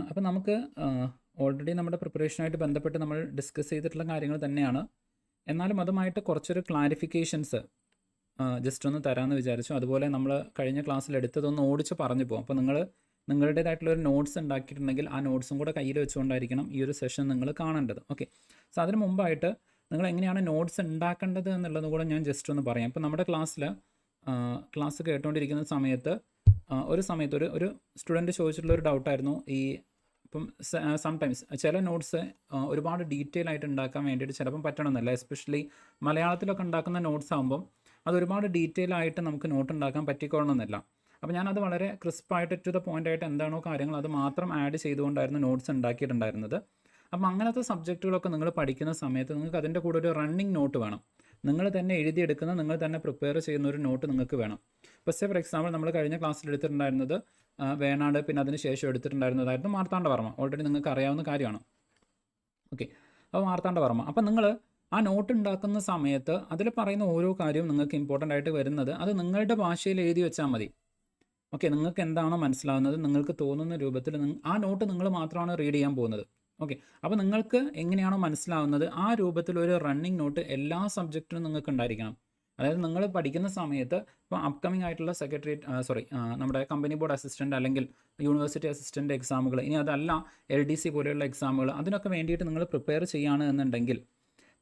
അപ്പോൾ നമുക്ക് ഓൾറെഡി നമ്മുടെ പ്രിപ്പറേഷനായിട്ട് ബന്ധപ്പെട്ട് നമ്മൾ ഡിസ്കസ് ചെയ്തിട്ടുള്ള കാര്യങ്ങൾ തന്നെയാണ്. എന്നാലും അതുമായിട്ട് കുറച്ചൊരു ക്ലാരിഫിക്കേഷൻസ് ജസ്റ്റ് ഒന്ന് തരാമെന്ന് വിചാരിച്ചു. അതുപോലെ നമ്മൾ കഴിഞ്ഞ ക്ലാസ്സിൽ എടുത്തതൊന്ന് ഓടിച്ച് പറഞ്ഞു പോകും. അപ്പോൾ നിങ്ങളുടേതായിട്ടുള്ള ഒരു നോട്ട്സ് ഉണ്ടാക്കിയിട്ടുണ്ടെങ്കിൽ ആ നോട്ട്സും കൂടെ കയ്യിൽ വെച്ചുകൊണ്ടായിരിക്കണം ഈ ഒരു സെഷൻ നിങ്ങൾ കാണേണ്ടത്. ഓക്കെ, സോ അതിന് മുമ്പായിട്ട് നിങ്ങൾ എങ്ങനെയാണ് നോട്ട്സ് ഉണ്ടാക്കേണ്ടത് എന്നുള്ളത് കൂടെ ഞാൻ ജസ്റ്റ് ഒന്ന് പറയാം. ഇപ്പോൾ നമ്മുടെ ക്ലാസ് കേട്ടുകൊണ്ടിരിക്കുന്ന സമയത്ത് ഒരു സ്റ്റുഡൻറ്റ് ചോദിച്ചിട്ടുള്ള ഒരു ഡൗട്ടായിരുന്നു ഇപ്പം സംടൈംസ് ചില നോട്ട്സ് ഒരുപാട് ഡീറ്റെയിൽ ആയിട്ട് ഉണ്ടാക്കാൻ വേണ്ടിയിട്ട് ചിലപ്പം പറ്റണമെന്നല്ല. എസ്പെഷ്യലി മലയാളത്തിലൊക്കെ ഉണ്ടാക്കുന്ന നോട്ട്സ് ആകുമ്പം അത് ഒരുപാട് ഡീറ്റെയിൽ ആയിട്ട് നമുക്ക് നോട്ട് ഉണ്ടാക്കാൻ പറ്റിക്കൊള്ളണമെന്നില്ല. അപ്പോൾ ഞാനത് വളരെ ക്രിസ്പായിട്ട് ടു ദ പോയിൻ്റ് ആയിട്ട് എന്താണോ കാര്യങ്ങൾ അത് മാത്രം ആഡ് ചെയ്തുകൊണ്ടായിരുന്നു നോട്ട്സ് ഉണ്ടാക്കിയിട്ടുണ്ടായിരുന്നത്. അപ്പം അങ്ങനത്തെ സബ്ജക്റ്റുകളൊക്കെ നിങ്ങൾ പഠിക്കുന്ന സമയത്ത് നിങ്ങൾക്ക് അതിൻ്റെ കൂടെ ഒരു റണ്ണിങ് നോട്ട് വേണം. നിങ്ങൾ തന്നെ എഴുതിയെടുക്കുന്ന, നിങ്ങൾ തന്നെ പ്രിപ്പയർ ചെയ്യുന്ന ഒരു നോട്ട് നിങ്ങൾക്ക് വേണം. ഇപ്പോൾ ഫോർ എക്സാമ്പിൾ നമ്മൾ കഴിഞ്ഞ ക്ലാസ്സിൽ എടുത്തിട്ടുണ്ടായിരുന്നത് വേണാട്, പിന്നെ അതിന് ശേഷം എടുത്തിട്ടുണ്ടായിരുന്നതായിരുന്നു മാർത്താണ്ഡവർമ്മ. ഓൾറെഡി നിങ്ങൾക്ക് അറിയാവുന്ന കാര്യമാണ്. ഓക്കെ, അപ്പോൾ മാർത്താണ്ഡവർമ്മ. അപ്പം നിങ്ങൾ ആ നോട്ട് ഉണ്ടാക്കുന്ന സമയത്ത് അതിൽ പറയുന്ന ഓരോ കാര്യവും നിങ്ങൾക്ക് ഇമ്പോർട്ടൻ്റ് ആയിട്ട് വരുന്നത് അത് നിങ്ങളുടെ ഭാഷയിൽ എഴുതി വെച്ചാൽ മതി. ഓക്കെ, നിങ്ങൾക്ക് എന്താണോ മനസ്സിലാവുന്നത് നിങ്ങൾക്ക് തോന്നുന്ന രൂപത്തിൽ ആ നോട്ട് നിങ്ങൾ മാത്രമാണ് റീഡ് ചെയ്യാൻ പോകുന്നത്. ഓക്കെ, അപ്പോൾ നിങ്ങൾക്ക് എങ്ങനെയാണോ മനസ്സിലാവുന്നത് ആ രൂപത്തിൽ ഒരു റണ്ണിങ് നോട്ട് എല്ലാ സബ്ജക്റ്റിനും നിങ്ങൾക്ക് ഉണ്ടായിരിക്കണം. അതായത് നിങ്ങൾ പഠിക്കുന്ന സമയത്ത് ഇപ്പോൾ അപ്കമിങ് ആയിട്ടുള്ള നമ്മുടെ കമ്പനി ബോർഡ് അസിസ്റ്റൻ്റ് അല്ലെങ്കിൽ യൂണിവേഴ്സിറ്റി അസിസ്റ്റൻ്റ് എക്സാമുകൾ, ഇനി അതല്ല LDC പോലെയുള്ള എക്സാമുകൾ, അതിനൊക്കെ വേണ്ടിയിട്ട് നിങ്ങൾ പ്രിപ്പയർ ചെയ്യുകയാണ് എന്നുണ്ടെങ്കിൽ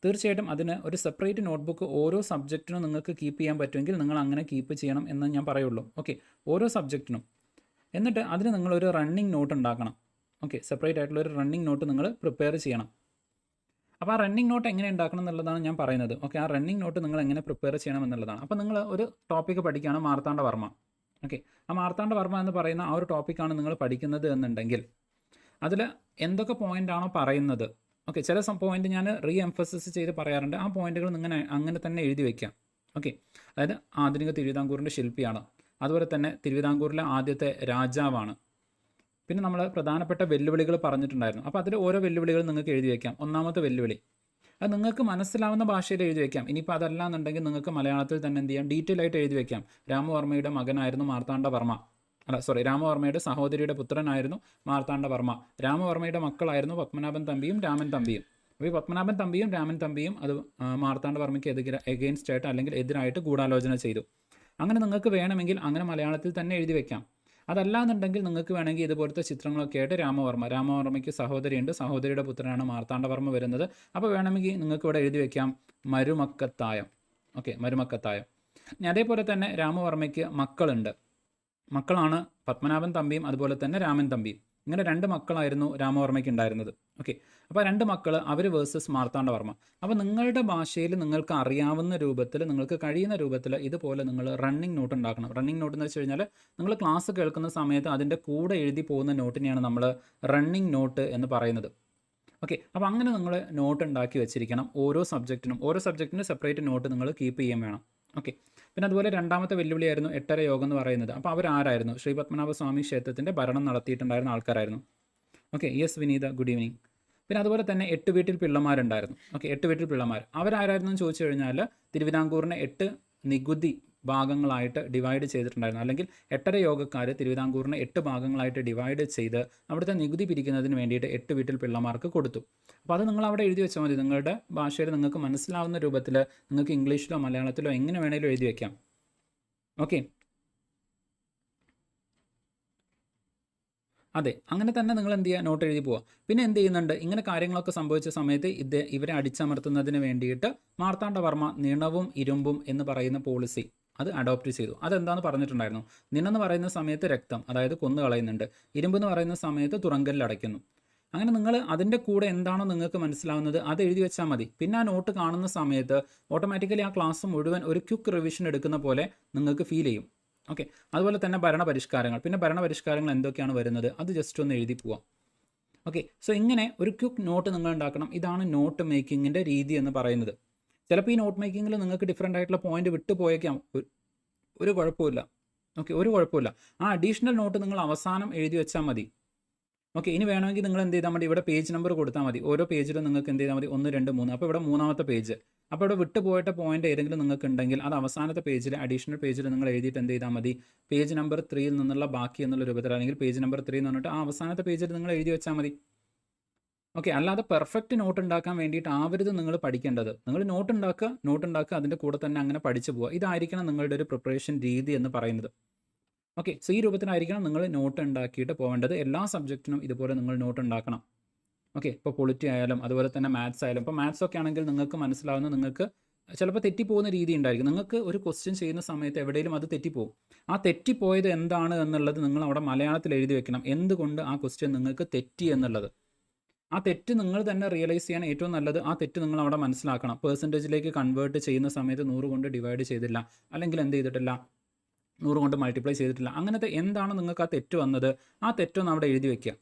തീർച്ചയായിട്ടും അതിന് ഒരു സെപ്പറേറ്റ് നോട്ട്ബുക്ക് ഓരോ സബ്ജക്റ്റിനും നിങ്ങൾക്ക് കീപ്പ് ചെയ്യാൻ പറ്റുമെങ്കിൽ നിങ്ങൾ അങ്ങനെ കീപ്പ് ചെയ്യണം എന്ന് ഞാൻ പറയുള്ളൂ. ഓക്കെ, ഓരോ സബ്ജക്റ്റിനും. എന്നിട്ട് അതിന് നിങ്ങളൊരു റണ്ണിങ് നോട്ട് ഉണ്ടാക്കണം. ഓക്കെ, സെപ്പറേറ്റ് ആയിട്ടുള്ള ഒരു റണ്ണിങ് നോട്ട് നിങ്ങൾ പ്രിപ്പയർ ചെയ്യണം. അപ്പോൾ ആ റണ്ണിങ് നോട്ട് എങ്ങനെ ഉണ്ടാക്കണം എന്നുള്ളതാണ് ഞാൻ പറയുന്നത്. ഓക്കെ, ആ റണ്ണിങ് നോട്ട് നിങ്ങൾ എങ്ങനെ പ്രിപ്പയർ ചെയ്യണം എന്നുള്ളതാണ്. അപ്പോൾ നിങ്ങൾ ഒരു ടോപ്പിക്ക് പഠിക്കുകയാണ് മാർത്താണ്ഡവർമ്മ. ഓക്കെ, ആ മാർത്താണ്ഡവർമ്മ എന്ന് പറയുന്ന ആ ഒരു ടോപ്പിക്കാണ് നിങ്ങൾ പഠിക്കുന്നത് എന്നുണ്ടെങ്കിൽ അതിൽ എന്തൊക്കെ പോയിൻ്റാണോ പറയുന്നത്, ഓക്കെ, ചില പോയിൻ്റ് ഞാൻ എംഫസിസ് ചെയ്ത് പറയാറുണ്ട്. ആ പോയിന്റുകൾ നിങ്ങൾ അങ്ങനെ തന്നെ എഴുതി വയ്ക്കാം. ഓക്കെ, അതായത് ആധുനിക തിരുവിതാംകൂറിൻ്റെ ശില്പിയാണ്, അതുപോലെ തന്നെ തിരുവിതാംകൂറിലെ ആദ്യത്തെ രാജാവാണ്, പിന്നെ നമ്മൾ പ്രധാനപ്പെട്ട വെല്ലുവിളികൾ പറഞ്ഞിട്ടുണ്ടായിരുന്നു. അപ്പോൾ അതിൽ ഓരോ വെല്ലുവിളികൾ നിങ്ങൾക്ക് എഴുതി വയ്ക്കാം. ഒന്നാമത്തെ വെല്ലുവിളി അത് നിങ്ങൾക്ക് മനസ്സിലാവുന്ന ഭാഷയിൽ എഴുതി വയ്ക്കാം. ഇനിയിപ്പോൾ അതല്ല എന്നുണ്ടെങ്കിൽ നിങ്ങൾക്ക് മലയാളത്തിൽ തന്നെ എന്ത് ചെയ്യാം, ഡീറ്റെയിൽ ആയിട്ട് എഴുതി വയ്ക്കാം. രാമവർമ്മയുടെ മകനായിരുന്നു മാർത്താണ്ഡവർമ്മ. രാമവർമ്മയുടെ സഹോദരിയുടെ പുത്രനായിരുന്നു മാർത്താണ്ഡവർമ്മ. രാമവർമ്മയുടെ മക്കളായിരുന്നു പത്മനാഭൻ തമ്പിയും രാമൻ തമ്പിയും. അപ്പോൾ ഈ പത്മനാഭൻ തമ്പിയും രാമൻ തമ്പിയും അത് മാർത്താണ്ഡവർമ്മയ്ക്ക് എഗെയിൻസ്റ്റ് ആയിട്ട് അല്ലെങ്കിൽ എതിരായിട്ട് ഗൂഢാലോചന ചെയ്തു. അങ്ങനെ നിങ്ങൾക്ക് വേണമെങ്കിൽ അങ്ങനെ മലയാളത്തിൽ തന്നെ എഴുതി വയ്ക്കാം. അതല്ല എന്നുണ്ടെങ്കിൽ നിങ്ങൾക്ക് വേണമെങ്കിൽ ഇതുപോലത്തെ ചിത്രങ്ങളൊക്കെ ആയിട്ട് രാമവർമ്മയ്ക്ക് സഹോദരിയുണ്ട്, സഹോദരിയുടെ പുത്രനാണ് മാർത്താണ്ഡവർമ്മ വരുന്നത്. അപ്പോൾ വേണമെങ്കിൽ നിങ്ങൾക്ക് ഇവിടെ എഴുതി വയ്ക്കാം മരുമക്കത്തായം. ഓക്കെ, മരുമക്കത്തായം. അതേപോലെ തന്നെ രാമവർമ്മയ്ക്ക് മക്കളാണ് പത്മനാഭൻ തമ്പിയും അതുപോലെ തന്നെ രാമൻ തമ്പിയും. ഇങ്ങനെ 2 മക്കളായിരുന്നു രാമവർമ്മയ്ക്ക് ഉണ്ടായിരുന്നത്. ഓക്കെ, അപ്പോൾ 2 മക്കൾ അവർ വേഴ്സസ് മാർത്താണ്ഡവർമ്മ. അപ്പോൾ നിങ്ങളുടെ ഭാഷയിൽ നിങ്ങൾക്ക് അറിയാവുന്ന രൂപത്തിൽ, നിങ്ങൾക്ക് കഴിയുന്ന രൂപത്തിൽ ഇതുപോലെ നിങ്ങൾ റണ്ണിങ് നോട്ട് ഉണ്ടാക്കണം. റണ്ണിങ് നോട്ട് എന്ന് വെച്ച് കഴിഞ്ഞാൽ നിങ്ങൾ ക്ലാസ് കേൾക്കുന്ന സമയത്ത് അതിൻ്റെ കൂടെ എഴുതി പോകുന്ന നോട്ടിനെയാണ് നമ്മൾ റണ്ണിങ് നോട്ട് എന്ന് പറയുന്നത്. ഓക്കെ, അപ്പോൾ അങ്ങനെ നിങ്ങൾ നോട്ട് ഉണ്ടാക്കി വെച്ചിരിക്കണം. ഓരോ സബ്ജക്റ്റിനും സെപ്പറേറ്റ് നോട്ട് നിങ്ങൾ കീപ്പ് ചെയ്യാൻ വേണം. ഓക്കെ, പിന്നെ അതുപോലെ രണ്ടാമത്തെ വെല്ലുവിളിയായിരുന്നു 8:30 യോഗം എന്ന് പറയുന്നത്. അപ്പോൾ അവരാരായിരുന്നു? ശ്രീ പത്മനാഭസ്വാമി ക്ഷേത്രത്തിൻ്റെ ഭരണം നടത്തിയിട്ടുണ്ടായിരുന്ന ആൾക്കാരായിരുന്നു. ഓക്കെ, യെസ് വിനീത, ഗുഡ് ഈവനിങ്. പിന്നെ അതുപോലെ തന്നെ 8 വീട്ടിൽ പിള്ളമാരുണ്ടായിരുന്നു. ഓക്കെ, 8 വീട്ടിൽ പിള്ളമാർ അവരാരായിരുന്നു എന്ന് ചോദിച്ചു കഴിഞ്ഞാൽ തിരുവിതാംകൂറിനെ 8 നികുതി ഭാഗങ്ങളായിട്ട് ഡിവൈഡ് ചെയ്തിട്ടുണ്ടായിരുന്നു. അല്ലെങ്കിൽ 8:30 യോഗക്കാർ തിരുവിതാംകൂറിനെ 8 ഭാഗങ്ങളായിട്ട് ഡിവൈഡ് ചെയ്ത് അവിടുത്തെ നികുതി പിരിക്കുന്നതിന് വേണ്ടിയിട്ട് 8 വീട്ടിൽ പിള്ളമാർക്ക് കൊടുത്തു. അപ്പോൾ അത് നിങ്ങൾ അവിടെ എഴുതി വെച്ചാൽ മതി. നിങ്ങളുടെ ഭാഷയിൽ നിങ്ങൾക്ക് മനസ്സിലാവുന്ന രൂപത്തിൽ നിങ്ങൾക്ക് ഇംഗ്ലീഷിലോ മലയാളത്തിലോ എങ്ങനെ വേണേലും എഴുതി വയ്ക്കാം. ഓക്കെ, അതെ, അങ്ങനെ തന്നെ നിങ്ങൾ എന്ത് ചെയ്യുക, നോട്ട് എഴുതി പോവുക. പിന്നെ എന്ത് ചെയ്യുന്നുണ്ട്, ഇങ്ങനെ കാര്യങ്ങളൊക്കെ സംഭവിച്ച സമയത്ത് ഇവരെ അടിച്ചമർത്തുന്നതിന് വേണ്ടിയിട്ട് മാർത്താണ്ഡവർമ്മ നിണവും ഇരുമ്പും എന്ന് പറയുന്ന പോളിസി അത് അഡോപ്റ്റ് ചെയ്തു. അതെന്താണെന്ന് പറഞ്ഞിട്ടുണ്ടായിരുന്നു. നിണെന്ന് പറയുന്ന സമയത്ത് രക്തം, അതായത് കൊന്നു കളയുന്നുണ്ട്. ഇരുമ്പെന്ന് പറയുന്ന സമയത്ത് തുറങ്കലിൽ അടയ്ക്കുന്നു. അങ്ങനെ നിങ്ങൾ അതിൻ്റെ കൂടെ എന്താണോ നിങ്ങൾക്ക് മനസ്സിലാവുന്നത് അത് എഴുതി വെച്ചാൽ മതി. പിന്നെ ആ നോട്ട് കാണുന്ന സമയത്ത് ഓട്ടോമാറ്റിക്കലി ആ ക്ലാസ് മുഴുവൻ ഒരു ക്വിക്ക് റിവിഷൻ എടുക്കുന്ന പോലെ നിങ്ങൾക്ക് ഫീൽ ചെയ്യും. ഓക്കെ, അതുപോലെ തന്നെ ഭരണപരിഷ്കാരങ്ങൾ എന്തൊക്കെയാണ് വരുന്നത് അത് ജസ്റ്റ് ഒന്ന് എഴുതി പോവാം. ഓക്കെ, സോ ഇങ്ങനെ ഒരു ക്വിക്ക് നോട്ട് നിങ്ങൾ ഉണ്ടാക്കണം. ഇതാണ് നോട്ട് മേക്കിങ്ങിൻ്റെ രീതി എന്ന് പറയുന്നത്. ചിലപ്പോൾ ഈ നോട്ട് മേക്കിങ്ങിൽ നിങ്ങൾക്ക് ഡിഫറെൻ്റ് ആയിട്ടുള്ള പോയിന്റ് വിട്ടുപോയേക്കാം, ഒരു കുഴപ്പമില്ല. ഓക്കെ, ഒരു കുഴപ്പമില്ല. ആ അഡീഷണൽ നോട്ട് നിങ്ങൾ അവസാനം എഴുതി വെച്ചാൽ മതി. ഓക്കെ, ഇനി വേണമെങ്കിൽ നിങ്ങൾ എന്ത് ചെയ്താൽ മതി, ഇവിടെ പേജ് നമ്പർ കൊടുത്താൽ മതി. ഓരോ പേജിലും നിങ്ങൾക്ക് എന്ത് ചെയ്താൽ മതി, 1, 2, 3. അപ്പോൾ ഇവിടെ 3-ാമത്തെ പേജ്. അപ്പോൾ ഇവിടെ വിട്ടുപോയിട്ട് പോയിന്റ് ഏതെങ്കിലും നിങ്ങൾക്ക് ഉണ്ടെങ്കിൽ അത് അവസാനത്തെ പേജിൽ അഡീഷണൽ പേജിൽ നിങ്ങൾ എഴുതിയിട്ട് എന്ത് ചെയ്താൽ മതി, പേജ് നമ്പർ 3യിൽ നിന്നുള്ള ബാക്കി എന്നുള്ള രൂപത്തിൽ, അല്ലെങ്കിൽ പേജ് നമ്പർ 3 എന്ന് പറഞ്ഞിട്ട് ആ അവസാനത്തെ പേജിൽ നിങ്ങൾ എഴുതി വെച്ചാൽ മതി. ഓക്കെ, അല്ലാതെ പെർഫെക്റ്റ് നോട്ട് ഉണ്ടാക്കാൻ വേണ്ടിയിട്ട് ആവരുത് നിങ്ങൾ പഠിക്കേണ്ടത്. നിങ്ങൾ നോട്ട് ഉണ്ടാക്കുക, അതിൻ്റെ കൂടെ തന്നെ അങ്ങനെ പഠിച്ചു പോവുക. ഇതായിരിക്കണം നിങ്ങളുടെ ഒരു പ്രിപ്പറേഷൻ രീതി എന്ന് പറയുന്നത്. ഓക്കെ, സോ ഈ രൂപത്തിലായിരിക്കണം നിങ്ങൾ നോട്ട് ഉണ്ടാക്കിയിട്ട് പോകേണ്ടത്. എല്ലാ സബ്ജക്റ്റിനും ഇതുപോലെ നിങ്ങൾ നോട്ട് ഉണ്ടാക്കണം. ഓക്കെ, ഇപ്പോൾ പൊളിറ്റി ആയാലും അതുപോലെ തന്നെ മാത്സ് ആയാലും. ഇപ്പോൾ മാത്സ് ഒക്കെ ആണെങ്കിൽ നിങ്ങൾക്ക് മനസ്സിലാവുന്ന, നിങ്ങൾക്ക് ചിലപ്പോൾ തെറ്റിപ്പോകുന്ന രീതി ഉണ്ടായിരിക്കും. നിങ്ങൾക്ക് ഒരു ക്വസ്റ്റ്യൻ ചെയ്യുന്ന സമയത്ത് എവിടെയെങ്കിലും അത് തെറ്റിപ്പോകും. ആ തെറ്റിപ്പോയത് എന്താണ് എന്നുള്ളത് നിങ്ങൾ അവിടെ മലയാളത്തിൽ എഴുതി വെക്കണം. എന്തുകൊണ്ട് ആ ക്വസ്റ്റ്യൻ നിങ്ങൾക്ക് തെറ്റി എന്നുള്ളത്. ആ തെറ്റ് നിങ്ങൾ തന്നെ റിയലൈസ് ചെയ്യാൻ ഏറ്റവും നല്ലത് ആ തെറ്റ് നിങ്ങൾ അവിടെ മനസ്സിലാക്കണം. പെർസെൻറ്റേജിലേക്ക് കൺവേർട്ട് ചെയ്യുന്ന സമയത്ത് 100 കൊണ്ട് ഡിവൈഡ് ചെയ്തില്ല, അല്ലെങ്കിൽ എന്ത് ചെയ്തിട്ടില്ല, 100 കൊണ്ട് മൾട്ടിപ്ലൈ ചെയ്തിട്ടില്ല. അങ്ങനത്തെ എന്താണ് നിങ്ങൾക്ക് ആ തെറ്റ് വന്നത്, ആ തെറ്റൊന്ന് അവിടെ എഴുതി വെക്കുക.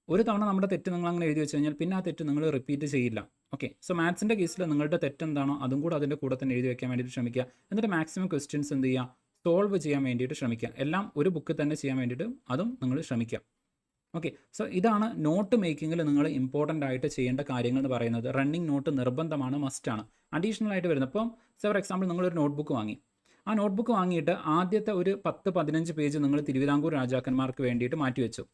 ഒരു തവണ നമ്മുടെ തെറ്റ് നിങ്ങൾ അങ്ങനെ എഴുതി വെച്ച് കഴിഞ്ഞാൽ പിന്നെ ആ തെറ്റ് നിങ്ങൾ റിപ്പീറ്റ് ചെയ്യില്ല. ഓക്കെ, സോ മാത്സിൻ്റെ കേസിൽ നിങ്ങളുടെ തെറ്റ് എന്താണോ അതും കൂടെ അതിൻ്റെ കൂടെ തന്നെ എഴുതി വെക്കാൻ വേണ്ടിയിട്ട് ശ്രമിക്കുക. എന്നിട്ട് മാക്സിമം ക്വസ്റ്റ്യൻസ് എന്ത് ചെയ്യുക, സോൾവ് ചെയ്യാൻ വേണ്ടിയിട്ട് ശ്രമിക്കുക. എല്ലാം ഒരു ബുക്ക് തന്നെ ചെയ്യാൻ വേണ്ടിയിട്ട് അതും നിങ്ങൾ ശ്രമിക്കുക. ഓക്കെ, സോ ഇതാണ് നോട്ട് മേക്കിങ്ങിൽ നിങ്ങൾ ഇമ്പോർട്ടൻ്റ് ആയിട്ട് ചെയ്യേണ്ട കാര്യങ്ങൾ എന്ന് പറയുന്നത്. റണ്ണിങ് നോട്ട് നിർബന്ധമാണ്, മസ്റ്റാണ്. അഡീഷണൽ ആയിട്ട് വരുന്നത്, ഇപ്പം ഫോർ എക്സാമ്പിൾ നിങ്ങളൊരു നോട്ട്ബുക്ക് വാങ്ങി. ആ നോട്ട്ബുക്ക് വാങ്ങിയിട്ട് ആദ്യത്തെ ഒരു 10-15 പേജ് നിങ്ങൾ തിരുവിതാംകൂർ രാജാക്കന്മാർക്ക് വേണ്ടിയിട്ട് മാറ്റിവെച്ചു.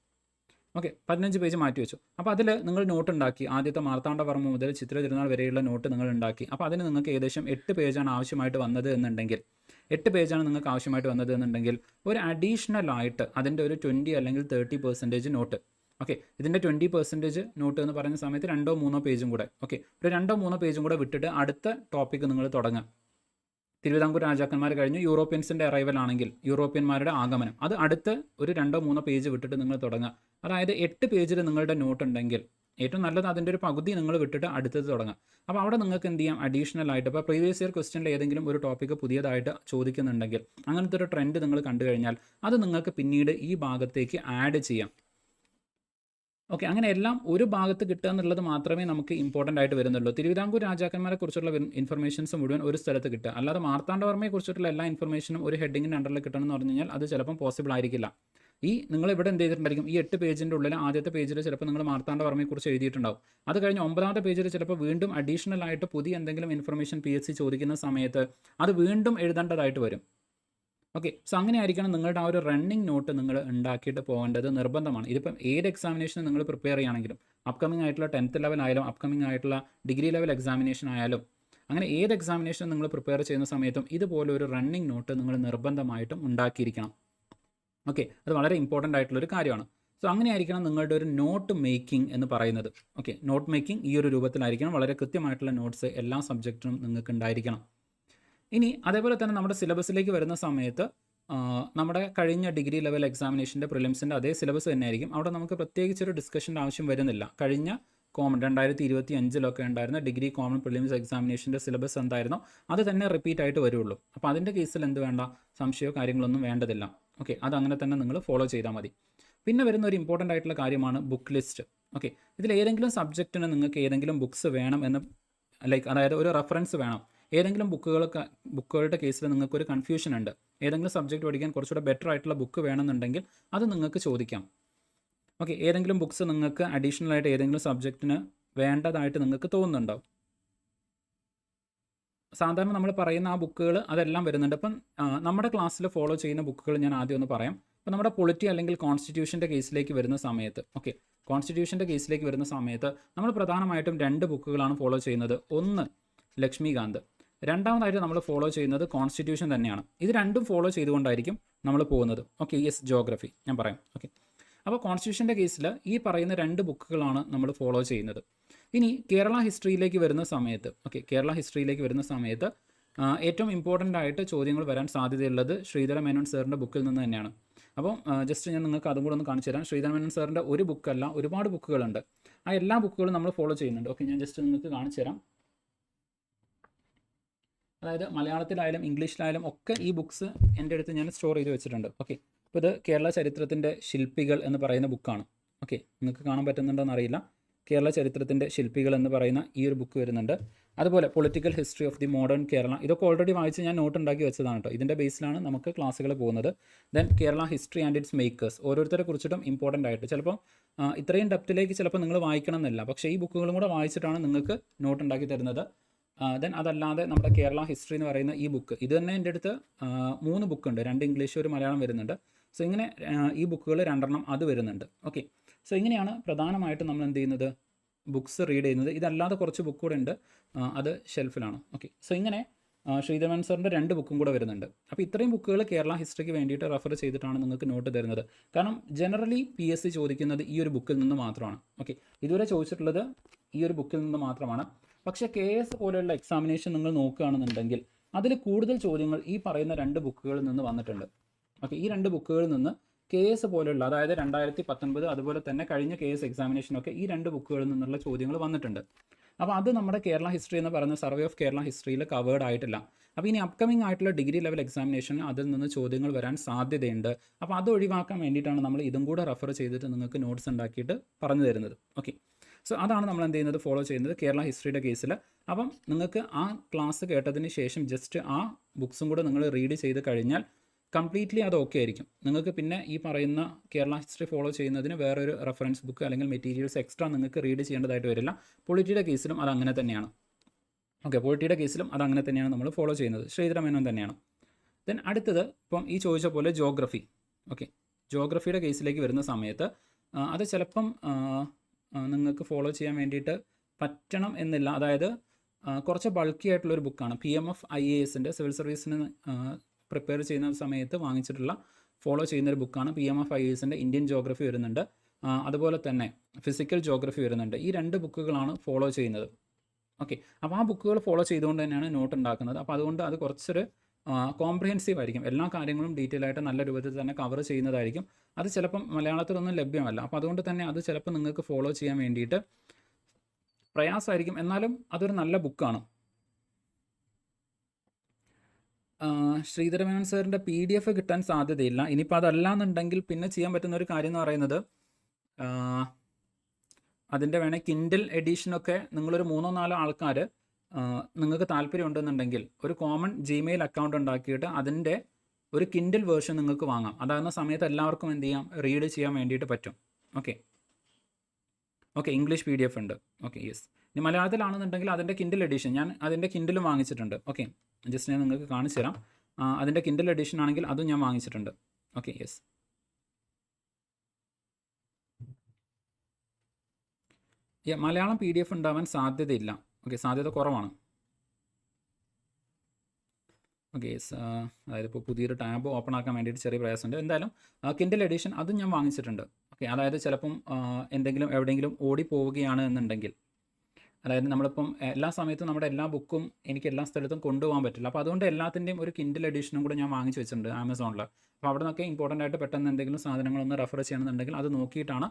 ഓക്കെ, 15 പേജ് മാറ്റിവെച്ചു. അപ്പോൾ അതിൽ നിങ്ങൾ നോട്ട് ഉണ്ടാക്കി. ആദ്യത്തെ മാർത്താണ്ഡവർമ്മ മുതൽ ചിത്ര തിരുനാൾ വരെയുള്ള നോട്ട് നിങ്ങൾ ഉണ്ടാക്കി. അപ്പോൾ അതിന് നിങ്ങൾക്ക് ഏകദേശം 8 പേജാണ് ആവശ്യമായിട്ട് വന്നത് എന്നുണ്ടെങ്കിൽ, 8 പേജാണ് നിങ്ങൾക്ക് ആവശ്യമായിട്ട് വന്നത് എന്നുണ്ടെങ്കിൽ ഒരു അഡീഷണൽ ആയിട്ട് അതിൻ്റെ ഒരു 20 അല്ലെങ്കിൽ 30% നോട്ട്. ഓക്കെ, ഇതിൻ്റെ 20% നോട്ട് എന്ന് പറയുന്ന സമയത്ത് 2-3 പേജും കൂടെ, ഓക്കെ, ഒരു 2-3 പേജും കൂടെ വിട്ടിട്ട് അടുത്ത ടോപ്പിക്ക് നിങ്ങൾ തുടങ്ങുക. തിരുവിതാംകൂർ രാജാക്കന്മാർ കഴിഞ്ഞ് യൂറോപ്യൻസിൻ്റെ അറൈവൽ ആണെങ്കിൽ യൂറോപ്യന്മാരുടെ ആഗമനം, അത് അടുത്ത് ഒരു 2-3 പേജ് വിട്ടിട്ട് നിങ്ങൾ തുടങ്ങുക. അതായത് 8 പേജിൽ നിങ്ങളുടെ നോട്ട് ഉണ്ടെങ്കിൽ ഏറ്റവും നല്ലത് അതിൻ്റെ ഒരു പകുതി നിങ്ങൾ വിട്ടിട്ട് അടുത്തത് തുടങ്ങുക. അപ്പോൾ അവിടെ നിങ്ങൾക്ക് എന്ത് ചെയ്യാം, അഡീഷണൽ ആയിട്ട് ഇപ്പോൾ പ്രീവിയസ് ഇയർ ക്വസ്റ്റ്യനിൽ ഏതെങ്കിലും ഒരു ടോപ്പിക്ക് പുതിയതായിട്ട് ചോദിക്കുന്നുണ്ടെങ്കിൽ അങ്ങനത്തെ ഒരു ട്രെൻഡ് നിങ്ങൾ കണ്ടു കഴിഞ്ഞാൽ അത് നിങ്ങൾക്ക് പിന്നീട് ഈ ഭാഗത്തേക്ക് ആഡ് ചെയ്യാം. ഓക്കെ, അങ്ങനെ എല്ലാം ഒരു ഭാഗത്ത് കിട്ടുക എന്നുള്ളത് മാത്രമേ നമുക്ക് ഇമ്പോർട്ടൻ്റ് ആയിട്ട് വരുന്നുള്ളൂ. തിരുവിതാംകൂർ രാജാക്കന്മാരെ കുറിച്ചുള്ള ഇൻഫർമേഷൻസ് മുഴുവൻ ഒരു സ്ഥലത്ത് കിട്ടുക, അല്ലാതെ മാർത്താണ്ഡവർമ്മയെ കുറിച്ചിട്ടുള്ള എല്ലാ ഇൻഫർമേഷനും ഒരു ഹെഡിങ്ങിൻ്റെ അണ്ടറിൽ കിട്ടണം എന്ന് പറഞ്ഞു കഴിഞ്ഞാൽ അത് ചിലപ്പം പോസിബിൾ ആയിരിക്കില്ല. നിങ്ങൾ ഇവിടെ എന്ത് ചെയ്തിട്ടുണ്ടായിരിക്കും, ഈ 8 പേജിൻ്റെ ഉള്ളിൽ ആദ്യത്തെ പേജിൽ ചിലപ്പോൾ നിങ്ങൾ മാർത്താണ്ഡവർമ്മയെക്കുറിച്ച് എഴുതിയിട്ടുണ്ടാവും. അത് കഴിഞ്ഞ് 9ാമത്തെ പേജിൽ ചിലപ്പോൾ വീണ്ടും അഡീഷണൽ ആയിട്ട് പുതിയ എന്തെങ്കിലും ഇൻഫർമേഷൻ PSC ചോദിക്കുന്ന സമയത്ത് അത് വീണ്ടും എഴുതേണ്ടതായിട്ട് വരും. ഓക്കെ, സോ അങ്ങനെ ആയിരിക്കണം നിങ്ങളുടെ ആ ഒരു റണ്ണിങ് നോട്ട് നിങ്ങൾ ഉണ്ടാക്കിയിട്ട് പോകേണ്ടത് നിർബന്ധമാണ്. ഇതിപ്പം ഏത് എക്സാമിനേഷന് നിങ്ങൾ പ്രിപ്പയർ ചെയ്യുകയാണെങ്കിലും, അപ്കമിംഗ് ആയിട്ടുള്ള 10th ലെവൽ ആയാലും അപ്കമിംഗ് ആയിട്ടുള്ള ഡിഗ്രി ലെവൽ എക്സാമിനേഷൻ ആയാലും, അങ്ങനെ ഏത് എക്സാമിനേഷൻ നിങ്ങൾ പ്രിപ്പയർ ചെയ്യുന്ന സമയത്തും ഇതുപോലെ ഒരു റണ്ണിങ് നോട്ട് നിങ്ങൾ നിർബന്ധമായിട്ടും ഉണ്ടാക്കിയിരിക്കണം. ഓക്കെ, അത് വളരെ ഇമ്പോർട്ടൻ്റ് ആയിട്ടുള്ളൊരു കാര്യമാണ്. സോ അങ്ങനെ ആയിരിക്കണം നിങ്ങളുടെ ഒരു നോട്ട് മേക്കിംഗ് എന്ന് പറയുന്നത്. ഓക്കെ, നോട്ട് മേക്കിംഗ് ഈ ഒരു രൂപത്തിലായിരിക്കണം. വളരെ കൃത്യമായിട്ടുള്ള നോട്ട്സ് എല്ലാ സബ്ജക്റ്റിനും നിങ്ങൾക്ക് ഉണ്ടായിരിക്കണം. ഇനി അതേപോലെ തന്നെ നമ്മുടെ സിലബസിലേക്ക് വരുന്ന സമയത്ത് നമ്മുടെ കഴിഞ്ഞ ഡിഗ്രി ലെവൽ എക്സാമിനേഷൻ്റെ പ്രിലിംസിൻ്റെ അതേ സിലബസ് തന്നെയായിരിക്കും. അവിടെ നമുക്ക് പ്രത്യേകിച്ചൊരു ഡിസ്കഷൻ്റെ ആവശ്യം വരുന്നില്ല. കഴിഞ്ഞ കോമൺ 2025 ഉണ്ടായിരുന്ന ഡിഗ്രി കോമൺ പ്രിലിംസ് എക്സാമിനേഷൻ്റെ സിലബസ് എന്തായിരുന്നോ അത് തന്നെ റിപ്പീറ്റ് ആയിട്ട് വരുള്ളൂ. അപ്പോൾ അതിൻ്റെ കേസിൽ എന്ത് വേണ്ട, സംശയമോ കാര്യങ്ങളൊന്നും വേണ്ടതില്ല. ഓക്കെ, അതങ്ങനെ തന്നെ നിങ്ങൾ ഫോളോ ചെയ്താൽ മതി. പിന്നെ വരുന്ന ഒരു ഇമ്പോർട്ടൻ്റ് ആയിട്ടുള്ള കാര്യമാണ് ബുക്ക് ലിസ്റ്റ്. ഓക്കെ, ഇതിൽ ഏതെങ്കിലും സബ്ജക്റ്റിന് നിങ്ങൾക്ക് ഏതെങ്കിലും ബുക്സ് വേണം എന്ന്, അതായത് ഒരു റെഫറൻസ് വേണം. ഏതെങ്കിലും ബുക്കുകളുടെ കേസിൽ നിങ്ങൾക്കൊരു കൺഫ്യൂഷൻ ഉണ്ട്, ഏതെങ്കിലും സബ്ജക്റ്റ് പഠിക്കാൻ കുറച്ചുകൂടെ ബെറ്റർ ആയിട്ടുള്ള ബുക്ക് വേണമെന്നുണ്ടെങ്കിൽ അത് നിങ്ങൾക്ക് ചോദിക്കാം. ഓക്കെ, ഏതെങ്കിലും ബുക്സ് നിങ്ങൾക്ക് അഡീഷണൽ ആയിട്ട് ഏതെങ്കിലും സബ്ജക്റ്റിന് വേണ്ടതായിട്ട് നിങ്ങൾക്ക് തോന്നുന്നുണ്ടാവും. സാധാരണ നമ്മൾ പറയുന്ന ആ ബുക്കുകൾ അതെല്ലാം വരുന്നുണ്ട്. അപ്പം നമ്മുടെ ക്ലാസ്സിൽ ഫോളോ ചെയ്യുന്ന ബുക്കുകൾ ഞാൻ ആദ്യം ഒന്ന് പറയാം. അപ്പോൾ നമ്മുടെ പൊളിറ്റി അല്ലെങ്കിൽ കോൺസ്റ്റിറ്റ്യൂഷൻ്റെ കേസിലേക്ക് വരുന്ന സമയത്ത്, ഓക്കെ, കോൺസ്റ്റിറ്റ്യൂഷൻ്റെ കേസിലേക്ക് വരുന്ന സമയത്ത് നമ്മൾ പ്രധാനമായിട്ടും 2 ബുക്കുകളാണ് ഫോളോ ചെയ്യുന്നത്. ഒന്ന് ലക്ഷ്മികാന്ത്, രണ്ടാമതായിട്ട് നമ്മൾ ഫോളോ ചെയ്യുന്നത് കോൺസ്റ്റിറ്റ്യൂഷൻ തന്നെയാണ്. ഇത് രണ്ടും ഫോളോ ചെയ്തുകൊണ്ടായിരിക്കും നമ്മൾ പോകുന്നത്. ഓക്കെ, ജിയോഗ്രഫി ഞാൻ പറയാം. ഓക്കെ, അപ്പോൾ കോൺസ്റ്റിറ്റ്യൂഷൻ്റെ കേസിൽ ഈ പറയുന്ന 2 ബുക്കുകളാണ് നമ്മൾ ഫോളോ ചെയ്യുന്നത്. ഇനി കേരള ഹിസ്റ്ററിയിലേക്ക് വരുന്ന സമയത്ത്, ഓക്കെ, കേരള ഹിസ്റ്ററിയിലേക്ക് വരുന്ന സമയത്ത് ഏറ്റവും ഇമ്പോർട്ടൻ്റ് ആയിട്ട് ചോദ്യങ്ങൾ വരാൻ സാധ്യതയുള്ളത് ശ്രീധര മേനോൻ സാറിൻ്റെ ബുക്കിൽ നിന്ന് തന്നെയാണ്. അപ്പോൾ ജസ്റ്റ് ഞാൻ നിങ്ങൾക്ക് അതും കൂടെ ഒന്ന് കാണിച്ചു തരാം. ശ്രീധര മേനോൻ സാറിൻ്റെ ഒരു ബുക്കല്ല, ഒരുപാട് ബുക്കുകളുണ്ട്. ആ എല്ലാ ബുക്കുകളും നമ്മൾ ഫോളോ ചെയ്യുന്നുണ്ട്. ഓക്കെ, ഞാൻ ജസ്റ്റ് നിങ്ങൾക്ക് കാണിച്ചു തരാം. അതായത് മലയാളത്തിലായാലും ഇംഗ്ലീഷിലായാലും ഒക്കെ ഈ ബുക്സ് എൻ്റെ അടുത്ത് ഞാൻ സ്റ്റോർ ചെയ്ത് വെച്ചിട്ടുണ്ട്. ഓക്കെ, അപ്പോൾ ഇത് കേരള ചരിത്രത്തിൻ്റെ ശില്പികൾ എന്ന് പറയുന്ന ബുക്കാണ്. ഓക്കെ, നിങ്ങൾക്ക് കാണാൻ പറ്റുന്നുണ്ടോയെന്ന് അറിയില്ല. കേരള ചരിത്രത്തിൻ്റെ ശില്പികൾ എന്ന് പറയുന്ന ഈ ഒരു ബുക്ക് വരുന്നുണ്ട്. അതുപോലെ political history of the modern Kerala, ഇതൊക്കെ ഓൾറെഡി വായിച്ച് ഞാൻ നോട്ട് ഉണ്ടാക്കി വെച്ചതാണ് കേട്ടോ. ഇതിൻ്റെ ബേസിലാണ് നമുക്ക് ക്ലാസ്സുകൾ പോകുന്നത്. Then Kerala history and it's makers, ഓരോരുത്തരെ കുറിച്ചിട്ടും ഇമ്പോർട്ടൻ്റ് ആയിട്ട്, ചിലപ്പോൾ ഇത്രയും ഡെപ്തിലേക്ക് ചിലപ്പോൾ നിങ്ങൾ വായിക്കണം എന്നില്ല, പക്ഷേ ഈ ബുക്കുകളും കൂടെ വായിച്ചിട്ടാണ് നിങ്ങൾക്ക് നോട്ട് ഉണ്ടാക്കി തരുന്നത്. ദെൻ അതല്ലാതെ നമ്മുടെ കേരള ഹിസ്റ്ററി എന്ന് പറയുന്ന ഈ ബുക്ക്, ഇത് തന്നെ എൻ്റെ അടുത്ത് 3 ബുക്കുണ്ട്, 2 ഇംഗ്ലീഷ് ഒരു മലയാളം വരുന്നുണ്ട്. സോ ഇങ്ങനെ ഈ ബുക്കുകൾ 2 അത് വരുന്നുണ്ട്. ഓക്കെ, സോ ഇങ്ങനെയാണ് പ്രധാനമായിട്ടും നമ്മൾ എന്ത് ചെയ്യുന്നത്, ബുക്സ് റീഡ് ചെയ്യുന്നത്. ഇതല്ലാതെ കുറച്ച് ബുക്ക് കൂടെ ഉണ്ട്, അത് ഷെൽഫിലാണ്. ഓക്കെ, സോ ഇങ്ങനെ ശ്രീധരൻ സാറിൻ്റെ 2 ബുക്കും കൂടെ വരുന്നുണ്ട്. അപ്പോൾ ഇത്രയും ബുക്കുകൾ കേരള ഹിസ്റ്ററിക്ക് വേണ്ടിയിട്ട് റെഫർ ചെയ്തിട്ടാണ് നിങ്ങൾക്ക് നോട്ട് തരുന്നത്. കാരണം ജനറലി PSC ചോദിക്കുന്നത് ഈ ഒരു ബുക്കിൽ നിന്ന് മാത്രമാണ്. ഓക്കെ, ഇതുവരെ ചോദിച്ചിട്ടുള്ളത് ഈ ഒരു ബുക്കിൽ നിന്ന് മാത്രമാണ്. പക്ഷേ KS പോലെയുള്ള എക്സാമിനേഷൻ നിങ്ങൾ നോക്കുകയാണെന്നുണ്ടെങ്കിൽ അതിൽ കൂടുതൽ ചോദ്യങ്ങൾ ഈ പറയുന്ന 2 ബുക്കുകളിൽ നിന്ന് വന്നിട്ടുണ്ട്. ഓക്കെ, ഈ 2 ബുക്കുകളിൽ നിന്ന് KS പോലെയുള്ള, അതായത് 2019 അതുപോലെ തന്നെ കഴിഞ്ഞ KS എക്സാമിനേഷനൊക്കെ ഈ 2 ബുക്കുകളിൽ നിന്നുള്ള ചോദ്യങ്ങൾ വന്നിട്ടുണ്ട്. അപ്പോൾ അത് നമ്മുടെ കേരള ഹിസ്റ്ററി എന്ന് പറയുന്ന സർവേ ഓഫ് കേരള ഹിസ്റ്ററിയിൽ കവേർഡ് ആയിട്ടില്ല. അപ്പോൾ ഇനി അപ്കമിംഗ് ആയിട്ടുള്ള ഡിഗ്രി ലെവൽ എക്സാമിനേഷന് അതിൽ നിന്ന് ചോദ്യങ്ങൾ വരാൻ സാധ്യതയുണ്ട്. അപ്പോൾ അത് ഒഴിവാക്കാൻ വേണ്ടിയിട്ടാണ് നമ്മൾ ഇതും കൂടെ റെഫർ ചെയ്തിട്ട് നിങ്ങൾക്ക് നോട്ട്സ് ഉണ്ടാക്കിയിട്ട് പറഞ്ഞു തരുന്നത്. ഓക്കെ, സോ അതാണ് നമ്മൾ എന്ത് ചെയ്യുന്നത്, ഫോളോ ചെയ്യുന്നത് കേരള ഹിസ്റ്ററിയുടെ കേസിൽ. അപ്പം നിങ്ങൾക്ക് ആ ക്ലാസ് കേട്ടതിന് ശേഷം ജസ്റ്റ് ആ ബുക്സും കൂടെ നിങ്ങൾ റീഡ് ചെയ്ത് കഴിഞ്ഞാൽ കംപ്ലീറ്റ്ലി അത് ഓക്കെ ആയിരിക്കും. നിങ്ങൾക്ക് പിന്നെ ഈ പറയുന്ന കേരള ഹിസ്റ്ററി ഫോളോ ചെയ്യുന്നതിന് വേറൊരു റെഫറൻസ് ബുക്ക് അല്ലെങ്കിൽ മെറ്റീരിയൽസ് എക്സ്ട്രാ നിങ്ങൾക്ക് റീഡ് ചെയ്യേണ്ടതായിട്ട് വരില്ല. പൊളിറ്റിയുടെ കേസിലും അത് അങ്ങനെ തന്നെയാണ്. ഓക്കെ, പൊളിറ്റിയുടെ കേസിലും അത് അങ്ങനെ തന്നെയാണ് നമ്മൾ ഫോളോ ചെയ്യുന്നത്. ശ്രീധരമേനോൻ തന്നെയാണ്. ദെൻ അടുത്തത് ഇപ്പം ഈ ചോദിച്ച പോലെ ജോഗ്രഫി. ഓക്കെ, ജോഗ്രഫിയുടെ കേസിലേക്ക് വരുന്ന സമയത്ത് അത് ചിലപ്പം നിങ്ങൾക്ക് ഫോളോ ചെയ്യാൻ വേണ്ടിയിട്ട് പറ്റണം എന്നില്ല. അതായത് കുറച്ച് ബൾക്കി ആയിട്ടുള്ളൊരു ബുക്കാണ്. PMF IASൻ്റെ സിവിൽ സർവീസിന് പ്രിപ്പയർ ചെയ്യുന്ന സമയത്ത് വാങ്ങിച്ചിട്ടുള്ള ഫോളോ ചെയ്യുന്നൊരു ബുക്കാണ്. PMF IASൻ്റെ ഇന്ത്യൻ ജോഗ്രഫി വരുന്നുണ്ട്, അതുപോലെ തന്നെ ഫിസിക്കൽ ജോഗ്രഫി വരുന്നുണ്ട്. ഈ 2 ബുക്കുകളാണ് ഫോളോ ചെയ്യുന്നത്. ഓക്കെ, അപ്പോൾ ആ ബുക്കുകൾ ഫോളോ ചെയ്തുകൊണ്ട് തന്നെയാണ് നോട്ട് ഉണ്ടാക്കുന്നത്. അപ്പോൾ അതുകൊണ്ട് അത് കുറച്ചൊരു കോംപ്രിഹെൻസീവ് ആയിരിക്കും. എല്ലാ കാര്യങ്ങളും ഡീറ്റെയിൽ ആയിട്ട് നല്ല രൂപത്തിൽ തന്നെ കവർ ചെയ്യുന്നതായിരിക്കും. അത് ചിലപ്പം മലയാളത്തിലൊന്നും ലഭ്യമല്ല. അപ്പോൾ അതുകൊണ്ട് തന്നെ അത് ചിലപ്പോൾ നിങ്ങൾക്ക് ഫോളോ ചെയ്യാൻ വേണ്ടിയിട്ട് പ്രയാസമായിരിക്കും. എന്നാലും അതൊരു നല്ല ബുക്കാണ്. ശ്രീധരമേനോൻ സാറിൻ്റെ PDF കിട്ടാൻ സാധ്യതയില്ല. ഇനിയിപ്പോൾ അതല്ലാന്നുണ്ടെങ്കിൽ പിന്നെ ചെയ്യാൻ പറ്റുന്ന ഒരു കാര്യം എന്ന് പറയുന്നത്, അതിൻ്റെ വേണേൽ കിൻഡിൽ എഡിഷനൊക്കെ നിങ്ങളൊരു 3-4 ആൾക്കാർ നിങ്ങൾക്ക് താല്പര്യം ഉണ്ടെന്നുണ്ടെങ്കിൽ ഒരു കോമൺ Gmail അക്കൗണ്ട് ഉണ്ടാക്കിയിട്ട് അതിൻ്റെ ഒരു കിൻഡിൽ വേർഷൻ നിങ്ങൾക്ക് വാങ്ങാം. അതാകുന്ന സമയത്ത് എല്ലാവർക്കും എന്ത് ചെയ്യാം, റീഡ് ചെയ്യാൻ വേണ്ടിയിട്ട് പറ്റും. ഓക്കെ, ഇംഗ്ലീഷ് PDF ഉണ്ട്. Okay, yes. ഇനി മലയാളത്തിലാണെന്നുണ്ടെങ്കിൽ അതിൻ്റെ കിൻഡിൽ എഡിഷൻ, ഞാൻ അതിൻ്റെ കിൻഡിലും വാങ്ങിച്ചിട്ടുണ്ട്. ഓക്കെ, ജസ്റ്റ് ഞാൻ നിങ്ങൾക്ക് കാണിച്ചു തരാം. അതിൻ്റെ കിൻഡിൽ എഡിഷൻ ആണെങ്കിൽ അതും ഞാൻ വാങ്ങിച്ചിട്ടുണ്ട്. Okay, yes. മലയാളം PDF ഉണ്ടാവാൻ സാധ്യതയില്ല. ഓക്കെ, സാധ്യത കുറവാണ്. Okay, yes. അതായത് ഇപ്പോൾ പുതിയൊരു ടാബ് ഓപ്പൺ ആക്കാൻ വേണ്ടിയിട്ട് ചെറിയ പ്രയാസമുണ്ട്. എന്തായാലും കിൻഡിൽ എഡിഷൻ അതും ഞാൻ വാങ്ങിച്ചിട്ടുണ്ട്. ഓക്കെ, അതായത് ചിലപ്പം എന്തെങ്കിലും എവിടെയെങ്കിലും ഓടി പോവുകയാണ് എന്നുണ്ടെങ്കിൽ, അതായത് നമ്മളിപ്പം എല്ലാ സമയത്തും നമ്മുടെ എല്ലാ ബുക്കും എനിക്ക് എല്ലാ സ്ഥലത്തും കൊണ്ടുപോകാൻ പറ്റില്ല. അപ്പോൾ അതുകൊണ്ട് എല്ലാത്തിൻ്റെയും ഒരു കിൻഡിൽ എഡിഷനും കൂടെ ഞാൻ വാങ്ങിച്ച് വെച്ചിട്ടുണ്ട് ആമസോണിൽ. അപ്പോൾ അവിടെ നിന്നൊക്കെ ഇമ്പോർട്ടൻ്റ് ആയിട്ട് പെട്ടെന്ന് എന്തെങ്കിലും സാധനങ്ങളൊന്ന് റെഫർ ചെയ്യണമെന്നുണ്ടെങ്കിൽ അത് നോക്കിയിട്ടാണ്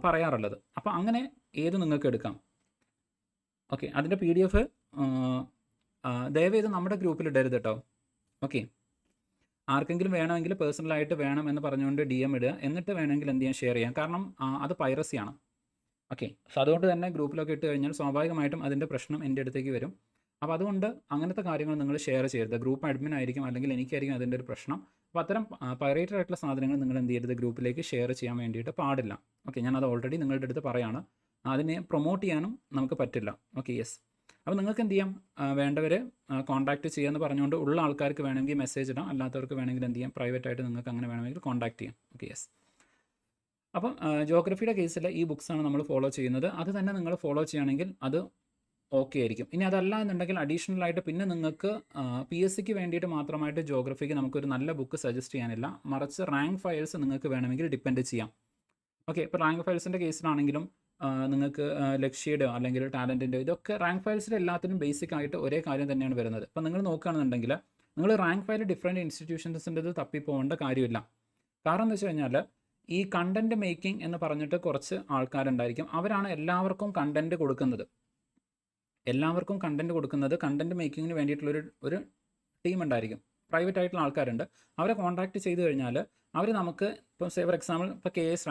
പറയാറുള്ളത്. അപ്പോൾ അങ്ങനെ ഏത് നിങ്ങൾക്ക് എടുക്കാം. ഓക്കെ, അതിൻ്റെ PDF ദയവേത് നമ്മുടെ ഗ്രൂപ്പിൽ ഇടരുത് കേട്ടോ. ഓക്കെ, ആർക്കെങ്കിലും വേണമെങ്കിൽ പേഴ്സണലായിട്ട് വേണം എന്ന് പറഞ്ഞുകൊണ്ട് DM ഇടുക, എന്നിട്ട് വേണമെങ്കിൽ എന്ത് ചെയ്യാൻ ഷെയർ ചെയ്യാം. കാരണം അത് പൈറസിയാണ്. ഓക്കെ, സോ അതുകൊണ്ട് തന്നെ ഗ്രൂപ്പിലൊക്കെ ഇട്ട് കഴിഞ്ഞാൽ സ്വാഭാവികമായിട്ടും അതിൻ്റെ പ്രശ്നം എൻ്റെ അടുത്തേക്ക് വരും. അപ്പോൾ അതുകൊണ്ട് അങ്ങനത്തെ കാര്യങ്ങൾ നിങ്ങൾ ഷെയർ ചെയ്യരുത്. ഗ്രൂപ്പ് അഡ്മിൻ ആയിരിക്കും അല്ലെങ്കിൽ എനിക്കായിരിക്കും അതിൻ്റെ ഒരു പ്രശ്നം. അപ്പോൾ അത്തരം പൈറേറ്റഡ് ആയിട്ടുള്ള സാധനങ്ങൾ നിങ്ങൾ എന്ത് ചെയ്യരുത്, ഗ്രൂപ്പിലേക്ക് ഷെയർ ചെയ്യാൻ വേണ്ടിയിട്ട് പാടില്ല. ഓക്കെ, ഞാനത് ഓൾറെഡി നിങ്ങളുടെ അടുത്ത് പറയാണ്. അതിനെ പ്രൊമോട്ട് ചെയ്യാനും നമുക്ക് പറ്റില്ല. Okay, yes. അപ്പോൾ നിങ്ങൾക്ക് എന്ത് ചെയ്യാം, വേണ്ടവർ കോൺടാക്റ്റ് ചെയ്യാമെന്ന് പറഞ്ഞുകൊണ്ട് ഉള്ള ആൾക്കാർക്ക് വേണമെങ്കിൽ മെസ്സേജ് ഇടാം, അല്ലാത്തവർക്ക് വേണമെങ്കിൽ എന്ത് ചെയ്യാം, പ്രൈവറ്റായിട്ട് നിങ്ങൾക്ക് അങ്ങനെ വേണമെങ്കിൽ കോൺടാക്റ്റ് ചെയ്യാം. Okay, yes. അപ്പം ജോഗ്രഫിയുടെ കേസിൽ ഈ ബുക്സാണ് നമ്മൾ ഫോളോ ചെയ്യുന്നത്. അത് തന്നെ നിങ്ങൾ ഫോളോ ചെയ്യുകയാണെങ്കിൽ അത് ഓക്കെ ആയിരിക്കും. ഇനി അതല്ല എന്നുണ്ടെങ്കിൽ അഡീഷണൽ ആയിട്ട് പിന്നെ നിങ്ങൾക്ക് PSCക്ക് വേണ്ടിയിട്ട് മാത്രമായിട്ട് ജോഗ്രഫിക്ക് നമുക്കൊരു നല്ല ബുക്ക് സജസ്റ്റ് ചെയ്യാനില്ല. മറിച്ച് റാങ്ക് ഫയൽസ് നിങ്ങൾക്ക് വേണമെങ്കിൽ ഡിപ്പെൻഡ് ചെയ്യാം. ഓക്കെ, ഇപ്പോൾ റാങ്ക് ഫയൽസിൻ്റെ കേസിലാണെങ്കിലും നിങ്ങൾക്ക് ലക്ഷ്യയുടെ അല്ലെങ്കിൽ ടാലൻറ്റിൻ്റെ ഇതൊക്കെ റാങ്ക് ഫയൽസിൽ എല്ലാത്തിനും ബേസിക് ആയിട്ട് ഒരേ കാര്യം തന്നെയാണ് വരുന്നത്. അപ്പോൾ നിങ്ങൾ നോക്കുകയാണെന്നുണ്ടെങ്കിൽ നിങ്ങൾ റാങ്ക് ഫയൽ ഡിഫറെൻറ്റ് ഇൻസ്റ്റിറ്റ്യൂഷൻസിൻ്റെ തപ്പി പോകേണ്ട കാര്യമില്ല. കാരണം എന്ന് വെച്ച് കഴിഞ്ഞാൽ ഈ കണ്ടൻറ്റ് മേക്കിംഗ് എന്ന് പറഞ്ഞിട്ട് കുറച്ച് ആൾക്കാരുണ്ടായിരിക്കും. അവരാണ് എല്ലാവർക്കും കണ്ടൻറ്റ് കൊടുക്കുന്നത്. കണ്ടൻറ്റ് മേക്കിങ്ങിന് വേണ്ടിയിട്ടുള്ളൊരു ടീം ഉണ്ടായിരിക്കും. പ്രൈവറ്റ് ആയിട്ടുള്ള ആൾക്കാരുണ്ട്. അവരെ കോൺടാക്റ്റ് ചെയ്ത് കഴിഞ്ഞാൽ അവർ നമുക്ക് ഇപ്പോൾ ഫോർ എക്സാമ്പിൾ ഇപ്പോൾ KS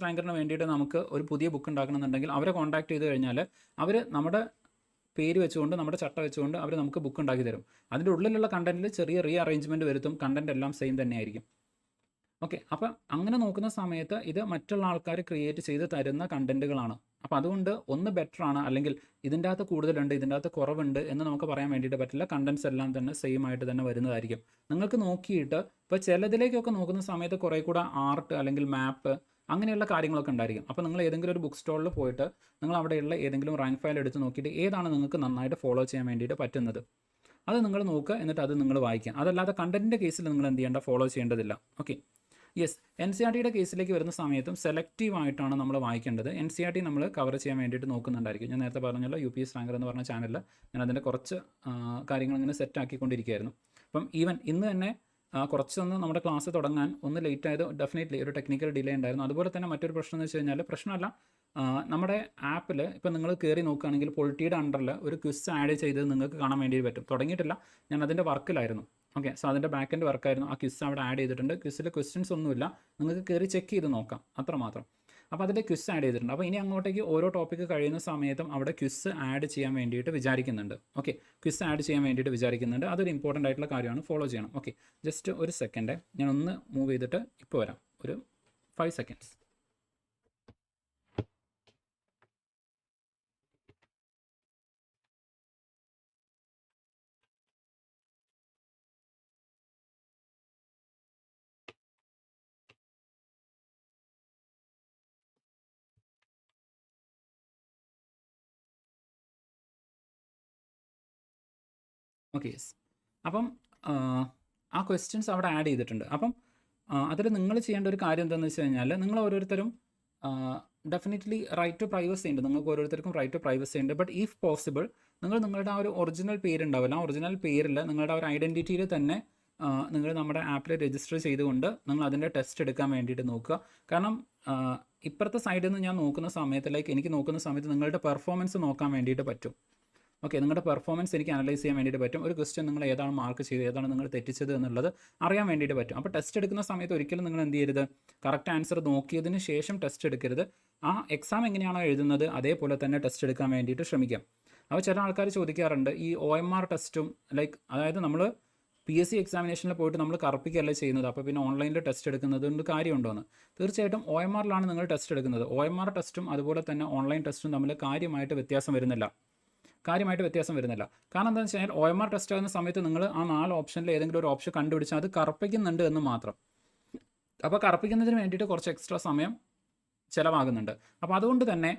റാങ്കറിന് വേണ്ടിയിട്ട് നമുക്ക് ഒരു പുതിയ ബുക്ക് ഉണ്ടാക്കണമെന്നുണ്ടെങ്കിൽ അവരെ കോൺടാക്ട് ചെയ്ത് കഴിഞ്ഞാൽ അവർ നമ്മുടെ പേര് വെച്ചുകൊണ്ട് നമ്മുടെ ചട്ട വെച്ചുകൊണ്ട് അവർ നമുക്ക് ബുക്ക് ഉണ്ടാക്കി തരും. അതിൻ്റെ ഉള്ളിലുള്ള കണ്ടൻറ്റിൽ ചെറിയ അറേഞ്ച്മെൻറ്റ് വരുത്തും. കണ്ടൻറ്റ് എല്ലാം സെയിം തന്നെയായിരിക്കും. ഓക്കെ, അപ്പം അങ്ങനെ നോക്കുന്ന സമയത്ത് ഇത് മറ്റുള്ള ആൾക്കാർ ക്രിയേറ്റ് ചെയ്ത് തരുന്ന കണ്ടൻറ്റുകളാണ്. അപ്പോൾ അതുകൊണ്ട് ഒന്ന് ബെറ്റർ ആണ്, അല്ലെങ്കിൽ ഇതിൻ്റെ അകത്ത് കൂടുതലുണ്ട്, ഇതിൻ്റെ അകത്ത് കുറവുണ്ട് എന്ന് നമുക്ക് പറയാൻ വേണ്ടിയിട്ട് പറ്റില്ല. കണ്ടൻസ് എല്ലാം തന്നെ സെയിം ആയിട്ട് തന്നെ വരുന്നതായിരിക്കും. നിങ്ങൾക്ക് നോക്കിയിട്ട് ഇപ്പോൾ ചിലതിലേക്കൊക്കെ നോക്കുന്ന സമയത്ത് കുറേ കൂടെ ആർട്ട് അല്ലെങ്കിൽ മാപ്പ് അങ്ങനെയുള്ള കാര്യങ്ങളൊക്കെ ഉണ്ടായിരിക്കും. അപ്പോൾ നിങ്ങൾ ഏതെങ്കിലും ഒരു ബുക്ക് സ്റ്റോളിൽ പോയിട്ട് നിങ്ങൾ അവിടെയുള്ള ഏതെങ്കിലും റാങ്ക് ഫയൽ എടുത്ത് നോക്കിയിട്ട് ഏതാണ് നിങ്ങൾക്ക് നന്നായിട്ട് ഫോളോ ചെയ്യാൻ വേണ്ടിയിട്ട് പറ്റുന്നത് അത് നിങ്ങൾ നോക്കുക, എന്നിട്ട് അത് നിങ്ങൾ വായിക്കുക. അതല്ലാതെ കണ്ടൻറ്റിൻ്റെ കേസിൽ നിങ്ങൾ എന്ത് ചെയ്യേണ്ട, ഫോളോ ചെയ്യേണ്ടതില്ല. Okay, yes. N C R ടിയുടെ കേസിലേക്ക് വരുന്ന സമയത്തും സെലക്റ്റീവ് ആയിട്ടാണ് നമ്മൾ വായിക്കേണ്ടത്. എൻ സി ആർ ടി നമ്മൾ കവർ ചെയ്യാൻ വേണ്ടിയിട്ട് നോക്കുന്നുണ്ടായിരിക്കും. ഞാൻ നേരത്തെ പറഞ്ഞല്ലോ UPS റാങ്കർ എന്ന് പറഞ്ഞ ചാനലിൽ ഞാൻ അതിൻ്റെ കുറച്ച് കാര്യങ്ങൾ ഇങ്ങനെ സെറ്റ് ആക്കിക്കൊണ്ടിരിക്കുകയായിരുന്നു. അപ്പം ഈവൻ ഇന്ന് തന്നെ കുറച്ചൊന്ന് നമ്മുടെ ക്ലാസ് തുടങ്ങാൻ ഒന്ന് ലേറ്റ് ആയത് ഡെഫിനറ്റ്ലി ഒരു ടെക്നിക്കൽ ഡിലേ ഉണ്ടായിരുന്നു. അതുപോലെ തന്നെ മറ്റൊരു പ്രശ്നം എന്ന് വെച്ച് കഴിഞ്ഞാൽ, പ്രശ്നമല്ല, നമ്മുടെ ആപ്പിൽ ഇപ്പോൾ നിങ്ങൾ കയറി നോക്കുകയാണെങ്കിൽ പൊളിറ്റിയുടെ അണ്ടറിൽ ഒരു ക്വിസ് ആഡ് ചെയ്ത് നിങ്ങൾക്ക് കാണാൻ വേണ്ടി പറ്റും. തുടങ്ങിയിട്ടില്ല, ഞാൻ അതിൻ്റെ വർക്കിലായിരുന്നു. ഓക്കെ, സോ അതിൻ്റെ ബാക്ക് എൻഡ് വർക്കായിരുന്നു. ആ ക്വിസ് അവിടെ ആഡ് ചെയ്തിട്ടുണ്ട്. ക്വിസിൽ ക്വസ്റ്റ്യൻസ് ഒന്നുമില്ല, നിങ്ങൾക്ക് കയറി ചെക്ക് ചെയ്ത് നോക്കാം, അത്രമാത്രം. അപ്പോൾ അതിൽ ക്വിസ് ആഡ് ചെയ്തിട്ടുണ്ട്. അപ്പോൾ ഇനി അങ്ങോട്ടേക്ക് ഓരോ ടോപ്പിക്ക് കഴിയുന്ന സമയത്തും അവിടെ ക്വിസ് ആഡ് ചെയ്യാൻ വേണ്ടിയിട്ട് വിചാരിക്കുന്നുണ്ട്. ഓക്കെ, ക്വിസ് ആഡ് ചെയ്യാൻ വേണ്ടിയിട്ട് വിചാരിക്കുന്നുണ്ട്. അതൊരു ഇമ്പോർട്ടൻ്റ് ആയിട്ടുള്ള കാര്യമാണ്, ഫോളോ ചെയ്യണം. ഓക്കെ, ജസ്റ്റ് ഒരു സെക്കൻഡ്, ഞാൻ ഒന്ന് മൂവ് ചെയ്തിട്ട് ഇപ്പോൾ വരാം, ഒരു 5 seconds. Okay, yes. അപ്പം ആ ക്വസ്റ്റ്യൻസ് അവിടെ ആഡ് ചെയ്തിട്ടുണ്ട്. അപ്പം അതിൽ നിങ്ങൾ ചെയ്യേണ്ട ഒരു കാര്യം എന്താണെന്ന് വെച്ച് കഴിഞ്ഞാൽ, നിങ്ങൾ ഓരോരുത്തരും ഡെഫിനറ്റ്ലി റൈറ്റ് ടു പ്രൈവസി ഉണ്ട്, നിങ്ങൾക്ക് ഓരോരുത്തർക്കും റൈറ്റ് ടു പ്രൈവസി ഉണ്ട്. ബട്ട് ഇഫ് പോസിബിൾ നിങ്ങൾ നിങ്ങളുടെ ആ ഒരു ഒറിജിനൽ പേരുണ്ടാവില്ല, ആ ഒറിജിനൽ പേരിൽ നിങ്ങളുടെ ആ ഒരു ഐഡൻറ്റിറ്റിയിൽ തന്നെ നിങ്ങൾ നമ്മുടെ ആപ്പിൽ രജിസ്റ്റർ ചെയ്തുകൊണ്ട് നിങ്ങൾ അതിൻ്റെ ടെസ്റ്റ് എടുക്കാൻ വേണ്ടിയിട്ട് നോക്കുക. കാരണം ഇപ്പുറത്തെ സൈഡിൽ നിന്ന് ഞാൻ നോക്കുന്ന സമയത്ത്, ലൈക്ക് എനിക്ക് നോക്കുന്ന സമയത്ത് നിങ്ങളുടെ പെർഫോമൻസ് നോക്കാൻ വേണ്ടിയിട്ട് പറ്റും. ഓക്കെ, നിങ്ങളുടെ പെർഫോമൻസ് എനിക്ക് അനലൈസ് ചെയ്യാൻ വേണ്ടിയിട്ട് പറ്റും. ഒരു ക്വസ്റ്റ്യൻ നിങ്ങൾ ഏതാണ് മാർക്ക് ചെയ്തത്, ഏതാണ് നിങ്ങൾ തെറ്റിച്ചത് എന്നുള്ളത് അറിയാൻ വേണ്ടിയിട്ട് പറ്റും. അപ്പോൾ ടെസ്റ്റ് എടുക്കുന്ന സമയത്ത് ഒരിക്കലും നിങ്ങൾ എന്ത് ചെയ്യരുത്, കറക്റ്റ് ആൻസർ നോക്കിയതിന് ശേഷം ടെസ്റ്റ് എടുക്കരുത്. ആ എക്സാം എങ്ങനെയാണോ എഴുതുന്നത് അതേപോലെ തന്നെ ടെസ്റ്റ് എടുക്കാൻ വേണ്ടിയിട്ട് ശ്രമിക്കാം. അപ്പോൾ ചില ആൾക്കാർ ചോദിക്കാറുണ്ട്, ഈ OMR ടെസ്റ്റും ലൈക്ക്, അതായത് നമ്മൾ PSC എക്സാമിനേഷനിൽ പോയിട്ട് നമ്മൾ കറപ്പിക്കുകയല്ല ചെയ്യുന്നത്, അപ്പോൾ പിന്നെ ഓൺലൈനിൽ ടെസ്റ്റ് എടുക്കുന്നത് കൊണ്ട് കാര്യമുണ്ടോ എന്ന്. തീർച്ചയായിട്ടും OMRലാണ് നിങ്ങൾ ടെസ്റ്റ് എടുക്കുന്നത്. OMR ടെസ്റ്റും അതുപോലെ തന്നെ ഓൺലൈൻ ടെസ്റ്റും തമ്മിൽ കാര്യമായിട്ട് വ്യത്യാസം വരുന്നില്ല. കാരണം എന്താണെന്ന് വെച്ച് കഴിഞ്ഞാൽ OMR ടെസ്റ്റ് ആകുന്ന സമയത്ത് നിങ്ങൾ ആ 4 ഓപ്ഷനിൽ ഏതെങ്കിലും ഒരു ഓപ്ഷൻ കണ്ടുപിടിച്ചാൽ അത് കറപ്പിക്കുന്നുണ്ട് എന്ന് മാത്രം. അപ്പോൾ കറപ്പിക്കുന്നതിന് വേണ്ടിയിട്ട് കുറച്ച് എക്സ്ട്രാ സമയം ചിലവാകുന്നുണ്ട്. അപ്പോൾ അതുകൊണ്ട് തന്നെ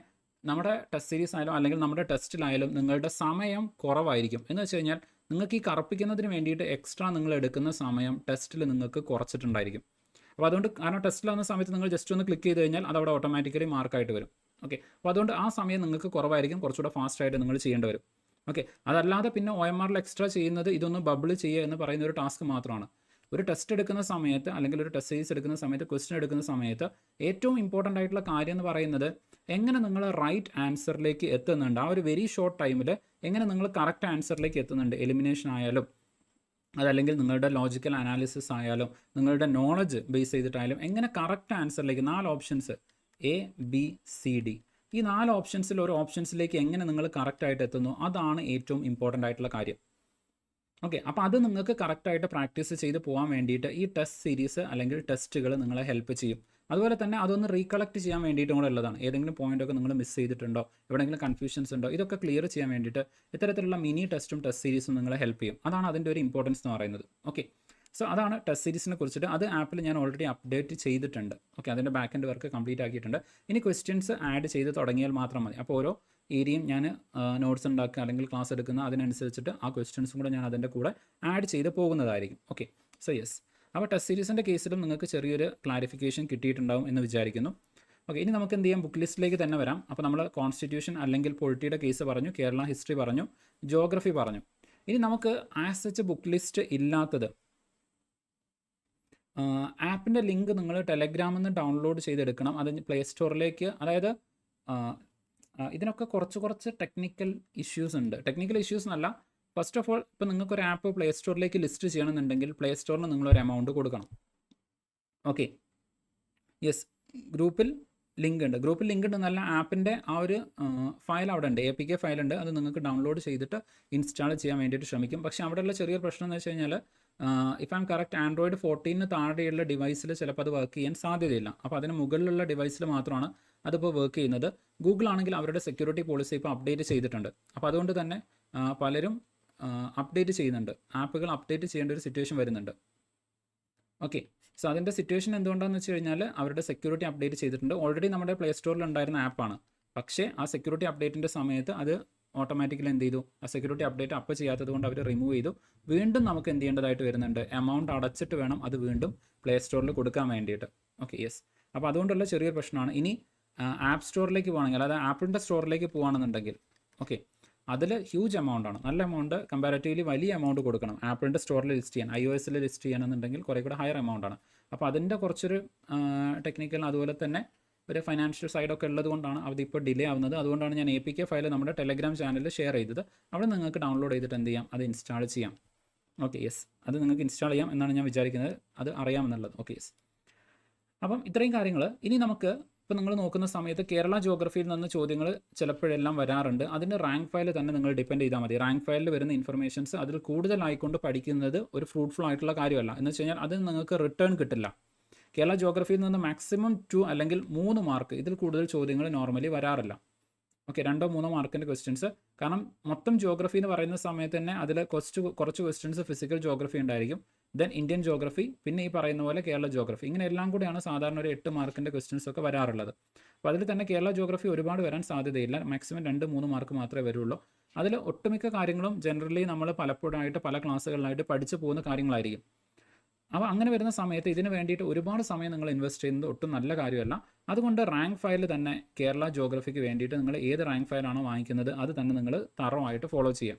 നമ്മുടെ ടെസ്റ്റ് സീരീസ് ആയാലും അല്ലെങ്കിൽ നമ്മുടെ ടെസ്റ്റിലായാലും നിങ്ങളുടെ സമയം കുറവായിരിക്കും. എന്ന് വെച്ച് കഴിഞ്ഞാൽ നിങ്ങൾക്ക് ഈ കറപ്പിക്കുന്നതിന് വേണ്ടിയിട്ട് എക്സ്ട്രാ നിങ്ങൾ എടുക്കുന്ന സമയം ടെസ്റ്റിൽ നിങ്ങൾക്ക് കുറച്ചിട്ടുണ്ടായിരിക്കും. അപ്പോൾ അതുകൊണ്ട്, കാരണം ടെസ്റ്റിലാവുന്ന സമയത്ത് നിങ്ങൾ ജസ്റ്റ് ഒന്ന് ക്ലിക്ക് ചെയ്ത് കഴിഞ്ഞാൽ അതവിടെ ഓട്ടോമാറ്റിക്കലി മാർക്കായിട്ട് വരും. ഓക്കെ, അപ്പോൾ അതുകൊണ്ട് ആ സമയം നിങ്ങൾക്ക് കുറവായിരിക്കും, കുറച്ചുകൂടെ ഫാസ്റ്റായിട്ട് നിങ്ങൾ ചെയ്യേണ്ടി വരും. ഓക്കെ, അതല്ലാതെ പിന്നെ OMRൽ എക്സ്ട്രാ ചെയ്യുന്നത് ഇതൊന്ന് ബബിൾ ചെയ്യുക എന്ന് പറയുന്ന ഒരു ടാസ്ക് മാത്രമാണ്. ഒരു ടെസ്റ്റ് എടുക്കുന്ന സമയത്ത് അല്ലെങ്കിൽ ഒരു ടെസ്റ്റ് സീരീസ് എടുക്കുന്ന സമയത്ത്, ക്വസ്റ്റ്യൻ എടുക്കുന്ന സമയത്ത് ഏറ്റവും ഇമ്പോർട്ടൻ്റ് ആയിട്ടുള്ള കാര്യം എന്ന് പറയുന്നത് എങ്ങനെ നിങ്ങൾ റൈറ്റ് ആൻസറിലേക്ക് എത്തുന്നുണ്ട്. ആ ഒരു വെരി ഷോർട്ട് ടൈമിൽ എങ്ങനെ നിങ്ങൾ കറക്റ്റ് ആൻസറിലേക്ക് എത്തുന്നുണ്ട്. എലിമിനേഷൻ ആയാലും അതല്ലെങ്കിൽ നിങ്ങളുടെ ലോജിക്കൽ അനാലിസിസ് ആയാലും നിങ്ങളുടെ നോളജ് ബേസ് ചെയ്തിട്ടായാലും എങ്ങനെ കറക്റ്റ് ആൻസറിലേക്ക് 4 ഓപ്ഷൻസ് ABCD, ഈ 4 ഓപ്ഷൻസിൽ ഒരു ഓപ്ഷൻസിലേക്ക് എങ്ങനെ നിങ്ങൾ കറക്റ്റായിട്ട് എത്തുന്നു, അതാണ് ഏറ്റവും ഇമ്പോർട്ടൻ്റ് ആയിട്ടുള്ള കാര്യം. ഓക്കെ, അപ്പോൾ അത് നിങ്ങൾക്ക് കറക്റ്റായിട്ട് പ്രാക്ടീസ് ചെയ്ത് പോകാൻ വേണ്ടിയിട്ട് ഈ ടെസ്റ്റ് സീരീസ് അല്ലെങ്കിൽ ടെസ്റ്റുകൾ നിങ്ങളെ ഹെൽപ്പ് ചെയ്യും. അതുപോലെ തന്നെ അതൊന്ന് റീകളക്ട് ചെയ്യാൻ വേണ്ടിയിട്ടും കൂടെ ഉള്ളതാണ്. ഏതെങ്കിലും പോയിൻ്റൊക്കെ നിങ്ങൾ മിസ് ചെയ്തിട്ടുണ്ടോ, എവിടെയെങ്കിലും കൺഫ്യൂഷൻസ് ഉണ്ടോ, ഇതൊക്കെ ക്ലിയർ ചെയ്യാൻ വേണ്ടിയിട്ട് ഇത്തരത്തിലുള്ള മിനി ടെസ്റ്റും ടെസ്റ്റ് സീരീസും നിങ്ങളെ ഹെൽപ്പ് ചെയ്യും. അതാണ് അതിൻ്റെ ഒരു ഇമ്പോർട്ടൻസ് എന്ന് പറയുന്നത്. ഓക്കെ, സോ അതാണ് ടെസ്റ്റ് സീരീസിനെ കുറിച്ചിട്ട്. അത് ആപ്പിൽ ഞാൻ ഓൾറെഡി അപ്ഡേറ്റ് ചെയ്തിട്ടുണ്ട്. ഓക്കെ, അതിൻ്റെ ബാക്ക് എൻഡ് വർക്ക് കംപ്ലീറ്റ് ആക്കിയിട്ടുണ്ട്. ഇനി ക്വസ്റ്റ്യൻസ് ആഡ് ചെയ്ത് തുടങ്ങിയാൽ മാത്രം മതി. അപ്പോൾ ഓരോ ഏരിയയും ഞാൻ നോട്ട്സ് ഉണ്ടാക്കുക അല്ലെങ്കിൽ ക്ലാസ് എടുക്കുന്ന അതിനനുസരിച്ചിട്ട് ആ ക്വസ്റ്റ്യൻസും കൂടെ ഞാൻ അതിൻ്റെ കൂടെ ആഡ് ചെയ്ത് പോകുന്നതായിരിക്കും. Okay, so yes. അപ്പോൾ ടെസ്റ്റ് സീരീസിൻ്റെ കേസിലും നിങ്ങൾക്ക് ചെറിയൊരു ക്ലാരിഫിക്കേഷൻ കിട്ടിയിട്ടുണ്ടാവും എന്ന് വിചാരിക്കുന്നു. ഓക്കെ, ഇനി നമുക്ക് എന്ത് ചെയ്യാം, ബുക്ക് ലിസ്റ്റിലേക്ക് തന്നെ വരാം. അപ്പോൾ നമ്മൾ കോൺസ്റ്റിറ്റ്യൂഷൻ അല്ലെങ്കിൽ പൊളിറ്റിയുടെ കേസ് പറഞ്ഞു, കേരള ഹിസ്റ്ററി പറഞ്ഞു, ജോഗ്രഫി പറഞ്ഞു. ഇനി നമുക്ക് ആസ് സച്ച് ബുക്ക് ലിസ്റ്റ് ഇല്ലാത്തത്, ആപ്പിൻ്റെ ലിങ്ക് നിങ്ങൾ ടെലഗ്രാമിൽ നിന്ന് ഡൗൺലോഡ് ചെയ്തെടുക്കണം. അത് പ്ലേ സ്റ്റോറിലേക്ക്, അതായത് ഇതിനൊക്കെ കുറച്ച് ടെക്നിക്കൽ ഇഷ്യൂസ് ഉണ്ട്. ടെക്നിക്കൽ ഇഷ്യൂസ് എന്നല്ല, ഫസ്റ്റ് ഓഫ് ഓൾ ഇപ്പോൾ നിങ്ങൾക്കൊരു ആപ്പ് പ്ലേ സ്റ്റോറിലേക്ക് ലിസ്റ്റ് ചെയ്യണമെന്നുണ്ടെങ്കിൽ പ്ലേ സ്റ്റോറിന് നിങ്ങളൊരു എമൗണ്ട് കൊടുക്കണം. Okay, yes. ഗ്രൂപ്പിൽ ലിങ്ക് ഉണ്ട് എന്നല്ല, ആപ്പിൻ്റെ ആ ഒരു ഫയൽ അവിടെ ഉണ്ട്, APK ഫയലുണ്ട്. അത് നിങ്ങൾക്ക് ഡൗൺലോഡ് ചെയ്തിട്ട് ഇൻസ്റ്റാൾ ചെയ്യാൻ വേണ്ടിയിട്ട് ശ്രമിക്കും. പക്ഷേ അവിടെയുള്ള ചെറിയൊരു പ്രശ്നം എന്ന് വെച്ച് കഴിഞ്ഞാൽ, if I M correct, Android 14 താഴെയുള്ള ഡിവൈസിൽ ചിലപ്പോൾ അത് വർക്ക് ചെയ്യാൻ സാധ്യതയില്ല. അപ്പോൾ അതിന് മുകളിലുള്ള ഡിവൈസിൽ മാത്രമാണ് അതിപ്പോൾ വർക്ക് ചെയ്യുന്നത്. ഗൂഗിൾ ആണെങ്കിൽ അവരുടെ സെക്യൂരിറ്റി പോളിസി ഇപ്പോൾ അപ്ഡേറ്റ് ചെയ്തിട്ടുണ്ട്. അപ്പോൾ അതുകൊണ്ട് തന്നെ പലരും അപ്ഡേറ്റ് ചെയ്യുന്നുണ്ട്, ആപ്പുകൾ അപ്ഡേറ്റ് ചെയ്യേണ്ട ഒരു സിറ്റുവേഷൻ വരുന്നുണ്ട്. ഓക്കെ, സോ അതിൻ്റെ സിറ്റുവേഷൻ എന്തുകൊണ്ടാണെന്ന് വെച്ച് കഴിഞ്ഞാൽ അവരുടെ സെക്യൂരിറ്റി അപ്ഡേറ്റ് ചെയ്തിട്ടുണ്ട്. ഓൾറെഡി നമ്മുടെ പ്ലേ സ്റ്റോറിൽ ഉണ്ടായിരുന്ന ആപ്പാണ്, പക്ഷേ ആ സെക്യൂരിറ്റി അപ്ഡേറ്റിൻ്റെ സമയത്ത് അത് ഓട്ടോമാറ്റിക്കലി എന്ത് ചെയ്തു, ആ സെക്യൂരിറ്റി അപ്ഡേറ്റ് അപ്പ് ചെയ്യാത്തത് കൊണ്ട് അവർ റിമൂവ് ചെയ്തു. വീണ്ടും നമുക്ക് എന്ത് ചെയ്യേണ്ടതായിട്ട് വരുന്നുണ്ട്, എമൗണ്ട് അടച്ചിട്ട് വേണം അത് വീണ്ടും പ്ലേ സ്റ്റോറിൽ കൊടുക്കാൻ വേണ്ടിയിട്ട്. Okay, yes. അപ്പോൾ അതുകൊണ്ടുള്ള ചെറിയൊരു പ്രശ്നമാണ്. ഇനി ആപ്പ് സ്റ്റോറിലേക്ക് പോകുകയാണെങ്കിൽ, അതായത് ആപ്പിളിൻ്റെ സ്റ്റോറിലേക്ക് പോകുകയാണെന്നുണ്ടെങ്കിൽ, ഓക്കെ, അതിൽ ഹ്യൂജ് എമൗണ്ട് ആണ്, നല്ല എമൗണ്ട്, കമ്പാരിറ്റീവ്ലി വലിയ എമൗണ്ട് കൊടുക്കണം ആപ്പിളിൻ്റെ സ്റ്റോറിൽ ലിസ്റ്റ് ചെയ്യാൻ. iOS ലിസ്റ്റ് ചെയ്യണമെന്നുണ്ടെങ്കിൽ കുറേ കൂടെ ഹയർ എമൗണ്ട് ആണ്. അപ്പോൾ അതിൻ്റെ കുറച്ചൊരു ടെക്നിക്കൽ അതുപോലെ തന്നെ ഒരു ഫൈനാൻഷ്യൽ സൈഡൊക്കെ ഉള്ളത് കൊണ്ടാണ് അതിപ്പോൾ ഡിലേ ആവുന്നത്. അതുകൊണ്ടാണ് ഞാൻ APK ഫയൽ നമ്മുടെ ടെലഗ്രാം ചാനലിൽ ഷെയർ ചെയ്തത്. അവിടെ നിങ്ങൾക്ക് ഡൗൺലോഡ് ചെയ്തിട്ട് എന്ത് ചെയ്യാം, അത് ഇൻസ്റ്റാൾ ചെയ്യാം. ഓക്കെ, യെസ്, അത് നിങ്ങൾക്ക് ഇൻസ്റ്റാൾ ചെയ്യാം എന്നാണ് ഞാൻ വിചാരിക്കുന്നത്, അത് അറിയാമെന്നുള്ളത്. Okay, yes. അപ്പം ഇത്രയും കാര്യങ്ങൾ. ഇനി നമുക്ക് ഇപ്പോൾ നിങ്ങൾ നോക്കുന്ന സമയത്ത് കേരള ജോഗ്രഫിയിൽ നിന്ന് ചോദ്യങ്ങൾ ചിലപ്പോഴെല്ലാം വരാറുണ്ട്. അതിൻ്റെ റാങ്ക് ഫയൽ തന്നെ നിങ്ങൾ ഡിപ്പെൻഡ് ചെയ്താൽ മതി. റാങ്ക് ഫയലിൽ വരുന്ന ഇൻഫർമേഷൻസ് അതിൽ കൂടുതലായിക്കൊണ്ട് പഠിക്കുന്നത് ഒരു ഫ്രൂട്ട്ഫുൾ ആയിട്ടുള്ള കാര്യമല്ല. എന്ന് വെച്ച് കഴിഞ്ഞാൽ അത് നിങ്ങൾക്ക് റിട്ടേൺ കിട്ടില്ല. കേരള ജോഗ്രഫിയിൽ നിന്ന് മാക്സിമം 2 അല്ലെങ്കിൽ 3 മാർക്ക്, ഇതിൽ കൂടുതൽ ചോദ്യങ്ങൾ നോർമലി വരാറില്ല. ഓക്കെ, 2-3 മാർക്കിൻ്റെ ക്വസ്റ്റ്യൻസ്. കാരണം മൊത്തം ജോഗ്രഫി എന്ന് പറയുന്ന സമയത്ത് തന്നെ അതിൽ കുറച്ച് ക്വസ്റ്റ്യൻസ് ഫിസിക്കൽ ജോഗ്രഫി ഉണ്ടായിരിക്കും, ദെൻ ഇന്ത്യൻ ജോഗ്രഫി, പിന്നെ ഈ പറയുന്ന പോലെ കേരള ജോഗ്രഫി. ഇങ്ങനെ എല്ലാം കൂടിയാണ് സാധാരണ ഒരു 8 മാർക്കിൻ്റെ ക്വസ്റ്റ്യൻസ് ഒക്കെ വരാറുള്ളത്. അപ്പോൾ അതിൽ തന്നെ കേരള ജോഗ്രഫി ഒരുപാട് വരാൻ സാധ്യതയില്ല, മാക്സിമം 2-3 മാർക്ക് മാത്രമേ വരുള്ളൂ. അതിൽ ഒട്ടുമിക്ക കാര്യങ്ങളും ജനറലി നമ്മൾ പലപ്പോഴായിട്ട് പല ക്ലാസ്സുകളിലായിട്ട് പഠിച്ചു പോകുന്ന കാര്യങ്ങളായിരിക്കും. അപ്പോൾ അങ്ങനെ വരുന്ന സമയത്ത് ഇതിന് വേണ്ടിയിട്ട് ഒരുപാട് സമയം നിങ്ങൾ ഇൻവെസ്റ്റ് ചെയ്യുന്നത് ഒട്ടും നല്ല കാര്യമല്ല. അതുകൊണ്ട് റാങ്ക് ഫയൽ തന്നെ കേരള ജോഗ്രഫിക്ക് വേണ്ടിയിട്ട് നിങ്ങൾ ഏത് റാങ്ക് ഫയലാണോ വാങ്ങിക്കുന്നത് അത് തന്നെ നിങ്ങൾ തറവായിട്ട് ഫോളോ ചെയ്യാം.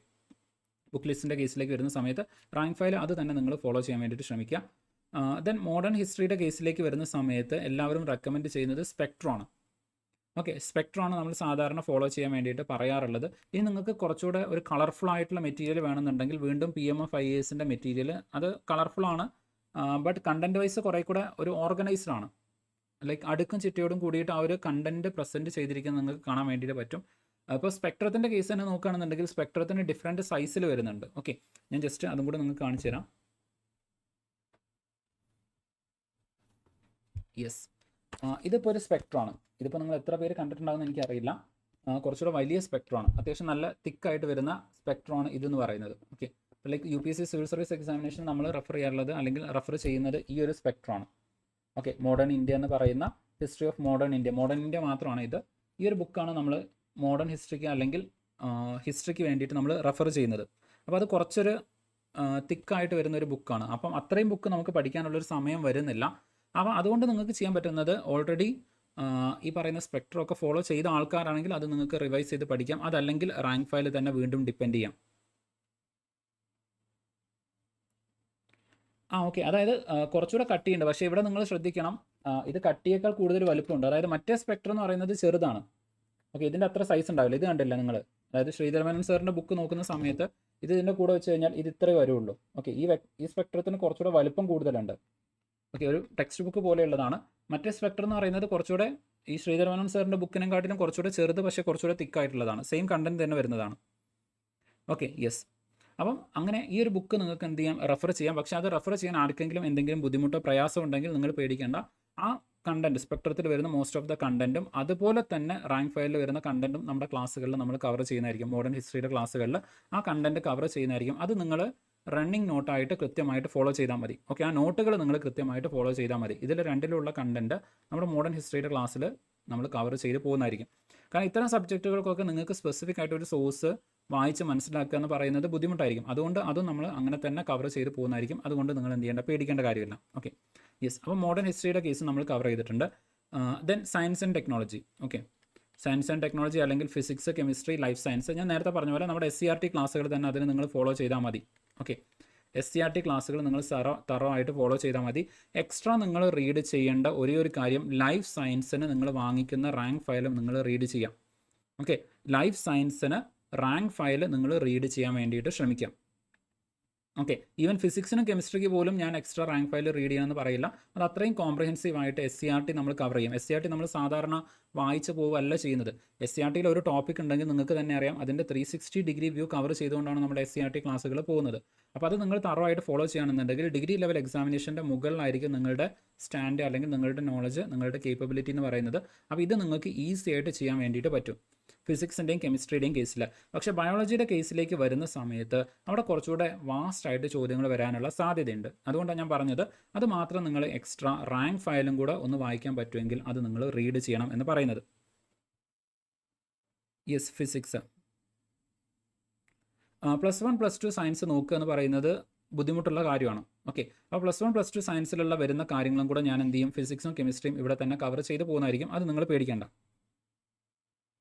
ബുക്ക് ലിസ്റ്റിൻ്റെ കേസിലേക്ക് വരുന്ന സമയത്ത് റാങ്ക് ഫയൽ അത് തന്നെ നിങ്ങൾ ഫോളോ ചെയ്യാൻ വേണ്ടിയിട്ട് ശ്രമിക്കുക. ദെൻ മോഡേൺ ഹിസ്റ്ററിയുടെ കേസിലേക്ക് വരുന്ന സമയത്ത് എല്ലാവരും റെക്കമെൻഡ് ചെയ്യുന്നത് സ്പെക്ട്രമാണ്. ഓക്കെ, സ്പെക്ട്രമാണ് നമ്മൾ സാധാരണ ഫോളോ ചെയ്യാൻ വേണ്ടിയിട്ട് പറയാറുള്ളത്. ഇനി നിങ്ങൾക്ക് കുറച്ചുകൂടെ ഒരു കളർഫുൾ ആയിട്ടുള്ള മെറ്റീരിയൽ വേണമെന്നുണ്ടെങ്കിൽ വീണ്ടും PMF IASൻ്റെ മെറ്റീരിയൽ, അത് കളർഫുള്ളാണ്, ബട്ട് കണ്ടൻറ്റ് വൈസ് കുറേ കൂടെ ഒരു ഓർഗനൈസ്ഡ് ആണ്. ലൈക്ക് അടുക്കും ചിട്ടയോടും കൂടിയിട്ട് ആ ഒരു കണ്ടൻറ്റ് പ്രസൻറ്റ് ചെയ്തിരിക്കുന്നത് നിങ്ങൾക്ക് കാണാൻ വേണ്ടിയിട്ട് പറ്റും. അപ്പോൾ സ്പെക്ട്രത്തിൻ്റെ കേസ് തന്നെ നോക്കുകയാണെന്നുണ്ടെങ്കിൽ സ്പെക്ട്രത്തിന് ഡിഫറെൻറ്റ് സൈസിൽ വരുന്നുണ്ട്. ഓക്കെ, ഞാൻ ജസ്റ്റ് അതും കൂടെ നിങ്ങൾക്ക് കാണിച്ചു തരാം. യെസ്, ഇതിപ്പോൾ ഒരു സ്പെക്ട്രമാണ്. ഇതിപ്പോൾ നിങ്ങൾ എത്ര പേര് കണ്ടിട്ടുണ്ടാകുമെന്ന് എനിക്കറിയില്ല. കുറച്ചുകൂടെ വലിയ സ്പെക്ട്രമാണ്, അത്യാവശ്യം നല്ല തിക്കായിട്ട് വരുന്ന സ്പെക്ട്രമാണ് ഇതെന്ന് പറയുന്നത്. Okay, like UPSC civil service examination നമ്മൾ റെഫർ ചെയ്യാറുള്ളത് അല്ലെങ്കിൽ റെഫർ ചെയ്യുന്നത് ഈ ഒരു സ്പെക്ട്രമാണ്. ഓക്കെ, മോഡേൺ ഇന്ത്യ എന്ന് പറയുന്ന ഹിസ്റ്ററി ഓഫ് മോഡേൺ ഇന്ത്യ മാത്രമാണ് ഇത്. ഈ ഒരു ബുക്കാണ് നമ്മൾ മോഡേൺ ഹിസ്റ്ററിക്ക് അല്ലെങ്കിൽ ഹിസ്റ്ററിക്ക് വേണ്ടിയിട്ട് നമ്മൾ റെഫർ ചെയ്യുന്നത്. അപ്പോൾ അത് കുറച്ചൊരു തിക്കായിട്ട് വരുന്ന ഒരു ബുക്കാണ്. അപ്പം അത്രയും ബുക്ക് നമുക്ക് പഠിക്കാനുള്ളൊരു സമയം വരുന്നില്ല. അപ്പോൾ അതുകൊണ്ട് നിങ്ങൾക്ക് ചെയ്യാൻ പറ്റുന്നത് ഓൾറെഡി ഈ പറയുന്ന സ്പെക്ട്രം ഒക്കെ ഫോളോ ചെയ്ത ആൾക്കാരാണെങ്കിൽ അത് നിങ്ങൾക്ക് റിവൈസ് ചെയ്ത് പഠിക്കാം. അതല്ലെങ്കിൽ റാങ്ക് ഫയൽ തന്നെ വീണ്ടും ഡിപ്പെൻഡ് ചെയ്യാം. ഓക്കെ, അതായത് കുറച്ചുകൂടെ കട്ടിയുണ്ട്, പക്ഷേ ഇവിടെ നിങ്ങൾ ശ്രദ്ധിക്കണം, ഇത് കട്ടിയേക്കാൾ കൂടുതൽ വലുപ്പമുണ്ട്. അതായത് മറ്റേ സ്പെക്ട്രം എന്ന് പറയുന്നത് ചെറുതാണ്. ഓക്കെ, ഇതിൻ്റെ അത്ര സൈസ് ഉണ്ടാവില്ല. ഇത് കണ്ടില്ല നിങ്ങൾ, അതായത് ശ്രീധരമേനോൻ സാറിൻ്റെ ബുക്ക് നോക്കുന്ന സമയത്ത് ഇത് ഇതിൻ്റെ കൂടെ വെച്ച് കഴിഞ്ഞാൽ ഇത് ഇത്രേ വരുള്ളൂ. ഓക്കെ, ഈ സ്പെക്ട്രത്തിന് കുറച്ചുകൂടെ വലുപ്പം കൂടുതലുണ്ട്. ഓക്കെ, ഒരു ടെക്സ്റ്റ് ബുക്ക് പോലെയുള്ളതാണ്. മറ്റേ സ്പെക്ട്രം എന്ന് പറയുന്നത് കുറച്ചുകൂടെ ഈ ശ്രീധരമേനോൻ സാറിൻ്റെ ബുക്കിനെക്കാട്ടിലും കുറച്ചുകൂടെ ചെറുത്, പക്ഷേ കുറച്ചുകൂടെ തിക്കായിട്ടുള്ളതാണ്. സെയിം കണ്ടന്റ് തന്നെ വരുന്നതാണ്. Okay, yes. അപ്പം അങ്ങനെ ഈ ഒരു ബുക്ക് നിങ്ങൾക്ക് എന്ത് ചെയ്യാം, റെഫർ ചെയ്യാം. പക്ഷേ അത് റെഫർ ചെയ്യാൻ ആർക്കെങ്കിലും എന്തെങ്കിലും ബുദ്ധിമുട്ടോ പ്രയാസം ഉണ്ടെങ്കിൽ നിങ്ങൾ പേടിക്കേണ്ട. ആ കണ്ടന്റ് സ്പെക്ട്രത്തിൽ വരുന്ന മോസ്റ്റ് ഓഫ് ദ കണ്ടന്റും അതുപോലെ തന്നെ റാങ്ക് ഫയലിൽ വരുന്ന കണ്ടന്റും നമ്മുടെ ക്ലാസ്സുകളിൽ നമ്മൾ കവർ ചെയ്യുന്നതായിരിക്കും. മോഡേൺ ഹിസ്റ്ററിയുടെ ക്ലാസ്സുകളിൽ ആ കണ്ടന്റ് കവർ ചെയ്യുന്നതായിരിക്കും. അത് നിങ്ങൾ റണ്ണിങ് നോട്ടായിട്ട് കൃത്യമായിട്ട് ഫോളോ ചെയ്താൽ മതി. ഓക്കെ, ആ നോട്ടുകൾ നിങ്ങൾ കൃത്യമായിട്ട് ഫോളോ ചെയ്താൽ മതി. ഇതിൽ രണ്ടിലുള്ള കണ്ടന്റ് നമ്മുടെ മോഡേൺ ഹിസ്റ്ററിയുടെ ക്ലാസ്സിൽ നമ്മൾ കവർ ചെയ്ത് പോകുന്നതായിരിക്കും. കാരണം ഇത്തരം സബ്ജക്റ്റുകൾക്കൊക്കെ നിങ്ങൾക്ക് സ്പെസിഫിക് ആയിട്ട് ഒരു സോഴ്സ് വായിച്ച് മനസ്സിലാക്കുക എന്ന് പറയുന്നത് ബുദ്ധിമുട്ടായിരിക്കും. അതുകൊണ്ട് അതും നമ്മൾ അങ്ങനെ തന്നെ കവർ ചെയ്ത് പോകുന്നതായിരിക്കും. അതുകൊണ്ട് നിങ്ങൾ എന്ത് ചെയ്യേണ്ട, പേടിക്കേണ്ട കാര്യമില്ല. Okay, yes. അപ്പോൾ മോഡേൺ ഹിസ്റ്ററിയുടെ കേസ് നമ്മൾ കവർ ചെയ്തിട്ടുണ്ട്. Then science and technology. Okay, science and technology അല്ലെങ്കിൽ ഫിസിക്സ്, കെമിസ്ട്രി, ലൈഫ് സയൻസ്, ഞാൻ നേരത്തെ പറഞ്ഞ പോലെ നമ്മുടെ SCERT ക്ലാസ്സുകൾ തന്നെ അതിന് നിങ്ങൾ ഫോളോ ചെയ്താൽ മതി. ഓക്കെ, SCERT ക്ലാസ്സുകൾ നിങ്ങൾ തറവായിട്ട് ഫോളോ ചെയ്താൽ മതി. എക്സ്ട്രാ നിങ്ങൾ റീഡ് ചെയ്യേണ്ട ഒരേ ഒരു കാര്യം, ലൈഫ് സയൻസിന് നിങ്ങൾ വാങ്ങിക്കുന്ന റാങ്ക് ഫയലും നിങ്ങൾ റീഡ് ചെയ്യാം. ഓക്കെ, ലൈഫ് സയൻസിന് റാങ്ക് ഫയൽ നിങ്ങൾ റീഡ് ചെയ്യാൻ വേണ്ടിയിട്ട് ശ്രമിക്കാം. ഓക്കെ, ഈവൻ ഫിസിക്സിനും കെമിസ്ട്രിക്ക് പോലും ഞാൻ എക്സ്ട്രാ റാങ്ക് ഫയൽ റീഡ് ചെയ്യണമെന്ന് പറയില്ല. അത് അത്രയും കോംപ്രഹെൻസീവ് ആയിട്ട് SCERT നമ്മൾ കവർ ചെയ്യും. SCERT നമ്മൾ സാധാരണ വായിച്ച് പോവുകയല്ല ചെയ്യുന്നത്. SCERTയിൽ ഒരു ടോപ്പിക് ഉണ്ടെങ്കിൽ നിങ്ങൾക്ക് തന്നെ അറിയാം, അതിൻ്റെ 360 ഡിഗ്രി വ്യൂ കവർ ചെയ്തുകൊണ്ടാണ് നമ്മുടെ SCERT ക്ലാസ്സുകൾ പോകുന്നത്. അപ്പോൾ അത് നിങ്ങൾ തറവായിട്ട് ഫോളോ ചെയ്യുകയാണെന്നുണ്ടെങ്കിൽ ഡിഗ്രി ലെവൽ എക്സാമിനേഷൻ്റെ മുകളിലായിരിക്കും നിങ്ങളുടെ സ്റ്റാൻഡ് അല്ലെങ്കിൽ നിങ്ങളുടെ നോളജ്, നിങ്ങളുടെ കേപ്പബിലിറ്റി എന്ന് പറയുന്നത്. അപ്പോൾ ഇത് നിങ്ങൾക്ക് ഈസി ആയിട്ട് ചെയ്യാൻ വേണ്ടിയിട്ട് പറ്റും ഫിസിക്സിൻ്റെയും കെമിസ്ട്രിയുടെയും കേസിൽ. പക്ഷേ ബയോളജിയുടെ കേസിലേക്ക് വരുന്ന സമയത്ത് അവിടെ കുറച്ചുകൂടെ വാസ്റ്റായിട്ട് ചോദ്യങ്ങൾ വരാനുള്ള സാധ്യതയുണ്ട്. അതുകൊണ്ടാണ് ഞാൻ പറഞ്ഞത് അത് മാത്രം നിങ്ങൾ എക്സ്ട്രാ റാങ്ക് ഫയലും കൂടെ ഒന്ന് വായിക്കാൻ പറ്റുമെങ്കിൽ അത് നിങ്ങൾ റീഡ് ചെയ്യണം എന്ന് പറയുന്നത്. യെസ്, ഫിസിക്സ് +1 +2 സയൻസ് നോക്കുക എന്ന് പറയുന്നത് ബുദ്ധിമുട്ടുള്ള കാര്യമാണ്. ഓക്കെ, അപ്പോൾ +1 +2 സയൻസിലുള്ള വരുന്ന കാര്യങ്ങളും കൂടെ ഞാൻ എന്ത് ചെയ്യും, ഫിസിക്സും കെമിസ്ട്രിയും ഇവിടെ തന്നെ കവർ ചെയ്ത് പോകുന്നതായിരിക്കും. അത് നിങ്ങൾ പേടിക്കേണ്ട.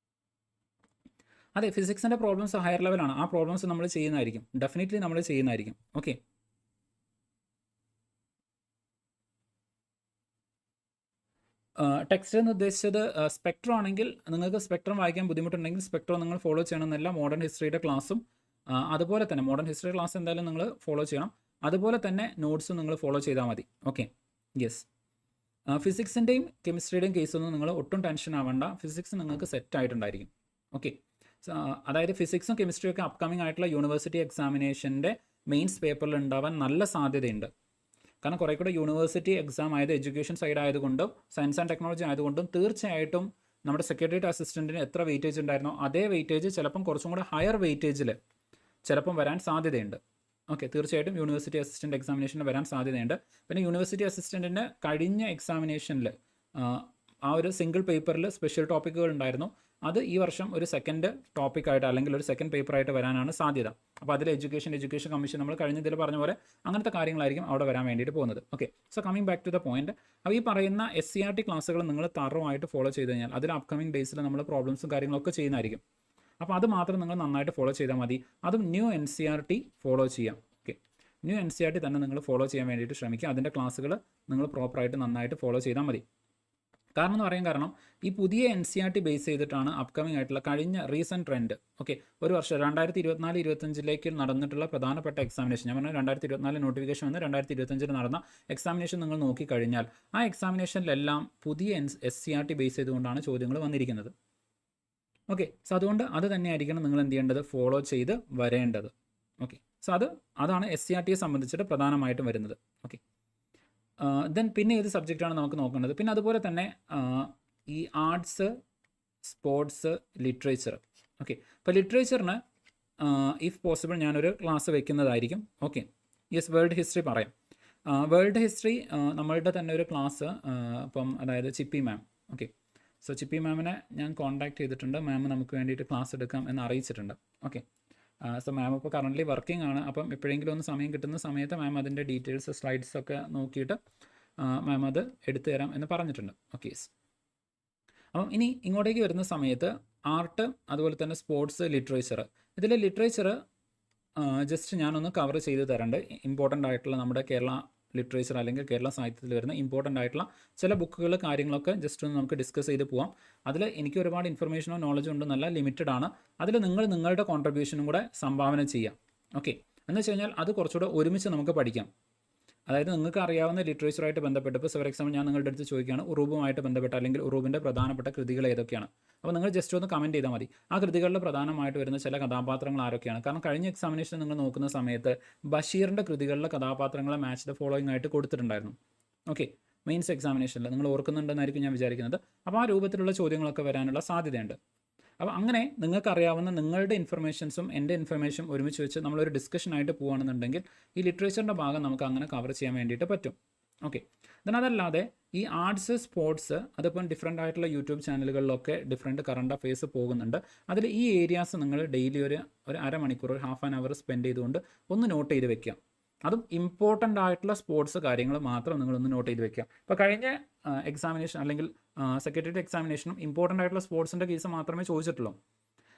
അതെ, ഫിസിക്സിൻ്റെ പ്രോബ്ലംസ് ഹയർ ലെവലാണ്. ആ പ്രോബ്ലംസ് നമ്മൾ ചെയ്യുന്നതായിരിക്കും, ഡെഫിനറ്റ്ലി നമ്മൾ ചെയ്യുന്നതായിരിക്കും. ഓക്കെ, ടെക്സ്റ്റ് എന്ന് ഉദ്ദേശിച്ചത് സ്പെക്ട്രം ആണെങ്കിൽ നിങ്ങൾക്ക് സ്പെക്ട്രം വായിക്കാൻ ബുദ്ധിമുട്ടുണ്ടെങ്കിൽ സ്പെക്ട്രം നിങ്ങൾ ഫോളോ ചെയ്യണമെന്നല്ല. മോഡേൺ ഹിസ്റ്ററിയുടെ ക്ലാസ്സും അതുപോലെ തന്നെ മോഡേൺ ഹിസ്റ്ററി ക്ലാസ് എന്തായാലും നിങ്ങൾ ഫോളോ ചെയ്യണം. അതുപോലെ തന്നെ നോട്ട്സും നിങ്ങൾ ഫോളോ ചെയ്താൽ മതി. Okay, yes. ഫിസിക്സിൻ്റെയും കെമിസ്ട്രിയുടെയും കേസൊന്നും നിങ്ങൾ ഒട്ടും ടെൻഷൻ ആവേണ്ട. ഫിസിക്സ് നിങ്ങൾക്ക് സെറ്റ് ആയിട്ടുണ്ടായിരിക്കും. ഓക്കെ, അതായത് ഫിസിക്സും കെമിസ്ട്രിയും ഒക്കെ അപ്കമിങ് ആയിട്ടുള്ള യൂണിവേഴ്സിറ്റി എക്സാമിനേഷൻ്റെ മെയിൻസ് പേപ്പറിൽ ഉണ്ടാവാൻ നല്ല സാധ്യതയുണ്ട്. കാരണം കുറേ കൂടെ യൂണിവേഴ്സിറ്റി എക്സാം ആയത് എഡ്യൂക്കേഷൻ സൈഡ് ആയതുകൊണ്ടും സയൻസ് ആൻഡ് ടെക്നോളജി ആയതുകൊണ്ടും തീർച്ചയായിട്ടും നമ്മുടെ സെക്രട്ടേറിയറ്റ് അസിസ്റ്റൻറ്റിന് എത്ര വെയിറ്റേജ് ഉണ്ടായിരുന്നോ അതേ വെയിറ്റേജ് ചിലപ്പം കുറച്ചും കൂടെ ഹയർ വെയിറ്റേജിൽ ചിലപ്പം വരാൻ സാധ്യതയുണ്ട്. ഓക്കെ, തീർച്ചയായിട്ടും യൂണിവേഴ്സിറ്റി അസിസ്റ്റൻറ്റ് എക്സാമിനേഷന് വരാൻ സാധ്യതയുണ്ട്. പിന്നെ യൂണിവേഴ്സിറ്റി അസിസ്റ്റൻറ്റിൻ്റെ കഴിഞ്ഞ എക്സാമിനേഷനിൽ ആ ഒരു സിംഗിൾ പേപ്പറിൽ സ്പെഷ്യൽ ടോപ്പിക്കുകൾ ഉണ്ടായിരുന്നു. അത് ഈ വർഷം ഒരു സെക്കൻഡ് ടോപ്പിക്കായിട്ട് അല്ലെങ്കിൽ ഒരു സെക്കൻഡ് പേപ്പറായിട്ട് വരാനാണ് സാധ്യത. അപ്പോൾ അതിൽ എഡ്യൂക്കേഷൻ കമ്മീഷൻ നമ്മൾ കഴിഞ്ഞതിൽ പറഞ്ഞ പോലെ അങ്ങനത്തെ കാര്യങ്ങളായിരിക്കും അവിടെ വരാൻ വേണ്ടിയിട്ട് പോകുന്നത്. Okay, so coming back to the point. അപ്പോൾ ഈ പറയുന്ന SCERT ക്ലാസ്സുകൾ നിങ്ങൾ തറവായിട്ട് ഫോളോ ചെയ്ത് കഴിഞ്ഞാൽ അതിൽ അപ്കമിങ് ഡേയ്സിൽ നമ്മൾ പ്രോബ്ലംസും കാര്യങ്ങളൊക്കെ ചെയ്യുന്നതായിരിക്കും. അപ്പോൾ അത് മാത്രം നിങ്ങൾ നന്നായിട്ട് ഫോളോ ചെയ്താൽ മതി. അതും ന്യൂ NCERT ഫോളോ ചെയ്യാം. ഓക്കെ, ന്യൂ NCERT തന്നെ നിങ്ങൾ ഫോളോ ചെയ്യാൻ വേണ്ടിയിട്ട് ശ്രമിക്കുക. അതിൻ്റെ ക്ലാസ്സുകൾ നിങ്ങൾ പ്രോപ്പറായിട്ട് നന്നായിട്ട് ഫോളോ ചെയ്താൽ മതി. കാരണം എന്ന് പറയാൻ കാരണം ഈ പുതിയ NCERT ബേസ് ചെയ്തിട്ടാണ് അപ്കമിങ് ആയിട്ടുള്ള കഴിഞ്ഞ റീസെൻറ്റ് ട്രെൻഡ്. ഓക്കെ, ഒരു വർഷം 2024-25 നടന്നിട്ടുള്ള പ്രധാനപ്പെട്ട എക്സാമിനേഷൻ, ഞാൻ പറഞ്ഞാൽ 2024 നോട്ടിഫിക്കേഷൻ വന്ന് 2025 നടന്ന എക്സാമിനേഷൻ നിങ്ങൾ നോക്കിക്കഴിഞ്ഞാൽ ആ എക്സാമിനേഷനിലെല്ലാം പുതിയ SCERT ബേസ് ചെയ്തുകൊണ്ടാണ് ചോദ്യങ്ങൾ വന്നിരിക്കുന്നത്. ഓക്കെ, സോ അതുകൊണ്ട് അത് തന്നെയായിരിക്കണം നിങ്ങൾ എന്ത് ചെയ്യേണ്ടത്, ഫോളോ ചെയ്ത് വരേണ്ടത്. ഓക്കെ, സോ അതാണ് SCERTയെ സംബന്ധിച്ചിട്ട് പ്രധാനമായിട്ടും വരുന്നത്. ഓക്കെ, ദെൻ പിന്നെ ഏത് സബ്ജക്റ്റാണ് നമുക്ക് നോക്കേണ്ടത്. പിന്നെ അതുപോലെ തന്നെ ഈ ആർട്സ്, സ്പോർട്സ്, ലിറ്ററേച്ചർ. ഓക്കെ, അപ്പോൾ ലിറ്ററേച്ചറിന് ഇഫ് പോസിബിൾ ഞാനൊരു ക്ലാസ് വെക്കുന്നതായിരിക്കും. ഓക്കെ, യെസ്, വേൾഡ് ഹിസ്റ്ററി പറയാം. വേൾഡ് ഹിസ്റ്ററി നമ്മളുടെ തന്നെ ഒരു ക്ലാസ് ഇപ്പം അതായത് ചിപ്പി മാം. ഓക്കെ, സോ ചിപ്പി മാമിനെ ഞാൻ കോൺടാക്ട് ചെയ്തിട്ടുണ്ട്. മാം നമുക്ക് വേണ്ടിയിട്ട് ക്ലാസ് എടുക്കാം എന്ന് അറിയിച്ചിട്ടുണ്ട്. ഓക്കെ, സോ മാം ഇപ്പോൾ കറൻ്റ്ലി വർക്കിംഗ് ആണ്. അപ്പം എപ്പോഴെങ്കിലും ഒന്ന് സമയം കിട്ടുന്ന സമയത്ത് മാം അതിൻ്റെ ഡീറ്റെയിൽസ് സ്ലൈഡ്സൊക്കെ നോക്കിയിട്ട് മാം അത് എടുത്തു തരാം എന്ന് പറഞ്ഞിട്ടുണ്ട്. ഓക്കെ, അപ്പം ഇനി ഇങ്ങോട്ടേക്ക് വരുന്ന സമയത്ത് ആർട്ട്, അതുപോലെ തന്നെ സ്പോർട്സ്, ലിറ്ററേച്ചർ. ഇതിൽ ലിറ്ററേച്ചർ ജസ്റ്റ് ഞാനൊന്ന് കവർ ചെയ്ത് തരണ്ട്. ഇമ്പോർട്ടൻ്റ് ആയിട്ടുള്ള നമ്മുടെ കേരള ലിറ്ററേച്ചർ അല്ലെങ്കിൽ കേരള സാഹിത്യത്തിൽ വരുന്ന ഇമ്പോർട്ടൻ്റ് ആയിട്ടുള്ള ചില ബുക്കുകൾ കാര്യങ്ങളൊക്കെ ജസ്റ്റ് ഒന്ന് നമുക്ക് ഡിസ്കസ് ചെയ്ത് പോവാം. അതിൽ എനിക്ക് ഒരുപാട് ഇൻഫർമേഷനോ നോളജോ ഉണ്ട്, നല്ല ലിമിറ്റഡ് ആണ്. അതിൽ നിങ്ങളുടെ കോൺട്രിബ്യൂഷനും കൂടെ സംഭാവന ചെയ്യാം. ഓക്കെ, എന്ന് വെച്ച് കഴിഞ്ഞാൽ അത് കുറച്ചുകൂടെ ഒരുമിച്ച് നമുക്ക് പഠിക്കാം. അതായത് നിങ്ങൾക്ക് അറിയാവുന്ന ലിറ്ററേച്ചറായിട്ട് ബന്ധപ്പെട്ട് ഇപ്പോൾ ഫോർ എക്സാമ്പിൾ ഞാൻ നിങ്ങളുടെ അടുത്ത് ചോദിക്കുകയാണ് ഉറൂബുമായിട്ട് ബന്ധപ്പെട്ട അല്ലെങ്കിൽ ഉറൂബിൻ്റെ പ്രധാനപ്പെട്ട കൃതികൾ ഏതൊക്കെയാണ്. അപ്പോൾ നിങ്ങൾ ജസ്റ്റ് ഒന്ന് കമൻറ്റ് ചെയ്താൽ മതി. ആ കൃതികളിൽ പ്രധാനമായിട്ട് വരുന്ന ചില കഥാപാത്രങ്ങൾ ആരൊക്കെയാണ്. കാരണം കഴിഞ്ഞ എക്സാമിനേഷൻ നിങ്ങൾ നോക്കുന്ന സമയത്ത് ബഷീറിൻ്റെ കൃതികളിലെ കഥാപാത്രങ്ങളെ മാച്ച് ദ ഫോളോയിങ് ആയിട്ട് കൊടുത്തിട്ടുണ്ടായിരുന്നു. ഓക്കെ, മെയിൻസ് എക്സാമിനേഷനിൽ നിങ്ങൾ ഓർക്കുന്നുണ്ടെന്നായിരിക്കും ഞാൻ വിചാരിക്കുന്നത്. അപ്പോൾ ആ രൂപത്തിലുള്ള ചോദ്യങ്ങളൊക്കെ വരാനുള്ള സാധ്യതയുണ്ട്. അപ്പോൾ അങ്ങനെ നിങ്ങൾക്കറിയാവുന്ന നിങ്ങളുടെ ഇൻഫർമേഷൻസും എൻ്റെ ഇൻഫർമേഷനും ഒരുമിച്ച് വെച്ച് നമ്മളൊരു ഡിസ്കഷനായിട്ട് പോകുകയാണെന്നുണ്ടെങ്കിൽ ഈ ലിറ്ററേച്ചറിൻ്റെ ഭാഗം നമുക്ക് അങ്ങനെ കവർ ചെയ്യാൻ വേണ്ടിയിട്ട് പറ്റും. ഓക്കെ, അതല്ലാതെ ഈ ആർട്സ്, സ്പോർട്സ് അതിപ്പം ഡിഫറെൻ്റ് ആയിട്ടുള്ള യൂട്യൂബ് ചാനലുകളിലൊക്കെ ഡിഫറെൻറ്റ് കറണ്ട് അഫെയർസ് പോകുന്നുണ്ട്. അതിൽ ഈ ഏരിയാസ് നിങ്ങൾ ഡെയിലി ഒരു അരമണിക്കൂർ, ഒരു ഹാഫ് ആൻ അവർ സ്പെൻഡ് ചെയ്തുകൊണ്ട് ഒന്ന് നോട്ട് ചെയ്ത് വെക്കുക. അതും ഇമ്പോർട്ടൻ്റ് ആയിട്ടുള്ള സ്പോർട്സ് കാര്യങ്ങൾ മാത്രം നിങ്ങളൊന്ന് നോട്ട് ചെയ്ത് വെക്കുക. ഇപ്പോൾ കഴിഞ്ഞ എക്സാമിനേഷൻ അല്ലെങ്കിൽ സെക്രട്ടേറിയറ്റ് എക്സാമിനേഷനും ഇമ്പോർട്ടൻ്റ് ആയിട്ടുള്ള സ്പോർട്സിൻ്റെ കേസ് മാത്രമേ ചോദിച്ചിട്ടുള്ളൂ.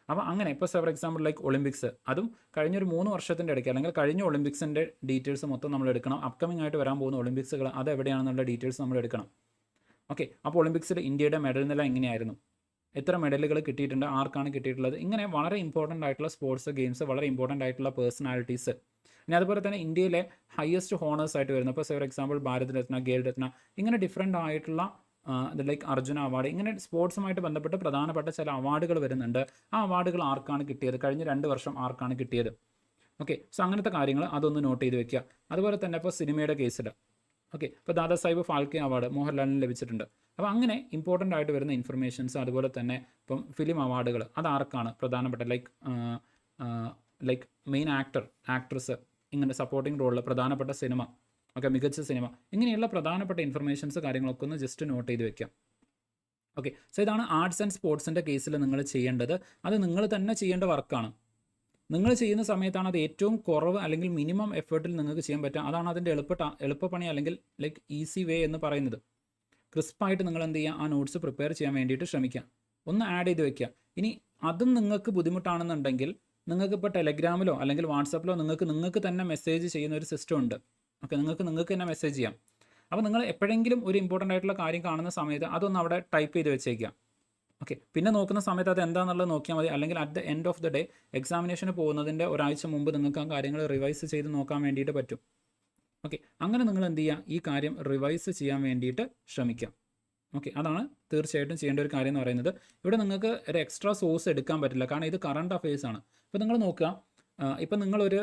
അപ്പോൾ അങ്ങനെ ഇപ്പോൾ ഫോർ എക്സാമ്പിൾ ലൈക്ക് ഒളിമ്പിക്സ്, അതും കഴിഞ്ഞൊരു 3 വർഷത്തിൻ്റെ ഇടയ്ക്ക് അല്ലെങ്കിൽ കഴിഞ്ഞ ഒളിമ്പിക്സിൻ്റെ ഡീറ്റെയിൽസ് മൊത്തം നമ്മൾ എടുക്കണം. അപ്കമിംഗ് ആയിട്ട് വരാൻ പോകുന്ന ഒളിമ്പിക്സുകൾ അത് എവിടെയാണെന്നുള്ള ഡീറ്റെയിൽസ് നമ്മൾ എടുക്കണം. ഓക്കെ, അപ്പോൾ ഒളിമ്പിക്സിൽ ഇന്ത്യയുടെ മെഡൽ നില എങ്ങനെയായിരുന്നു, എത്ര മെഡലുകൾ കിട്ടിയിട്ടുണ്ട്, ആർക്കാണ് കിട്ടിയിട്ടുള്ളത്, ഇങ്ങനെ വളരെ ഇമ്പോർട്ടൻ്റ് ആയിട്ടുള്ള സ്പോർട്സ് ഗെയിംസ്, വളരെ ഇമ്പോർട്ടൻ്റ് ആയിട്ടുള്ള പേഴ്സണാലിറ്റീസ്. ഇനി അതുപോലെ തന്നെ ഇന്ത്യയിലെ ഹയസ്റ്റ് ഹോണേഴ്സ് ആയിട്ട് വരുന്നത്, ഇപ്പോൾ ഫോർ എക്സാമ്പിൾ ഭാരത് രത്ന, ഖേൽ രത്ന, ഇങ്ങനെ ഡിഫറെൻ്റ് ആയിട്ടുള്ള ലൈക്ക് അർജുന അവാർഡ്, ഇങ്ങനെ സ്പോർട്സുമായിട്ട് ബന്ധപ്പെട്ട് പ്രധാനപ്പെട്ട ചില അവാർഡുകൾ വരുന്നുണ്ട്. ആ അവാർഡുകൾ ആർക്കാണ് കിട്ടിയത്, കഴിഞ്ഞ 2 വർഷം ആർക്കാണ് കിട്ടിയത്. ഓക്കെ, സോ അങ്ങനത്തെ കാര്യങ്ങൾ അതൊന്ന് നോട്ട് ചെയ്ത് വെക്കുക. അതുപോലെ തന്നെ ഇപ്പോൾ സിനിമയുടെ കേസിൽ ഇപ്പോൾ ദാദാസാഹിബ് ഫാൽക്കെ അവാർഡ് മോഹൻലാലിന് ലഭിച്ചിട്ടുണ്ട്. അപ്പോൾ അങ്ങനെ ഇമ്പോർട്ടൻ്റ് ആയിട്ട് വരുന്ന ഇൻഫർമേഷൻസ്, അതുപോലെ തന്നെ ഇപ്പം ഫിലിം അവാർഡുകൾ അതാർക്കാണ് പ്രധാനപ്പെട്ട ലൈക്ക് മെയിൻ ആക്ടർ, ആക്ട്രസ്, ഇങ്ങനെ സപ്പോർട്ടിംഗ് റോളിൽ പ്രധാനപ്പെട്ട സിനിമ, മികച്ച സിനിമ, ഇങ്ങനെയുള്ള പ്രധാനപ്പെട്ട ഇൻഫർമേഷൻസ് കാര്യങ്ങളൊക്കെ ഒന്ന് ജസ്റ്റ് നോട്ട് ചെയ്ത് വെക്കാം. സോ ഇതാണ് ആർട്സ് ആൻഡ് സ്പോർട്സിൻ്റെ കേസിൽ നിങ്ങൾ ചെയ്യേണ്ടത്. അത് നിങ്ങൾ തന്നെ ചെയ്യേണ്ട വർക്കാണ്. നിങ്ങൾ ചെയ്യുന്ന സമയത്താണ് അത് ഏറ്റവും കുറവ് അല്ലെങ്കിൽ മിനിമം എഫേർട്ടിൽ നിങ്ങൾക്ക് ചെയ്യാൻ പറ്റുക. അതാണ് അതിൻ്റെ എളുപ്പപ്പണി അല്ലെങ്കിൽ ലൈക്ക് ഈസി വേ എന്ന് പറയുന്നത്. ക്രിസ്പായിട്ട് നിങ്ങൾ എന്ത് ചെയ്യുക, ആ നോട്ട്സ് പ്രിപ്പയർ ചെയ്യാൻ വേണ്ടിയിട്ട് ശ്രമിക്കുക. ഒന്ന് ആഡ് ചെയ്ത് വെക്കുക. ഇനി അതും നിങ്ങൾക്ക് ബുദ്ധിമുട്ടാണെന്നുണ്ടെങ്കിൽ നിങ്ങൾക്ക് ഇപ്പോൾ ടെലഗ്രാമിലോ അല്ലെങ്കിൽ വാട്സാപ്പിലോ നിങ്ങൾക്ക് തന്നെ മെസ്സേജ് ചെയ്യുന്ന ഒരു സിസ്റ്റം ഉണ്ട്. നിങ്ങൾക്ക് തന്നെ മെസ്സേജ് ചെയ്യാം. അപ്പോൾ നിങ്ങൾ എപ്പോഴെങ്കിലും ഒരു ഇമ്പോർട്ടൻ്റ് ആയിട്ടുള്ള കാര്യം കാണുന്ന സമയത്ത് അതൊന്ന് അവിടെ ടൈപ്പ് ചെയ്ത് വെച്ചേക്കുക. പിന്നെ നോക്കുന്ന സമയത്ത് അത് എന്താണെന്നുള്ളത് നോക്കിയാൽ മതി. അല്ലെങ്കിൽ at the end of the day എക്സാമിനേഷന് പോകുന്നതിൻ്റെ ഒരാഴ്ച മുമ്പ് നിങ്ങൾക്ക് ആ കാര്യങ്ങൾ റിവൈസ് ചെയ്ത് നോക്കാൻ വേണ്ടിയിട്ട് പറ്റും. അങ്ങനെ നിങ്ങൾ എന്ത് ചെയ്യുക, ഈ കാര്യം റിവൈസ് ചെയ്യാൻ വേണ്ടിയിട്ട് ശ്രമിക്കാം. അതാണ് തീർച്ചയായിട്ടും ചെയ്യേണ്ട ഒരു കാര്യം എന്ന് പറയുന്നത്. ഇവിടെ നിങ്ങൾക്ക് ഒരു എക്സ്ട്രാ സോഴ്സ് എടുക്കാൻ പറ്റില്ല, കാരണം ഇത് കറണ്ട് അഫയേഴ്സ് ആണ്. ഇപ്പോൾ നിങ്ങൾ നോക്കുക, ഇപ്പം നിങ്ങളൊരു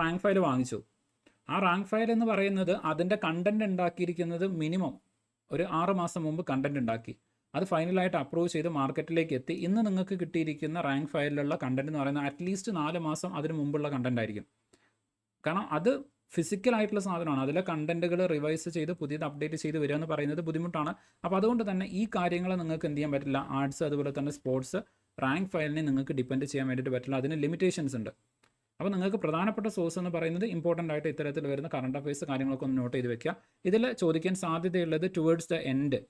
റാങ്ക് ഫയൽ വാങ്ങിച്ചു. ആ റാങ്ക് ഫയൽ എന്ന് പറയുന്നത് അതിൻ്റെ കണ്ടൻറ്റ് ഉണ്ടാക്കിയിരിക്കുന്നത് മിനിമം ഒരു 6 മാസം മുമ്പ് കണ്ടൻറ്റ് ഉണ്ടാക്കി. അത് ഫൈനലായിട്ട് അപ്രൂവ് ചെയ്ത് മാർക്കറ്റിലേക്ക് എത്തി. ഇന്ന് നിങ്ങൾക്ക് കിട്ടിയിരിക്കുന്ന റാങ്ക് ഫയലിലുള്ള കണ്ടൻറ്റ് എന്ന് പറയുന്നത് അറ്റ്ലീസ്റ്റ് 4 മാസം അതിന് മുമ്പുള്ള കണ്ടൻറ്റ് ആയിരിക്കും. കാരണം അത് ഫിസിക്കലായിട്ടുള്ള സാധനമാണ്. അതിലെ കണ്ടൻറ്റുകൾ റിവൈസ് ചെയ്ത് പുതിയത് അപ്ഡേറ്റ് ചെയ്ത് വരിക എന്ന് പറയുന്നത് ബുദ്ധിമുട്ടാണ്. അപ്പോൾ അതുകൊണ്ട് തന്നെ ഈ കാര്യങ്ങൾ നിങ്ങൾക്ക് എന്ത് ചെയ്യാൻ പറ്റില്ല. ആർട്സ് അതുപോലെ തന്നെ സ്പോർട്സ് റാങ്ക് ഫയലിനെ നിങ്ങൾക്ക് ഡിപ്പെൻഡ് ചെയ്യാൻ വേണ്ടിയിട്ട് പറ്റില്ല. അതിന് ലിമിറ്റേഷൻസ് ഉണ്ട്. അപ്പോൾ നിങ്ങൾക്ക് പ്രധാനപ്പെട്ട സോഴ്സ് എന്ന് പറയുന്നത് ഇമ്പോർട്ടൻ്റ് ആയിട്ട് ഇത്തരത്തിൽ വരുന്ന കറണ്ട് അഫയേഴ്സ് കാര്യങ്ങളൊക്കെ ഒന്ന് നോട്ട് ചെയ്ത് വെക്കുക. ഇതിൽ ചോദിക്കാൻ സാധ്യതയുള്ളത് ടുവേർഡ്സ് ദ എൻഡ്.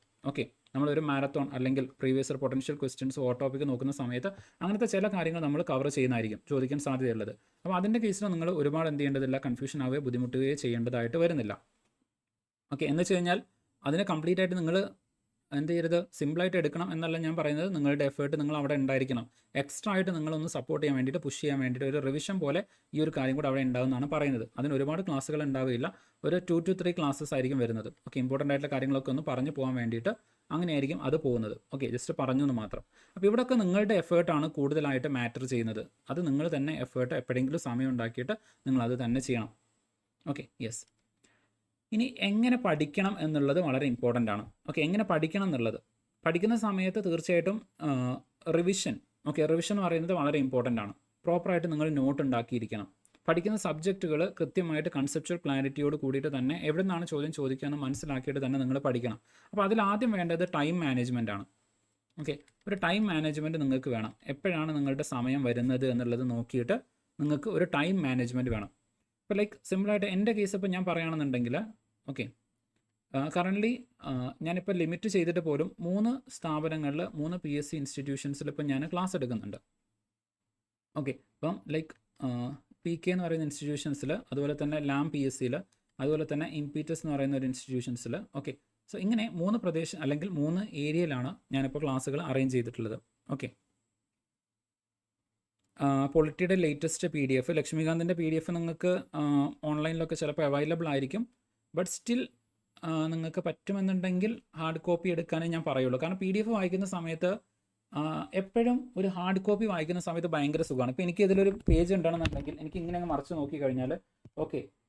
നമ്മളൊരു മാരത്തോൺ അല്ലെങ്കിൽ പ്രീവിയസ് പൊട്ടൻഷ്യൽ ക്വസ്റ്റ്യൻസ് ഓ ടോപ്പിക്ക് നോക്കുന്ന സമയത്ത് അങ്ങനത്തെ ചില കാര്യങ്ങൾ നമ്മൾ കവർ ചെയ്യുന്നതായിരിക്കും ചോദിക്കാൻ സാധ്യതയുള്ളത്. അപ്പോൾ അതിൻ്റെ കേസിൽ നിങ്ങൾ ഒരുപാട് എന്ത് ചെയ്യേണ്ടതില്ല, കൺഫ്യൂഷൻ ആവുകയോ ബുദ്ധിമുട്ടുകയോ ചെയ്യേണ്ടതായിട്ട് വരുന്നില്ല. എന്ന് വെച്ച് കഴിഞ്ഞാൽ അതിനെ കംപ്ലീറ്റ് ആയിട്ട് നിങ്ങൾ എന്ത് ചെയ്യരുത്, സിമ്പിളായിട്ട് എടുക്കണം എന്നല്ല ഞാൻ പറയുന്നത്. നിങ്ങളുടെ എഫേർട്ട് നിങ്ങൾ അവിടെ ഉണ്ടായിരിക്കണം. എക്സ്ട്രാ ആയിട്ട് നിങ്ങളൊന്ന് സപ്പോർട്ട് ചെയ്യാൻ വേണ്ടിയിട്ട്, പുഷ് ചെയ്യാൻ വേണ്ടിയിട്ട് ഒരു റിവിഷൻ പോലെ ഈ ഒരു കാര്യം കൂടെ അവിടെ ഉണ്ടാകുമെന്നാണ് പറയുന്നത്. അതിന് ഒരുപാട് ക്ലാസ്സുകൾ ഉണ്ടാവുകയില്ല, ഒരു 2 to 3 ക്ലാസ്സസ് ആയിരിക്കും വരുന്നത്. ഇമ്പോർട്ടൻ്റ് ആയിട്ടുള്ള കാര്യങ്ങളൊക്കെ ഒന്ന് പറഞ്ഞു പോകാൻ വേണ്ടിയിട്ട് അങ്ങനെയായിരിക്കും അത് പോകുന്നത്. ജസ്റ്റ് പറഞ്ഞു എന്ന് മാത്രം. അപ്പോൾ ഇവിടെയൊക്കെ നിങ്ങളുടെ എഫേർട്ടാണ് കൂടുതലായിട്ട് മാറ്റർ ചെയ്യുന്നത്. അത് നിങ്ങൾ തന്നെ എഫേർട്ട് എപ്പോഴെങ്കിലും സമയം ഉണ്ടാക്കിയിട്ട് നിങ്ങൾ അത് തന്നെ ചെയ്യണം. യെസ്. ഇനി എങ്ങനെ പഠിക്കണം എന്നുള്ളത് വളരെ ഇമ്പോർട്ടൻ്റ് ആണ്. എങ്ങനെ പഠിക്കണം എന്നുള്ളത്, പഠിക്കുന്ന സമയത്ത് തീർച്ചയായിട്ടും റിവിഷൻ റിവിഷൻ എന്ന് പറയുന്നത് വളരെ ഇമ്പോർട്ടൻ്റ് ആണ്. പ്രോപ്പറായിട്ട് നിങ്ങൾ നോട്ട് ഉണ്ടാക്കിയിരിക്കണം. പഠിക്കുന്ന സബ്ജക്റ്റുകൾ കൃത്യമായിട്ട് കൺസെപ്ച്വൽ ക്ലാരിറ്റിയോട് കൂടിയിട്ട് തന്നെ എവിടെ നിന്നാണ് ചോദ്യം ചോദിക്കുകയെന്ന് മനസ്സിലാക്കിയിട്ട് തന്നെ നിങ്ങൾ പഠിക്കണം. അപ്പോൾ അതിലാദ്യം വേണ്ടത് ടൈം മാനേജ്മെൻ്റ് ആണ്. ഒരു ടൈം മാനേജ്മെൻറ്റ് നിങ്ങൾക്ക് വേണം. എപ്പോഴാണ് നിങ്ങളുടെ സമയം വരുന്നത് എന്നുള്ളത് നോക്കിയിട്ട് നിങ്ങൾക്ക് ഒരു ടൈം മാനേജ്മെൻറ്റ് വേണം. ഇപ്പോൾ ലൈക്ക് സിമ്പിളായിട്ട് എൻ്റെ കേസ് ഇപ്പോൾ ഞാൻ പറയുകയാണെന്നുണ്ടെങ്കിൽ കറൻ്റ്ലി ഞാനിപ്പോൾ ലിമിറ്റ് ചെയ്തിട്ട് പോലും 3 സ്ഥാപനങ്ങളിൽ 3 PSC ഇൻസ്റ്റിറ്റ്യൂഷൻസിൽ ഇപ്പോൾ ഞാൻ ക്ലാസ് എടുക്കുന്നുണ്ട്. ഇപ്പം ലൈക്ക് PK എന്ന് പറയുന്ന ഇൻസ്റ്റിറ്റ്യൂഷൻസിൽ, അതുപോലെ തന്നെ ലാം PSCയിൽ, അതുപോലെ തന്നെ ഇംപീറ്റസ് എന്ന് പറയുന്ന ഒരു ഇൻസ്റ്റിറ്റ്യൂഷൻസിൽ. സോ ഇങ്ങനെ 3 പ്രദേശം അല്ലെങ്കിൽ 3 ഏരിയയിലാണ് ഞാനിപ്പോൾ ക്ലാസ്സുകൾ അറേഞ്ച് ചെയ്തിട്ടുള്ളത്. പൊളിറ്റിയുടെ ലേറ്റസ്റ്റ് PDF, ലക്ഷ്മികാന്തിൻ്റെ PDF നിങ്ങൾക്ക് ഓൺലൈനിലൊക്കെ ചിലപ്പോൾ അവൈലബിൾ ആയിരിക്കും. ബട്ട് സ്റ്റിൽ നിങ്ങൾക്ക് പറ്റുമെന്നുണ്ടെങ്കിൽ ഹാർഡ് കോപ്പി എടുക്കാനേ ഞാൻ പറയുള്ളൂ. കാരണം PDF വായിക്കുന്ന സമയത്ത് എപ്പോഴും ഒരു ഹാർഡ് കോപ്പി വായിക്കുന്ന സമയത്ത് ഭയങ്കര സുഖമാണ്. ഇപ്പോൾ എനിക്ക് ഇതിലൊരു പേജ് ഉണ്ടെന്നുണ്ടെങ്കിൽ എനിക്ക് ഇങ്ങനെ അങ്ങ് മറിച്ച് നോക്കിക്കഴിഞ്ഞാൽ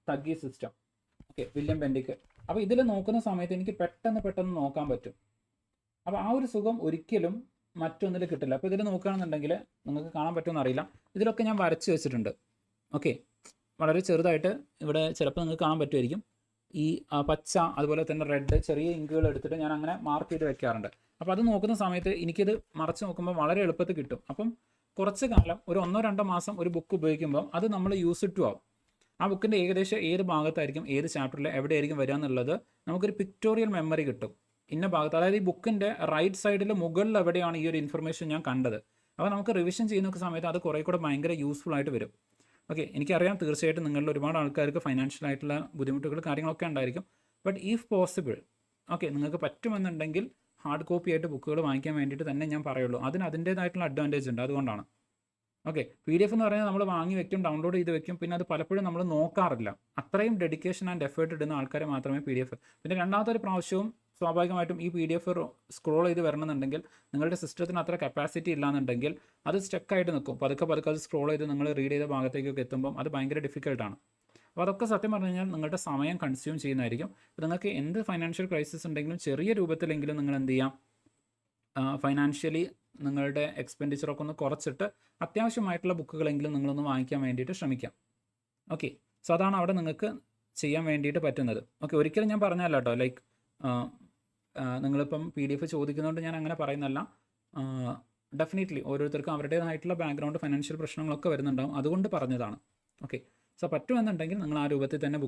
തഗ്ഗി സിസ്റ്റം, വില്യം ബെൻഡിക്ക്, അപ്പോൾ ഇതിൽ നോക്കുന്ന സമയത്ത് എനിക്ക് പെട്ടെന്ന് നോക്കാൻ പറ്റും. അപ്പോൾ ആ ഒരു സുഖം ഒരിക്കലും മറ്റൊന്നിൽ കിട്ടില്ല. അപ്പോൾ ഇതിൽ നോക്കുകയാണെന്നുണ്ടെങ്കിൽ നിങ്ങൾക്ക് കാണാൻ പറ്റുമെന്ന് അറിയില്ല, ഇതിലൊക്കെ ഞാൻ വരച്ച് വെച്ചിട്ടുണ്ട്. വളരെ ചെറുതായിട്ട് ഇവിടെ ചിലപ്പോൾ നിങ്ങൾക്ക് കാണാൻ പറ്റുമായിരിക്കും. ഈ പച്ച അതുപോലെ തന്നെ റെഡ് ചെറിയ ഇങ്കുകൾ എടുത്തിട്ട് ഞാൻ അങ്ങനെ മാർക്ക് ചെയ്ത് വെക്കാറുണ്ട്. അപ്പോൾ അത് നോക്കുന്ന സമയത്ത് എനിക്കിത് മറച്ച് നോക്കുമ്പോൾ വളരെ എളുപ്പത്തിൽ കിട്ടും. അപ്പം കുറച്ച് കാലം ഒരു 1-2 മാസം ഒരു ബുക്ക് ഉപയോഗിക്കുമ്പോൾ അത് നമ്മൾ യൂസ് ടു ആവും. ആ ബുക്കിൻ്റെ ഏകദേശം ഏത് ഭാഗത്തായിരിക്കും, ഏത് ചാപ്റ്ററിൽ എവിടെയായിരിക്കും വരിക എന്നുള്ളത് നമുക്കൊരു പിക്ടോറിയൽ മെമ്മറി കിട്ടും. ഇന്ന ഭാഗത്ത്, അതായത് ഈ ബുക്കിൻ്റെ റൈറ്റ് സൈഡിൽ മുകളിൽ എവിടെയാണ് ഈ ഒരു ഇൻഫർമേഷൻ ഞാൻ കണ്ടത്. അപ്പോൾ നമുക്ക് റിവിഷൻ ചെയ്യുന്ന സമയത്ത് അത് കുറേ കൂടെ ഭയങ്കര യൂസ്ഫുൾ ആയിട്ട് വരും. എനിക്കറിയാം തീർച്ചയായിട്ടും നിങ്ങളിൽ ഒരുപാട് ആൾക്കാർക്ക് ഫൈനാൻഷ്യൽ ആയിട്ടുള്ള ബുദ്ധിമുട്ടുകൾ കാര്യങ്ങളൊക്കെ ഉണ്ടായിരിക്കും. ബട്ട് ഈഫ് പോസിബിൾ നിങ്ങൾക്ക് പറ്റുമെന്നുണ്ടെങ്കിൽ ഹാർഡ് കോപ്പി ആയിട്ട് ബുക്കുകൾ വാങ്ങിക്കാൻ വേണ്ടിയിട്ട് തന്നെ ഞാൻ പറയുള്ളൂ. അതിന് അതിൻ്റേതായിട്ടുള്ള അഡ്വാൻറ്റേജ് ഉണ്ട്, അതുകൊണ്ടാണ്. ഓക്കെ, PDF എന്ന് പറഞ്ഞാൽ നമ്മൾ വാങ്ങി വെക്കും, ഡൗൺലോഡ് ചെയ്ത് വെക്കും, പിന്നെ അത് പലപ്പോഴും നമ്മൾ നോക്കാറില്ല. അത്രയും ഡെഡിക്കേഷൻ ആൻഡ് എഫേർട്ട് ഇടുന്ന ആൾക്കാരെ മാത്രമേ PDF. പിന്നെ രണ്ടാമത്തെ ഒരു പ്രാവശ്യവും സ്വാഭാവികമായിട്ടും ഈ PDF സ്ക്രോൾ ചെയ്ത് വരണമെന്നുണ്ടെങ്കിൽ നിങ്ങളുടെ സിസ്റ്റത്തിന് അത്ര കപ്പാസിറ്റി ഇല്ലാന്നുണ്ടെങ്കിൽ അത് സ്റ്റക്കായിട്ട് നിൽക്കും. പതുക്കെ അത് സ്ക്രോൾ ചെയ്ത് നിങ്ങൾ റീഡ് ചെയ്ത ഭാഗത്തേക്കൊക്കെ എത്തുമ്പം അത് ഭയങ്കര ഡിഫിക്കൽട്ടാണ്. അപ്പോൾ അതൊക്കെ സത്യം പറഞ്ഞു കഴിഞ്ഞാൽ നിങ്ങളുടെ സമയം കൺസ്യൂം ചെയ്യുന്നതായിരിക്കും. അപ്പോൾ നിങ്ങൾക്ക് എന്ത് ഫൈനാൻഷ്യൽ ക്രൈസിസ് ഉണ്ടെങ്കിലും ചെറിയ രൂപത്തിലെങ്കിലും നിങ്ങൾ എന്ത് ചെയ്യാം, ഫൈനാൻഷ്യലി നിങ്ങളുടെ എക്സ്പെൻഡിച്ചറൊക്കെ ഒന്ന് കുറച്ചിട്ട് അത്യാവശ്യമായിട്ടുള്ള ബുക്കുകളെങ്കിലും നിങ്ങളൊന്ന് വാങ്ങിക്കാൻ വേണ്ടിയിട്ട് ശ്രമിക്കാം. ഓക്കെ, സോ അതാണ് അവിടെ നിങ്ങൾക്ക് ചെയ്യാൻ വേണ്ടിയിട്ട് പറ്റുന്നത്. ഓക്കെ, ഒരിക്കലും ഞാൻ പറഞ്ഞല്ല കേട്ടോ, ലൈക്ക് നിങ്ങളിപ്പം PDF ചോദിക്കുന്നതുകൊണ്ട് ഞാൻ അങ്ങനെ പറയുന്നല്ല. ഡെഫിനറ്റ്ലി ഓരോരുത്തർക്കും അവരുടേതായിട്ടുള്ള ബാക്ക്ഗ്രൗണ്ട് ഫൈനാൻഷ്യൽ പ്രശ്നങ്ങളൊക്കെ വരുന്നുണ്ടാകും, അതുകൊണ്ട് പറഞ്ഞതാണ്. ഓക്കെ, സോ പറ്റുമെന്നുണ്ടെങ്കിൽ നിങ്ങൾ ആ രൂപത്തിൽ തന്നെ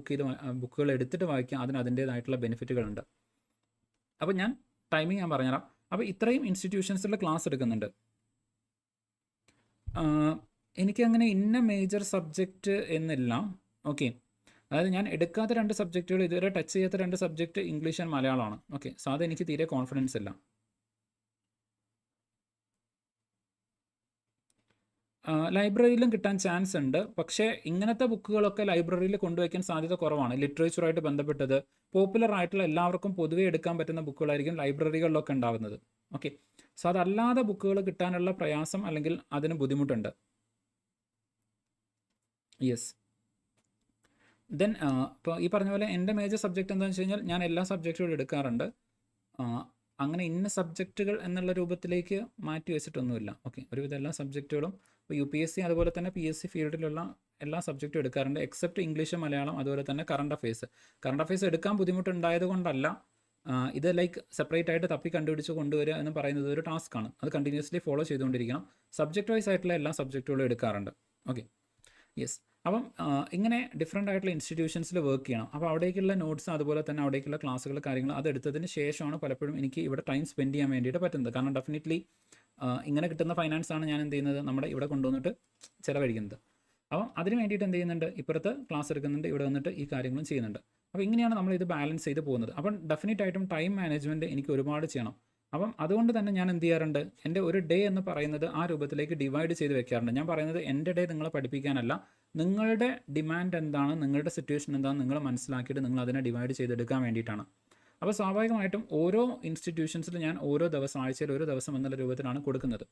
ബുക്കുകൾ എടുത്തിട്ട് വായിക്കുക, അതിന് അതിൻ്റേതായിട്ടുള്ള ബെനിഫിറ്റുകളുണ്ട്. അപ്പോൾ ഞാൻ ടൈമിംഗ് ഞാൻ പറഞ്ഞുതരാം. അപ്പോൾ ഇത്രയും ഇൻസ്റ്റിറ്റ്യൂഷൻസിൽ ക്ലാസ് എടുക്കുന്നുണ്ട്. എനിക്കങ്ങനെ ഇന്ന മേജർ സബ്ജക്റ്റ് എന്നില്ല. ഓക്കെ, അതായത് ഞാൻ എടുക്കാത്ത 2 സബ്ജക്റ്റുകൾ, ഇതുവരെ ടച്ച് ചെയ്യാത്ത 2 സബ്ജക്റ്റ് ഇംഗ്ലീഷ് ആൻഡ് മലയാളമാണ്. ഓക്കെ, സോ അതെനിക്ക് തീരെ കോൺഫിഡൻസ് ഇല്ല. ലൈബ്രറിയിലും കിട്ടാൻ ചാൻസ് ഉണ്ട്, പക്ഷേ ഇങ്ങനത്തെ ബുക്കുകളൊക്കെ ലൈബ്രറിയിൽ കൊണ്ടുവയ്ക്കാൻ സാധ്യത കുറവാണ്. ലിറ്ററേച്ചറായിട്ട് ബന്ധപ്പെട്ടത് പോപ്പുലർ ആയിട്ടുള്ള എല്ലാവർക്കും പൊതുവേ എടുക്കാൻ പറ്റുന്ന ബുക്കുകളായിരിക്കും ലൈബ്രറികളിലൊക്കെ ഉണ്ടാകുന്നത്. ഓക്കെ, സോ അതല്ലാതെ ബുക്കുകൾ കിട്ടാനുള്ള പ്രയാസം അല്ലെങ്കിൽ അതിന് ബുദ്ധിമുട്ടുണ്ട്. യെസ്, ദെൻ ഇപ്പോൾ ഈ പറഞ്ഞ പോലെ എൻ്റെ മേജർ സബ്ജക്റ്റ് എന്താണെന്ന് വെച്ച് കഴിഞ്ഞാൽ ഞാൻ എല്ലാ സബ്ജക്റ്റുകളും എടുക്കാറുണ്ട്. അങ്ങനെ ഇന്ന സബ്ജക്റ്റുകൾ എന്നുള്ള രൂപത്തിലേക്ക് മാറ്റി വെച്ചിട്ടൊന്നുമില്ല. ഓക്കെ, ഒരുവിധം എല്ലാ സബ്ജക്റ്റുകളും ഇപ്പോൾ UPSC അതുപോലെ തന്നെ PSC ഫീൽഡിലുള്ള എല്ലാ സബ്ജക്റ്റും എടുക്കാറുണ്ട്, എക്സെപ്റ്റ് ഇംഗ്ലീഷ്, മലയാളം, അതുപോലെ തന്നെ കറണ്ട് അഫയേഴ്സ് എടുക്കാൻ ബുദ്ധിമുട്ടുണ്ടായത് കൊണ്ടല്ല. ഇത് ലൈക്ക് സെപ്പറേറ്റ് ആയിട്ട് തപ്പി കണ്ടുപിടിച്ച് കൊണ്ടുവരിക എന്ന് പറയുന്നത് ഒരു ടാസ്ക്കാണ്. അത് കണ്ടിന്യൂസ്ലി ഫോളോ ചെയ്തുകൊണ്ടിരിക്കണം. സബ്ജക്റ്റ് വൈസ് ആയിട്ടുള്ള എല്ലാ സബ്ജക്റ്റുകളും എടുക്കാറുണ്ട്. Okay, yes. അപ്പം ഇങ്ങനെ ഡിഫറെൻ്റ് ആയിട്ടുള്ള ഇൻസ്റ്റിറ്റ്യൂഷൻസിൽ വർക്ക് ചെയ്യണം. അപ്പോൾ അവിടേക്കുള്ള നോട്ട്സ്, അതുപോലെ തന്നെ അവിടേക്കുള്ള ക്ലാസ്സുകൾ, കാര്യങ്ങൾ അതെടുത്തതിന് ശേഷമാണ് പലപ്പോഴും എനിക്ക് ഇവിടെ ടൈം സ്പെൻഡ് ചെയ്യാൻ വേണ്ടിയിട്ട് പറ്റുന്നത്. കാരണം ഡെഫിനറ്റ്ലി ഇങ്ങനെ കിട്ടുന്ന ഫൈനാൻസാണ് ഞാൻ എന്ത് ചെയ്യുന്നത്, നമ്മുടെ ഇവിടെ കൊണ്ടുവന്നിട്ട് ചിലവഴിക്കുന്നത്. അപ്പം അതിന് വേണ്ടിയിട്ട് എന്ത് ചെയ്യുന്നുണ്ട്, ഇപ്പുറത്ത് ക്ലാസ് എടുക്കുന്നുണ്ട്, ഇവിടെ വന്നിട്ട് ഈ കാര്യങ്ങളും ചെയ്യുന്നുണ്ട്. അപ്പോൾ ഇങ്ങനെയാണ് നമ്മൾ ഇത് ബാലൻസ് ചെയ്ത് പോകുന്നത്. അപ്പം ഡെഫിനറ്റായിട്ടും ടൈം മാനേജ്മെൻറ്റ് എനിക്ക് ഒരുപാട് ചെയ്യണം. അപ്പം അതുകൊണ്ട് തന്നെ ഞാൻ എന്ത് ചെയ്യാറുണ്ട്, എൻ്റെ ഒരു ഡേ എന്ന് പറയുന്നത് ആ രൂപത്തിലേക്ക് ഡിവൈഡ് ചെയ്ത് വെക്കാറുണ്ട്. ഞാൻ പറയുന്നത് എൻ്റെ ഡേ നിങ്ങളെ പഠിപ്പിക്കാനല്ല, നിങ്ങളുടെ ഡിമാൻഡ് എന്താണ്, നിങ്ങളുടെ സിറ്റുവേഷൻ എന്താണ് നിങ്ങൾ മനസ്സിലാക്കിയിട്ട് നിങ്ങൾ അതിനെ ഡിവൈഡ് ചെയ്തെടുക്കാൻ വേണ്ടിയിട്ടാണ്. അപ്പോൾ സ്വാഭാവികമായിട്ടും ഓരോ ഇൻസ്റ്റിറ്റ്യൂഷൻസിൽ ഞാൻ ഓരോ ദിവസം, ആഴ്ചയിൽ ഒരു ദിവസം എന്നുള്ള രൂപത്തിലാണ് കൊടുക്കുന്നത്.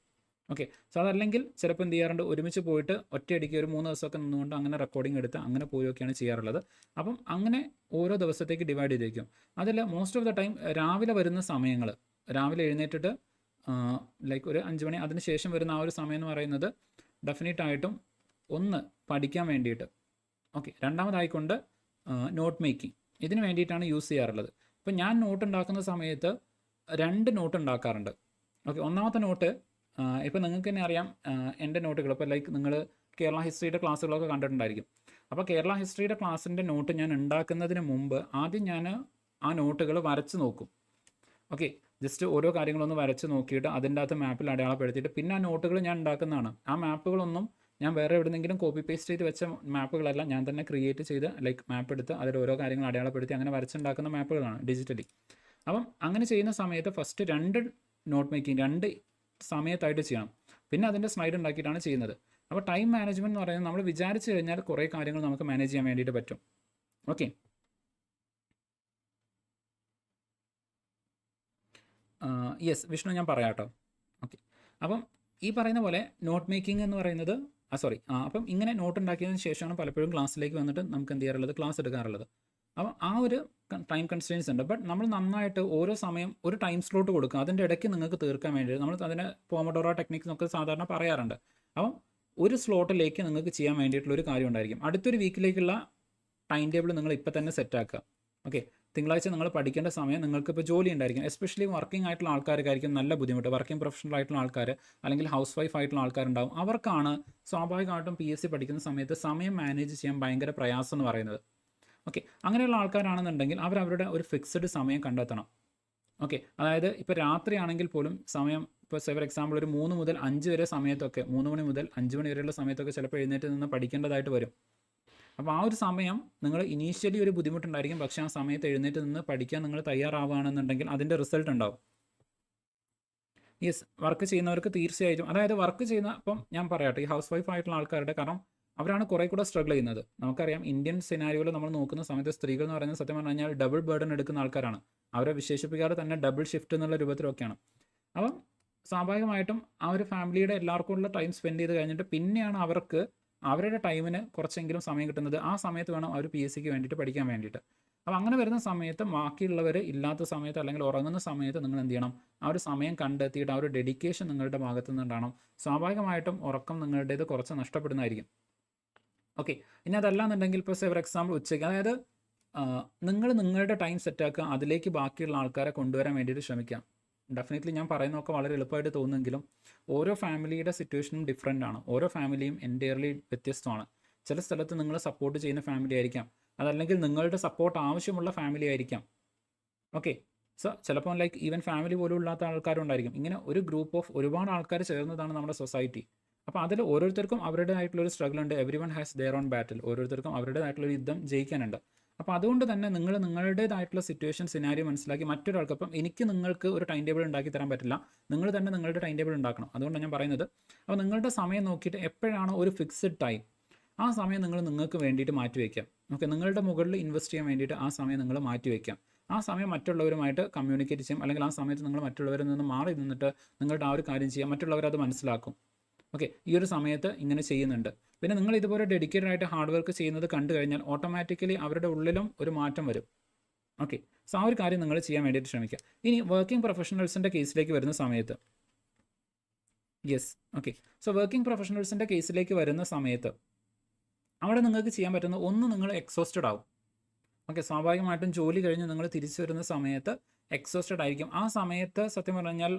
ഓക്കെ, സോ അതല്ലെങ്കിൽ ചിലപ്പോൾ എന്ത് ചെയ്യാറുണ്ട്, ഒരുമിച്ച് പോയിട്ട് ഒറ്റയടിക്ക് ഒരു 3 ദിവസമൊക്കെ നിന്നുകൊണ്ട് അങ്ങനെ റെക്കോർഡിംഗ് എടുത്ത് അങ്ങനെ പോവുകയൊക്കെയാണ് ചെയ്യാറുള്ളത്. അപ്പം അങ്ങനെ ഓരോ ദിവസത്തേക്ക് ഡിവൈഡ് ചെയ്ത് വയ്ക്കും. അതിൽ മോസ്റ്റ് ഓഫ് ദ ടൈം രാവിലെ വരുന്ന സമയങ്ങൾ, രാവിലെ എഴുന്നേറ്റിട്ട് ലൈക്ക് ഒരു 5 മണി അതിന് ശേഷം വരുന്ന ആ ഒരു സമയം എന്ന് പറയുന്നത് ഡെഫിനറ്റായിട്ടും ഒന്ന് പഠിക്കാൻ വേണ്ടിയിട്ട്. ഓക്കെ, രണ്ടാമതായിക്കൊണ്ട് നോട്ട് മേക്കിംഗ്, ഇതിന് വേണ്ടിയിട്ടാണ് യൂസ് ചെയ്യാറുള്ളത്. ഇപ്പം ഞാൻ നോട്ട് ഉണ്ടാക്കുന്ന സമയത്ത് 2 നോട്ട് ഉണ്ടാക്കാറുണ്ട്. ഓക്കെ, ഒന്നാമത്തെ നോട്ട് ഇപ്പോൾ നിങ്ങൾക്ക് തന്നെ അറിയാം, എൻ്റെ നോട്ടുകൾ ഇപ്പോൾ ലൈക്ക് നിങ്ങൾ കേരള ഹിസ്റ്ററിയുടെ ക്ലാസ്സുകളൊക്കെ കണ്ടിട്ടുണ്ടായിരിക്കും. അപ്പോൾ കേരള ഹിസ്റ്ററിയുടെ ക്ലാസ്സിൻ്റെ നോട്ട് ഞാൻ ഉണ്ടാക്കുന്നതിന് മുമ്പ് ആദ്യം ഞാൻ ആ നോട്ടുകൾ വരച്ച് നോക്കും. ഓക്കെ, ജസ്റ്റ് ഓരോ കാര്യങ്ങളൊന്ന് വരച്ച് നോക്കിയിട്ട് അതിൻ്റെ അകത്ത് മാപ്പിൽ അടയാളപ്പെടുത്തിയിട്ട് പിന്നെ ആ നോട്ടുകൾ ഞാൻ ഉണ്ടാക്കുന്നതാണ്. ആ മാപ്പുകളൊന്നും ഞാൻ വേറെ എവിടെന്നെങ്കിലും കോപ്പി പേസ്റ്റ് ചെയ്ത് വെച്ച മാപ്പുകളല്ല, ഞാൻ തന്നെ ക്രിയേറ്റ് ചെയ്ത് ലൈക്ക് മാപ്പ് എടുത്ത് അതിൽ ഓരോ കാര്യങ്ങൾ അടയാളപ്പെടുത്തി അങ്ങനെ വരച്ചുണ്ടാക്കുന്ന മാപ്പുകളാണ് ഡിജിറ്റലി. അപ്പം അങ്ങനെ ചെയ്യുന്ന സമയത്ത് ഫസ്റ്റ് 2 നോട്ട് മേക്കിംഗ് 2 സമയത്തായിട്ട് ചെയ്യണം. പിന്നെ അതിൻ്റെ സ്ലൈഡ് ഉണ്ടാക്കിയിട്ടാണ് ചെയ്യുന്നത്. അപ്പോൾ ടൈം മാനേജ്മെൻറ്റ് എന്ന് പറയുന്നത് നമ്മൾ വിചാരിച്ചു കഴിഞ്ഞാൽ കുറേ കാര്യങ്ങൾ നമുക്ക് മാനേജ് ചെയ്യാൻ വേണ്ടിയിട്ട് പറ്റും. ഓക്കെ, യെസ് വിഷ്ണു, ഞാൻ പറയാം കേട്ടോ. ഓക്കെ, അപ്പം ഈ പറയുന്ന പോലെ നോട്ട് മേക്കിംഗ് എന്ന് പറയുന്നത് അപ്പം ഇങ്ങനെ നോട്ട് ഉണ്ടാക്കിയതിന് ശേഷമാണ് പലപ്പോഴും ക്ലാസ്സിലേക്ക് വന്നിട്ട് നമുക്ക് എന്ത് ചെയ്യാറുള്ളത്, ക്ലാസ് എടുക്കാറുള്ളത്. അപ്പം ആ ഒരു ടൈം കൺസ്ട്രെയിൻസ് ഉണ്ട്. ബട്ട് നമ്മൾ നന്നായിട്ട് ഓരോ സമയം ഒരു ടൈം സ്ലോട്ട് കൊടുക്കുക, അതിൻ്റെ ഇടയ്ക്ക് നിങ്ങൾക്ക് തീർക്കാൻ വേണ്ടി നമ്മൾ അതിനെ പോമഡോറോ ടെക്നിക്സ് എന്നൊക്കെ സാധാരണ പറയാറുണ്ട്. അപ്പം ഒരു സ്ലോട്ടിലേക്ക് നിങ്ങൾക്ക് ചെയ്യാൻ വേണ്ടിയിട്ടുള്ള ഒരു കാര്യം ഉണ്ടായിരിക്കും. അടുത്തൊരു വീക്കിലേക്കുള്ള ടൈം ടേബിൾ നിങ്ങൾ ഇപ്പോൾ തന്നെ സെറ്റാക്കുക. ഓക്കെ, തിങ്കളാഴ്ച നിങ്ങൾ പഠിക്കേണ്ട സമയം നിങ്ങൾക്കിപ്പോൾ ജോലി ഉണ്ടായിരിക്കും. എസ്പെഷ്യലി വർക്കിംഗ് ആയിട്ടുള്ള ആൾക്കാർക്കായിരിക്കും നല്ല ബുദ്ധിമുട്ട്. വർക്കിംഗ് പ്രൊഫഷണൽ ആയിട്ടുള്ള ആൾക്കാർ അല്ലെങ്കിൽ ഹൗസ് വൈഫ് ആയിട്ടുള്ള ആൾക്കാരുണ്ടാവും. അവർക്കാണ് സ്വാഭാവികമായിട്ടും PSC പഠിക്കുന്ന സമയത്ത് സമയം മാനേജ് ചെയ്യാൻ ഭയങ്കര പ്രയാസം എന്ന് പറയുന്നത്. ഓക്കെ, അങ്ങനെയുള്ള ആൾക്കാരാണെന്നുണ്ടെങ്കിൽ അവരവരുടെ ഒരു ഫിക്സഡ് സമയം കണ്ടെത്തണം. ഓക്കെ, അതായത് ഇപ്പോൾ രാത്രിയാണെങ്കിൽ പോലും സമയം, ഇപ്പോൾ ഫോർ എക്സാമ്പിൾ ഒരു 3 മുതൽ 5 വരെ സമയത്തൊക്കെ, 3 മണി മുതൽ 5 മണി വരെയുള്ള സമയത്തൊക്കെ ചിലപ്പോൾ എഴുന്നേറ്റ് നിന്ന് പഠിക്കേണ്ടതായിട്ട് വരും. അപ്പോൾ ആ ഒരു സമയം നിങ്ങൾ ഇനീഷ്യലി ഒരു ബുദ്ധിമുട്ടുണ്ടായിരിക്കും, പക്ഷേ ആ സമയത്ത് എഴുന്നേറ്റ് നിന്ന് പഠിക്കാൻ നിങ്ങൾ തയ്യാറാവുകയാണെന്നുണ്ടെങ്കിൽ അതിൻ്റെ റിസൾട്ട് ഉണ്ടാവും. യെസ്, വർക്ക് ചെയ്യുന്നവർക്ക് തീർച്ചയായിട്ടും, അതായത് വർക്ക് ചെയ്യുന്ന, ഇപ്പം ഞാൻ പറയട്ടെ, ഈ ഹൗസ് വൈഫ് ആയിട്ടുള്ള ആൾക്കാരുടെ, കാരണം അവരാണ് കുറേ കൂടെ സ്ട്രഗിൾ ചെയ്യുന്നത്. നമുക്കറിയാം ഇന്ത്യൻ സിനാരിയോയിൽ നമ്മൾ നോക്കുന്ന സമയത്ത് സ്ത്രീകൾ എന്ന് പറയുന്നത് സത്യം പറഞ്ഞു കഴിഞ്ഞാൽ ഡബിൾ ബേർഡൻ എടുക്കുന്ന ആൾക്കാരാണ്. അവരെ വിശേഷിപ്പിക്കാതെ തന്നെ ഡബിൾ ഷിഫ്റ്റ് എന്നുള്ള രൂപത്തിലൊക്കെയാണ്. അപ്പം സ്വാഭാവികമായിട്ടും ആ ഒരു ഫാമിലിയുടെ എല്ലാവർക്കും ഉള്ള ടൈം സ്പെൻഡ് ചെയ്ത് കഴിഞ്ഞിട്ട് പിന്നെയാണ് അവർക്ക് അവരുടെ ടൈമിന് കുറച്ചെങ്കിലും സമയം കിട്ടുന്നത്. ആ സമയത്ത് വേണം അവർ PSCക്ക് വേണ്ടിയിട്ട് പഠിക്കാൻ വേണ്ടിയിട്ട്. അപ്പോൾ അങ്ങനെ വരുന്ന സമയത്ത് ബാക്കിയുള്ളവർ ഇല്ലാത്ത സമയത്ത് അല്ലെങ്കിൽ ഉറങ്ങുന്ന സമയത്ത് നിങ്ങൾ എന്ത് ചെയ്യണം, ആ ഒരു സമയം കണ്ടെത്തിയിട്ട് ആ ഒരു ഡെഡിക്കേഷൻ നിങ്ങളുടെ ഭാഗത്തു നിന്നുണ്ടാവണം. സ്വാഭാവികമായിട്ടും ഉറക്കം നിങ്ങളുടേത് കുറച്ച് നഷ്ടപ്പെടുന്നതായിരിക്കും. ഓക്കെ, ഇനി അതല്ലാന്നുണ്ടെങ്കിൽ ഇപ്പോൾ ഫോർ എക്സാമ്പിൾ ഉച്ചയ്ക്ക്, അതായത് നിങ്ങൾ നിങ്ങളുടെ ടൈം സെറ്റാക്കുക, അതിലേക്ക് ബാക്കിയുള്ള ആൾക്കാരെ കൊണ്ടുവരാൻ വേണ്ടിയിട്ട് ശ്രമിക്കാം. ഡെഫിനറ്റ്ലി ഞാൻ പറയുന്നതൊക്കെ വളരെ എളുപ്പമായിട്ട് തോന്നുമെങ്കിലും ഓരോ ഫാമിലിയുടെ സിറ്റുവേഷനും ഡിഫറെൻ്റ് ആണ്. ഓരോ ഫാമിലിയും എൻറ്റയർലി വ്യത്യസ്തമാണ്. ചില സ്ഥലത്ത് നിങ്ങൾ സപ്പോർട്ട് ചെയ്യുന്ന ഫാമിലി ആയിരിക്കാം, അതല്ലെങ്കിൽ നിങ്ങളുടെ സപ്പോർട്ട് ആവശ്യമുള്ള ഫാമിലി ആയിരിക്കാം. ഓക്കെ, സോ ചിലപ്പോൾ ലൈക്ക് ഈവൻ ഫാമിലി പോലും ഇല്ലാത്ത ആൾക്കാരുണ്ടായിരിക്കും. ഇങ്ങനെ ഒരു ഗ്രൂപ്പ് ഓഫ് ഒരുപാട് ആൾക്കാർ ചേർന്നതാണ് നമ്മുടെ സൊസൈറ്റി. അപ്പോൾ അതിൽ ഓരോരുത്തർക്കും അവരുടേതായിട്ടുള്ളൊരു സ്ട്രഗിൾ ഉണ്ട്. Every one has their own battle. ഓരോരുത്തർക്കും അവരുടേതായിട്ടുള്ളൊരു യുദ്ധം ജയിക്കാനുണ്ട്. അപ്പോൾ അതുകൊണ്ട് തന്നെ നിങ്ങൾ നിങ്ങളുടേതായിട്ടുള്ള സിറ്റുവേഷൻ സിനാരിയോ മനസ്സിലാക്കി മറ്റൊരാൾക്ക്, അപ്പം എനിക്ക് നിങ്ങൾക്ക് ഒരു ടൈം ടേബിൾ ഉണ്ടാക്കി തരാൻ പറ്റില്ല, നിങ്ങൾ തന്നെ നിങ്ങളുടെ ടൈം ടേബിൾ ഉണ്ടാക്കണം. അതുകൊണ്ടാണ് ഞാൻ പറയുന്നത്. അപ്പോൾ നിങ്ങളുടെ സമയം നോക്കിയിട്ട് എപ്പോഴാണോ ഒരു ഫിക്സഡ് ടൈം, ആ സമയം നിങ്ങൾക്ക് വേണ്ടിയിട്ട് മാറ്റി വയ്ക്കാം. ഓക്കെ, നിങ്ങളുടെ മുകളിൽ ഇൻവെസ്റ്റ് ചെയ്യാൻ വേണ്ടിയിട്ട് ആ സമയം നിങ്ങൾ മാറ്റി വയ്ക്കാം. ആ സമയം മറ്റുള്ളവരുമായിട്ട് കമ്മ്യൂണിക്കേറ്റ് ചെയ്യും, അല്ലെങ്കിൽ ആ സമയത്ത് നിങ്ങൾ മറ്റുള്ളവരിൽ നിന്ന് മാറി നിന്നിട്ട് നിങ്ങളുടെ ആ ഒരു കാര്യം ചെയ്യാം, മറ്റുള്ളവരത് മനസ്സിലാക്കും. ഓക്കെ, ഈ ഒരു സമയത്ത് ഇങ്ങനെ ചെയ്യുന്നുണ്ട്. പിന്നെ നിങ്ങൾ ഇതുപോലെ ഡെഡിക്കേറ്റഡ് ആയിട്ട് ഹാർഡ് വർക്ക് ചെയ്യുന്നത് കണ്ടു കഴിഞ്ഞാൽ ഓട്ടോമാറ്റിക്കലി അവരുടെ ഉള്ളിലും ഒരു മാറ്റം വരും. ഓക്കെ, സോ ആ ഒരു കാര്യം നിങ്ങൾ ചെയ്യാൻ വേണ്ടിയിട്ട് ശ്രമിക്കുക. ഇനി വർക്കിംഗ് പ്രൊഫഷണൽസിൻ്റെ കേസിലേക്ക് വരുന്ന സമയത്ത്, യെസ്, ഓക്കെ, സോ വർക്കിംഗ് പ്രൊഫഷണൽസിൻ്റെ കേസിലേക്ക് വരുന്ന സമയത്ത് അവിടെ നിങ്ങൾക്ക് ചെയ്യാൻ പറ്റുന്ന ഒന്ന്, നിങ്ങൾ എക്സോസ്റ്റഡ് ആവും. ഓക്കെ, സ്വാഭാവികമായിട്ടും ജോലി കഴിഞ്ഞ് നിങ്ങൾ തിരിച്ചു വരുന്ന സമയത്ത് എക്സോസ്റ്റഡ് ആയിരിക്കും. ആ സമയത്ത് സത്യം പറഞ്ഞാൽ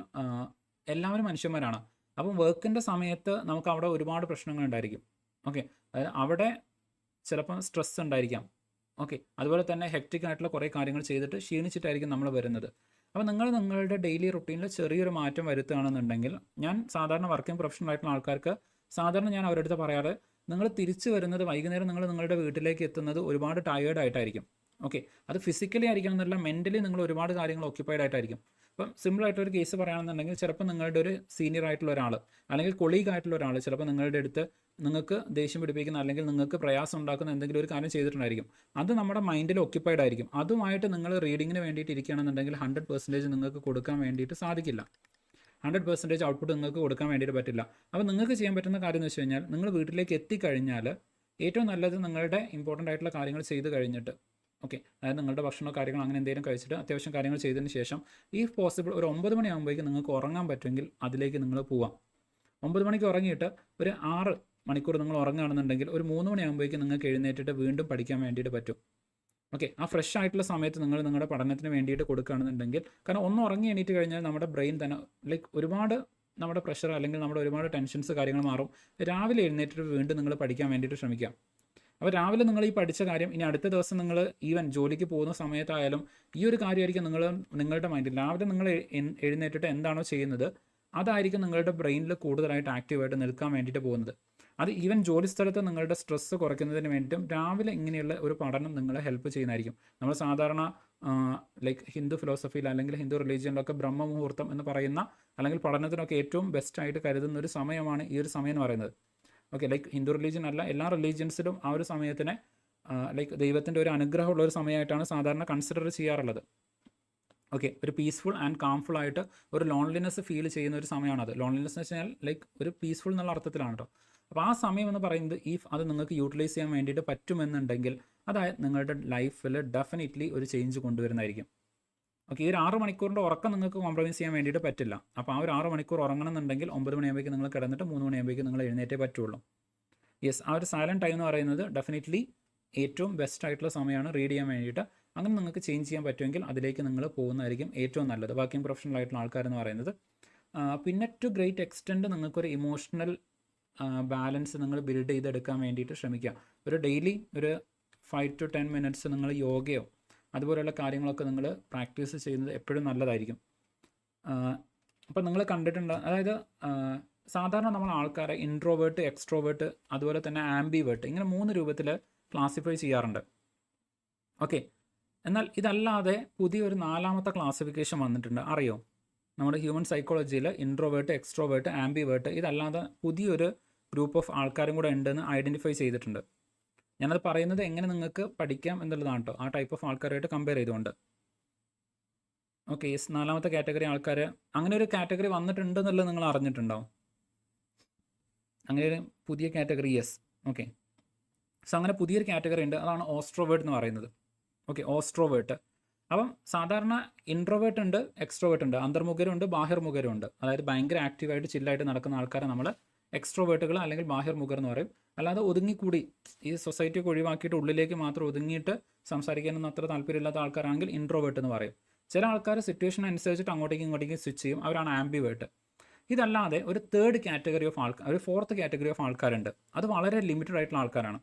എല്ലാവരും മനുഷ്യന്മാരാണ്. അപ്പം വർക്കിൻ്റെ സമയത്ത് നമുക്ക് അവിടെ ഒരുപാട് പ്രശ്നങ്ങൾ ഉണ്ടായിരിക്കും. ഓക്കെ, അതായത് അവിടെ ചിലപ്പം സ്ട്രെസ് ഉണ്ടായിരിക്കാം. ഓക്കെ, അതുപോലെ തന്നെ ഹെക്റ്റിക് ആയിട്ടുള്ള കുറേ കാര്യങ്ങൾ ചെയ്തിട്ട് ക്ഷീണിച്ചിട്ടായിരിക്കും നമ്മൾ വരുന്നത്. അപ്പോൾ നിങ്ങൾ നിങ്ങളുടെ ഡെയിലി റുട്ടീനിൽ ചെറിയൊരു മാറ്റം വരുത്തുകയാണെന്നുണ്ടെങ്കിൽ, ഞാൻ സാധാരണ വർക്കിംഗ് പ്രൊഫഷണൽ ആയിട്ടുള്ള ആൾക്കാർക്ക് സാധാരണ ഞാൻ അവരുടെ അടുത്ത് പറയാറ്, നിങ്ങൾ തിരിച്ചു വരുന്നത് വൈകുന്നേരം, നിങ്ങൾ നിങ്ങളുടെ വീട്ടിലേക്ക് എത്തുന്നത് ഒരുപാട് ടയേർഡ് ആയിട്ടായിരിക്കും. ഓക്കെ, അത് ഫിസിക്കലി ആയിരിക്കണം എന്നല്ല, മെൻ്റലി നിങ്ങൾ ഒരുപാട് കാര്യങ്ങൾ ഓക്യുപ്പൈഡ് ആയിട്ടായിരിക്കും. ഇപ്പം സിമ്പിളായിട്ടൊരു കേസ് പറയുകയാണെന്നുണ്ടെങ്കിൽ, ചിലപ്പോൾ നിങ്ങളുടെ ഒരു സീനിയർ ആയിട്ടുള്ള ഒരാൾ അല്ലെങ്കിൽ കൊളീഗ് ആയിട്ടുള്ള ഒരാൾ ചിലപ്പോൾ നിങ്ങളുടെ അടുത്ത് നിങ്ങൾക്ക് ദേഷ്യം പിടിപ്പിക്കുന്ന അല്ലെങ്കിൽ നിങ്ങൾക്ക് പ്രയാസം ഉണ്ടാക്കുന്ന എന്തെങ്കിലും ഒരു കാര്യം ചെയ്തിട്ടുണ്ടായിരിക്കും. അത് നമ്മുടെ മൈൻഡിൽ ഓക്യുപ്പൈഡ് ആയിരിക്കും. അതുമായിട്ട് നിങ്ങൾ റീഡിങ്ങിന് വേണ്ടിയിട്ട് ഇരിക്കുകയാണെന്നുണ്ടെങ്കിൽ 100% നിങ്ങൾക്ക് കൊടുക്കാൻ വേണ്ടിയിട്ട് സാധിക്കില്ല. 100% ഔട്ട്പുട്ട് നിങ്ങൾക്ക് കൊടുക്കാൻ വേണ്ടിയിട്ട് പറ്റില്ല. അപ്പോൾ നിങ്ങൾക്ക് ചെയ്യാൻ പറ്റുന്ന കാര്യം എന്ന് വെച്ച് കഴിഞ്ഞാൽ, നിങ്ങൾ വീട്ടിലേക്ക് എത്തിക്കഴിഞ്ഞാൽ ഏറ്റവും നല്ലത് നിങ്ങളുടെ ഇമ്പോർട്ടൻ്റ് ആയിട്ടുള്ള കാര്യങ്ങൾ ചെയ്ത് കഴിഞ്ഞിട്ട്, ഓക്കെ, അതായത് നിങ്ങളുടെ ഭക്ഷണമോ കാര്യങ്ങളോ അങ്ങനെ എന്തെങ്കിലും കഴിച്ചിട്ട് അത്യാവശ്യം കാര്യങ്ങൾ ചെയ്തതിന് ശേഷം ഇഫ് പോസിബിൾ ഒരു 9 മണിയാകുമ്പോഴേക്കും നിങ്ങൾക്ക് ഉറങ്ങാൻ പറ്റുമെങ്കിൽ അതിലേക്ക് നിങ്ങൾ പോവാം. 9 മണിക്ക് ഉറങ്ങിയിട്ട് ഒരു 6 മണിക്കൂർ നിങ്ങൾ ഉറങ്ങുകയാണെന്നുണ്ടെങ്കിൽ ഒരു 3 മണിയാകുമ്പോഴേക്കും നിങ്ങൾക്ക് എഴുന്നേറ്റിട്ട് വീണ്ടും പഠിക്കാൻ വേണ്ടിയിട്ട് പറ്റും. ഓക്കെ, ആ ഫ്രഷ് ആയിട്ടുള്ള സമയത്ത് നിങ്ങൾ നിങ്ങളുടെ പഠനത്തിന് വേണ്ടിയിട്ട് കൊടുക്കുകയാണെന്നുണ്ടെങ്കിൽ, കാരണം ഒന്ന് ഉറങ്ങി എണീറ്റ് കഴിഞ്ഞാൽ നമ്മുടെ ബ്രെയിൻ തന്നെ ലൈക്ക് ഒരുപാട് നമ്മുടെ പ്രഷർ അല്ലെങ്കിൽ നമ്മുടെ ഒരുപാട് ടെൻഷൻസ് കാര്യങ്ങൾ മാറും. രാവിലെ എഴുന്നേറ്റിട്ട് വീണ്ടും നിങ്ങൾ പഠിക്കാൻ വേണ്ടിയിട്ട് ശ്രമിക്കാം. അപ്പോൾ രാവിലെ നിങ്ങൾ ഈ പഠിച്ച കാര്യം ഇനി അടുത്ത ദിവസം നിങ്ങൾ ഈവൻ ജോലിക്ക് പോകുന്ന സമയത്തായാലും ഈ ഒരു കാര്യമായിരിക്കും നിങ്ങളുടെ മൈൻഡിൽ. രാവിലെ നിങ്ങൾ എഴുന്നേറ്റിട്ട് എന്താണോ ചെയ്യുന്നത് അതായിരിക്കും നിങ്ങളുടെ ബ്രെയിനിൽ കൂടുതലായിട്ട് ആക്റ്റീവായിട്ട് നിൽക്കാൻ വേണ്ടിയിട്ട് പോകുന്നത്. അത് ഈവൻ ജോലി സ്ഥലത്ത് നിങ്ങളുടെ സ്ട്രെസ്സ് കുറയ്ക്കുന്നതിന് വേണ്ടിയിട്ടും രാവിലെ ഇങ്ങനെയുള്ള ഒരു പഠനം നിങ്ങളെ ഹെൽപ്പ് ചെയ്യുന്നതായിരിക്കും. നമ്മൾ സാധാരണ ലൈക്ക് ഹിന്ദു ഫിലോസഫിയിൽ അല്ലെങ്കിൽ ഹിന്ദു റിലീജിയനിലൊക്കെ ബ്രഹ്മമുഹൂർത്തം എന്ന് പറയുന്ന അല്ലെങ്കിൽ പഠനത്തിനൊക്കെ ഏറ്റവും ബെസ്റ്റായിട്ട് കരുതുന്ന ഒരു സമയമാണ് ഈ ഒരു സമയം എന്ന് പറയുന്നത്. ഓക്കെ, ലൈക്ക് ഹിന്ദു റിലീജിയൻ അല്ല, എല്ലാ റിലീജിയൻസിലും ആ ഒരു സമയത്തിനെ ലൈക്ക് ദൈവത്തിൻ്റെ ഒരു അനുഗ്രഹമുള്ള ഒരു സമയമായിട്ടാണ് സാധാരണ കൺസിഡർ ചെയ്യാറുള്ളത്. ഓക്കെ, ഒരു പീസ്ഫുൾ ആൻഡ് കാംഫുൾ ആയിട്ട് ഒരു ലോൺലിനെസ് ഫീൽ ചെയ്യുന്ന ഒരു സമയമാണത്. ലോൺലിനെസ് എന്ന് വെച്ചാൽ ലൈക്ക് ഒരു പീസ്ഫുൾ എന്നുള്ള അർത്ഥത്തിലാണ് കേട്ടോ. അപ്പോൾ ആ സമയം എന്ന് പറയുന്നത് അത് നിങ്ങൾക്ക് യൂട്ടിലൈസ് ചെയ്യാൻ വേണ്ടിയിട്ട് പറ്റുമെന്നുണ്ടെങ്കിൽ അതായത് നിങ്ങളുടെ ലൈഫിൽ ഡെഫിനറ്റ്ലി ഒരു ചേഞ്ച് കൊണ്ടുവരുന്നതായിരിക്കും. ഓക്കെ, ഈ ഒരു 6 മണിക്കൂറിൻ്റെ ഉറക്കം നിങ്ങൾക്ക് കോംപ്രമൈസ് ചെയ്യാൻ വേണ്ടിയിട്ട് പറ്റില്ല. അപ്പോൾ ആ ഒരു 6 മണിക്കൂർ ഉറങ്ങണമെന്നുണ്ടെങ്കിൽ 9 മണിയാകുമ്പോഴേക്കും നിങ്ങൾ കിടന്നിട്ട് 3 മണിയാകുമ്പോഴേക്കും നിങ്ങൾ എഴുന്നേറ്റേ പറ്റുള്ളൂ. യെസ്, ആ ഒരു സൈലൻറ്റ് ടൈം എന്ന് പറയുന്നത് ഡെഫിനറ്റ്ലി ഏറ്റവും ബെസ്റ്റ് ആയിട്ടുള്ള സമയമാണ് റീഡ് ചെയ്യാൻ വേണ്ടിയിട്ട്. അങ്ങനെ നിങ്ങൾക്ക് ചേഞ്ച് ചെയ്യാൻ പറ്റുമെങ്കിൽ അതിലേക്ക് നിങ്ങൾ പോകുന്നതായിരിക്കും ഏറ്റവും നല്ലത്, വർക്കിംഗ് പ്രൊഫഷണൽ ആയിട്ടുള്ള ആൾക്കാരെന്ന് പറയുന്നത്. പിന്നെ ടു ഗ്രേറ്റ് എക്സ്റ്റെൻറ്റ് നിങ്ങൾക്കൊരു ഇമോഷണൽ ബാലൻസ് നിങ്ങൾ ബിൽഡ് ചെയ്തെടുക്കാൻ വേണ്ടിയിട്ട് ശ്രമിക്കുക. ഒരു ഡെയിലി ഒരു 5 to 10 minutes നിങ്ങൾ യോഗയോ അതുപോലെയുള്ള കാര്യങ്ങളൊക്കെ നിങ്ങൾ പ്രാക്ടീസ് ചെയ്യുന്നത് എപ്പോഴും നല്ലതായിരിക്കും. അപ്പോൾ നിങ്ങൾ കണ്ടിട്ടുണ്ട്, അതായത് സാധാരണ നമ്മൾ ആൾക്കാരെ ഇൻട്രോവേർട്ട്, എക്സ്ട്രോവേർട്ട്, അതുപോലെ തന്നെ ആംബിവേർട്ട്, ഇങ്ങനെ 3 രൂപത്തിൽ ക്ലാസിഫൈ ചെയ്യാറുണ്ട്. ഓക്കെ, എന്നാൽ ഇതല്ലാതെ പുതിയൊരു 4ാമത്തെ ക്ലാസിഫിക്കേഷൻ വന്നിട്ടുണ്ട്, അറിയോ? നമ്മുടെ ഹ്യൂമൻ സൈക്കോളജിയിൽ ഇൻട്രോവേർട്ട്, എക്സ്ട്രോവേർട്ട്, ആംബിവേർട്ട് ഇതല്ലാതെ പുതിയൊരു ഗ്രൂപ്പ് ഓഫ് ആൾക്കാരും കൂടെ ഉണ്ടെന്ന് ഐഡൻറ്റിഫൈ ചെയ്തിട്ടുണ്ട്. ഞാനത് പറയുന്നത് എങ്ങനെ നിങ്ങൾക്ക് പഠിക്കാം എന്നുള്ളതാണ് കേട്ടോ, ആ ടൈപ്പ് ഓഫ് ആൾക്കാരായിട്ട് കമ്പയർ ചെയ്തുകൊണ്ട്. Okay, yes. 4ാമത്തെ കാറ്റഗറി ആൾക്കാർ, അങ്ങനെ ഒരു കാറ്റഗറി വന്നിട്ടുണ്ടെന്നുള്ളത് നിങ്ങൾ അറിഞ്ഞിട്ടുണ്ടാവും. അങ്ങനെ ഒരു പുതിയ കാറ്റഗറി, യെസ്. ഓക്കെ, സോ അങ്ങനെ പുതിയൊരു കാറ്റഗറി ഉണ്ട്, അതാണ് ഓസ്ട്രോവേർട്ട് എന്ന് പറയുന്നത്. ഓക്കെ, ഓസ്ട്രോവേർട്ട്. അപ്പം സാധാരണ ഇൻട്രോവേർട്ട് ഉണ്ട്, എക്സ്ട്രോവേർട്ട് ഉണ്ട്, അന്തർമുഖരുണ്ട്, ബാഹിർമുഖരുണ്ട്. അതായത് ഭയങ്കര ആക്റ്റീവായിട്ട് ചില്ലായിട്ട് നടക്കുന്ന ആൾക്കാരെ നമ്മൾ എക്സ്ട്രോവേർട്ടുകൾ അല്ലെങ്കിൽ ബാഹിർമുഖർ എന്ന് പറയും. അല്ലാതെ ഒതുങ്ങിക്കൂടി ഈ സൊസൈറ്റിയൊക്കെ ഒഴിവാക്കിയിട്ട് ഉള്ളിലേക്ക് മാത്രം ഒതുങ്ങിയിട്ട് സംസാരിക്കാനൊന്നും അത്ര താല്പര്യമില്ലാത്ത ആൾക്കാരാണെങ്കിൽ ഇൻട്രോവേർട്ട് എന്ന് പറയും. ചില ആൾക്കാർ സിറ്റുവേഷൻ അനുസരിച്ചിട്ട് അങ്ങോട്ടേക്കും ഇങ്ങോട്ടേക്കും സ്വിച്ച് ചെയ്യും, അവരാണ് ആംബിവേർട്ട്. ഇതല്ലാതെ ഒരു തേർഡ് കാറ്റഗറി ഓഫ് ആൾക്കാർ, ഒരു ഫോർത്ത് കാറ്റഗറി ഓഫ് ആൾക്കാരുണ്ട്. അത് വളരെ ലിമിറ്റഡ് ആയിട്ടുള്ള ആൾക്കാരാണ്.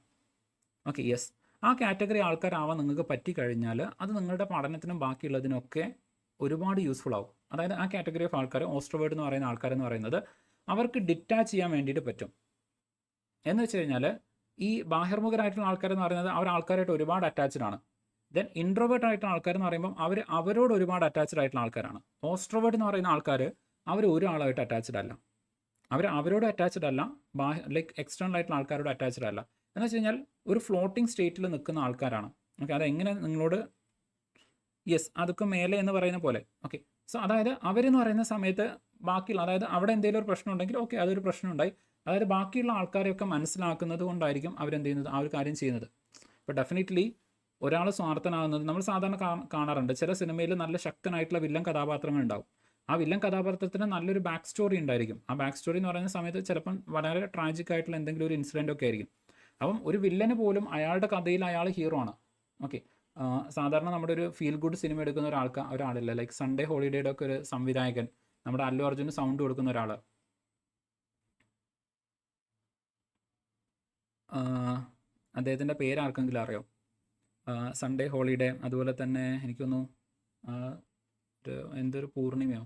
Okay, yes. ആ കാറ്റഗറി ആൾക്കാരാവാൻ നിങ്ങൾക്ക് പറ്റിക്കഴിഞ്ഞാൽ അത് നിങ്ങളുടെ പഠനത്തിനും ബാക്കിയുള്ളതിനൊക്കെ ഒരുപാട് യൂസ്ഫുൾ ആവും. അതായത് ആ കാറ്റഗറി ഓഫ് ആൾക്കാർ, ഓസ്ട്രോവേർട്ട് എന്ന് പറയുന്ന ആൾക്കാരെന്ന് പറയുന്നത് അവർക്ക് ഡിറ്റാച്ച് ചെയ്യാൻ വേണ്ടിയിട്ട് പറ്റും. എന്ന് വെച്ച് കഴിഞ്ഞാൽ ഈ ബാഹിർമുഖരായിട്ടുള്ള ആൾക്കാരെന്ന് പറയുന്നത് അവർ ആൾക്കാരായിട്ട് ഒരുപാട് അറ്റാച്ച്ഡ് ആണ്. ദെൻ ഇൻട്രോവേർട്ട് ആയിട്ടുള്ള ആൾക്കാരെന്ന് പറയുമ്പോൾ അവരോട് ഒരുപാട് അറ്റാച്ച്ഡ് ആയിട്ടുള്ള ആൾക്കാരാണ്. ഓസ്ട്രോവേർട്ട് എന്ന് പറയുന്ന ആൾക്കാർ അവർ ഒരാളായിട്ട് അറ്റാച്ച്ഡ് അല്ല, അവരോട് അറ്റാച്ച്ഡ് അല്ല, ലൈക്ക് എക്സ്റ്റേണൽ ആയിട്ടുള്ള ആൾക്കാരോട് അറ്റാച്ച്ഡ് അല്ല. എന്ന് വെച്ച് കഴിഞ്ഞാൽ ഒരു ഫ്ലോട്ടിംഗ് സ്റ്റേറ്റിൽ നിൽക്കുന്ന ആൾക്കാരാണ്. ഓക്കെ, അതെങ്ങനെ നിങ്ങളോട്, യെസ്, അതൊക്കെ മേലെ എന്ന് പറയുന്ന പോലെ. ഓക്കെ, സോ അതായത് അവരെന്ന് പറയുന്ന സമയത്ത് ബാക്കിയുള്ള, അതായത് അവിടെ എന്തെങ്കിലും ഒരു പ്രശ്നം ഉണ്ടെങ്കിൽ ഓക്കെ, അതൊരു പ്രശ്നം ഉണ്ടായി, അതായത് ബാക്കിയുള്ള ആൾക്കാരെയൊക്കെ മനസ്സിലാക്കുന്നത് കൊണ്ടായിരിക്കും അവരെന്ത് ചെയ്യുന്നത്, ആ ഒരു കാര്യം ചെയ്യുന്നത്. ഇപ്പോൾ ഡെഫിനറ്റ്ലി ഒരാൾ സ്വാർത്ഥനാകുന്നത് നമ്മൾ സാധാരണ കാണാറുണ്ട്. ചില സിനിമയിൽ നല്ല ശക്തനായിട്ടുള്ള വില്ലൻ കഥാപാത്രങ്ങൾ ഉണ്ടാവും. ആ വില്ലൻ കഥാപാത്രത്തിന് നല്ലൊരു ബാക്ക് സ്റ്റോറി ഉണ്ടായിരിക്കും. ആ ബാക്ക് സ്റ്റോറി എന്ന് പറയുന്ന സമയത്ത് ചിലപ്പം വളരെ ട്രാജിക് ആയിട്ടുള്ള എന്തെങ്കിലും ഒരു ഇൻസിഡൻ്റ് ഒക്കെ ആയിരിക്കും. അപ്പം ഒരു വില്ലന് പോലും അയാളുടെ കഥയിൽ അയാൾ ഹീറോ ആണ്. ഓക്കെ, സാധാരണ നമ്മുടെ ഒരു ഫീൽ ഗുഡ് സിനിമ എടുക്കുന്ന ഒരാളില്ല, ലൈക്ക് സൺഡേ ഹോളിഡേയുടെ ഒക്കെ ഒരു സംവിധായകൻ, നമ്മുടെ അല്ലു അർജുന് സൗണ്ട് കൊടുക്കുന്ന ഒരാൾ, അദ്ദേഹത്തിൻ്റെ പേര് ആർക്കെങ്കിലും അറിയോ? സൺഡേ ഹോളിഡേ, അതുപോലെ തന്നെ എനിക്കൊന്നു എന്തൊരു പൂർണിമയോ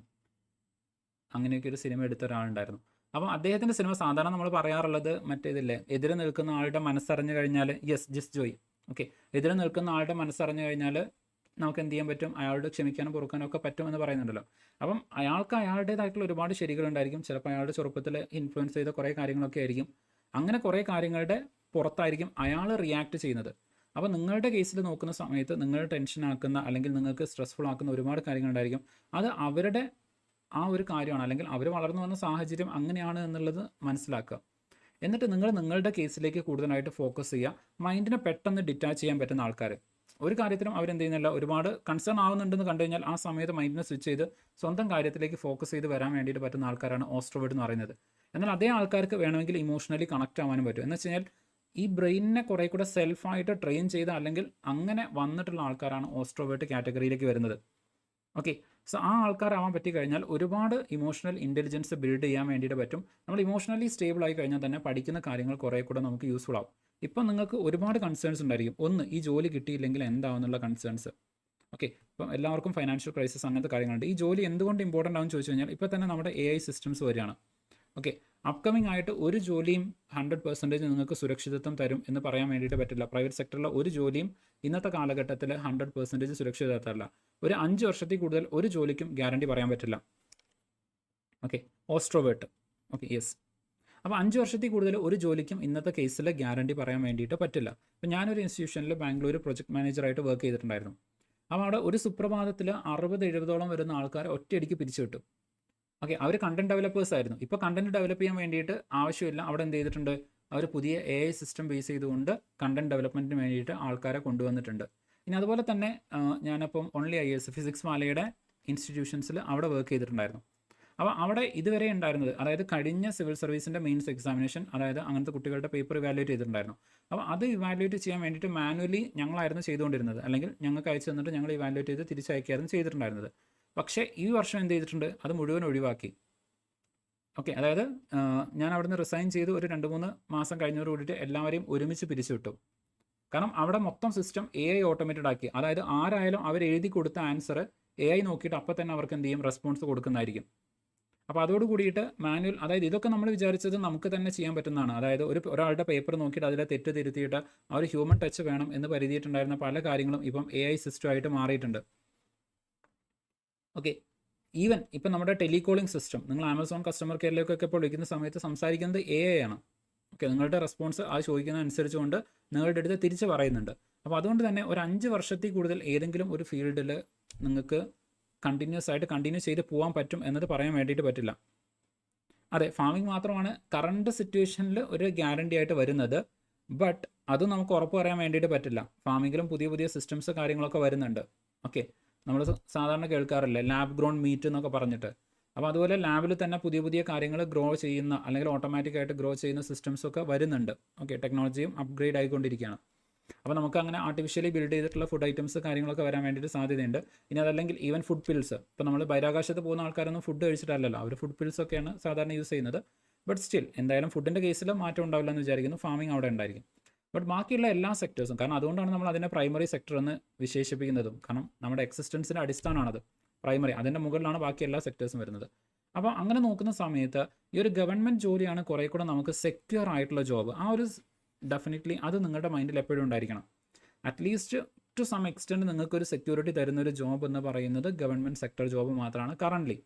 അങ്ങനെയൊക്കെ ഒരു സിനിമ എടുത്ത ഒരാളുണ്ടായിരുന്നു. അപ്പം അദ്ദേഹത്തിൻ്റെ സിനിമ സാധാരണ നമ്മൾ പറയാറുള്ളത് മറ്റേതില്ലേ, എതിരെ നിൽക്കുന്ന ആളുടെ മനസ്സറിഞ്ഞു കഴിഞ്ഞാൽ, യെസ്, ജിസ് ജോയ്. ഓക്കെ, എതിരെ നിൽക്കുന്ന ആളുടെ മനസ്സറിഞ്ഞു കഴിഞ്ഞാൽ നമുക്ക് എന്ത് ചെയ്യാൻ പറ്റും, അയാളോട് ക്ഷമിക്കാനും പൊറുക്കാനും ഒക്കെ പറ്റും എന്ന് പറയുന്നുണ്ടല്ലോ. അപ്പം അയാൾക്ക് അയാളുടേതായിട്ടുള്ള ഒരുപാട് ശരികളുണ്ടായിരിക്കും. ചിലപ്പോൾ അയാളുടെ ചെറുപ്പത്തിൽ ഇൻഫ്ലുവൻസ് ചെയ്ത കുറേ കാര്യങ്ങളൊക്കെ ആയിരിക്കും. അങ്ങനെ കുറേ കാര്യങ്ങളുടെ പുറത്തായിരിക്കും അയാൾ റിയാക്ട് ചെയ്യുന്നത്. അപ്പോൾ നിങ്ങളുടെ കേസിൽ നോക്കുന്ന സമയത്ത് നിങ്ങൾ ടെൻഷൻ ആക്കുന്ന അല്ലെങ്കിൽ നിങ്ങൾക്ക് സ്ട്രെസ്ഫുൾ ആക്കുന്ന ഒരുപാട് കാര്യങ്ങളുണ്ടായിരിക്കും. അത് അവരുടെ ആ ഒരു കാര്യമാണ്, അല്ലെങ്കിൽ അവർ വളർന്നു വന്ന സാഹചര്യം അങ്ങനെയാണ് എന്നുള്ളത് മനസ്സിലാക്കുക. എന്നിട്ട് നിങ്ങൾ നിങ്ങളുടെ കേസിലേക്ക് കൂടുതലായിട്ട് ഫോക്കസ് ചെയ്യുക. മൈൻഡിനെ പെട്ടെന്ന് ഡിറ്റാച്ച് ചെയ്യാൻ പറ്റുന്ന ആൾക്കാർ, ഒരു കാര്യത്തിലും അവരെന്ത് ചെയ്യുന്നില്ല, ഒരുപാട് കൺസേൺ ആവുന്നുണ്ടെന്ന് കണ്ടു കഴിഞ്ഞാൽ ആ സമയത്ത് മൈൻഡിനെ സ്വിച്ച് ചെയ്ത് സ്വന്തം കാര്യത്തിലേക്ക് ഫോക്കസ് ചെയ്ത് വരാൻ വേണ്ടിയിട്ട് പറ്റുന്ന ആൾക്കാരാണ് ഓസ്ട്രോവേർട്ട് എന്ന് പറയുന്നത്. എന്നാൽ അതേ ആൾക്കാർക്ക് വേണമെങ്കിൽ ഇമോഷണലി കണക്ട് ആവാനും പറ്റും. എന്ന് വെച്ച് കഴിഞ്ഞാൽ ഈ ബ്രെയിനിനെ കുറേ കൂടെ സെൽഫായിട്ട് ട്രെയിൻ ചെയ്ത അല്ലെങ്കിൽ അങ്ങനെ വന്നിട്ടുള്ള ആൾക്കാരാണ് ഓസ്ട്രോവേർട്ട് കാറ്റഗറിയിലേക്ക് വരുന്നത്. ഓക്കെ, സോ ആ ആൾക്കാരാവാൻ പറ്റിക്കഴിഞ്ഞാൽ ഒരുപാട് ഇമോഷണൽ ഇൻ്റലിജൻസ് ബിൽഡ് ചെയ്യാൻ വേണ്ടിയിട്ട് പറ്റും. നമ്മൾ ഇമോഷണലി സ്റ്റേബിൾ ആയി കഴിഞ്ഞാൽ തന്നെ പഠിക്കുന്ന കാര്യങ്ങൾ കുറേ കൂടെ നമുക്ക് യൂസ്ഫുൾ ആവും. ഇപ്പം നിങ്ങൾക്ക് ഒരുപാട് കൺസേൺസ് ഉണ്ടായിരിക്കും. ഒന്ന്, ഈ ജോലി കിട്ടിയില്ലെങ്കിൽ എന്താവുന്നുള്ള കൺസേൺസ്. ഓക്കെ, ഇപ്പം എല്ലാവർക്കും ഫൈനാൻഷ്യൽ ക്രൈസിസ് അങ്ങനത്തെ കാര്യങ്ങളുണ്ട്. ഈ ജോലി എന്തുകൊണ്ട് ഇമ്പോർട്ടൻ്റ് ആവും ചോദിച്ചു കഴിഞ്ഞാൽ ഇപ്പോൾ തന്നെ നമ്മുടെ AI സിസ്റ്റംസ് വരികയാണ്. ഓക്കെ, അപ്കമിങ് ആയിട്ട് ഒരു ജോലിയും 100% നിങ്ങൾക്ക് സുരക്ഷിതത്വം തരും എന്ന് പറയാൻ വേണ്ടിയിട്ട് പറ്റില്ല. പ്രൈവറ്റ് സെക്ടറിലെ ഒരു ജോലിയും ഇന്നത്തെ കാലഘട്ടത്തിൽ 100% സുരക്ഷിതത്വമല്ല. ഒരു 5 വർഷത്തിൽ കൂടുതൽ ഒരു ജോലിക്കും ഗ്യാരണ്ടി പറയാൻ പറ്റില്ല. ഓക്കെ, ഓസ്ട്രോവേർട്ട്. Okay, yes. അപ്പോൾ 5 വർഷത്തിൽ കൂടുതൽ ഒരു ജോലിക്കും ഇന്നത്തെ കേസിൽ ഗ്യാരണ്ടി പറയാൻ വേണ്ടിയിട്ട് പറ്റില്ല. അപ്പോൾ ഞാനൊരു ഇൻസ്റ്റിറ്റ്യൂഷനിൽ ബാംഗ്ലൂർ പ്രൊജക്ട് മാനേജറായിട്ട് വർക്ക് ചെയ്തിട്ടുണ്ടായിരുന്നു. അപ്പോൾ അവിടെ ഒരു സുപ്രഭാതത്തിൽ 60-70ഓളം വരുന്ന ആൾക്കാരെ ഒറ്റയടിക്ക് പിരിച്ചു കിട്ടും. ഓക്കെ, അവർ കണ്ടന്റ് ഡെവലപ്പേഴ്സ് ആയിരുന്നു. ഇപ്പോൾ കണ്ടന്റ് ഡെവലപ്പ് ചെയ്യാൻ വേണ്ടിയിട്ട് ആവശ്യമില്ല, അവിടെ എന്ത് ചെയ്തിട്ടുണ്ട്, അവർ പുതിയ AI സിസ്റ്റം ബേസ് ചെയ്തുകൊണ്ട് കണ്ടന്റ് ഡെവലപ്മെൻറ്റിന് വേണ്ടിയിട്ട് ആൾക്കാരെ കൊണ്ടുവന്നിട്ടുണ്ട്. ഇനി അതുപോലെ തന്നെ ഞാനപ്പം ഓൺലി IAS ഫിസിക്സ് വാലയുടെ ഇൻസ്റ്റിറ്റ്യൂഷൻസിൽ അവിടെ വർക്ക് ചെയ്തിട്ടുണ്ടായിരുന്നു. അപ്പോൾ അവിടെ ഇതുവരെ ഉണ്ടായിരുന്നത്, അതായത് കഴിഞ്ഞ സിവിൽ സർവീസിൻ്റെ മെയിൻസ് എക്സാമിനേഷൻ, അതായത് അങ്ങനത്തെ കുട്ടികളുടെ പേപ്പർ ഇവാലുവേറ്റ് ചെയ്തിട്ടുണ്ടായിരുന്നു. അപ്പോൾ അത് ഇവാലുവേറ്റ് ചെയ്യാൻ വേണ്ടിയിട്ട് മാനുവലി ഞങ്ങളായിരുന്നു ചെയ്തുകൊണ്ടിരുന്നത്, അല്ലെങ്കിൽ ഞങ്ങൾക്ക് അയച്ചു തന്നിട്ട് ഞങ്ങൾ ഇവാലുവേറ്റ് ചെയ്ത് തിരിച്ചയക്കായിരുന്നു ചെയ്തിട്ടുണ്ടായിരുന്നത്. പക്ഷേ ഈ വർഷം എന്ത് ചെയ്തിട്ടുണ്ട്, അത് മുഴുവൻ ഒഴിവാക്കി. ഓക്കെ, അതായത് ഞാൻ അവിടുന്ന് റിസൈൻ ചെയ്ത് ഒരു 2-3 മാസം കഴിഞ്ഞതോട് കൂടിയിട്ട് എല്ലാവരെയും ഒരുമിച്ച് പിരിച്ചു വിട്ടു. കാരണം അവിടെ മൊത്തം സിസ്റ്റം AI ഓട്ടോമേറ്റഡ് ആക്കി. അതായത് ആരായാലും അവർ എഴുതി കൊടുത്ത ആൻസർ AI നോക്കിയിട്ട് അപ്പോൾ തന്നെ അവർക്ക് എന്ത് ചെയ്യും, റെസ്പോൺസ് കൊടുക്കുന്നതായിരിക്കും. അപ്പോൾ അതോട് കൂടിയിട്ട് മാനുവൽ, അതായത് ഇതൊക്കെ നമ്മൾ വിചാരിച്ചത് നമുക്ക് തന്നെ ചെയ്യാൻ പറ്റുന്നതാണ്. അതായത് ഒരാളുടെ പേപ്പർ നോക്കിയിട്ട് അതിലെ തെറ്റ് തിരുത്തിയിട്ട് ആ ഒരു ഹ്യൂമൻ ടച്ച് വേണം എന്ന് കരുതിയിട്ടുണ്ടായിരുന്ന പല കാര്യങ്ങളും ഇപ്പം AI സിസ്റ്റമായിട്ട് മാറിയിട്ടുണ്ട്. ഓക്കെ, ഈവൻ ഇപ്പം നമ്മുടെ ടെലികോളിംഗ് സിസ്റ്റം, നിങ്ങൾ ആമസോൺ കസ്റ്റമർ കെയറിലേക്കൊക്കെ ഇപ്പോൾ വിളിക്കുന്ന സമയത്ത് സംസാരിക്കുന്നത് AI ആണ്. ഓക്കെ, നിങ്ങളുടെ റെസ്പോൺസ് ആ ചോദിക്കുന്ന അനുസരിച്ചുകൊണ്ട് നിങ്ങളുടെ അടുത്ത് തിരിച്ച് പറയുന്നുണ്ട്. അപ്പോൾ അതുകൊണ്ട് തന്നെ ഒരു 5 വർഷത്തിൽ കൂടുതൽ ഏതെങ്കിലും ഒരു ഫീൽഡിൽ നിങ്ങൾക്ക് കണ്ടിന്യൂ ചെയ്ത് പോകാൻ പറ്റും എന്നത് പറയാൻ വേണ്ടിയിട്ട് പറ്റില്ല. അതെ, ഫാമിംഗ് മാത്രമാണ് കറണ്ട് സിറ്റുവേഷനിൽ ഒരു ഗ്യാരണ്ടി ആയിട്ട് വരുന്നത്. ബട്ട് അത് നമുക്ക് ഉറപ്പ് പറയാൻ വേണ്ടിയിട്ട് പറ്റില്ല. ഫാമിങ്ങിലും പുതിയ പുതിയ സിസ്റ്റംസ് കാര്യങ്ങളൊക്കെ വരുന്നുണ്ട്. ഓക്കെ, നമ്മൾ സാധാരണ കേൾക്കാറില്ലേ ലാബ് ഗ്രോൺ മീറ്റ് എന്നൊക്കെ പറഞ്ഞിട്ട്. അപ്പോൾ അതുപോലെ ലാബിൽ തന്നെ പുതിയ പുതിയ കാര്യങ്ങൾ ഗ്രോ ചെയ്യുന്ന അല്ലെങ്കിൽ ഓട്ടോമാറ്റിക്കായിട്ട് ഗ്രോ ചെയ്യുന്ന സിസ്റ്റംസൊക്കെ വരുന്നുണ്ട്. ഓക്കെ, ടെക്നോളജിയും അപ്ഗ്രേഡ് ആയിക്കൊണ്ടിരിക്കുകയാണ്. അപ്പോൾ നമുക്ക് അങ്ങനെ ആർട്ടിഫിഷ്യലി ബിൽഡ് ചെയ്തിട്ടുള്ള ഫുഡ് ഐറ്റംസ് കാര്യങ്ങളൊക്കെ വരാൻ വേണ്ടിയിട്ട് സാധ്യതയുണ്ട്. ഇനി അതല്ലെങ്കിൽ ഈവൻ ഫുഡ് പിൽസ്, ഇപ്പോൾ നമ്മൾ ബഹിരാകാശത്ത് പോകുന്ന ആൾക്കാരൊന്നും ഫുഡ് കഴിച്ചിട്ടല്ലല്ലോ, അവർ ഫുഡ് പിൽസൊക്കെയാണ് സാധാരണ യൂസ് ചെയ്യുന്നത്. ബട്ട് സ്റ്റിൽ എന്തായാലും ഫുഡിൻ്റെ കേസിൽ മാറ്റം ഉണ്ടാവില്ല എന്ന് വിചാരിക്കുന്നു. ഫാമിംഗ് അവിടെ ഉണ്ടായിരിക്കും. ബട്ട് ബാക്കിയുള്ള എല്ലാ സെക്ടേഴ്സും, കാരണം അതുകൊണ്ടാണ് നമ്മൾ അതിനെ പ്രൈമറി സെക്ടർ എന്ന് വിശേഷിപ്പിക്കുന്നതും. കാരണം നമ്മുടെ എക്സിസ്റ്റൻസിൻ്റെ അടിസ്ഥാനമാണത് പ്രൈമറി, അതിൻ്റെ മുകളിലാണ് ബാക്കി എല്ലാ സെക്ടേഴ്സും വരുന്നത്. അപ്പോൾ അങ്ങനെ നോക്കുന്ന സമയത്ത് ഈ ഒരു ഗവൺമെൻറ് ജോലിയാണ് കുറേ കൂടെ നമുക്ക് സെക്യൂർ ആയിട്ടുള്ള ജോബ്. ആ ഒരു ഡെഫിനറ്റ്ലി അത് നിങ്ങളുടെ മൈൻഡിൽ എപ്പോഴും ഉണ്ടായിരിക്കണം. അറ്റ്ലീസ്റ്റ് ടു സം എക്സ്റ്റെൻറ്റ് നിങ്ങൾക്കൊരു സെക്യൂരിറ്റി തരുന്നൊരു ജോബ് എന്ന് പറയുന്നത് ഗവൺമെൻറ് സെക്ടർ ജോബ് മാത്രമാണ് കറൻ്റ്ലി.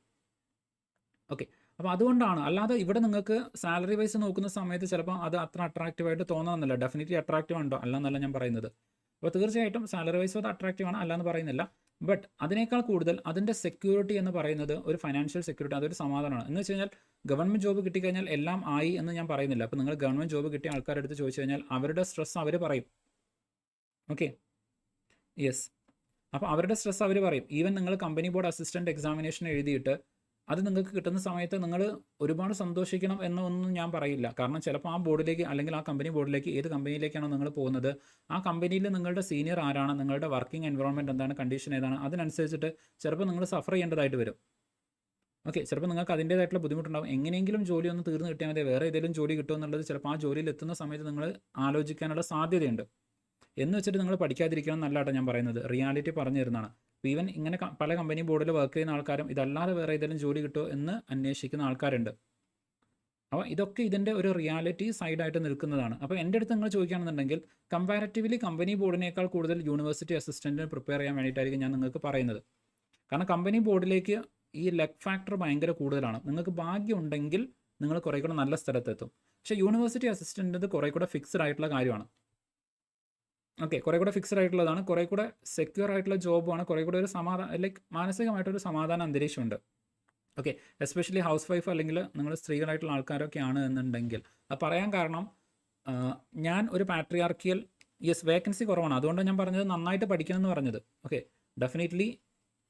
ഓക്കെ, അപ്പോൾ അതുകൊണ്ടാണ്. അല്ലാതെ ഇവിടെ നിങ്ങൾക്ക് സാലറി വൈസ് നോക്കുന്ന സമയത്ത് ചിലപ്പോൾ അത് അത്ര അട്രാക്റ്റീവായിട്ട് തോന്നണമെന്നില്ല. ഡെഫിനറ്റ്ലി അട്രാക്റ്റീവ് ഉണ്ടോ അല്ലെന്നല്ല ഞാൻ പറയുന്നത്. അപ്പോൾ തീർച്ചയായിട്ടും സാലറി വൈസ് അത് അട്രാക്റ്റീവാണ്, അല്ലാന്ന് പറയുന്നില്ല. ബട്ട് അതിനേക്കാൾ കൂടുതൽ അതിൻ്റെ സെക്യൂരിറ്റി എന്ന് പറയുന്നത് ഒരു ഫൈനാൻഷ്യൽ സെക്യൂരിറ്റി, അതൊരു സമാധാനമാണ്. എന്ന് വെച്ച് കഴിഞ്ഞാൽ ഗവൺമെൻറ് ജോബ് കിട്ടിക്കഴിഞ്ഞാൽ എല്ലാം ആയി എന്ന് ഞാൻ പറയുന്നില്ല. അപ്പോൾ നിങ്ങൾ ഗവൺമെൻറ് ജോബ് കിട്ടിയ ആൾക്കാരുടെ അടുത്ത് ചോദിച്ചു കഴിഞ്ഞാൽ അവരുടെ സ്ട്രെസ് അവർ പറയും. ഓക്കെ, യെസ്, അപ്പോൾ അവരുടെ സ്ട്രെസ് അവർ പറയും. ഈവൻ നിങ്ങൾ കമ്പനി ബോർഡ് അസിസ്റ്റൻറ്റ് എക്സാമിനേഷൻ എഴുതിയിട്ട് അത് നിങ്ങൾക്ക് കിട്ടുന്ന സമയത്ത് നിങ്ങൾ ഒരുപാട് സന്തോഷിക്കണം എന്നൊന്നും ഞാൻ പറയില്ല. കാരണം ചിലപ്പോൾ ആ ബോർഡിലേക്ക് അല്ലെങ്കിൽ ആ കമ്പനി ബോർഡിലേക്ക്, ഏത് കമ്പനിയിലേക്കാണോ നിങ്ങൾ പോകുന്നത്, ആ കമ്പനിയിൽ നിങ്ങളുടെ സീനിയർ ആരാണ്, നിങ്ങളുടെ വർക്കിംഗ് എൻവയോൺമെൻറ്റ് എന്താണ്, കണ്ടീഷൻ ഏതാണ്, അതിനനുസരിച്ചിട്ട് ചിലപ്പോൾ നിങ്ങൾ സഫർ ചെയ്യേണ്ടതായിട്ട് വരും. ഓക്കെ, ചിലപ്പോൾ നിങ്ങൾക്ക് അതിൻ്റേതായിട്ടുള്ള ബുദ്ധിമുട്ടുണ്ടാകും. എങ്ങനെയെങ്കിലും ജോലി ഒന്ന് തീർന്ന് കിട്ടിയാൽ മതി, വേറെ ഏതെങ്കിലും ജോലി കിട്ടുമെന്നുള്ളത് ചിലപ്പോൾ ആ ജോലിയിൽ എത്തുന്ന സമയത്ത് നിങ്ങൾ ആലോചിക്കാനുള്ള സാധ്യതയുണ്ട്. എന്ന് വെച്ചിട്ട് നിങ്ങൾ പഠിക്കാതിരിക്കണം എന്നല്ലാട്ടോ ഞാൻ പറയുന്നത്, റിയാലിറ്റി പറഞ്ഞു തരുന്നതാണ്. അപ്പോൾ ഈവൻ ഇങ്ങനെ പല കമ്പനി ബോർഡിൽ വർക്ക് ചെയ്യുന്ന ആൾക്കാരും ഇതല്ലാതെ വേറെ ഏതെങ്കിലും ജോലി കിട്ടുമോ എന്ന് അന്വേഷിക്കുന്ന ആൾക്കാരുണ്ട്. അപ്പോൾ ഇതൊക്കെ ഇതിൻ്റെ ഒരു റിയാലിറ്റി സൈഡായിട്ട് നിൽക്കുന്നതാണ്. അപ്പോൾ എൻ്റെ അടുത്ത് നിങ്ങൾ ചോദിക്കുകയാണെന്നുണ്ടെങ്കിൽ കമ്പാരിറ്റീവ്ലി കമ്പനി ബോർഡിനേക്കാൾ കൂടുതൽ യൂണിവേഴ്സിറ്റി അസിസ്റ്റൻറ്റിന് പ്രിപ്പയർ ചെയ്യാൻ വേണ്ടിയിട്ടായിരിക്കും ഞാൻ നിങ്ങൾക്ക് പറയുന്നത്. കാരണം കമ്പനി ബോർഡിലേക്ക് ഈ ലക്ക് ഫാക്ടർ ഭയങ്കര കൂടുതലാണ്. നിങ്ങൾക്ക് ഭാഗ്യം ഉണ്ടെങ്കിൽ നിങ്ങൾ കുറേ കൂടെ നല്ല സ്ഥലത്തെത്തും. പക്ഷേ യൂണിവേഴ്സിറ്റി അസിസ്റ്റൻ്റ് കുറേ കൂടെ ഫിക്സ്ഡ് ആയിട്ടുള്ള കാര്യമാണ്. ഓക്കെ, കുറേ കൂടെ ഫിക്സ്ഡ് ആയിട്ടുള്ളതാണ്, കുറേ കൂടെ സെക്യൂർ ആയിട്ടുള്ള ജോബുമാണ്, കുറേ കൂടെ ഒരു ലൈക്ക് മാനസികമായിട്ടൊരു സമാധാന അന്തരീക്ഷമുണ്ട്. ഓക്കെ, എസ്പെഷ്യലി ഹൗസ് വൈഫ് അല്ലെങ്കിൽ നിങ്ങൾ സ്ത്രീകളായിട്ടുള്ള ആൾക്കാരൊക്കെയാണ് എന്നുണ്ടെങ്കിൽ. അത് പറയാൻ കാരണം ഞാൻ ഒരു പാട്രിയാർക്കിയൽ, യെസ്, വേക്കൻസി കുറവാണ്, അതുകൊണ്ടാണ് ഞാൻ പറഞ്ഞത് നന്നായിട്ട് പഠിക്കണം എന്ന് പറഞ്ഞത്. ഓക്കെ, ഡെഫിനറ്റ്ലി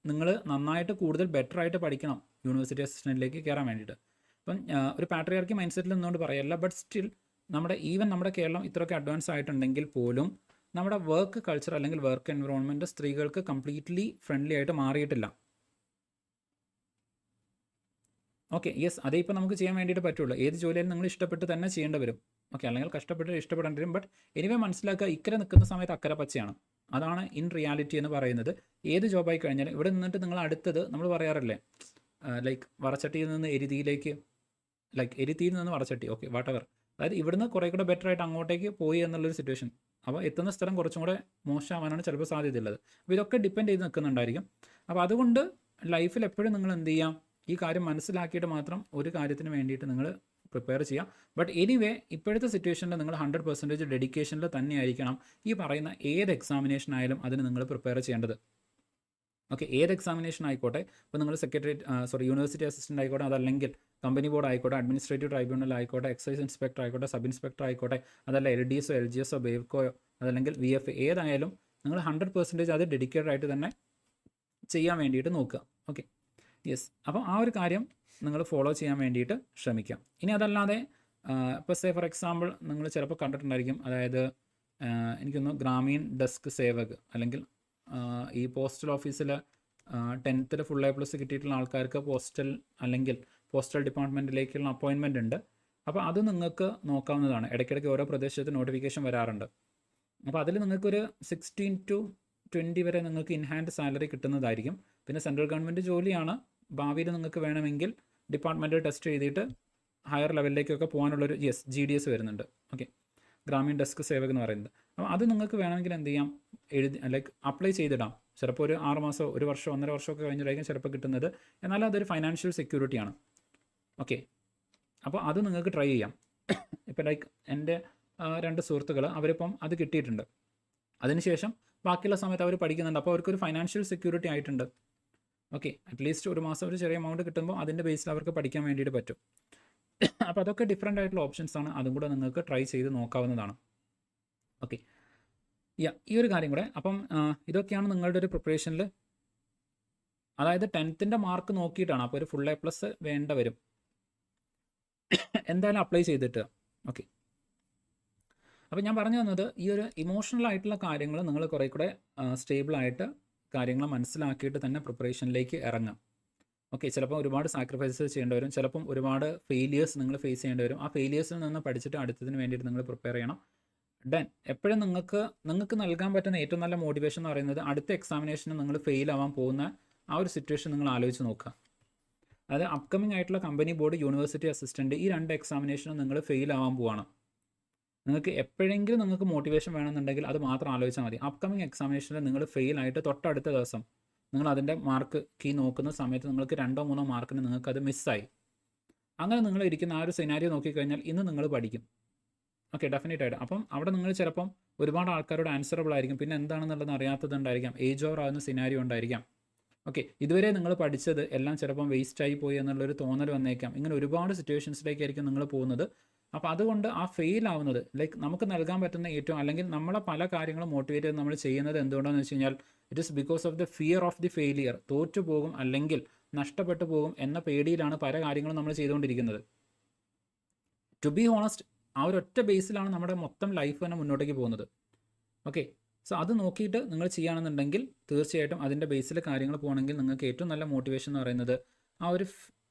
നിങ്ങൾ നന്നായിട്ട് കൂടുതൽ ബെറ്റർ ആയിട്ട് പഠിക്കണം യൂണിവേഴ്സിറ്റി അസിസ്റ്റൻറ്റിലേക്ക് കയറാൻ വേണ്ടിയിട്ട്. അപ്പം ഒരു പാട്രിയാർക്കി മൈൻഡ് സെറ്റിൽ നിന്നുകൊണ്ട് പറയല്ല. ബട്ട് സ്റ്റിൽ നമ്മുടെ കേരളം ഇത്രയൊക്കെ അഡ്വാൻസ് ആയിട്ടുണ്ടെങ്കിൽ പോലും നമ്മുടെ വർക്ക് കൾച്ചർ അല്ലെങ്കിൽ വർക്ക് എൻവയോൺമെൻറ്റ് സ്ത്രീകൾക്ക് കംപ്ലീറ്റ്ലി ഫ്രണ്ട്ലി ആയിട്ട് മാറിയിട്ടില്ല. ഓക്കെ, യെസ്, അതേ ഇപ്പോൾ നമുക്ക് ചെയ്യാൻ വേണ്ടിയിട്ട് പറ്റുള്ളൂ. ഏത് ജോലിയാലും നിങ്ങൾ ഇഷ്ടപ്പെട്ട് തന്നെ ചെയ്യേണ്ടി വരും. ഓക്കെ, അല്ലെങ്കിൽ കഷ്ടപ്പെട്ട് ഇഷ്ടപ്പെടേണ്ടി വരും. ബട്ട് എനിവേ മനസ്സിലാക്കുക, ഇക്കരെ നിൽക്കുന്ന സമയത്ത് അക്കരെ പച്ചയാണ്. അതാണ് ഇൻ റിയാലിറ്റി എന്ന് പറയുന്നത്. ഏത് ജോബായി കഴിഞ്ഞാൽ ഇവിടെ നിന്നിട്ട് നിങ്ങൾ അടുത്തത് നമ്മൾ പറയാറില്ലേ, ലൈക്ക് വറച്ചട്ടിയിൽ നിന്ന് എരുതിയിലേക്ക്, ലൈക്ക് എരുതിയിൽ നിന്ന് വറച്ചട്ടി, ഓക്കെ വാട്ടെവർ. അതായത് ഇവിടുന്ന് കുറേ കൂടെ ബെറ്റർ ആയിട്ട് അങ്ങോട്ടേക്ക് പോയി എന്നുള്ളൊരു സിറ്റുവേഷൻ. അപ്പോൾ എത്തുന്ന സ്ഥലം കുറച്ചും കൂടെ മോശമാവാനാണ് ചിലപ്പോൾ സാധ്യതയുള്ളത്. അപ്പോൾ ഇതൊക്കെ ഡിപ്പെൻഡ് ചെയ്ത് നിൽക്കുന്നുണ്ടായിരിക്കും. അപ്പോൾ അതുകൊണ്ട് ലൈഫിൽ എപ്പോഴും നിങ്ങൾ എന്ത് ചെയ്യാം, ഈ കാര്യം മനസ്സിലാക്കിയിട്ട് മാത്രം ഒരു കാര്യത്തിന് വേണ്ടിയിട്ട് നിങ്ങൾ പ്രിപ്പയർ ചെയ്യാം. ബട്ട് എനിവേ ഇപ്പോഴത്തെ സിറ്റുവേഷനിൽ നിങ്ങൾ 100% ഡെഡിക്കേഷനിൽ തന്നെയായിരിക്കണം ഈ പറയുന്ന ഏത് എക്സാമിനേഷൻ ആയാലും അതിന് നിങ്ങൾ പ്രിപ്പയർ ചെയ്യേണ്ടത്. ഓക്കെ, ഏത് എക്സാമിനേഷൻ ആയിക്കോട്ടെ, ഇപ്പോൾ നിങ്ങൾ യൂണിവേഴ്സിറ്റി അസിസ്റ്റൻ്റ് ആയിക്കോട്ടെ, അതല്ലെങ്കിൽ കമ്പനി ബോർഡ് ആയിക്കോട്ടെ, അഡ്മിനിസ്ട്രേറ്റീവ് ട്രൈബ്യൂണൽ ആയിക്കോട്ടെ, എക്സൈസ് ഇൻസ്പെക്ടർ ആയിക്കോട്ടെ, സബ് ഇൻസ്പെക്ടർ ആയിക്കോട്ടെ, അതല്ല LDSO LGSO ബേവ്കോയോ അതല്ലെങ്കിൽ VF ഏതായാലും നിങ്ങൾ 100% അത് ഡെഡിക്കേറ്റഡ് ആയിട്ട് തന്നെ ചെയ്യാൻ വേണ്ടിയിട്ട് നോക്കുക. ഓക്കെ, യെസ്, അപ്പോൾ ആ ഒരു കാര്യം നിങ്ങൾ ഫോളോ ചെയ്യാൻ വേണ്ടിയിട്ട് ശ്രമിക്കാം. ഇനി അതല്ലാതെ ഇപ്പോൾ ഫോർ എക്സാമ്പിൾ നിങ്ങൾ ചിലപ്പോൾ കണ്ടിട്ടുണ്ടായിരിക്കും, അതായത് എനിക്കൊന്ന് ഗ്രാമീൺ ഡെസ്ക് സേവക് അല്ലെങ്കിൽ ഈ പോസ്റ്റൽ ഓഫീസിൽ 10th ഫുൾ A+ കിട്ടിയിട്ടുള്ള ആൾക്കാർക്ക് പോസ്റ്റൽ ഡിപ്പാർട്ട്മെൻറ്റിലേക്കുള്ള അപ്പോയിൻമെൻ്റ് ഉണ്ട്. അപ്പോൾ അത് നിങ്ങൾക്ക് നോക്കാവുന്നതാണ്. ഇടയ്ക്കിടയ്ക്ക് ഓരോ പ്രദേശത്ത് നോട്ടിഫിക്കേഷൻ വരാറുണ്ട്. അപ്പോൾ അതിൽ നിങ്ങൾക്കൊരു 16 to 20 വരെ നിങ്ങൾക്ക് ഇൻഹാൻഡ് സാലറി കിട്ടുന്നതായിരിക്കും. പിന്നെ സെൻട്രൽ ഗവൺമെൻറ് ജോലിയാണ്. ഭാവിയിൽ നിങ്ങൾക്ക് വേണമെങ്കിൽ ഡിപ്പാർട്ട്മെൻറ്റ് ടെസ്റ്റ് എഴുതിയിട്ട് ഹയർ ലെവലിലേക്കൊക്കെ പോകാനുള്ളൊരു GDS വരുന്നുണ്ട്. ഓക്കെ, ഗ്രാമീൺ ഡെസ്ക് സേവക് എന്ന് പറയുന്നത്. അപ്പോൾ അത് നിങ്ങൾക്ക് വേണമെങ്കിൽ എന്ത് ചെയ്യാം, ലൈക്ക് അപ്ലൈ ചെയ്തിടാം. ചിലപ്പോൾ ഒരു 6 മാസമോ 1 വർഷമോ 1.5 വർഷമൊക്കെ കഴിഞ്ഞിട്ടായിരിക്കും ചിലപ്പോൾ കിട്ടുന്നത്. എന്നാൽ അതൊരു ഫൈനാൻഷ്യൽ സെക്യൂരിറ്റിയാണ്. ഓക്കെ, അപ്പോൾ അത് നിങ്ങൾക്ക് ട്രൈ ചെയ്യാം. ഇപ്പോൾ ലൈക്ക് എൻ്റെ 2 സുഹൃത്തുക്കൾ അവരിപ്പം അത് കിട്ടിയിട്ടുണ്ട്. അതിനുശേഷം ബാക്കിയുള്ള സമയത്ത് അവർ പഠിക്കുന്നുണ്ട്. അപ്പോൾ അവർക്കൊരു ഫൈനാൻഷ്യൽ സെക്യൂരിറ്റി ആയിട്ടുണ്ട്. ഓക്കെ, അറ്റ്ലീസ്റ്റ് ഒരു മാസം ഒരു ചെറിയ എമൗണ്ട് കിട്ടുമ്പോൾ അതിൻ്റെ ബേസിൽ അവർക്ക് പഠിക്കാൻ വേണ്ടിയിട്ട് പറ്റും. അപ്പോൾ അതൊക്കെ ഡിഫറെൻ്റ് ആയിട്ടുള്ള ഓപ്ഷൻസ് ആണ്. അതും കൂടെ നിങ്ങൾക്ക് ട്രൈ ചെയ്ത് നോക്കാവുന്നതാണ്. ഓക്കെ, ഈ ഒരു കാര്യം കൂടെ. അപ്പം ഇതൊക്കെയാണ് നിങ്ങളുടെ ഒരു പ്രിപ്പറേഷനിൽ, അതായത് 10th മാർക്ക് നോക്കിയിട്ടാണ്. അപ്പോൾ ഒരു ഫുൾ A+ വേണ്ട വരും എന്തായാലും അപ്ലൈ ചെയ്തിട്ട്. ഓക്കെ, അപ്പോൾ ഞാൻ പറഞ്ഞു തന്നത് ഈ ഒരു ഇമോഷണൽ ആയിട്ടുള്ള കാര്യങ്ങൾ നിങ്ങൾ കുറേ കൂടെ സ്റ്റേബിളായിട്ട് കാര്യങ്ങൾ മനസ്സിലാക്കിയിട്ട് തന്നെ പ്രിപ്പറേഷനിലേക്ക് ഇറങ്ങാം. ഓക്കെ, ചിലപ്പോൾ ഒരുപാട് സാക്രിഫൈസസ് ചെയ്യേണ്ടി വരും, ചിലപ്പം ഒരുപാട് ഫെയിലിയേഴ്സ് നിങ്ങൾ ഫേസ് ചെയ്യേണ്ടി വരും. ആ ഫെയിലിയേഴ്സിൽ നിന്ന് പഠിച്ചിട്ട് അടുത്തതിന് വേണ്ടിയിട്ട് നിങ്ങൾ പ്രിപ്പയർ ചെയ്യണം. എപ്പോഴും നിങ്ങൾക്ക് നൽകാൻ പറ്റുന്ന ഏറ്റവും നല്ല മോട്ടിവേഷൻ എന്ന് പറയുന്നത് അടുത്ത എക്സാമിനേഷന് നിങ്ങൾ ഫെയിൽ ആവാൻ പോകുന്ന ആ ഒരു സിറ്റുവേഷൻ നിങ്ങൾ ആലോചിച്ച് നോക്കുക. അതായത് അപ്കമിങ് ആയിട്ടുള്ള കമ്പനി ബോർഡ്, യൂണിവേഴ്സിറ്റി അസിസ്റ്റൻറ്റ്, ഈ 2 എക്സാമിനേഷനും നിങ്ങൾ ഫെയിൽ ആവാൻ പോവാണ്. നിങ്ങൾക്ക് എപ്പോഴെങ്കിലും നിങ്ങൾക്ക് മോട്ടിവേഷൻ വേണമെന്നുണ്ടെങ്കിൽ അത് മാത്രം ആലോചിച്ചാൽ മതി. അപ്കമിങ് എക്സാമിനേഷനിൽ നിങ്ങൾ ഫെയിൽ ആയിട്ട് തൊട്ടടുത്ത ദിവസം നിങ്ങൾ അതിൻ്റെ മാർക്ക് കീ നോക്കുന്ന സമയത്ത് നിങ്ങൾക്ക് 2-3 മാർക്കിന് നിങ്ങൾക്ക് അത് മിസ്സായി. അങ്ങനെ നിങ്ങൾ ഇരിക്കുന്ന ആ ഒരു സിനാരിയോ നോക്കിക്കഴിഞ്ഞാൽ ഇന്ന് നിങ്ങൾ പഠിക്കും. ഓക്കെ, ഡെഫിനറ്റ് ആയിട്ട്. അപ്പം അവിടെ നിങ്ങൾ ചിലപ്പം ഒരുപാട് ആൾക്കാരോട് ആൻസറബിൾ ആയിരിക്കും, പിന്നെ എന്താണെന്നുള്ളത് അറിയാത്തതുണ്ടായിരിക്കാം, ഏജ് ഓവർ ആകുന്ന സിനാരിയോ ഉണ്ടായിരിക്കാം. ഓക്കെ, ഇതുവരെ നിങ്ങൾ പഠിച്ചത് എല്ലാം ചിലപ്പം വേസ്റ്റായി പോയി എന്നുള്ളൊരു തോന്നൽ വന്നേക്കാം. ഇങ്ങനെ ഒരുപാട് സിറ്റുവേഷൻസിലേക്കായിരിക്കും നിങ്ങൾ പോകുന്നത്. അപ്പോൾ അതുകൊണ്ട് ആ ഫെയിൽ ആവുന്നത്, ലൈക്ക് നമുക്ക് നൽകാൻ പറ്റുന്ന ഏറ്റവും, അല്ലെങ്കിൽ നമ്മളെ പല കാര്യങ്ങളും മോട്ടിവേറ്റ് ചെയ്ത് നമ്മൾ ചെയ്യുന്നത് എന്തുകൊണ്ടാണെന്ന് വെച്ച് കഴിഞ്ഞാൽ it is because of the fear of the failure. തോറ്റു പോകും അല്ലെങ്കിൽ നഷ്ടപ്പെട്ടു പോകും എന്ന പേടിയിലാണ് പല കാര്യങ്ങളും നമ്മൾ ചെയ്തുകൊണ്ടിരിക്കുന്നത്. ടു ബി ഹോണസ്റ്റ്, ആ ഒരൊറ്റ ബേസിലാണ് നമ്മുടെ മൊത്തം ലൈഫ് തന്നെ മുന്നോട്ടേക്ക് പോകുന്നത്. ഓക്കെ, സോ അത് നോക്കിയിട്ട് നിങ്ങൾ ചെയ്യുകയാണെന്നുണ്ടെങ്കിൽ തീർച്ചയായിട്ടും അതിൻ്റെ ബേസിൽ കാര്യങ്ങൾ പോകണമെങ്കിൽ നിങ്ങൾക്ക് ഏറ്റവും നല്ല മോട്ടിവേഷൻ എന്ന് പറയുന്നത് ആ ഒരു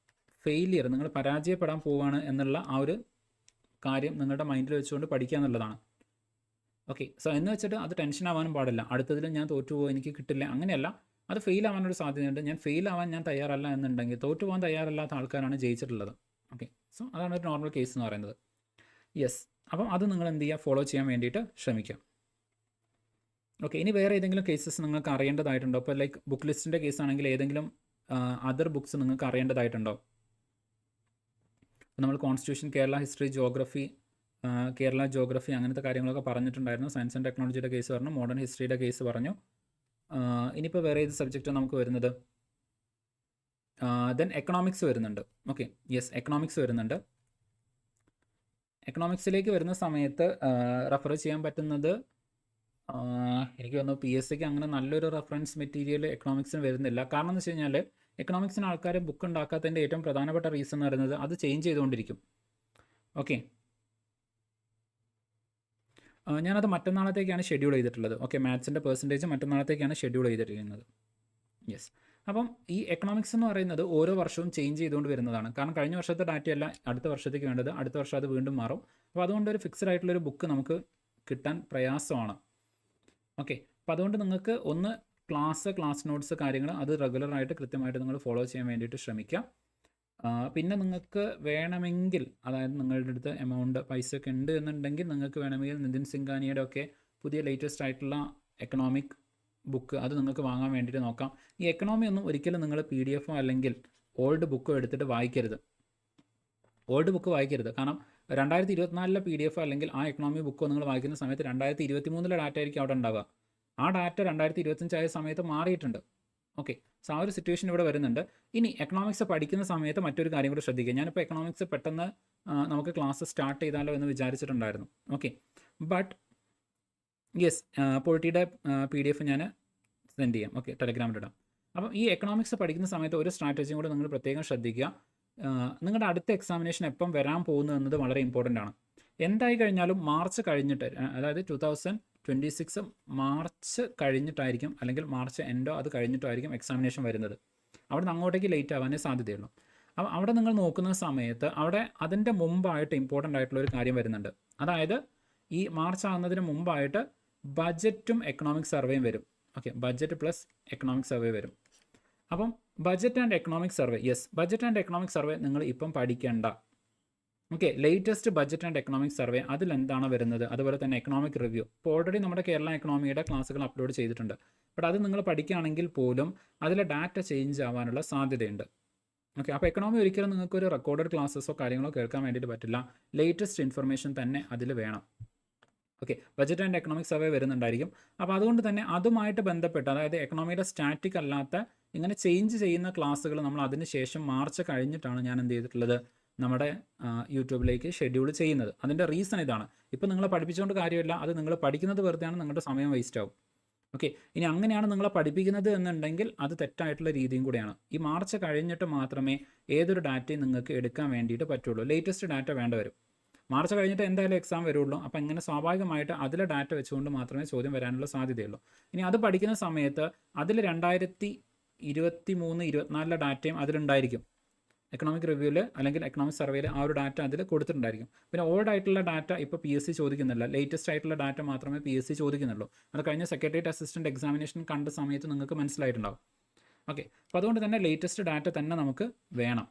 ഫെയിലിയർ, നിങ്ങൾ പരാജയപ്പെടാൻ പോവുകയാണ് എന്നുള്ള ആ ഒരു കാര്യം നിങ്ങളുടെ മൈൻഡിൽ വെച്ചുകൊണ്ട് പഠിക്കുക എന്നുള്ളതാണ്. ഓക്കെ, സോ എന്ന് വെച്ചിട്ട് അത് ടെൻഷൻ ആവാനും പാടില്ല. അടുത്തതിൽ ഞാൻ തോറ്റുപോകും, എനിക്ക് കിട്ടില്ല, അങ്ങനെയല്ല. അത് ഫെയിൽ ആവാനൊരു സാധ്യതയുണ്ട്. ഞാൻ ഫെയിൽ ആവാൻ ഞാൻ തയ്യാറല്ല എന്നുണ്ടെങ്കിൽ, തോറ്റുപോകാൻ തയ്യാറല്ലാത്ത ആൾക്കാരാണ് ജയിച്ചിട്ടുള്ളത്. ഓക്കെ, സോ അതാണ് ഒരു നോർമൽ കേസ് എന്ന് പറയുന്നത്. യെസ്, അപ്പം അത് നിങ്ങൾ എന്ത് ചെയ്യുക, ഫോളോ ചെയ്യാൻ വേണ്ടിയിട്ട് ശ്രമിക്കാം. ഓക്കെ, ഇനി വേറെ ഏതെങ്കിലും കേസസ് നിങ്ങൾക്ക് അറിയേണ്ടതായിട്ടുണ്ടോ? ഇപ്പോൾ ലൈക്ക് ബുക്ക് ലിസ്റ്റിൻ്റെ കേസാണെങ്കിൽ ഏതെങ്കിലും അതർ ബുക്സ് നിങ്ങൾക്ക് അറിയേണ്ടതായിട്ടുണ്ടോ? നമ്മൾ constitution, Kerala history, geography, Kerala geography അങ്ങനത്തെ കാര്യങ്ങളൊക്കെ പറഞ്ഞിട്ടുണ്ടായിരുന്നു. സയൻസ് ആൻഡ് ടെക്നോളജിയുടെ കേസ് പറഞ്ഞു, മോഡേൺ ഹിസ്റ്ററിയുടെ കേസ് പറഞ്ഞു. ഇനിയിപ്പോൾ വേറെ ഏത് സബ്ജക്റ്റാണ് നമുക്ക് വരുന്നത്? ദെൻ എക്കണോമിക്സ് വരുന്നുണ്ട്. ഓക്കെ, യെസ്, എക്കണോമിക്സ് വരുന്നുണ്ട്. എക്കണോമിക്സിലേക്ക് വരുന്ന സമയത്ത് റെഫർ ചെയ്യാൻ പറ്റുന്നത്, എനിക്ക് തോന്നുന്നു PSCക്ക് അങ്ങനെ നല്ലൊരു റെഫറൻസ് മെറ്റീരിയൽ എക്കണോമിക്സിന് വരുന്നില്ല. കാരണം എന്ന് വെച്ച് കഴിഞ്ഞാൽ എക്കണോമിക്സിന് ആൾക്കാർ ബുക്ക് ഉണ്ടാക്കാത്തതിൻ്റെ ഏറ്റവും പ്രധാനപ്പെട്ട റീസൺ എന്ന് പറയുന്നത് അത് ചേഞ്ച് ചെയ്തുകൊണ്ടിരിക്കും. ഓക്കെ, ഞാനത് മറ്റന്നാളത്തേക്കാണ് ഷെഡ്യൂൾ ചെയ്തിട്ടുള്ളത്. ഓക്കെ, മാത്സിൻ്റെ പെർസെൻറ്റേജ് മറ്റന്നാളത്തേക്കാണ് ഷെഡ്യൂൾ ചെയ്തിരിക്കുന്നത്. യെസ്, അപ്പം ഈ എക്കണോമിക്സ് എന്ന് പറയുന്നത് ഓരോ വർഷവും ചേഞ്ച് ചെയ്തുകൊണ്ട് വരുന്നതാണ്. കാരണം കഴിഞ്ഞ വർഷത്തെ ഡാറ്റയല്ല അടുത്ത വർഷത്തേക്ക് വേണ്ടത്, അടുത്ത വർഷം അത് വീണ്ടും മാറും. അപ്പോൾ അതുകൊണ്ട് ഒരു ഫിക്സഡ് ആയിട്ടുള്ളൊരു ബുക്ക് നമുക്ക് കിട്ടാൻ പ്രയാസമാണ്. ഓക്കെ, അപ്പോൾ അതുകൊണ്ട് നിങ്ങൾക്ക് ഒന്ന് ക്ലാസ് നോട്ട്സ് കാര്യങ്ങൾ അത് റെഗുലറായിട്ട് കൃത്യമായിട്ട് നിങ്ങൾ ഫോളോ ചെയ്യാൻ വേണ്ടിയിട്ട് ശ്രമിക്കുക. പിന്നെ നിങ്ങൾക്ക് വേണമെങ്കിൽ, അതായത് നിങ്ങളുടെ അടുത്ത് എമൗണ്ട് പൈസ ഒക്കെ ഉണ്ട് എന്നുണ്ടെങ്കിൽ നിങ്ങൾക്ക് വേണമെങ്കിൽ നിതിൻ സിംഗാനിയുടെ ഒക്കെ പുതിയ ലേറ്റസ്റ്റ് ആയിട്ടുള്ള എക്കണോമിക് ബുക്ക് അത് നിങ്ങൾക്ക് വാങ്ങാൻ വേണ്ടിയിട്ട് നോക്കാം. ഈ എക്കണോമി ഒന്നും ഒരിക്കലും നിങ്ങൾ PDF അല്ലെങ്കിൽ ഓൾഡ് ബുക്കോ എടുത്തിട്ട് വായിക്കരുത്. Old book വായിക്കരുത്. കാരണം 2024 PDF അല്ലെങ്കിൽ ആ എക്കണോമി ബുക്കോ നിങ്ങൾ വായിക്കുന്ന സമയത്ത് 2023 ഡാറ്റ ആയിരിക്കും അവിടെ ഉണ്ടാവുക. ആ ഡാറ്റ 2025 ആയ സമയത്ത് മാറിയിട്ടുണ്ട്. ഓക്കെ, സോ ആ ഒരു സിറ്റുവേഷൻ ഇവിടെ വരുന്നുണ്ട്. ഇനി എക്കണോമിക്സ് പഠിക്കുന്ന സമയത്ത് മറ്റൊരു കാര്യം കൂടെ ശ്രദ്ധിക്കുക. ഞാനിപ്പോൾ എക്കണോമിക്സ് പെട്ടെന്ന് നമുക്ക് ക്ലാസ് സ്റ്റാർട്ട് ചെയ്താലോ എന്ന് വിചാരിച്ചിട്ടുണ്ടായിരുന്നു. ഓക്കെ, ബട്ട് യെസ്, പൊളിറ്റിയുടെ PDF ഞാൻ സെൻഡ് ചെയ്യാം. ഓക്കെ, ടെലഗ്രാമിലിടാം. അപ്പം ഈ എക്കണോമിക്സ് പഠിക്കുന്ന സമയത്ത് ഒരു സ്ട്രാറ്റജിയും കൂടെ നിങ്ങൾ പ്രത്യേകം ശ്രദ്ധിക്കുക. നിങ്ങളുടെ അടുത്ത എക്സാമിനേഷൻ എപ്പം വരാൻ പോകുന്നു എന്നത് വളരെ ഇമ്പോർട്ടൻ്റ് ആണ്. എന്തായി കഴിഞ്ഞാലും മാർച്ച് കഴിഞ്ഞിട്ട്, അതായത് 2026 മാർച്ച് കഴിഞ്ഞിട്ടായിരിക്കും, അല്ലെങ്കിൽ മാർച്ച് എൻഡോ അത് കഴിഞ്ഞിട്ടായിരിക്കും എക്സാമിനേഷൻ വരുന്നത്. അവിടെ നിന്ന് അങ്ങോട്ടേക്ക് ലേറ്റ് ആവാനേ സാധ്യതയുള്ളൂ. അപ്പോൾ അവിടെ നിങ്ങൾ നോക്കുന്ന സമയത്ത് അവിടെ അതിൻ്റെ മുമ്പായിട്ട് ഇമ്പോർട്ടൻ്റ് ആയിട്ടുള്ളൊരു കാര്യം വരുന്നുണ്ട്. അതായത് ഈ മാർച്ച് ആകുന്നതിന് മുമ്പായിട്ട് ബഡ്ജറ്റും എക്കണോമിക് സർവേയും വരും. Okay, budget plus economic survey വരും. അപ്പം budget and economic survey, yes, budget and economic survey നിങ്ങൾ ഇപ്പം പഠിക്കേണ്ട. Okay, latest budget and economic survey അതിലെന്താണ് വരുന്നത്, അതുപോലെ തന്നെ എക്കണോമിക് റിവ്യൂ. ഇപ്പോൾ ഓൾറെഡി നമ്മുടെ കേരള എക്കണോമിയുടെ ക്ലാസ്സുകൾ അപ്ലോഡ് ചെയ്തിട്ടുണ്ട്. ബട്ട് അത് നിങ്ങൾ പഠിക്കുകയാണെങ്കിൽ പോലും അതിലെ ഡാറ്റ ചേഞ്ച് ആവാനുള്ള സാധ്യതയുണ്ട്. ഓക്കെ, അപ്പോൾ എക്കണോമി ഒരിക്കലും നിങ്ങൾക്കൊരു റെക്കോർഡഡ് ക്ലാസ്സസോ കാര്യങ്ങളോ കേൾക്കാൻ വേണ്ടിയിട്ട് പറ്റില്ല. ലേറ്റസ്റ്റ് ഇൻഫർമേഷൻ തന്നെ അതിൽ വേണം. Okay, budget and economic survey വരുന്നുണ്ടായിരിക്കും. അപ്പോൾ അതുകൊണ്ട് തന്നെ അതുമായിട്ട് ബന്ധപ്പെട്ട്, അതായത് എക്കണോമിയുടെ സ്റ്റാറ്റിക് അല്ലാത്ത ഇങ്ങനെ ചേഞ്ച് ചെയ്യുന്ന ക്ലാസ്സുകൾ നമ്മൾ അതിന് ശേഷം മാർച്ച് കഴിഞ്ഞിട്ടാണ് ഞാൻ എന്ത് ചെയ്തിട്ടുള്ളത്, നമ്മുടെ യൂട്യൂബിലേക്ക് ഷെഡ്യൂൾ ചെയ്യുന്നത്. അതിൻ്റെ റീസൺ ഇതാണ്. ഇപ്പോൾ നിങ്ങളെ പഠിപ്പിച്ചുകൊണ്ട് കാര്യമില്ല, അത് നിങ്ങൾ പഠിക്കുന്നത് വെറുതെയാണ്, നിങ്ങളുടെ സമയം വേസ്റ്റ് ആവും. ഓക്കെ, ഇനി അങ്ങനെയാണ് നിങ്ങളെ പഠിപ്പിക്കുന്നത് എന്നുണ്ടെങ്കിൽ അത് തെറ്റായിട്ടുള്ള രീതിയും കൂടെയാണ്. ഈ മാർച്ച് കഴിഞ്ഞിട്ട് മാത്രമേ ഏതൊരു ഡാറ്റയും നിങ്ങൾക്ക് എടുക്കാൻ വേണ്ടിയിട്ട് പറ്റുള്ളൂ. ലേറ്റസ്റ്റ് ഡാറ്റ വേണ്ട വരും. മാർച്ച് കഴിഞ്ഞിട്ട് എന്തായാലും എക്സാം വരുള്ളൂ. അപ്പോൾ ഇങ്ങനെ സ്വാഭാവികമായിട്ട് അതിലെ ഡാറ്റ വെച്ചുകൊണ്ട് മാത്രമേ ചോദ്യം വരാനുള്ള സാധ്യതയുള്ളൂ. ഇനി അത് പഠിക്കുന്ന സമയത്ത് അതിൽ 2023-24 ഡാറ്റയും അതിലുണ്ടായിരിക്കും. എക്കണോമിക് റിവ്യൂവിൽ അല്ലെങ്കിൽ എക്കണോമിക് സർവേയിൽ ആ ഒരു ഡാറ്റ അതിൽ കൊടുത്തിട്ടുണ്ടായിരിക്കും. പിന്നെ ഓൾഡ് ആയിട്ടുള്ള ഡാറ്റ ഇപ്പോൾ PSC ചോദിക്കുന്നില്ല. ലേറ്റസ്റ്റ് ആയിട്ടുള്ള ഡാറ്റ മാത്രമേ PSC ചോദിക്കുന്നുള്ളൂ. അത് കഴിഞ്ഞ സെക്രട്ടേറിയറ്റ് അസിസ്റ്റൻറ്റ് എക്സാമിനേഷൻ കണ്ട സമയത്ത് നിങ്ങൾക്ക് മനസ്സിലായിട്ടുണ്ടാവും. ഓക്കെ, അപ്പോൾ അതുകൊണ്ട് തന്നെ ലേറ്റസ്റ്റ് ഡാറ്റ തന്നെ നമുക്ക് വേണം.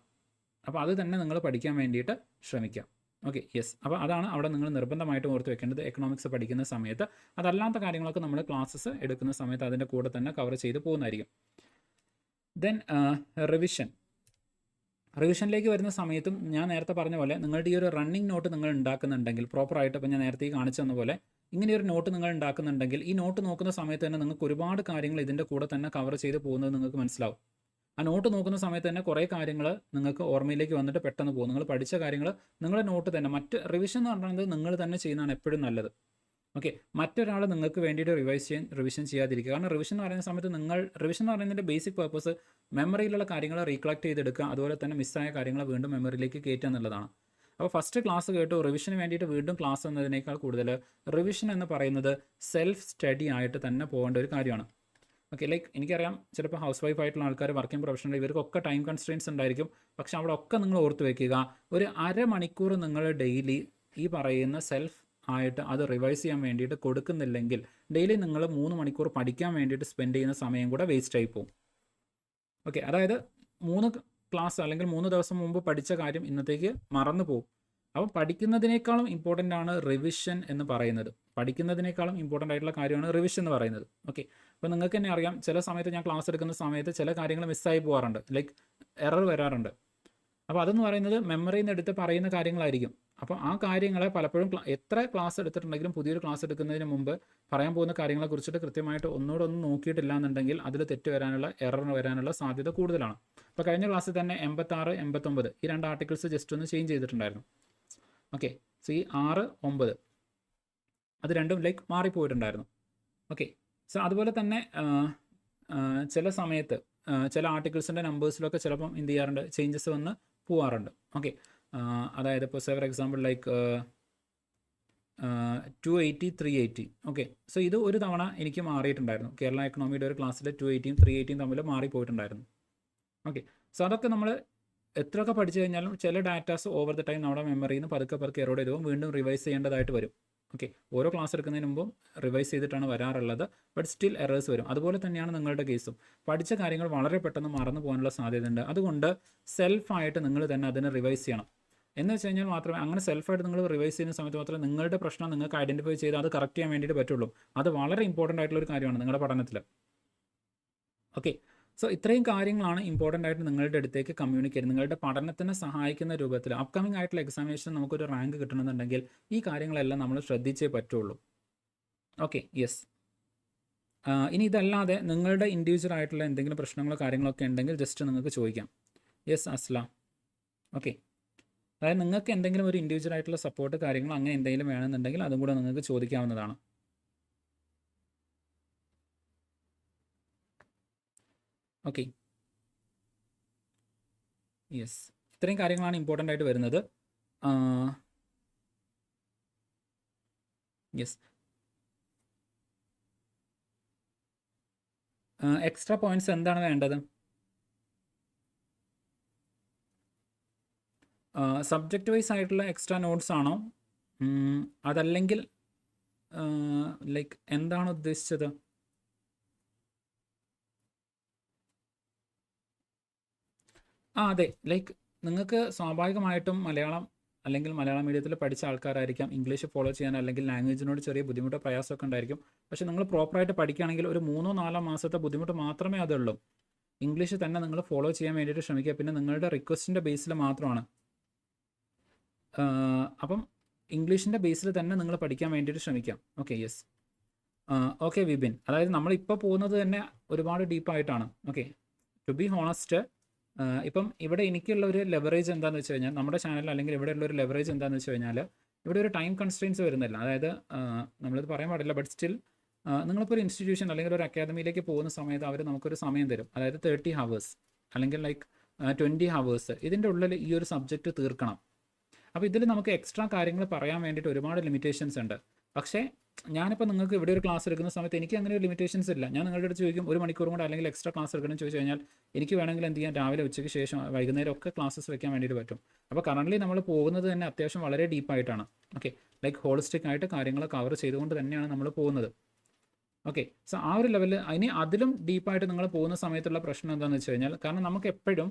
അപ്പോൾ അത് തന്നെ നിങ്ങൾ പഠിക്കാൻ വേണ്ടിയിട്ട് ശ്രമിക്കാം. Okay, yes. അപ്പോൾ അതാണ് അവിടെ നിങ്ങൾ നിർബന്ധമായിട്ടും ഓർത്ത് വെക്കേണ്ടത് എക്കണോമിക്സ് പഠിക്കുന്ന സമയത്ത്. അതല്ലാത്ത കാര്യങ്ങളൊക്കെ നമ്മൾ ക്ലാസ്സസ് എടുക്കുന്ന സമയത്ത് അതിൻ്റെ കൂടെ തന്നെ കവർ ചെയ്ത് പോകുന്നതായിരിക്കും. ദെൻ റിവിഷനിലേക്ക് വരുന്ന സമയത്തും ഞാൻ നേരത്തെ പറഞ്ഞ പോലെ നിങ്ങളുടെ ഈ ഒരു റണ്ണിങ് നോട്ട് നിങ്ങൾ ഉണ്ടാക്കുന്നുണ്ടെങ്കിൽ പ്രോപ്പറായിട്ട്, ഇപ്പോൾ ഞാൻ നേരത്തെ കാണിച്ചു തന്ന പോലെ ഇങ്ങനെയൊരു നോട്ട് നിങ്ങൾ ഉണ്ടാക്കുന്നുണ്ടെങ്കിൽ ഈ നോട്ട് നോക്കുന്ന സമയത്ത് തന്നെ നിങ്ങൾക്ക് ഒരുപാട് കാര്യങ്ങൾ ഇതിൻ്റെ കൂടെ തന്നെ കവർ ചെയ്ത് പോകുന്നത് നിങ്ങൾക്ക് മനസ്സിലാവും. ആ നോട്ട് നോക്കുന്ന സമയത്ത് തന്നെ കുറേ കാര്യങ്ങൾ നിങ്ങൾക്ക് ഓർമ്മയിലേക്ക് വന്നിട്ട് പെട്ടെന്ന് പോകും. നിങ്ങൾ പഠിച്ച കാര്യങ്ങൾ നിങ്ങളുടെ നോട്ട് തന്നെ, മറ്റ് റിവിഷൻ എന്ന് പറയുന്നത് നിങ്ങൾ തന്നെ ചെയ്യുന്നതാണ് എപ്പോഴും നല്ലത്. ഓക്കെ, മറ്റൊരാൾ നിങ്ങൾക്ക് വേണ്ടിയിട്ട് റിവിഷൻ ചെയ്യാതിരിക്കുക. കാരണം റിവിഷൻ എന്ന് പറയുന്ന സമയത്ത് റിവിഷൻ എന്ന് പറയുന്നതിൻ്റെ ബേസിക് പർപ്പസ് മെമ്മറിയിലുള്ള കാര്യങ്ങൾ റീകളക്ട് ചെയ്തെടുക്കുക, അതുപോലെ തന്നെ മിസ്സായ കാര്യങ്ങൾ വീണ്ടും മെമ്മറിയിലേക്ക് കയറ്റുക എന്നുള്ളതാണ്. അപ്പോൾ ഫസ്റ്റ് ക്ലാസ് കേട്ടു, റിവിഷന് വേണ്ടിയിട്ട് വീണ്ടും ക്ലാസ് എന്നതിനേക്കാൾ കൂടുതൽ റിവിഷൻ എന്ന് പറയുന്നത് സെൽഫ് സ്റ്റഡി ആയിട്ട് തന്നെ പോകേണ്ട ഒരു കാര്യമാണ്. ഓക്കെ, ലൈക്ക് എനിക്കറിയാം ചിലപ്പോൾ ഹൗസ് വൈഫ് ആയിട്ടുള്ള ആൾക്കാർ, വർക്കിംഗ് പ്രൊഫഷണൽ, ഇവർക്കൊക്കെ ടൈം കൺസ്ട്രെയിൻസ് ഉണ്ടായിരിക്കും. പക്ഷേ അവിടെ ഒക്കെ നിങ്ങൾ ഓർത്ത് വയ്ക്കുക, ഒരു അരമണിക്കൂർ നിങ്ങൾ ഡെയിലി ഈ പറയുന്ന സെൽഫ് ആയിട്ട് അത് റിവൈസ് ചെയ്യാൻ വേണ്ടിയിട്ട് കൊടുക്കുന്നില്ലെങ്കിൽ ഡെയിലി നിങ്ങൾ 3 മണിക്കൂർ പഠിക്കാൻ വേണ്ടിയിട്ട് സ്പെൻഡ് ചെയ്യുന്ന സമയം കൂടെ വേസ്റ്റ് ആയി പോകും. ഓക്കെ, അതായത് 3 ക്ലാസ് അല്ലെങ്കിൽ 3 ദിവസം മുമ്പ് പഠിച്ച കാര്യം ഇന്നത്തേക്ക് മറന്നു പോകും. അപ്പോൾ പഠിക്കുന്നതിനേക്കാളും ഇമ്പോർട്ടൻ്റ് ആണ് റിവിഷൻ എന്ന് പറയുന്നത്. പഠിക്കുന്നതിനേക്കാളും ഇമ്പോർട്ടൻ്റ് ആയിട്ടുള്ള കാര്യമാണ് റിവിഷൻ എന്ന് പറയുന്നത്. ഓക്കെ, അപ്പോൾ നിങ്ങൾക്ക് തന്നെ അറിയാം, ചില സമയത്ത് ഞാൻ ക്ലാസ് എടുക്കുന്ന സമയത്ത് ചില കാര്യങ്ങൾ മിസ്സായി പോകാറുണ്ട്, ലൈക്ക് എറർ വരാറുണ്ട്. അപ്പോൾ അതെന്ന് പറയുന്നത് മെമ്മറിയിൽ നിന്ന് എടുത്ത് പറയുന്ന കാര്യങ്ങളായിരിക്കും. അപ്പോൾ ആ കാര്യങ്ങളെ പലപ്പോഴും എത്ര ക്ലാസ് എടുത്തിട്ടുണ്ടെങ്കിലും പുതിയൊരു ക്ലാസ് എടുക്കുന്നതിന് മുമ്പ് പറയാൻ പോകുന്ന കാര്യങ്ങളെ കുറിച്ചിട്ട് കൃത്യമായിട്ട് ഒന്നും നോക്കിയിട്ടില്ല എന്നുണ്ടെങ്കിൽ അതിൽ തെറ്റ് വരാനുള്ള, എറർ വരാനുള്ള സാധ്യത കൂടുതലാണ്. അപ്പോൾ കഴിഞ്ഞ ക്ലാസ്സിൽ തന്നെ 86, 89 ഈ 2 ആർട്ടിക്കിൾസ് ജസ്റ്റ് ഒന്ന് ചേഞ്ച് ചെയ്തിട്ടുണ്ടായിരുന്നു. ഓക്കെ, സോ ഈ 6, 9 അത് രണ്ടും ലൈക്ക് മാറിപ്പോയിട്ടുണ്ടായിരുന്നു. ഓക്കെ, സോ അതുപോലെ തന്നെ ചില സമയത്ത് ചില ആർട്ടിക്കിൾസിൻ്റെ നമ്പേഴ്സിലൊക്കെ ചിലപ്പം എന്ത് ചെയ്യാറുണ്ട്, ചേഞ്ചസ് വന്ന് പോകാറുണ്ട്. ഓക്കെ, അതായത് ഇപ്പോൾ for example like 280, 380. Okay, so ഇത് ഒരു തവണ എനിക്ക് മാറിയിട്ടുണ്ടായിരുന്നു. കേരള എക്കണോമിയുടെ ഒരു ക്ലാസ്സിൽ 280-യും 380-യും തമ്മിൽ മാറിപ്പോയിട്ടുണ്ടായിരുന്നു. ഓക്കെ, സോ അതൊക്കെ നമ്മൾ എത്രയൊക്കെ പഠിച്ചു കഴിഞ്ഞാലും ചില ഡാറ്റാസ് ഓവർ ദ ടൈം നമ്മുടെ മെമ്മറിയിൽ നിന്ന് പതുക്കെ എറോഡ് ചെയ്തും വീണ്ടും റിവൈസ് ചെയ്യേണ്ടതായിട്ട് വരും. ഓക്കെ, ഓരോ ക്ലാസ് എടുക്കുന്നതിന് മുമ്പും റിവൈസ് ചെയ്തിട്ടാണ് വരാറുള്ളത്. ബട്ട് സ്റ്റിൽ എറേഴ്സ് വരും. അതുപോലെ തന്നെയാണ് നിങ്ങളുടെ കേസും. പഠിച്ച കാര്യങ്ങൾ വളരെ പെട്ടെന്ന് മറന്നു പോകാനുള്ള സാധ്യതയുണ്ട്. അതുകൊണ്ട് സെൽഫായിട്ട് നിങ്ങൾ തന്നെ അതിനെ റിവൈസ് ചെയ്യണം. എന്ന് വെച്ച് കഴിഞ്ഞാൽ മാത്രമേ, അങ്ങനെ സെൽഫായിട്ട് നിങ്ങൾ റിവൈസ് ചെയ്യുന്ന സമയത്ത് മാത്രമേ നിങ്ങളുടെ പ്രശ്നം നിങ്ങൾക്ക് ഐഡൻറ്റിഫൈ ചെയ്ത് അത് കറക്റ്റ് ചെയ്യാൻ വേണ്ടിയിട്ട് പറ്റുള്ളൂ. അത് വളരെ ഇമ്പോർട്ടൻ്റ് ആയിട്ടുള്ളൊരു കാര്യമാണ് നിങ്ങളുടെ പഠനത്തിൽ. ഓക്കെ, സോ ഇത്രയും കാര്യങ്ങളാണ് ഇമ്പോർട്ടൻ്റ് ആയിട്ട് നിങ്ങളുടെ അടുത്തേക്ക് കമ്മ്യൂണിക്കേറ്റ്, നിങ്ങളുടെ പഠനത്തിന് സഹായിക്കുന്ന രൂപത്തിൽ. അപ്കമിംഗ് ആയിട്ടുള്ള എക്സാമിനേഷൻ നമുക്കൊരു റാങ്ക് കിട്ടണമെന്നുണ്ടെങ്കിൽ ഈ കാര്യങ്ങളെല്ലാം നമ്മൾ ശ്രദ്ധിച്ചേ പറ്റുള്ളൂ. Okay, yes. ഇനി ഇതല്ലാതെ നിങ്ങളുടെ ഇൻഡിവിജ്വൽ ആയിട്ടുള്ള എന്തെങ്കിലും പ്രശ്നങ്ങളോ കാര്യങ്ങളൊക്കെ ഉണ്ടെങ്കിൽ ജസ്റ്റ് നിങ്ങൾക്ക് ചോദിക്കാം. യെസ് അസ്ലാം. ഓക്കെ, അതായത് നിങ്ങൾക്ക് എന്തെങ്കിലും ഒരു ഇൻഡിവിജ്വൽ ആയിട്ടുള്ള സപ്പോർട്ട് കാര്യങ്ങൾ അങ്ങനെ എന്തെങ്കിലും വേണമെന്നുണ്ടെങ്കിൽ അതും കൂടെ നിങ്ങൾക്ക് ചോദിക്കാവുന്നതാണ്. Okay, yes. ഇത്രയും കാര്യങ്ങളാണ് ഇമ്പോർട്ടൻ്റ് ആയിട്ട് വരുന്നത്. യെസ്, എക്സ്ട്രാ പോയിന്റ്സ് എന്താണ് വേണ്ടത്? സബ്ജക്റ്റ് വൈസ് ആയിട്ടുള്ള എക്സ്ട്രാ നോട്ട്സ് ആണോ, അതല്ലെങ്കിൽ ലൈക്ക് എന്താണ് ഉദ്ദേശിച്ചത്? അതെ, ലൈക്ക് നിങ്ങൾക്ക് സ്വാഭാവികമായിട്ടും മലയാളം അല്ലെങ്കിൽ മലയാളം മീഡിയത്തിൽ പഠിച്ച ആൾക്കാരായിരിക്കാം ഇംഗ്ലീഷ് ഫോളോ ചെയ്യാൻ അല്ലെങ്കിൽ ലാംഗ്വേജിനോട് ചെറിയ ബുദ്ധിമുട്ടോ പ്രയാസമൊക്കെ ഉണ്ടായിരിക്കും. പക്ഷേ നിങ്ങൾ പ്രോപ്പറായിട്ട് പഠിക്കുകയാണെങ്കിൽ ഒരു 3-4 മാസത്തെ ബുദ്ധിമുട്ട് മാത്രമേ അതുള്ളൂ. ഇംഗ്ലീഷ് തന്നെ നിങ്ങൾ ഫോളോ ചെയ്യാൻ വേണ്ടിയിട്ട് ശ്രമിക്കുക. പിന്നെ നിങ്ങളുടെ റിക്വസ്റ്റിൻ്റെ ബേസിൽ മാത്രമാണ്. അപ്പം ഇംഗ്ലീഷിൻ്റെ ബേസിൽ തന്നെ നിങ്ങൾ പഠിക്കാൻ വേണ്ടിയിട്ട് ശ്രമിക്കാം. Okay, yes. ഓക്കെ വിപിൻ, അതായത് നമ്മളിപ്പോൾ പോകുന്നത് തന്നെ ഒരുപാട് ഡീപ്പായിട്ടാണ്. ഓക്കെ, ടു ബി ഹോണസ്റ്റ്, ഇപ്പം ഇവിടെ എനിക്കുള്ള ഒരു ലെവറേജ് എന്താണെന്ന് വെച്ച് കഴിഞ്ഞാൽ, നമ്മുടെ ചാനലിൽ അല്ലെങ്കിൽ ഇവിടെയുള്ള ഒരു ലെവറേജ് എന്താണെന്ന് വെച്ച് കഴിഞ്ഞാൽ, ഇവിടെ ഒരു ടൈം കൺസ്ട്രെയിൻസ് വരുന്നില്ല. അതായത് നമ്മളിത് പറയാൻ പാടില്ല, ബട്ട് സ്റ്റിൽ നിങ്ങളിപ്പോൾ ഒരു ഇൻസ്റ്റിറ്റ്യൂഷൻ അല്ലെങ്കിൽ ഒരു അക്കാദമിയിലേക്ക് പോകുന്ന സമയത്ത് അവർ നമുക്കൊരു സമയം തരും. അതായത് 30 hours അല്ലെങ്കിൽ ലൈക്ക് 20 hours ഇതിൻ്റെ ഉള്ളിൽ ഈ ഒരു സബ്ജക്റ്റ് തീർക്കണം. അപ്പോൾ ഇതിൽ നമുക്ക് എക്സ്ട്രാ കാര്യങ്ങൾ പറയാൻ വേണ്ടിയിട്ട് ഒരുപാട് ലിമിറ്റേഷൻസ് ഉണ്ട്. പക്ഷേ ഞാനിപ്പോൾ നിങ്ങൾക്ക് ഇവിടെ ഒരു ക്ലാസ് എടുക്കുന്ന സമയത്ത് എനിക്ക് അങ്ങനെ ഒരു ലിമിറ്റേഷൻസ് ഇല്ല. ഞാൻ നിങ്ങളുടെ അടുത്ത് ചോദിക്കും 1 മണിക്കൂർ കൂടെ അല്ലെങ്കിൽ എക്സ്ട്രാ ക്ലാസ് എടുക്കണം ചോദിച്ചു കഴിഞ്ഞാൽ എനിക്ക് വേണമെങ്കിൽ എന്ത് ചെയ്യാം, രാവിലെ ഉച്ചയ്ക്ക് ശേഷം വൈകുന്നേരം ഒക്കെ ക്ലാസ്സസ് വെക്കാൻ വേണ്ടിയിട്ട് പറ്റും. അപ്പോൾ കറൻ്റ്ലി നമ്മൾ പോകുന്നത് തന്നെ അത്യാവശ്യം വളരെ ഡീപ്പായിട്ടാണ്. ഓക്കെ, ലൈക്ക് ഹോളിസ്റ്റിക് ആയിട്ട് കാര്യങ്ങൾ കവർ ചെയ്തുകൊണ്ട് തന്നെയാണ് നമ്മൾ പോകുന്നത്. ഓക്കെ, സോ ആ ഒരു ലെവലിൽ ഇനി അതിലും ഡീപ്പായിട്ട് നിങ്ങൾ പോകുന്ന സമയത്തുള്ള പ്രശ്നം എന്താണെന്ന് വെച്ച് കഴിഞ്ഞാൽ, കാരണം നമുക്ക് എപ്പോഴും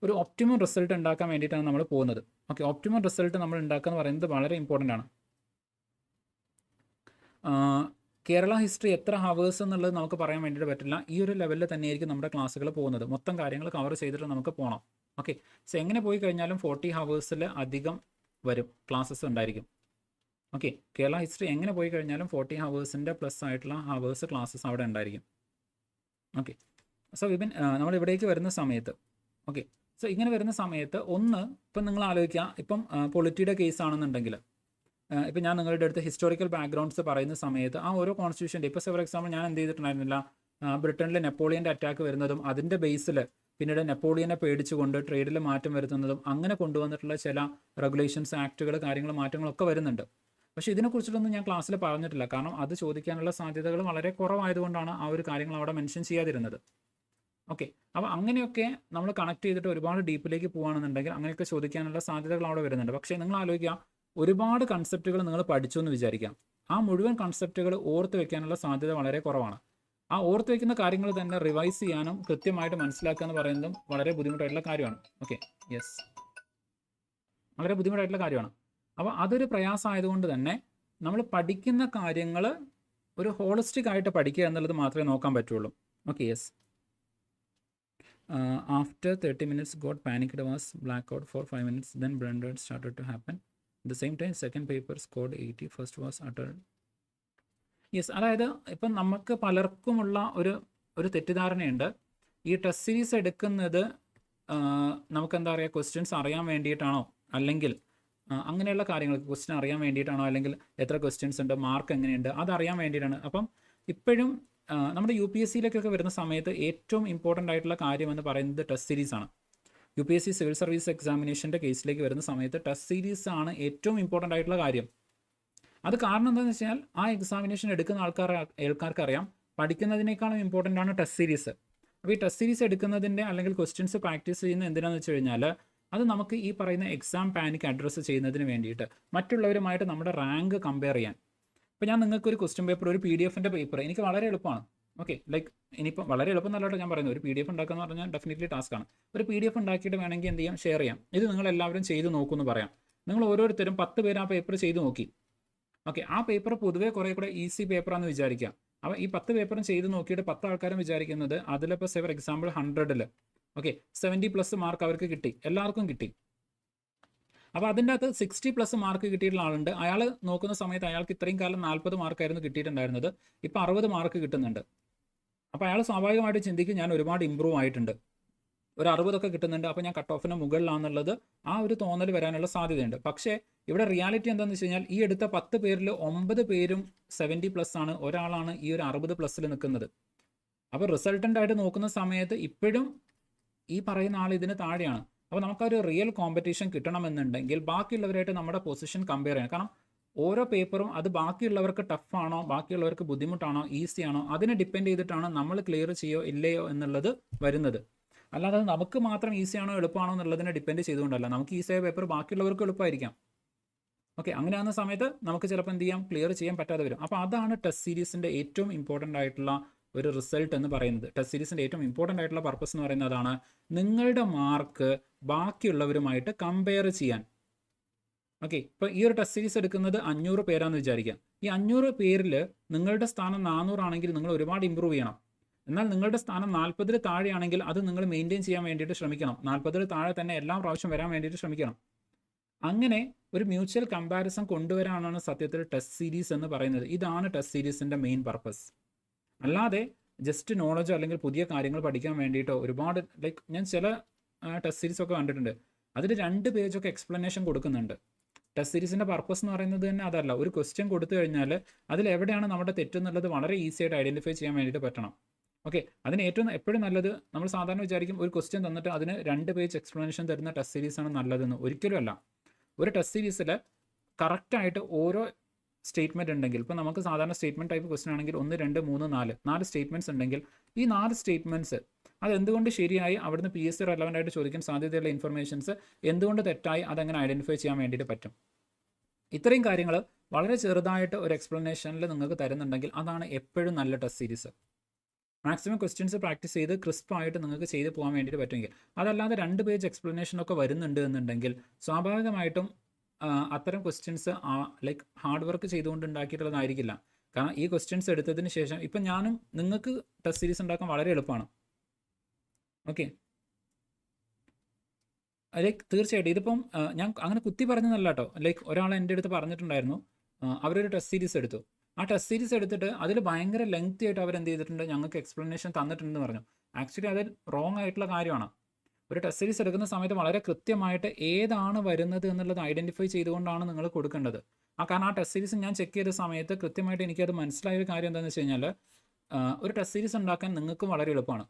ഒരു ഒപ്റ്റിമം റിസൾട്ട് ഉണ്ടാക്കാൻ വേണ്ടിയിട്ടാണ് നമ്മൾ പോകുന്നത്. ഓക്കെ, ഒപ്റ്റിമം റിസൾട്ട് നമ്മൾ ഉണ്ടാക്കുക എന്ന് പറയുന്നത് വളരെ ഇമ്പോർട്ടൻ്റ് ആണ്. കേരള ഹിസ്റ്ററി എത്ര ഹവേഴ്സ് എന്നുള്ളത് നമുക്ക് പറയാൻ വേണ്ടിയിട്ട് പറ്റില്ല. ഈ ഒരു ലെവലിൽ തന്നെയായിരിക്കും നമ്മുടെ ക്ലാസ്സുകൾ പോകുന്നത്. മൊത്തം കാര്യങ്ങൾ കവർ ചെയ്തിട്ട് നമുക്ക് പോകണം. ഓക്കെ, സോ എങ്ങനെ പോയി കഴിഞ്ഞാലും 40 hours അധികം വരും ക്ലാസ്സസ് ഉണ്ടായിരിക്കും. ഓക്കെ, കേരള ഹിസ്റ്ററി എങ്ങനെ പോയി കഴിഞ്ഞാലും 40 hours പ്ലസ് ആയിട്ടുള്ള ഹവേഴ്സ് ക്ലാസ്സസ് അവിടെ ഉണ്ടായിരിക്കും. ഓക്കെ, സോ വിപിൻ, നമ്മൾ ഇവിടേക്ക് വരുന്ന സമയത്ത്, ഓക്കെ, സോ ഇങ്ങനെ വരുന്ന സമയത്ത് ഇപ്പം നിങ്ങൾ ആലോചിക്കുക, ഇപ്പം പൊളിറ്റിയുടെ കേസ് ആണെന്നുണ്ടെങ്കിൽ, ഇപ്പം ഞാൻ നിങ്ങളുടെ അടുത്ത് ഹിസ്റ്റോറിക്കൽ ബാക്ക്ഗ്രൗണ്ട്സ് പറയുന്ന സമയത്ത് ആ ഓരോ കോൺസ്റ്റിറ്റ്യൂഷൻ്റെ, ഇപ്പോൾ ഫോർ എക്സാമ്പിൾ ഞാൻ എന്ത് ചെയ്തിട്ടുണ്ടായിരുന്നില്ല, ബ്രിട്ടനിൽ നെപ്പോളിയൻ്റെ അറ്റാക്ക് വരുന്നതും അതിൻ്റെ ബേസിൽ പിന്നീട് നെപ്പോളിയനെ പേടിച്ചുകൊണ്ട് ട്രേഡിൽ മാറ്റം വരുത്തുന്നതും അങ്ങനെ കൊണ്ടുവന്നിട്ടുള്ള ചില റെഗുലേഷൻസ്, ആക്റ്റുകൾ, കാര്യങ്ങൾ, മാറ്റങ്ങളൊക്കെ വരുന്നുണ്ട്. പക്ഷേ ഇതിനെക്കുറിച്ചിട്ടൊന്നും ഞാൻ ക്ലാസ്സിൽ പറഞ്ഞിട്ടില്ല. കാരണം അത് ചോദിക്കാനുള്ള സാധ്യതകൾ വളരെ കുറവായതുകൊണ്ടാണ് ആ ഒരു കാര്യങ്ങൾ അവിടെ മെൻഷൻ ചെയ്യാതിരുന്നത്. ഓക്കെ, അപ്പോൾ അങ്ങനെയൊക്കെ നമ്മൾ കണക്ട് ചെയ്തിട്ട് ഒരുപാട് ഡീപ്പിലേക്ക് പോകുകയാണെന്നുണ്ടെങ്കിൽ അങ്ങനെയൊക്കെ ചോദിക്കാനുള്ള സാധ്യതകൾ അവിടെ വരുന്നുണ്ട്. പക്ഷേ നിങ്ങൾ ആലോചിക്കുക, ഒരുപാട് കൺസെപ്റ്റുകൾ നിങ്ങൾ പഠിച്ചു എന്ന് വിചാരിക്കാം. ആ മുഴുവൻ കൺസെപ്റ്റുകൾ ഓർത്ത് വെക്കാനുള്ള സാധ്യത വളരെ കുറവാണ്. ആ ഓർത്ത് വെക്കുന്ന കാര്യങ്ങൾ തന്നെ റിവൈസ് ചെയ്യാനും കൃത്യമായിട്ട് മനസ്സിലാക്കുക എന്ന് പറയുന്നതും വളരെ ബുദ്ധിമുട്ടായിട്ടുള്ള കാര്യമാണ്. ഓക്കെ, യെസ്, വളരെ ബുദ്ധിമുട്ടായിട്ടുള്ള കാര്യമാണ്. അപ്പോൾ അതൊരു പ്രയാസമായതുകൊണ്ട് തന്നെ നമ്മൾ പഠിക്കുന്ന കാര്യങ്ങൾ ഒരു ഹോളിസ്റ്റിക് ആയിട്ട് പഠിക്കുക എന്നുള്ളത് മാത്രമേ നോക്കാൻ പറ്റുള്ളൂ. Okay, yes. After 30 minutes got panicked, was blackout for 5 minutes, then blundered started to happen. At the same time, second paper scored 80, first was uttered. Yes, അതായത് ഇപ്പം നമുക്ക് പലർക്കുമുള്ള ഒരു തെറ്റിദ്ധാരണയുണ്ട്. ഈ ടെസ്റ്റ് സീരീസ് എടുക്കുന്നത് നമുക്കെന്താ പറയുക, ക്വസ്റ്റ്യൻസ് അറിയാൻ വേണ്ടിയിട്ടാണോ, അല്ലെങ്കിൽ അങ്ങനെയുള്ള കാര്യങ്ങൾ, ക്വസ്റ്റ്യൻ അറിയാൻ വേണ്ടിയിട്ടാണോ, അല്ലെങ്കിൽ എത്ര ക്വസ്റ്റ്യൻസ് ഉണ്ട്, മാർക്ക് എങ്ങനെയുണ്ട്, അതറിയാൻ വേണ്ടിയിട്ടാണ്. അപ്പം ഇപ്പോഴും നമ്മുടെ UPSCയിലേക്കൊക്കെ വരുന്ന സമയത്ത് ഏറ്റവും ഇമ്പോർട്ടൻ്റ് ആയിട്ടുള്ള കാര്യം എന്ന് പറയുന്നത് ടെസ്റ്റ് സീരീസ് ആണ്. UPSC സിവിൽ സർവീസ് എക്സാമിനേഷൻ്റെ കേസിലേക്ക് വരുന്ന സമയത്ത് ടെസ്റ്റ് സീരീസ് ആണ് ഏറ്റവും ഇമ്പോർട്ടൻ്റ് ആയിട്ടുള്ള കാര്യം. അത് കാരണം എന്താണെന്ന് വെച്ചാൽ ആ എക്സാമിനേഷൻ എടുക്കുന്ന ആൾക്കാർക്ക് അറിയാം പഠിക്കുന്നതിനേക്കാളും ഇമ്പോർട്ടൻ്റ് ആണ് ടെസ്റ്റ് സീരീസ്. അപ്പോൾ ഈ ടെസ്റ്റ് സീരീസ് എടുക്കുന്നതിൻ്റെ അല്ലെങ്കിൽ ക്വസ്റ്റ്യൻസ് പ്രാക്ടീസ് ചെയ്യുന്നത് എന്തിനാണെന്ന് വെച്ച് കഴിഞ്ഞാൽ അത് നമുക്ക് ഈ പറയുന്ന എക്സാം പാനിക് അഡ്രസ്സ് ചെയ്യുന്നതിന് വേണ്ടിയിട്ട്, മറ്റുള്ളവരുമായിട്ട് നമ്മുടെ റാങ്ക് കമ്പയർ ചെയ്യാൻ. ഇപ്പോൾ ഞാൻ നിങ്ങൾക്ക് ഒരു ക്വസ്റ്റ്യൻ പേപ്പർ, ഒരു PDF-ൻ്റെ പേപ്പർ എനിക്ക് വളരെ എളുപ്പമാണ്. ഓക്കെ, ലൈക്ക് ഇനിയിപ്പോൾ വളരെ എളുപ്പം നല്ലോട്ട് ഞാൻ പറയുന്നത്, ഒരു PDF ഉണ്ടാക്കുക എന്ന് പറഞ്ഞാൽ ഡെഫിനറ്റ്ലി ടാസ്ക്കാണ്. ഒരു PDF ഉണ്ടാക്കിയിട്ട് വേണമെങ്കിൽ എന്ത് ചെയ്യാം, ഷെയർ ചെയ്യാം. ഇത് നിങ്ങൾ എല്ലാവരും ചെയ്ത് നോക്കുമെന്ന് പറയാം. നിങ്ങൾ ഓരോരുത്തരും 10 പേര് ആ പേപ്പർ ചെയ്ത് നോക്കി. ഓക്കെ, ആ പേപ്പർ പൊതുവേ കുറേ കൂടെ ഈസി പേപ്പറാണെന്ന് വിചാരിക്കുക. അപ്പോൾ ഈ 10 പേപ്പറും ചെയ്ത് നോക്കിയിട്ട് 10 ആൾക്കാരും വിചാരിക്കുന്നത് അതിലിപ്പോൾ ഫോർ എക്സാമ്പിൾ 100-ൽ 70+ മാർക്ക് അവർക്ക് കിട്ടി, എല്ലാവർക്കും കിട്ടി. അപ്പോൾ അതിൻ്റെ അകത്ത് 60+ മാർക്ക് കിട്ടിയിട്ടുള്ള ആളുണ്ട്. അയാൾ നോക്കുന്ന സമയത്ത് അയാൾക്ക് ഇത്രയും കാലം 40 മാർക്കായിരുന്നു കിട്ടിയിട്ടുണ്ടായിരുന്നത്, ഇപ്പോൾ 60 മാർക്ക് കിട്ടുന്നുണ്ട്. അപ്പോൾ അയാൾ സ്വാഭാവികമായിട്ട് ചിന്തിക്കും, ഞാൻ ഒരുപാട് ഇമ്പ്രൂവ് ആയിട്ടുണ്ട്, ഒരു 60 കിട്ടുന്നുണ്ട്, അപ്പോൾ ഞാൻ കട്ട് ഓഫിന് മുകളിലാണെന്നുള്ളത് ആ ഒരു തോന്നൽ വരാനുള്ള സാധ്യതയുണ്ട്. പക്ഷേ ഇവിടെ റിയാലിറ്റി എന്താണെന്ന് വെച്ച് കഴിഞ്ഞാൽ ഈ എടുത്ത 10 പേരിൽ 9 പേരും 70+ ആണ്, ഒരാളാണ് ഈ ഒരു 60+ നിൽക്കുന്നത്. അപ്പോൾ റിസൾട്ടൻ്റായിട്ട് നോക്കുന്ന സമയത്ത് ഇപ്പോഴും ഈ പറയുന്ന ആൾ ഇതിന് താഴെയാണ്. അപ്പോൾ നമുക്കൊരു റിയൽ കോമ്പറ്റീഷൻ കിട്ടണമെന്നുണ്ടെങ്കിൽ ബാക്കിയുള്ളവരായിട്ട് നമ്മുടെ പൊസിഷൻ കമ്പയർ ചെയ്യണം. കാരണം ഓരോ പേപ്പറും അത് ബാക്കിയുള്ളവർക്ക് ടഫാണോ, ബാക്കിയുള്ളവർക്ക് ബുദ്ധിമുട്ടാണോ, ഈസി ആണോ, അതിനെ ഡിപ്പെൻഡ് ചെയ്തിട്ടാണ് നമ്മൾ ക്ലിയർ ചെയ്യോ ഇല്ലയോ എന്നുള്ളത് വരുന്നത്. അല്ലാതെ നമുക്ക് മാത്രം ഈസിയാണോ എളുപ്പമാണോ എന്നുള്ളതിനെ ഡിപ്പെൻഡ് ചെയ്തുകൊണ്ടല്ല. നമുക്ക് ഈസിയായ പേപ്പർ ബാക്കിയുള്ളവർക്ക് എളുപ്പമായിരിക്കാം. ഓക്കെ, അങ്ങനെയാകുന്ന സമയത്ത് നമുക്ക് ചിലപ്പോൾ എന്ത് ചെയ്യാം, ക്ലിയർ ചെയ്യാൻ പറ്റാതെ വരും. അപ്പോൾ അതാണ് ടെസ്റ്റ് സീരീസിൻ്റെ ഏറ്റവും ഇമ്പോർട്ടൻ്റ് ആയിട്ടുള്ള ഒരു റിസൾട്ട് എന്ന് പറയുന്നത്. ടെസ്റ്റ് സീരീസിൻ്റെ ഏറ്റവും ഇമ്പോർട്ടൻ്റ് ആയിട്ടുള്ള പർപ്പസ് എന്ന് പറയുന്നത് അതാണ്, നിങ്ങളുടെ മാർക്ക് ബാക്കിയുള്ളവരുമായിട്ട് കമ്പയർ ചെയ്യാൻ. ഓക്കെ, ഇപ്പോൾ ഈ ഒരു ടെസ്റ്റ് സീരീസ് എടുക്കുന്നത് 500 പേരാണെന്ന് വിചാരിക്കാം. ഈ 500 പേരിൽ നിങ്ങളുടെ സ്ഥാനം 400 ആണെങ്കിൽ നിങ്ങൾ ഒരുപാട് ഇമ്പ്രൂവ് ചെയ്യണം. എന്നാൽ നിങ്ങളുടെ സ്ഥാനം 40-ൽ താഴെയാണെങ്കിൽ അത് നിങ്ങൾ മെയിൻറ്റെയിൻ ചെയ്യാൻ വേണ്ടിയിട്ട് ശ്രമിക്കണം. 40-ൽ താഴെ തന്നെ എല്ലാ പ്രാവശ്യം വരാൻ വേണ്ടിയിട്ട് ശ്രമിക്കണം. അങ്ങനെ ഒരു മ്യൂച്വൽ കമ്പാരിസൺ കൊണ്ടുവരാനാണ് സത്യത്തിൽ ടെസ്റ്റ് സീരീസ് എന്ന് പറയുന്നത്. ഇതാണ് ടെസ്റ്റ് സീരീസിൻ്റെ മെയിൻ പർപ്പസ്. അല്ലാതെ ജസ്റ്റ് നോളജോ അല്ലെങ്കിൽ പുതിയ കാര്യങ്ങൾ പഠിക്കാൻ വേണ്ടിയിട്ടോ ഒരുപാട് ഞാൻ ചില ടെസ്റ്റ് സീരീസ് ഒക്കെ കണ്ടിട്ടുണ്ട്. അതിൽ 2 പേജൊക്കെ എക്സ്പ്ലനേഷൻ കൊടുക്കുന്നുണ്ട്. ടെസ്റ്റ് സീരീസിൻ്റെ പർപ്പസ് എന്ന് പറയുന്നത് തന്നെ അതല്ല. ഒരു ക്വസ്റ്റ്യൻ കൊടുത്തു കഴിഞ്ഞാൽ അതിൽ എവിടെയാണ് നമ്മുടെ തെറ്റെന്നുള്ളത് വളരെ ഈസി ആയിട്ട് ഐഡൻറ്റിഫൈ ചെയ്യാൻ വേണ്ടിയിട്ട് പറ്റണം. ഓക്കെ, അതിന് ഏറ്റവും എപ്പോഴും നല്ലത്, നമ്മൾ സാധാരണ വിചാരിക്കും ഒരു ക്വസ്റ്റ്യൻ തന്നിട്ട് അതിന് 2 പേജ് എക്സ്പ്ലനേഷൻ തരുന്ന ടെസ്റ്റ് സീരീസാണ് നല്ലതെന്ന്. ഒരിക്കലും അല്ല. ഒരു ടെസ്റ്റ് സീരീസിൽ കറക്റ്റായിട്ട് ഓരോ സ്റ്റേറ്റ്മെൻറ്റ് ഉണ്ടെങ്കിൽ, ഇപ്പോൾ നമുക്ക് സാധാരണ സ്റ്റേറ്റ്മെൻറ്റ് ടൈപ്പ് ക്വസ്റ്റൻ ആണെങ്കിൽ 1, 2, 3, 4 സ്റ്റേറ്റ്മെൻറ്റ്സ് ഉണ്ടെങ്കിൽ ഈ 4 സ്റ്റേറ്റ്മെൻറ്റ്സ് അതെന്തുകൊണ്ട് ശരിയായി അവിടുന്ന് PSC റെലവൻ്റ് ആയിട്ട് ചോദിക്കാൻ സാധ്യതയുള്ള ഇൻഫർമേഷൻസ് എന്തുകൊണ്ട് തെറ്റായി അതെങ്ങനെ ഐഡൻറ്റിഫൈ ചെയ്യാൻ വേണ്ടിയിട്ട് പറ്റും. ഇത്രയും കാര്യങ്ങൾ വളരെ ചെറുതായിട്ട് ഒരു എക്സ്പ്ലനേഷനിൽ നിങ്ങൾക്ക് തരുന്നുണ്ടെങ്കിൽ അതാണ് എപ്പോഴും നല്ല test series. Maximum questions practice ചെയ്ത് ക്രിസ്പായിട്ട് നിങ്ങൾക്ക് ചെയ്ത് പോകാൻ വേണ്ടിയിട്ട് പറ്റുമെങ്കിൽ. അതല്ലാതെ 2 പേജ് എക്സ്പ്ലനേഷനൊക്കെ വരുന്നുണ്ട് എന്നുണ്ടെങ്കിൽ സ്വാഭാവികമായിട്ടും അത്തരം ക്വസ്റ്റ്യൻസ് ഹാർഡ് വർക്ക് ചെയ്തുകൊണ്ട് ഉണ്ടാക്കിയിട്ടുള്ളതായിരിക്കില്ല. കാരണം ഈ ക്വസ്റ്റ്യൻസ് എടുത്തതിന് ശേഷം ഇപ്പം നിങ്ങൾക്ക് ടെസ്റ്റ് സീരീസ് ഉണ്ടാക്കാൻ വളരെ എളുപ്പമാണ്. ഓക്കെ, തീർച്ചയായിട്ടും ഇതിപ്പം ഞാൻ അങ്ങനെ കുത്തി പറഞ്ഞതല്ല കേട്ടോ. ഒരാൾ എൻ്റെ അടുത്ത് പറഞ്ഞിട്ടുണ്ടായിരുന്നു, അവരൊരു ടെസ്റ്റ് സീരീസ് എടുത്തു. ആ ടെസ്റ്റ് സീരീസ് എടുത്തിട്ട് അതിൽ ഭയങ്കര ലെങ്തി ആയിട്ട് അവരെന്ത് ചെയ്തിട്ടുണ്ട്, ഞങ്ങൾക്ക് എക്സ്പ്ലനേഷൻ തന്നിട്ടുണ്ടെന്ന് പറഞ്ഞു. ആക്ച്വലി അത് റോങ് ആയിട്ടുള്ള കാര്യമാണ്. ഒരു ടെസ്റ്റ് സീരീസ് എടുക്കുന്ന സമയത്ത് വളരെ കൃത്യമായിട്ട് ഏതാണ് വരുന്നത് എന്നുള്ളത് ഐഡൻറ്റിഫൈ ചെയ്തുകൊണ്ടാണ് നിങ്ങൾ കൊടുക്കേണ്ടത്. കാരണം ആ ടെസ്റ്റ് സീരീസ് ഞാൻ ചെക്ക് ചെയ്ത സമയത്ത് കൃത്യമായിട്ട് എനിക്കത് മനസ്സിലായ ഒരു കാര്യം എന്താണെന്ന് വെച്ച് കഴിഞ്ഞാൽ, ഒരു ടെസ്റ്റ് സീരീസ് ഉണ്ടാക്കാൻ നിങ്ങൾക്കും വളരെ എളുപ്പമാണ്.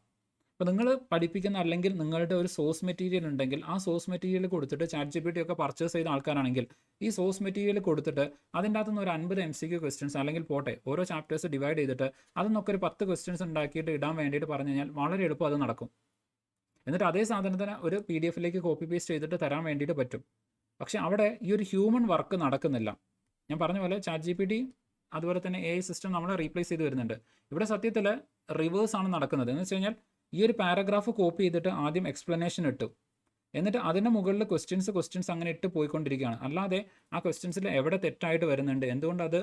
അപ്പോൾ നിങ്ങൾ പഠിപ്പിക്കുന്ന അല്ലെങ്കിൽ നിങ്ങളുടെ ഒരു സോഴ്സ് മെറ്റീരിയൽ ഉണ്ടെങ്കിൽ ആ സോഴ്സ് മെറ്റീരിയൽ കൊടുത്തിട്ട് ChatGPT ഒക്കെ പർച്ചേസ് ചെയ്ത ആൾക്കാരാണെങ്കിൽ ഈ സോഴ്സ് മെറ്റീരിയൽ കൊടുത്തിട്ട് അതിൻ്റെ അകത്തുനിന്ന് ഒരു 50 MCQ ക്വസ്റ്റ്യൻസ് അല്ലെങ്കിൽ പോട്ടെ ഓരോ ചാപ്റ്റേഴ്സ് ഡിവൈഡ് ചെയ്തിട്ട് അതിനൊക്കെ ഒരു 10 ക്വസ്റ്റ്യൻസ് ഉണ്ടാക്കിയിട്ട് ഇടാൻ വേണ്ടിയിട്ട് പറഞ്ഞു കഴിഞ്ഞാൽ വളരെ എളുപ്പം അത് നടക്കും. എന്നിട്ട് അതേ സാധനത്തിന് ഒരു PDF-ലേക്ക് കോപ്പി പേസ്റ്റ് ചെയ്തിട്ട് തരാൻ വേണ്ടിയിട്ട് പറ്റും. പക്ഷേ അവിടെ ഈ ഒരു ഹ്യൂമൻ വർക്ക് നടക്കുന്നില്ല. ഞാൻ പറഞ്ഞ പോലെ ChatGPT അതുപോലെ തന്നെ AI സിസ്റ്റം നമ്മളെ റീപ്ലേസ് ചെയ്ത് വരുന്നുണ്ട്. ഇവിടെ സത്യത്തിൽ റിവേഴ്സ് ആണ് നടക്കുന്നത്. എന്ന് വെച്ച് കഴിഞ്ഞാൽ ഈ ഒരു പാരഗ്രാഫ് കോപ്പി ചെയ്തിട്ട് ആദ്യം എക്സ്പ്ലനേഷൻ ഇട്ടു, എന്നിട്ട് അതിൻ്റെ മുകളിൽ ക്വസ്റ്റ്യൻസ് അങ്ങനെ ഇട്ട് പോയിക്കൊണ്ടിരിക്കുകയാണ്. അല്ലാതെ ആ ക്വസ്റ്റ്യൻസിൽ എവിടെ തെറ്റായിട്ട് വരുന്നുണ്ട്, എന്തുകൊണ്ട് അത്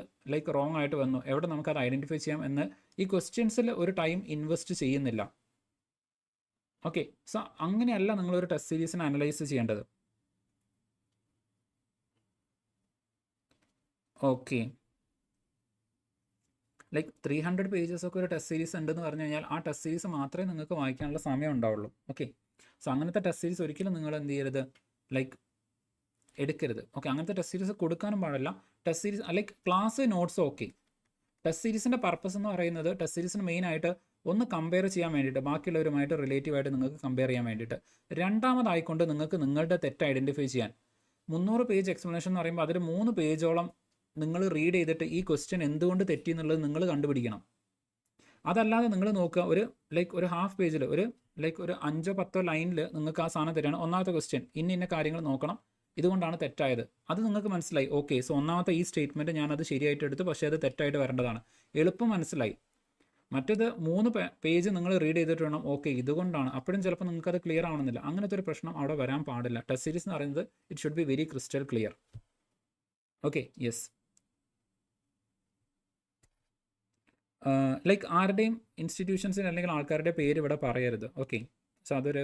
റോങ് ആയിട്ട് വന്നു, എവിടെ നമുക്കത് ഐഡൻറ്റിഫൈ ചെയ്യാം എന്ന് ഈ ക്വസ്റ്റ്യൻസിൽ ഒരു ടൈം ഇൻവെസ്റ്റ് ചെയ്യുന്നില്ല. ഓക്കെ, സോ അങ്ങനെയല്ല നിങ്ങളൊരു ടെസ്റ്റ് സീരീസിനെ അനലൈസ് ചെയ്യേണ്ടത്. ഓക്കെ, 300 പേജസ് ഒക്കെ ഒരു ടെസ്റ്റ് സീരീസ് ഉണ്ടെന്ന് പറഞ്ഞു കഴിഞ്ഞാൽ ആ ടെസ്റ്റ് സീരീസ് മാത്രമേ നിങ്ങൾക്ക് വായിക്കാനുള്ള സമയം ഉണ്ടാവുള്ളൂ. ഓക്കെ, സോ അങ്ങനത്തെ ടെസ്റ്റ് സീരീസ് ഒരിക്കലും നിങ്ങൾ എന്ത് ചെയ്യരുത്, എടുക്കരുത്. ഓക്കെ, അങ്ങനത്തെ ടെസ്റ്റ് സീരീസ് കൊടുക്കാനും പാടില്ല. Test series class notes okay. Test സീരീസിൻ്റെ പർപ്പസ് എന്ന് പറയുന്നത് ടെസ്റ്റ് സീരീസിന് മെയിനായിട്ട് ഒന്ന് കമ്പയർ ചെയ്യാൻ വേണ്ടിയിട്ട്, ബാക്കിയുള്ളവരുമായിട്ട് റിലേറ്റീവായിട്ട് നിങ്ങൾക്ക് കമ്പയർ ചെയ്യാൻ വേണ്ടിയിട്ട്. രണ്ടാമതായിക്കൊണ്ട് നിങ്ങൾക്ക് നിങ്ങളുടെ തെറ്റ് ഐഡൻറ്റിഫൈ ചെയ്യാൻ. 300 പേജ് എക്സ്പ്ലനേഷൻ എന്ന് പറയുമ്പോൾ അതിൽ 3 പേജോളം നിങ്ങൾ റീഡ് ചെയ്തിട്ട് ഈ ക്വസ്റ്റ്യൻ എന്തുകൊണ്ട് തെറ്റി എന്നുള്ളത് നിങ്ങൾ കണ്ടുപിടിക്കണം. അതല്ലാതെ നിങ്ങൾ നോക്കുക, ഒരു ഹാഫ് പേജിൽ ഒരു 5-10 ലൈനിൽ നിങ്ങൾക്ക് ആ സാധനം തരികയാണ്. ഒന്നാമത്തെ ക്വസ്റ്റ്യൻ ഇന്ന കാര്യങ്ങൾ നോക്കണം, ഇതുകൊണ്ടാണ് തെറ്റായത്. അത് നിങ്ങൾക്ക് മനസ്സിലായി. ഓക്കെ, സോ ഒന്നാമത്തെ ഈ സ്റ്റേറ്റ്മെൻറ്റ് ഞാനത് ശരിയായിട്ട് എടുത്തു, പക്ഷേ അത് തെറ്റായിട്ട് വരേണ്ടതാണ്. എളുപ്പം മനസ്സിലായി. മറ്റേത് 3 പേജ് നിങ്ങൾ റീഡ് ചെയ്തിട്ട് വേണം, ഓക്കെ ഇതുകൊണ്ടാണ്, അപ്പോഴും ചിലപ്പോൾ നിങ്ങൾക്കത് ക്ലിയർ ആവണമെന്നില്ല. അങ്ങനത്തെ ഒരു പ്രശ്നം അവിടെ വരാൻ പാടില്ല. ടെസ്റ്റ് സീരീസ് എന്ന് പറയുന്നത് it should be very crystal clear. Okay, yes. ആരുടെയും ഇൻസ്റ്റിറ്റ്യൂഷൻസിന് അല്ലെങ്കിൽ ആൾക്കാരുടെ പേര് ഇവിടെ പറയരുത്. ഓക്കെ, സോ അതൊരു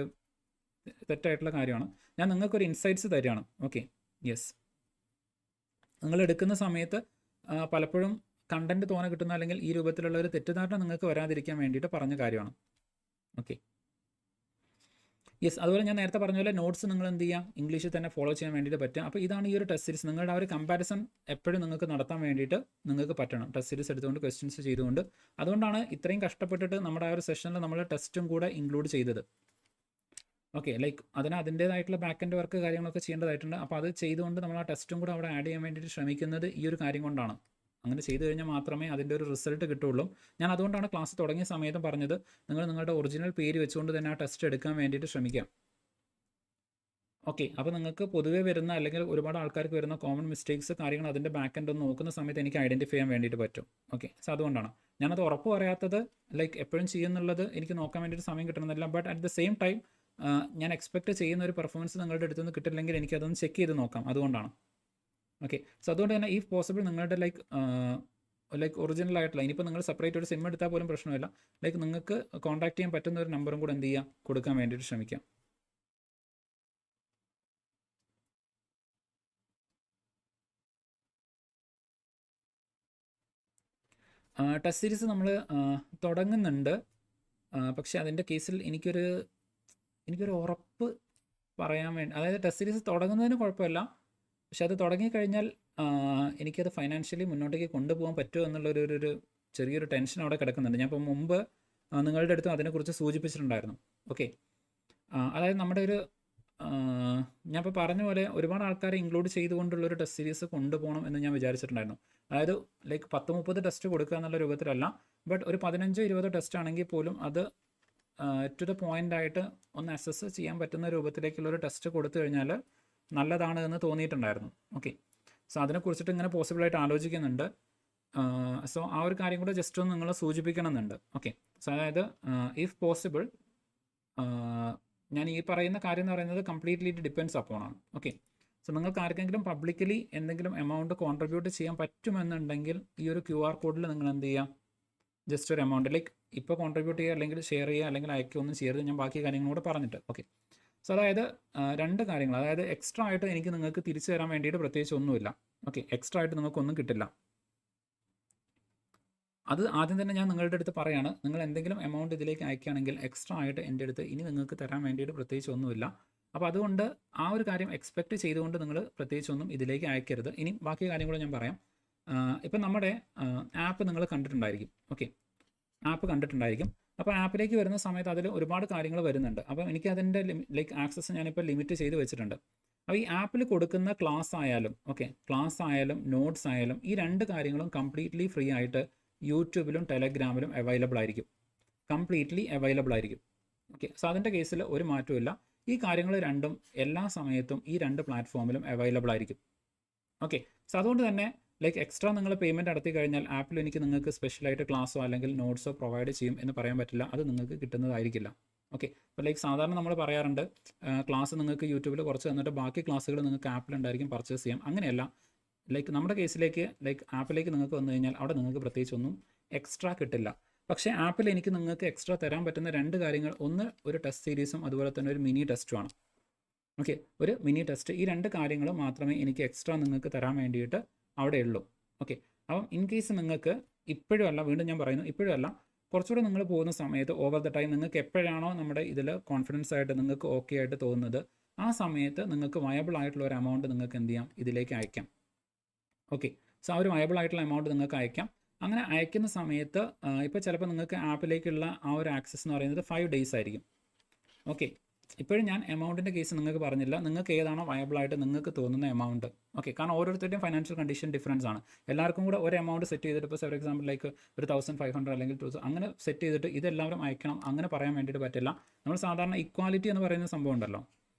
തെറ്റായിട്ടുള്ള കാര്യമാണ്. ഞാൻ നിങ്ങൾക്കൊരു ഇൻസൈറ്റ്സ് തരികയാണ്. Okay, yes. നിങ്ങൾ എടുക്കുന്ന സമയത്ത് പലപ്പോഴും കണ്ടൻറ്റ് തോനെ കിട്ടുന്ന അല്ലെങ്കിൽ ഈ രൂപത്തിലുള്ള ഒരു തെറ്റിദ്ധാരണ നിങ്ങൾക്ക് വരാതിരിക്കാൻ വേണ്ടിയിട്ട് പറഞ്ഞ കാര്യമാണ്. Okay, yes. അതുപോലെ ഞാൻ നേരത്തെ പറഞ്ഞ പോലെ നോട്ട്സ് നിങ്ങൾ എന്ത് ചെയ്യുക, ഇംഗ്ലീഷിൽ തന്നെ ഫോളോ ചെയ്യാൻ വേണ്ടിയിട്ട് പറ്റുക. അപ്പോൾ ഇതാണ് ഈ ഒരു ടെസ്റ്റ് സീരീസ്. നിങ്ങളുടെ ആ ഒരു കമ്പാരിസൺ എപ്പോഴും നിങ്ങൾക്ക് നടത്താൻ വേണ്ടിയിട്ട് നിങ്ങൾക്ക് പറ്റണം, ടെസ്റ്റ് സീരീസ് എടുത്തുകൊണ്ട് ക്വസ്റ്റ്യൻസ് ചെയ്തുകൊണ്ട്. അതുകൊണ്ടാണ് ഇത്രയും കഷ്ടപ്പെട്ടിട്ട് നമ്മുടെ ആ ഒരു സെഷനിൽ നമ്മൾ ടെസ്റ്റും കൂടെ ഇൻക്ലൂഡ് ചെയ്തത്. ഓക്കെ, അതിൻ്റേതായിട്ടുള്ള ബാക്ക് എൻഡ് വർക്ക് കാര്യങ്ങളൊക്കെ ചെയ്യേണ്ടതായിട്ടുണ്ട്. അപ്പോൾ അത് ചെയ്തുകൊണ്ട് നമ്മൾ ആ ടെസ്റ്റും കൂടെ അവിടെ ആഡ് ചെയ്യാൻ വേണ്ടിയിട്ട് ശ്രമിക്കുന്നത് ഈ ഒരു കാര്യം കൊണ്ടാണ്. അങ്ങനെ ചെയ്തു കഴിഞ്ഞാൽ മാത്രമേ അതിൻ്റെ ഒരു റിസൾട്ട് കിട്ടുള്ളൂ. ഞാൻ അതുകൊണ്ടാണ് ക്ലാസ് തുടങ്ങിയ സമയത്ത് പറഞ്ഞത് നിങ്ങൾ നിങ്ങളുടെ ഒറിജിനൽ പേര് വെച്ചുകൊണ്ട് തന്നെ ആ ടെസ്റ്റ് എടുക്കാൻ വേണ്ടിയിട്ട് ശ്രമിക്കാം. ഓക്കെ, അപ്പോൾ നിങ്ങൾക്ക് പൊതുവേ വരുന്ന അല്ലെങ്കിൽ ഒരുപാട് ആൾക്കാർക്ക് വരുന്ന കോമൺ മിസ്റ്റേക്സ് കാര്യങ്ങൾ അതിൻ്റെ ബാക്ക് എൻഡ് ഒന്ന് നോക്കുന്ന സമയത്ത് എനിക്ക് ഐഡൻറ്റിഫൈ ചെയ്യാൻ വേണ്ടിയിട്ട് പറ്റും. ഓക്കെ, സോ അതുകൊണ്ടാണ് ഞാനത് ഉറപ്പ് പറയാത്തത്. എപ്പോഴും ചെയ്യുന്നുള്ളത് എനിക്ക് നോക്കാൻ വേണ്ടിയിട്ട് സമയം കിട്ടണമെന്നില്ല. But at the same time ഞാൻ എക്സ്പെക്റ്റ് ചെയ്യുന്ന ഒരു പെർഫോമൻസ് നിങ്ങളുടെ അടുത്തുനിന്ന് കിട്ടില്ലെങ്കിൽ എനിക്കതൊന്ന് ചെക്ക് ചെയ്ത് നോക്കാം. അതുകൊണ്ടാണ്. ഓക്കെ. സോ അതുകൊണ്ട് തന്നെ ഇഫ് പോസിബിൾ നിങ്ങളുടെ ലൈക്ക് ഒറിജിനൽ ആയിട്ടുള്ള, ഇനിയിപ്പോൾ നിങ്ങൾ സെപ്പറേറ്റ് ഒരു സിം എടുത്താൽ പോലും പ്രശ്നമില്ല, ലൈക്ക് നിങ്ങൾക്ക് കോൺടാക്ട് ചെയ്യാൻ പറ്റുന്ന ഒരു നമ്പറും കൂടെ എന്ത് ചെയ്യുക, കൊടുക്കാൻ വേണ്ടിയിട്ട് ശ്രമിക്കാം. ടെസ്റ്റ് സീരീസ് നമ്മൾ തുടങ്ങുന്നുണ്ട്. പക്ഷേ അതിൻ്റെ കേസിൽ എനിക്കൊരു ഉറപ്പ് പറയാൻ വേണ്ടി, അതായത് ടെസ്റ്റ് സീരീസ് തുടങ്ങുന്നതിന് കുഴപ്പമില്ല, പക്ഷെ അത് തുടങ്ങിക്കഴിഞ്ഞാൽ എനിക്കത് ഫൈനാൻഷ്യലി മുന്നോട്ടേക്ക് കൊണ്ടുപോകാൻ പറ്റുമോ എന്നുള്ളൊരു ചെറിയൊരു ടെൻഷൻ അവിടെ കിടക്കുന്നുണ്ട്. ഞാൻ ഇപ്പോൾ മുമ്പ് നിങ്ങളുടെ അടുത്തും അതിനെക്കുറിച്ച് സൂചിപ്പിച്ചിട്ടുണ്ടായിരുന്നു. ഓക്കെ, അതായത് നമ്മുടെ ഞാൻ ഇപ്പോൾ പറഞ്ഞ പോലെ ഒരുപാട് ആൾക്കാരെ ഇൻക്ലൂഡ് ചെയ്തുകൊണ്ടുള്ളൊരു ടെസ്റ്റ് സീരീസ് കൊണ്ടുപോകണം എന്ന് ഞാൻ വിചാരിച്ചിട്ടുണ്ടായിരുന്നു. അതായത് ലൈക്ക് 10-30 ടെസ്റ്റ് കൊടുക്കുക എന്നുള്ള രൂപത്തിലല്ല, ബട്ട് ഒരു 15-20 ടെസ്റ്റ് ആണെങ്കിൽ പോലും അത് ടു ദ പോയിൻ്റ് ആയിട്ട് ഒന്ന് അസസ് ചെയ്യാൻ പറ്റുന്ന രൂപത്തിലേക്കുള്ളൊരു ടെസ്റ്റ് കൊടുത്തു കഴിഞ്ഞാൽ നല്ലതാണ് എന്ന് തോന്നിയിട്ടുണ്ടായിരുന്നു. ഓക്കെ, സോ അതിനെക്കുറിച്ചിട്ട് ഇങ്ങനെ പോസിബിളായിട്ട് ആലോചിക്കുന്നുണ്ട്. സോ ആ ഒരു കാര്യം കൂടെ ജസ്റ്റ് ഒന്ന് നിങ്ങൾ സൂചിപ്പിക്കണമെന്നുണ്ട്. ഓക്കെ, സോ അതായത് ഇഫ് പോസിബിൾ, ഞാൻ ഈ പറയുന്ന കാര്യം എന്ന് പറയുന്നത് കംപ്ലീറ്റ്ലി ഇറ്റ് ഡിപ്പെൻഡ്സ് അപ്പോൺ ആണ്. ഓക്കെ, സോ നിങ്ങൾക്ക് ആർക്കെങ്കിലും പബ്ലിക്കലി എന്തെങ്കിലും എമൗണ്ട് കോൺട്രിബ്യൂട്ട് ചെയ്യാൻ പറ്റുമെന്നുണ്ടെങ്കിൽ ഈ ഒരു QR കോഡിൽ നിങ്ങൾ എന്ത് ചെയ്യുക, ജസ്റ്റ് ഒരു എമൗണ്ട് ലൈക്ക് ഇപ്പോൾ കോൺട്രിബ്യൂട്ട് ചെയ്യുക, അല്ലെങ്കിൽ ഷെയർ ചെയ്യുക, അല്ലെങ്കിൽ അയക്കുകയൊന്നും ചെയ്യരുത്, ഞാൻ ബാക്കി കാര്യങ്ങളൂടെ പറഞ്ഞിട്ട്. ഓക്കെ, സോ അതായത് രണ്ട് കാര്യങ്ങൾ, അതായത് എക്സ്ട്രാ ആയിട്ട് എനിക്ക് നിങ്ങൾക്ക് തിരിച്ചു തരാൻ വേണ്ടിയിട്ട് പ്രത്യേകിച്ച് ഒന്നുമില്ല. ഓക്കെ, എക്സ്ട്രാ ആയിട്ട് നിങ്ങൾക്കൊന്നും കിട്ടില്ല. അത് ആദ്യം തന്നെ ഞാൻ നിങ്ങളുടെ അടുത്ത് പറയാണ്, നിങ്ങൾ എന്തെങ്കിലും എമൗണ്ട് ഇതിലേക്ക് അയക്കുകയാണെങ്കിൽ എക്സ്ട്രാ ആയിട്ട് എൻ്റെ അടുത്ത് ഇനി നിങ്ങൾക്ക് തരാൻ വേണ്ടിയിട്ട് പ്രത്യേകിച്ച് ഒന്നുമില്ല. അപ്പോൾ അതുകൊണ്ട് ആ ഒരു കാര്യം എക്സ്പെക്റ്റ് ചെയ്തുകൊണ്ട് നിങ്ങൾ പ്രത്യേകിച്ചൊന്നും ഇതിലേക്ക് അയക്കരുത്. ഇനി ബാക്കി കാര്യങ്ങൾ ഞാൻ പറയാം. ഇപ്പം നമ്മുടെ ആപ്പ് നിങ്ങൾ കണ്ടിട്ടുണ്ടായിരിക്കും. Okay, app കണ്ടിട്ടുണ്ടായിരിക്കും. അപ്പോൾ ആപ്പിലേക്ക് വരുന്ന സമയത്ത് അതിൽ ഒരുപാട് കാര്യങ്ങൾ വരുന്നുണ്ട്. അപ്പോൾ എനിക്ക് അതിൻ്റെ ലൈക്ക് ആക്സസ് ഞാനിപ്പോൾ ലിമിറ്റ് ചെയ്ത് വെച്ചിട്ടുണ്ട്. അപ്പോൾ ഈ ആപ്പിൽ കൊടുക്കുന്ന ക്ലാസ് ആയാലും, ഓക്കെ, ക്ലാസ് ആയാലും നോട്ട്സ് ആയാലും ഈ രണ്ട് കാര്യങ്ങളും കംപ്ലീറ്റ്ലി ഫ്രീ ആയിട്ട് യൂട്യൂബിലും ടെലഗ്രാമിലും അവൈലബിൾ ആയിരിക്കും. കംപ്ലീറ്റ്ലി അവൈലബിൾ ആയിരിക്കും. ഓക്കെ, സോ അതിൻ്റെ കേസിൽ ഒരു മാറ്റമില്ല. ഈ കാര്യങ്ങൾ രണ്ടും എല്ലാ സമയത്തും ഈ രണ്ട് പ്ലാറ്റ്ഫോമിലും അവൈലബിൾ ആയിരിക്കും. ഓക്കെ, സോ അതുകൊണ്ട് തന്നെ ലൈക്ക് എക്സ്ട്രാ നിങ്ങൾ പേയ്മെൻറ്റ് നടത്തി കഴിഞ്ഞാൽ ആപ്പിൽ എനിക്ക് നിങ്ങൾക്ക് സ്പെഷ്യലായിട്ട് ക്ലാസ്സോ അല്ലെങ്കിൽ നോട്ട്സോ പ്രൊവൈഡ് ചെയ്യും എന്ന് പറയാൻ പറ്റില്ല. അത് നിങ്ങൾക്ക് കിട്ടുന്നതായിരിക്കില്ല. ഓക്കെ, അപ്പോൾ ലൈക്ക് സാധാരണ നമ്മൾ പറയാറുണ്ട് ക്ലാസ് നിങ്ങൾക്ക് യൂട്യൂബിൽ കുറച്ച് തന്നിട്ട് ബാക്കി ക്ലാസ്സുകൾ നിങ്ങൾക്ക് ആപ്പിലുണ്ടായിരിക്കും പർച്ചേസ് ചെയ്യാം. അങ്ങനെയല്ല. ലൈക്ക് നമ്മുടെ കേസിലേക്ക് ലൈക്ക് ആപ്പിലേക്ക് നിങ്ങൾക്ക് വന്നു കഴിഞ്ഞാൽ അവിടെ നിങ്ങൾക്ക് പ്രത്യേകിച്ച് ഒന്നും എക്സ്ട്രാ കിട്ടില്ല. പക്ഷേ ആപ്പിൽ എനിക്ക് നിങ്ങൾക്ക് എക്സ്ട്രാ തരാൻ പറ്റുന്ന രണ്ട് കാര്യങ്ങൾ, ഒന്ന് ഒരു ടെസ്റ്റ് സീരീസും അതുപോലെ തന്നെ ഒരു മിനി ടെസ്റ്റുമാണ്. ഓക്കെ, ഒരു മിനി ടെസ്റ്റ്, ഈ രണ്ട് കാര്യങ്ങളും മാത്രമേ എനിക്ക് എക്സ്ട്രാ നിങ്ങൾക്ക് തരാൻ വേണ്ടിയിട്ട് അവിടെയുള്ളൂ. ഓക്കെ, അപ്പം ഇൻ കേസ് നിങ്ങൾക്ക് ഇപ്പോഴും അല്ല, വീണ്ടും ഞാൻ പറയുന്നു, ഇപ്പോഴും അല്ല, കുറച്ചുകൂടെ നിങ്ങൾ പോകുന്ന സമയത്ത് ഓവർ ദ ടൈം നിങ്ങൾക്ക് എപ്പോഴാണോ നമ്മുടെ ഇതിൽ കോൺഫിഡൻസ് ആയിട്ട് നിങ്ങൾക്ക് ഓക്കെ ആയിട്ട് തോന്നുന്നത് ആ സമയത്ത് നിങ്ങൾക്ക് വയബിൾ ആയിട്ടുള്ള ഒരു എമൗണ്ട് നിങ്ങൾക്ക് എന്ത് ചെയ്യാം, ഇതിലേക്ക് അയക്കാം. ഓക്കെ, സോ ആ ഒരു വയബിൾ ആയിട്ടുള്ള എമൗണ്ട് നിങ്ങൾക്ക് അയക്കാം. അങ്ങനെ അയക്കുന്ന സമയത്ത് ഇപ്പോൾ ചിലപ്പോൾ നിങ്ങൾക്ക് ആപ്പിലേക്കുള്ള ആ ഒരു ആക്സസ് എന്ന് പറയുന്നത് 5 days ആയിരിക്കും. ഓക്കെ, ഇപ്പോഴും ഞാൻ എമൗണ്ടിൻ്റെ കേസ് നിങ്ങൾക്ക് പറഞ്ഞില്ല. നിങ്ങൾക്ക് ഏതാണോ വയബിളായിട്ട് നിങ്ങൾക്ക് തോന്നുന്ന എമൗണ്ട്. ഓക്കെ, കാരണം ഓരോരുത്തരുടെയും ഫൈനാൻഷ്യൽ കണ്ടീഷൻ ഡിഫറൻസ് ആണ്. എല്ലാവർക്കും കൂടെ ഒരു എമൗണ്ട് സെറ്റ് ചെയ്തിട്ട് ഇപ്പോൾ ഫോർ എക്സാമ്പിൾ ലൈക്ക് ഒരു 1500 അല്ലെങ്കിൽ 2000 അങ്ങനെ സെറ്റ് ചെയ്തിട്ട് ഇതെല്ലാവരും അയക്കണം അങ്ങനെ പറയാൻ വേണ്ടിയിട്ട് പറ്റില്ല. നമ്മൾ സാധാരണ ഇക്വാലിറ്റി എന്ന് പറയുന്ന സംഭവം ഉണ്ടല്ലോ,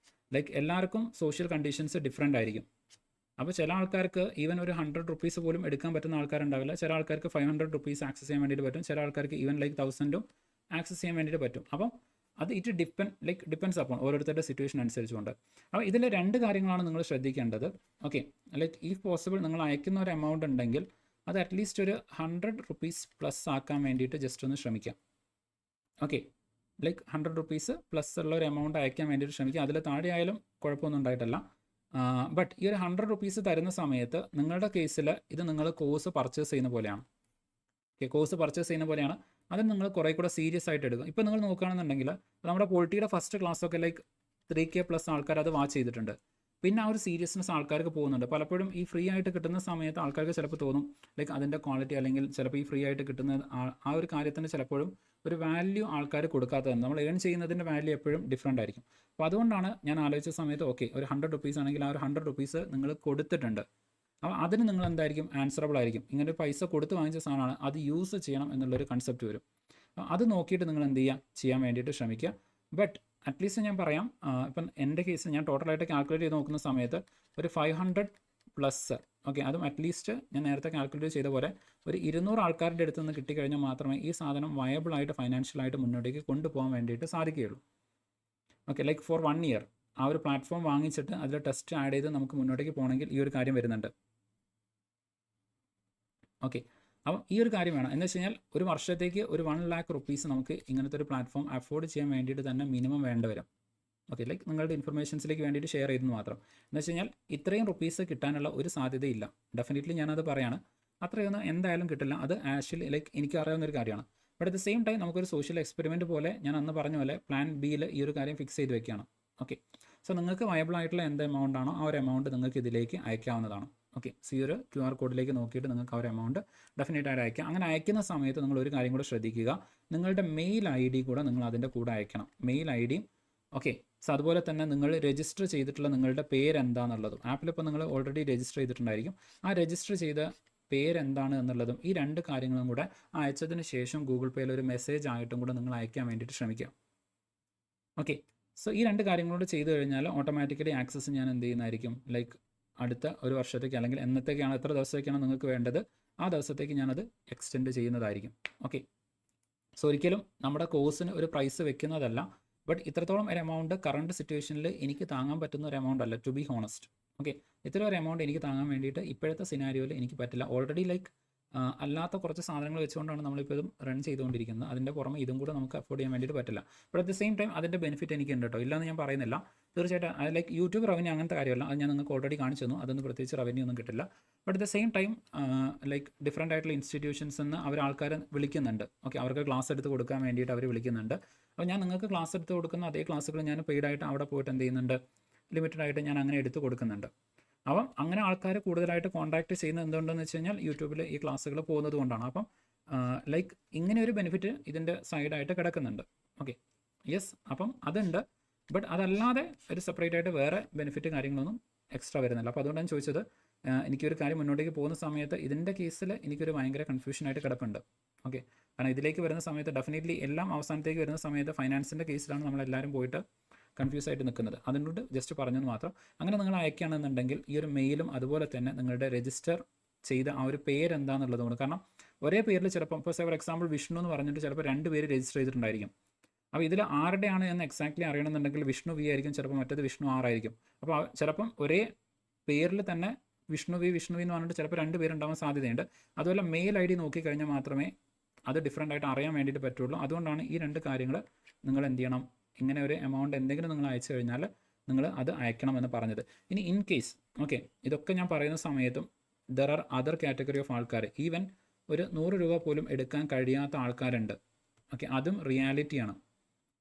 ലൈക്ക് എല്ലാവർക്കും സോഷ്യൽ കണ്ടീഷൻസ് ഡിഫറൻ്റ് ആയിരിക്കും. അപ്പോൾ ചില ആൾക്കാർക്ക് ഈവൻ ഒരു 100 rupees പോലും എടുക്കാൻ പറ്റുന്ന ആൾക്കാരുണ്ടാവില്ല. ചില ആൾക്കാർക്ക് 500 rupees ആക്സസ് ചെയ്യാൻ വേണ്ടിയിട്ട് പറ്റും. ചില ആൾക്കാർക്ക് ഈവൻ ലൈക്ക് 1000 ആക്സസ് ചെയ്യാൻ വേണ്ടിയിട്ട് പറ്റും. അപ്പം അത് ഡിപ്പെൻഡ്സ് അപ്പോൾ ഓരോരുത്തരുടെ സിറ്റുവേഷൻ അനുസരിച്ചുകൊണ്ട്. അപ്പോൾ ഇതിൽ രണ്ട് കാര്യങ്ങളാണ് നിങ്ങൾ ശ്രദ്ധിക്കേണ്ടത്. ഓക്കെ, ലൈക്ക് ഇഫ് പോസിബിൾ നിങ്ങൾ അയക്കുന്ന ഒരു എമൗണ്ട് ഉണ്ടെങ്കിൽ അത് അറ്റ്ലീസ്റ്റ് ഒരു 100 rupees പ്ലസ് ആക്കാൻ വേണ്ടിയിട്ട് ജസ്റ്റ് ഒന്ന് ശ്രമിക്കാം. ഓക്കെ, ലൈക്ക് 100 rupees പ്ലസ് ഉള്ള ഒരു എമൗണ്ട് അയക്കാൻ വേണ്ടിയിട്ട് ശ്രമിക്കുക. അതിൽ താഴെ ആയാലും കുഴപ്പമൊന്നും ഉണ്ടായിട്ടല്ല. ബട്ട് ഈ ഒരു 100 rupees തരുന്ന സമയത്ത് നിങ്ങളുടെ കേസിൽ ഇത് നിങ്ങൾ കോഴ്സ് പർച്ചേസ് ചെയ്യുന്ന പോലെയാണ്. ഓക്കെ, കോഴ്സ് പർച്ചേസ് ചെയ്യുന്ന പോലെയാണ്. അത് നിങ്ങൾ കുറേ കൂടെ സീരിയസ് ആയിട്ട് എടുക്കും. ഇപ്പോൾ നിങ്ങൾ നോക്കുകയാണെന്നുണ്ടെങ്കിൽ നമ്മുടെ പൊളിറ്റിയുടെ ഫസ്റ്റ് ക്ലാസ്സൊക്കെ ലൈക്ക് 3K പ്ലസ് ആൾക്കാർ അത് വാച്ച് ചെയ്തിട്ടുണ്ട്. പിന്നെ ആ ഒരു സീരിയസ്നെസ് ആൾക്കാർക്ക് പോകുന്നുണ്ട്. പലപ്പോഴും ഈ ഫ്രീ ആയിട്ട് കിട്ടുന്ന സമയത്ത് ആൾക്കാർക്ക് ചിലപ്പോൾ തോന്നും ലൈക്ക് അതിൻ്റെ ക്വാളിറ്റി അല്ലെങ്കിൽ ചിലപ്പോൾ ഈ ഫ്രീ ആയിട്ട് കിട്ടുന്ന ആ ഒരു കാര്യത്തിന് ചിലപ്പോഴും ഒരു വാല്യൂ ആൾക്കാർ കൊടുക്കാത്തതാണ്. നമ്മൾ ഏൺ ചെയ്യുന്നതിൻ്റെ വാല്യൂ എപ്പോഴും ഡിഫറൻ്റ് ആയിരിക്കും. അപ്പോൾ അതുകൊണ്ടാണ് ഞാൻ ആലോചിച്ച സമയത്ത് ഓക്കെ ഒരു 100 rupees ആണെങ്കിൽ ആ ഒരു 100 rupees നിങ്ങൾ കൊടുത്തിട്ടുണ്ട്. അപ്പോൾ അതിന് നിങ്ങൾ എന്തായിരിക്കും ആൻസറബിൾ ആയിരിക്കും. ഇങ്ങനെ പൈസ കൊടുത്ത് വാങ്ങിച്ച സാധനമാണ്, അത് യൂസ് ചെയ്യണം എന്നുള്ളൊരു കൺസെപ്റ്റ് വരും. അത് നോക്കിയിട്ട് നിങ്ങൾ എന്ത് ചെയ്യാൻ വേണ്ടിയിട്ട് ശ്രമിക്കുക. ബട്ട് അറ്റ്ലീസ്റ്റ് ഞാൻ പറയാം, ഇപ്പം എൻ്റെ കേസിൽ ഞാൻ ടോട്ടലായിട്ട് കാൽക്കുലേറ്റ് ചെയ്ത് നോക്കുന്ന സമയത്ത് ഒരു 500 പ്ലസ്, ഓക്കെ, അതും അറ്റ്ലീസ്റ്റ് ഞാൻ നേരത്തെ കാൽക്കുലേറ്റ് ചെയ്ത പോലെ ഒരു 200 ആൾക്കാരുടെ അടുത്ത് നിന്ന് കിട്ടിക്കഴിഞ്ഞാൽ മാത്രമേ ഈ സാധനം വയബിളായിട്ട് ഫൈനാൻഷ്യലായിട്ട് മുന്നോട്ടേക്ക് കൊണ്ടുപോകാൻ വേണ്ടിയിട്ട് സാധിക്കുകയുള്ളൂ. ഓക്കെ, ലൈക്ക് ഫോർ 1 year ആ ഒരു പ്ലാറ്റ്ഫോം വാങ്ങിച്ചിട്ട് അതിൽ ടെസ്റ്റ് ആഡ് ചെയ്ത് നമുക്ക് മുന്നോട്ടേക്ക് പോകണമെങ്കിൽ ഈ ഒരു കാര്യം വരുന്നുണ്ട്. ഓക്കെ, അപ്പം ഈ ഒരു കാര്യം വേണം. എന്ന് വെച്ച് കഴിഞ്ഞാൽ ഒരു വർഷത്തേക്ക് ഒരു 1 lakh rupees നമുക്ക് ഇങ്ങനത്തെ ഒരു പ്ലാറ്റ്ഫോം അഫോർഡ് ചെയ്യാൻ വേണ്ടിയിട്ട് തന്നെ മിനിമം വേണ്ട വരും. ഓക്കെ, ലൈക്ക് നിങ്ങളുടെ ഇൻഫർമേഷൻസിലേക്ക് വേണ്ടിയിട്ട് ഷെയർ ചെയ്തെന്ന് മാത്രം. എന്ന് വെച്ച് കഴിഞ്ഞാൽ ഇത്രയും റുപ്പീസ് കിട്ടാനുള്ള ഒരു സാധ്യതയില്ല. ഡെഫിനറ്റ്ലി ഞാനത് പറയാണ്, അത്രയൊന്നും എന്തായാലും കിട്ടില്ല. അത് ആക്ച്വലി ലൈക്ക് എനിക്ക് അറിയാവുന്ന ഒരു കാര്യമാണ്. But at the same time നമുക്കൊരു സോഷ്യൽ എക്സ്പെരിമെൻറ്റ് പോലെ ഞാൻ അന്ന് പറഞ്ഞ പോലെ പ്ലാൻ ബിയിൽ ഈ ഒരു കാര്യം ഫിക്സ് ചെയ്ത് വെക്കുകയാണ്. ഓക്കെ, സോ നിങ്ങൾക്ക് വയബിൾ ആയിട്ടുള്ള എന്ത് എമൗണ്ട് ആണോ ആ ഒരു എമൗണ്ട് നിങ്ങൾക്ക് ഇതിലേക്ക് അയക്കാവുന്നതാണ്. ഓക്കെ, സോ ഈ ഒരു QR കോഡിലേക്ക് നോക്കിയിട്ട് നിങ്ങൾക്ക് ആ ഒരു എമൗണ്ട് ഡെഫിനറ്റായിട്ട് അയക്കാം. അങ്ങനെ അയക്കുന്ന സമയത്ത് നിങ്ങൾ ഒരു കാര്യം കൂടെ ശ്രദ്ധിക്കുക, നിങ്ങളുടെ മെയിൽ ID കൂടെ നിങ്ങൾ അതിൻ്റെ കൂടെ അയക്കണം. Mail ID okay. സോ അതുപോലെ തന്നെ നിങ്ങൾ രജിസ്റ്റർ ചെയ്തിട്ടുള്ള നിങ്ങളുടെ പേരെന്താണെന്നുള്ളതും, ആപ്പിലിപ്പോൾ നിങ്ങൾ ഓൾറെഡി രജിസ്റ്റർ ചെയ്തിട്ടുണ്ടായിരിക്കും, ആ രജിസ്റ്റർ ചെയ്ത പേരെന്താണ് എന്നുള്ളതും ഈ 2 കാര്യങ്ങളും കൂടെ അയച്ചതിന് ശേഷം ഗൂഗിൾ പേയിൽ ഒരു മെസ്സേജ് ആയിട്ടും കൂടെ നിങ്ങൾ അയക്കാൻ വേണ്ടിയിട്ട് ശ്രമിക്കുക. ഓക്കെ, സോ ഈ 2 കാര്യങ്ങളോട് ചെയ്തു കഴിഞ്ഞാൽ ഓട്ടോമാറ്റിക്കലി ആക്സസ് ഞാൻ എന്ത് ചെയ്യുന്നതായിരിക്കും, ലൈക്ക് അടുത്ത ഒരു വർഷത്തേക്ക് അല്ലെങ്കിൽ എന്നത്തേക്കാണ്, എത്ര ദിവസത്തേക്കാണ് നിങ്ങൾക്ക് വേണ്ടത് ആ ദിവസത്തേക്ക് ഞാനത് എക്സ്റ്റെൻഡ് ചെയ്യുന്നതായിരിക്കും. ഓക്കെ, സോ ഒരിക്കലും നമ്മുടെ കോഴ്സിന് ഒരു പ്രൈസ് വെക്കുന്നതല്ല, ബട്ട് ഇത്രത്തോളം ഒരു എമൗണ്ട് കറണ്ട് സിറ്റുവേഷനിൽ എനിക്ക് താങ്ങാൻ പറ്റുന്ന ഒരു എമൗണ്ട് അല്ല, ടു ബി ഹോണസ്റ്റ്. ഓക്കെ, ഇത്ര ഒരു എമൗണ്ട് എനിക്ക് താങ്ങാൻ വേണ്ടിയിട്ട് ഇപ്പോഴത്തെ സിനാരിയോയിൽ എനിക്ക് പറ്റില്ല. ഓൾറെഡി ലൈക്ക് അല്ലാത്ത കുറച്ച് സാധനങ്ങൾ വെച്ചുകൊണ്ടാണ് നമ്മളിപ്പോൾ ഇതും റൺ ചെയ്തുകൊണ്ടിരിക്കുന്നത്. അതിൻ്റെ പുറമെ ഇതും കൂടെ നമുക്ക് അഫോർഡ് ചെയ്യാൻ വേണ്ടിയിട്ട് പറ്റില്ല. But at the same time അതിൻ്റെ ബെനിഫിറ്റ് എനിക്ക് ഉണ്ട് കേട്ടോ, ഇല്ലയെന്ന് ഞാൻ പറയുന്നില്ല. തീർച്ചയായിട്ടും ലൈക്ക് യൂട്യൂബ് റവന്യൂ അങ്ങനത്തെ കാര്യമല്ല, അത് ഞാൻ നിങ്ങൾക്ക് ഓൾറെഡി കാണിച്ചു തന്നു. അതൊന്നും പ്രത്യേകിച്ച് റവന്യൂ ഒന്നും കിട്ടില്ല. But at the same time like different ആയിട്ടുള്ള ഇൻസ്റ്റിറ്റ്യൂഷൻസ് നിന്ന് അവർ ആൾക്കാരെ വിളിക്കുന്നുണ്ട്. ഓക്കെ, അവർക്ക് ക്ലാസ് എടുത്ത് കൊടുക്കാൻ വേണ്ടിയിട്ട് അവർ വിളിക്കുന്നുണ്ട്. അപ്പോൾ ഞാൻ നിങ്ങൾക്ക് ക്ലാസ് എടുത്ത് കൊടുക്കുന്ന അതേ ക്ലാസ്സുകൾ ഞാൻ പെയ്ഡായിട്ട് അവിടെ പോയിട്ട് എന്ത് ചെയ്യുന്നുണ്ട്, ലിമിറ്റഡ് ആയിട്ട് ഞാൻ അങ്ങനെ എടുത്ത് കൊടുക്കുന്നുണ്ട്. അപ്പം അങ്ങനെ ആൾക്കാർ കൂടുതലായിട്ട് കോൺടാക്ട് ചെയ്യുന്നത് എന്തുകൊണ്ടെന്ന് വെച്ച് കഴിഞ്ഞാൽ യൂട്യൂബിൽ ഈ ക്ലാസ്സുകൾ പോകുന്നത് കൊണ്ടാണ്. അപ്പം ലൈക്ക് ഇങ്ങനെ ഒരു ബെനിഫിറ്റ് ഇതിൻ്റെ സൈഡായിട്ട് കിടക്കുന്നുണ്ട്. ഓക്കെ, യെസ്, അപ്പം അതുണ്ട്. ബട്ട് അതല്ലാതെ ഒരു സെപ്പറേറ്റ് ആയിട്ട് വേറെ ബെനിഫിറ്റ് കാര്യങ്ങളൊന്നും എക്സ്ട്രാ വരുന്നില്ല. അപ്പോൾ അതുകൊണ്ടാണ് ചോദിച്ചത്. എനിക്കൊരു കാര്യം മുന്നോട്ടേക്ക് പോകുന്ന സമയത്ത് ഇതിൻ്റെ കേസിൽ എനിക്കൊരു ഭയങ്കര കൺഫ്യൂഷനായിട്ട് കിടപ്പുണ്ട്. ഓക്കെ, കാരണം ഇതിലേക്ക് വരുന്ന സമയത്ത് ഡെഫിനറ്റ്ലി എല്ലാം അവസാനത്തേക്ക് വരുന്ന സമയത്ത് ഫൈനാൻസിൻ്റെ കേസിലാണ് നമ്മളെല്ലാവരും പോയിട്ട് കൺഫ്യൂസ് ആയിട്ട് നിൽക്കുന്നത്. അതിനോട് ജസ്റ്റ് പറഞ്ഞെന്ന് മാത്രം. അങ്ങനെ നിങ്ങൾ അയക്കുകയാണെന്നുണ്ടെങ്കിൽ ഈ ഒരു മെയിലും അതുപോലെ തന്നെ നിങ്ങളുടെ രജിസ്റ്റർ ചെയ്ത ആ ഒരു പേരെന്താണെന്നുള്ളത് കൊണ്ട്, കാരണം ഒരേ പേരിൽ ചിലപ്പോൾ ഇപ്പോൾ ഫോർ എക്സാമ്പിൾ വിഷ്ണു എന്ന് പറഞ്ഞിട്ട് ചിലപ്പോൾ 2 പേര് രജിസ്റ്റർ ചെയ്തിട്ടുണ്ടായിരിക്കും. അപ്പോൾ ഇതിൽ ആരുടെയാണ് എന്ന് എക്സാക്ട്ലി അറിയണമെന്നുണ്ടെങ്കിൽ വിഷ്ണു വി ആയിരിക്കും, ചിലപ്പോൾ മറ്റേത് വിഷ്ണു ആർ ആയിരിക്കും. അപ്പോൾ ചിലപ്പം ഒരേ പേരിൽ തന്നെ വിഷ്ണു വി എന്ന് പറഞ്ഞിട്ട് ചിലപ്പോൾ 2 പേരുണ്ടാവാൻ സാധ്യതയുണ്ട്. അതുപോലെ മെയിൽ ID നോക്കിക്കഴിഞ്ഞാൽ മാത്രമേ അത് ഡിഫറൻ്റ് ആയിട്ട് അറിയാൻ വേണ്ടിയിട്ട് പറ്റുള്ളൂ. അതുകൊണ്ടാണ് ഈ 2 കാര്യങ്ങൾ നിങ്ങൾ എന്ത് ചെയ്യണം, ഇങ്ങനെ ഒരു എമൗണ്ട് എന്തെങ്കിലും നിങ്ങൾ അയച്ചു കഴിഞ്ഞാൽ നിങ്ങൾ അത് അയക്കണമെന്ന് പറഞ്ഞത്. ഇനി ഇൻ കേസ് ഓക്കെ, ഇതൊക്കെ ഞാൻ പറയുന്ന സമയത്തും there are other category of ആൾക്കാർ, ഈവൻ ഒരു 100 രൂപ പോലും എടുക്കാൻ കഴിയാത്ത ആൾക്കാരുണ്ട്. ഓക്കെ, അതും റിയാലിറ്റിയാണ്.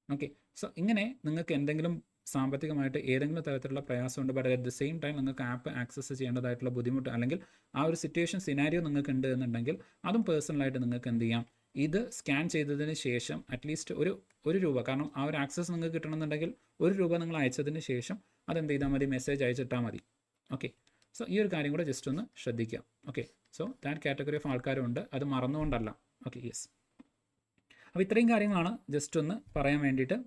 ഓക്കെ, സോ ഇങ്ങനെ നിങ്ങൾക്ക് എന്തെങ്കിലും സാമ്പത്തികമായിട്ട് ഏതെങ്കിലും തരത്തിലുള്ള പ്രയാസമുണ്ട്, but at the same time നിങ്ങൾക്ക് ആപ്പ് ആക്സസ് ചെയ്യേണ്ടതായിട്ടുള്ള ബുദ്ധിമുട്ട് അല്ലെങ്കിൽ ആ ഒരു സിറ്റുവേഷൻ സിനാരിയോ നിങ്ങൾക്ക് ഉണ്ട് എന്നുണ്ടെങ്കിൽ അതും പേഴ്സണലായിട്ട് നിങ്ങൾക്ക് എന്ത് ചെയ്യാം, ഇത് സ്കാൻ ചെയ്തതിന് ശേഷം അറ്റ്ലീസ്റ്റ് ഒരു രൂപ, കാരണം ആ ഒരു ആക്സസ് നിങ്ങൾക്ക് കിട്ടണമെന്നുണ്ടെങ്കിൽ 1 രൂപ നിങ്ങൾ അയച്ചതിന് ശേഷം അതെന്ത് ചെയ്താൽ മതി, മെസ്സേജ് അയച്ചിട്ടാൽ മതി. ഓക്കെ, സോ ഈ ഒരു കാര്യം കൂടെ ജസ്റ്റ് ഒന്ന് ശ്രദ്ധിക്കുക. Okay, so that category of ആൾക്കാരുണ്ട്, അത് മറന്നുകൊണ്ടല്ല. Okay, yes. അപ്പോൾ ഇത്രയും കാര്യങ്ങളാണ് ജസ്റ്റ് ഒന്ന് പറയാൻ വേണ്ടിയിട്ട്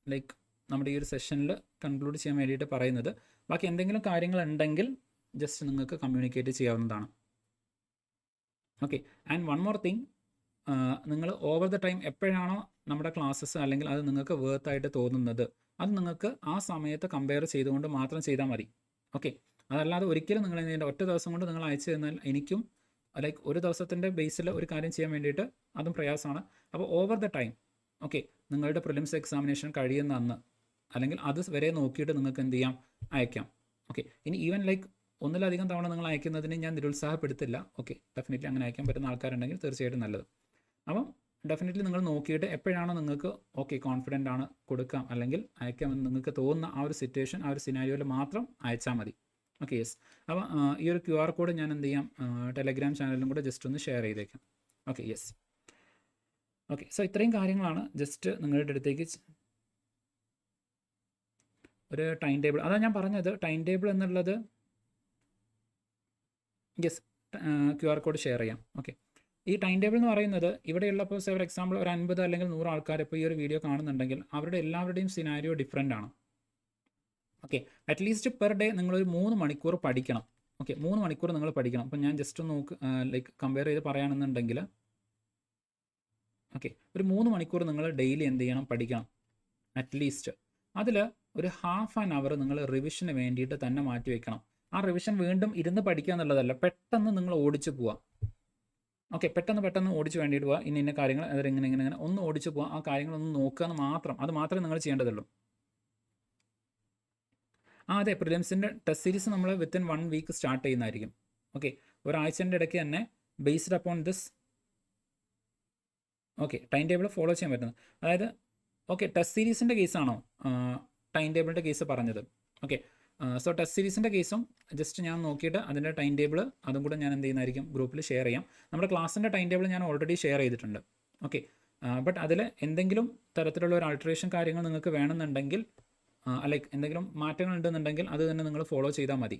ലൈക്ക് നമ്മുടെ ഈ ഒരു സെഷനിൽ കൺക്ലൂഡ് ചെയ്യാൻ വേണ്ടിയിട്ട് പറയുന്നത്. ബാക്കി എന്തെങ്കിലും കാര്യങ്ങളുണ്ടെങ്കിൽ ജസ്റ്റ് നിങ്ങൾക്ക് കമ്മ്യൂണിക്കേറ്റ് ചെയ്യാവുന്നതാണ്. Okay, and one more thing, നിങ്ങൾ ഓവർ ദ ടൈം എപ്പോഴാണോ നമ്മുടെ ക്ലാസ്സസ് അല്ലെങ്കിൽ അത് നിങ്ങൾക്ക് വേർത്തായിട്ട് തോന്നുന്നത് അത് നിങ്ങൾക്ക് ആ സമയത്ത് കമ്പയർ ചെയ്തുകൊണ്ട് മാത്രം ചെയ്താൽ മതി. ഓക്കെ, അതല്ലാതെ ഒരിക്കലും നിങ്ങൾ ഇതിൻ്റെ ഒറ്റ ദിവസം കൊണ്ട് നിങ്ങൾ അയച്ചു തന്നാൽ എനിക്കും ലൈക്ക് ഒരു ദിവസത്തിൻ്റെ ബേസിൽ ഒരു കാര്യം ചെയ്യാൻ വേണ്ടിയിട്ട് അതും പ്രയാസമാണ്. അപ്പോൾ ഓവർ ദ ടൈം ഓക്കെ, നിങ്ങളുടെ പ്രിലിംസ് എക്സാമിനേഷൻ കഴിയുന്ന അന്ന് അല്ലെങ്കിൽ അത് വരെ നോക്കിയിട്ട് നിങ്ങൾക്ക് എന്ത് ചെയ്യാം, അയക്കാം. ഓക്കെ, ഇനി ഈവൻ ലൈക്ക് ഒന്നിലധികം തവണ നിങ്ങൾ അയക്കുന്നതിന് ഞാൻ നിരുത്സാഹപ്പെടുത്തില്ല. ഓക്കെ, ഡെഫിനറ്റ്ലി അങ്ങനെ അയക്കാൻ പറ്റുന്ന ആൾക്കാരുണ്ടെങ്കിൽ തീർച്ചയായിട്ടും നല്ലത്. അപ്പം ഡെഫിനറ്റ്ലി നിങ്ങൾ നോക്കിയിട്ട് എപ്പോഴാണോ നിങ്ങൾക്ക് ഓക്കെ കോൺഫിഡൻ്റ് ആണ് കൊടുക്കാം അല്ലെങ്കിൽ അയക്കാമെന്ന് നിങ്ങൾക്ക് തോന്നുന്ന ആ ഒരു സിറ്റുവേഷൻ ആ ഒരു സിനാരിയോയിൽ മാത്രം അയച്ചാൽ മതി. Okay, yes. അപ്പോൾ ഈ ഒരു QR കോഡ് ഞാൻ എന്ത് ചെയ്യാം, ടെലഗ്രാം ചാനലിലും കൂടെ ജസ്റ്റ് ഒന്ന് ഷെയർ ചെയ്തേക്കാം. Okay, yes. ഓക്കെ, സോ ഇത്രയും കാര്യങ്ങളാണ് ജസ്റ്റ് നിങ്ങളുടെ അടുത്തേക്ക് ഒരു ടൈം ടേബിൾ, അതാണ് ഞാൻ പറഞ്ഞത്. ടൈം ടേബിൾ എന്നുള്ളത് യെസ്, QR കോഡ് ഷെയർ ചെയ്യാം. ഓക്കെ, ഈ ടൈം ടേബിൾ എന്ന് പറയുന്നത് ഇവിടെയുള്ള ഇപ്പോൾ ഫോർ എക്സാമ്പിൾ ഒരു 50 അല്ലെങ്കിൽ 100 ആൾക്കാർ ഇപ്പോൾ ഈ ഒരു വീഡിയോ കാണുന്നുണ്ടെങ്കിൽ അവരുടെ എല്ലാവരുടെയും സിനാരിയോ ഡിഫറൻ്റ് ആണ്. ഓക്കെ, അറ്റ്ലീസ്റ്റ് പെർ ഡേ നിങ്ങളൊരു 3 മണിക്കൂർ പഠിക്കണം. ഓക്കെ, 3 മണിക്കൂർ നിങ്ങൾ പഠിക്കണം. അപ്പോൾ ഞാൻ ജസ്റ്റ് നോക്ക് ലൈക്ക് കമ്പയർ ചെയ്ത് പറയുകയാണെന്നുണ്ടെങ്കിൽ ഓക്കെ, ഒരു 3 മണിക്കൂർ നിങ്ങൾ ഡെയിലി എന്ത് ചെയ്യണം, പഠിക്കണം അറ്റ്ലീസ്റ്റ്. അതിൽ ഒരു ½ ആൻ അവർ നിങ്ങൾ റിവിഷന് വേണ്ടിയിട്ട് തന്നെ മാറ്റി വെക്കണം. ആ റിവിഷൻ വീണ്ടും ഇരുന്ന് പഠിക്കുക എന്നുള്ളതല്ല, പെട്ടെന്ന് നിങ്ങൾ ഓടിച്ചു പോവുക. ഓക്കെ, പെട്ടെന്ന് ഓടിച്ച് വേണ്ടിയിട്ട് പോവുക, ഇന്ന കാര്യങ്ങൾ അതിങ്ങനെ ഒന്ന് ഓടിച്ച് പോവുക, ആ കാര്യങ്ങളൊന്ന് നോക്കുക എന്ന് മാത്രം, അത് മാത്രമേ നിങ്ങൾ ചെയ്യേണ്ടതുള്ളൂ. അതെ, പ്രിലിംസിൻ്റെ ടെസ്റ്റ് സീരീസ് നമ്മൾ വിത്തിൻ 1 വീക്ക് സ്റ്റാർട്ട് ചെയ്യുന്നതായിരിക്കും. ഓക്കെ, ഒരാഴ്ചൻ്റെ ഇടയ്ക്ക് തന്നെ based upon this time table follow ചെയ്യാൻ പറ്റുന്നത്. അതായത് ടെസ്റ്റ് സീരീസിൻ്റെ കേസാണോ ടൈം ടേബിളിൻ്റെ കേസ് പറഞ്ഞത്? സോ ടെസ്റ്റ് സീരീസിൻ്റെ കേസും ജസ്റ്റ് ഞാൻ നോക്കിയിട്ട് അതിൻ്റെ ടൈം ടേബിൾ അതും കൂടെ ഞാൻ എന്ത് ചെയ്യുന്നതായിരിക്കും, ഗ്രൂപ്പിൽ ഷെയർ ചെയ്യാം. നമ്മുടെ ക്ലാസ്സിൻ്റെ ടൈം ടേബിൾ ഞാൻ ഓൾറെഡി ഷെയർ ചെയ്തിട്ടുണ്ട്. ബട്ട് അതിൽ എന്തെങ്കിലും തരത്തിലുള്ള ഒരു ആൾട്ടറേഷൻ കാര്യങ്ങൾ നിങ്ങൾക്ക് വേണമെന്നുണ്ടെങ്കിൽ, ലൈക്ക് എന്തെങ്കിലും മാറ്റങ്ങൾ ഉണ്ടെന്നുണ്ടെങ്കിൽ അത് തന്നെ നിങ്ങൾ ഫോളോ ചെയ്താൽ മതി.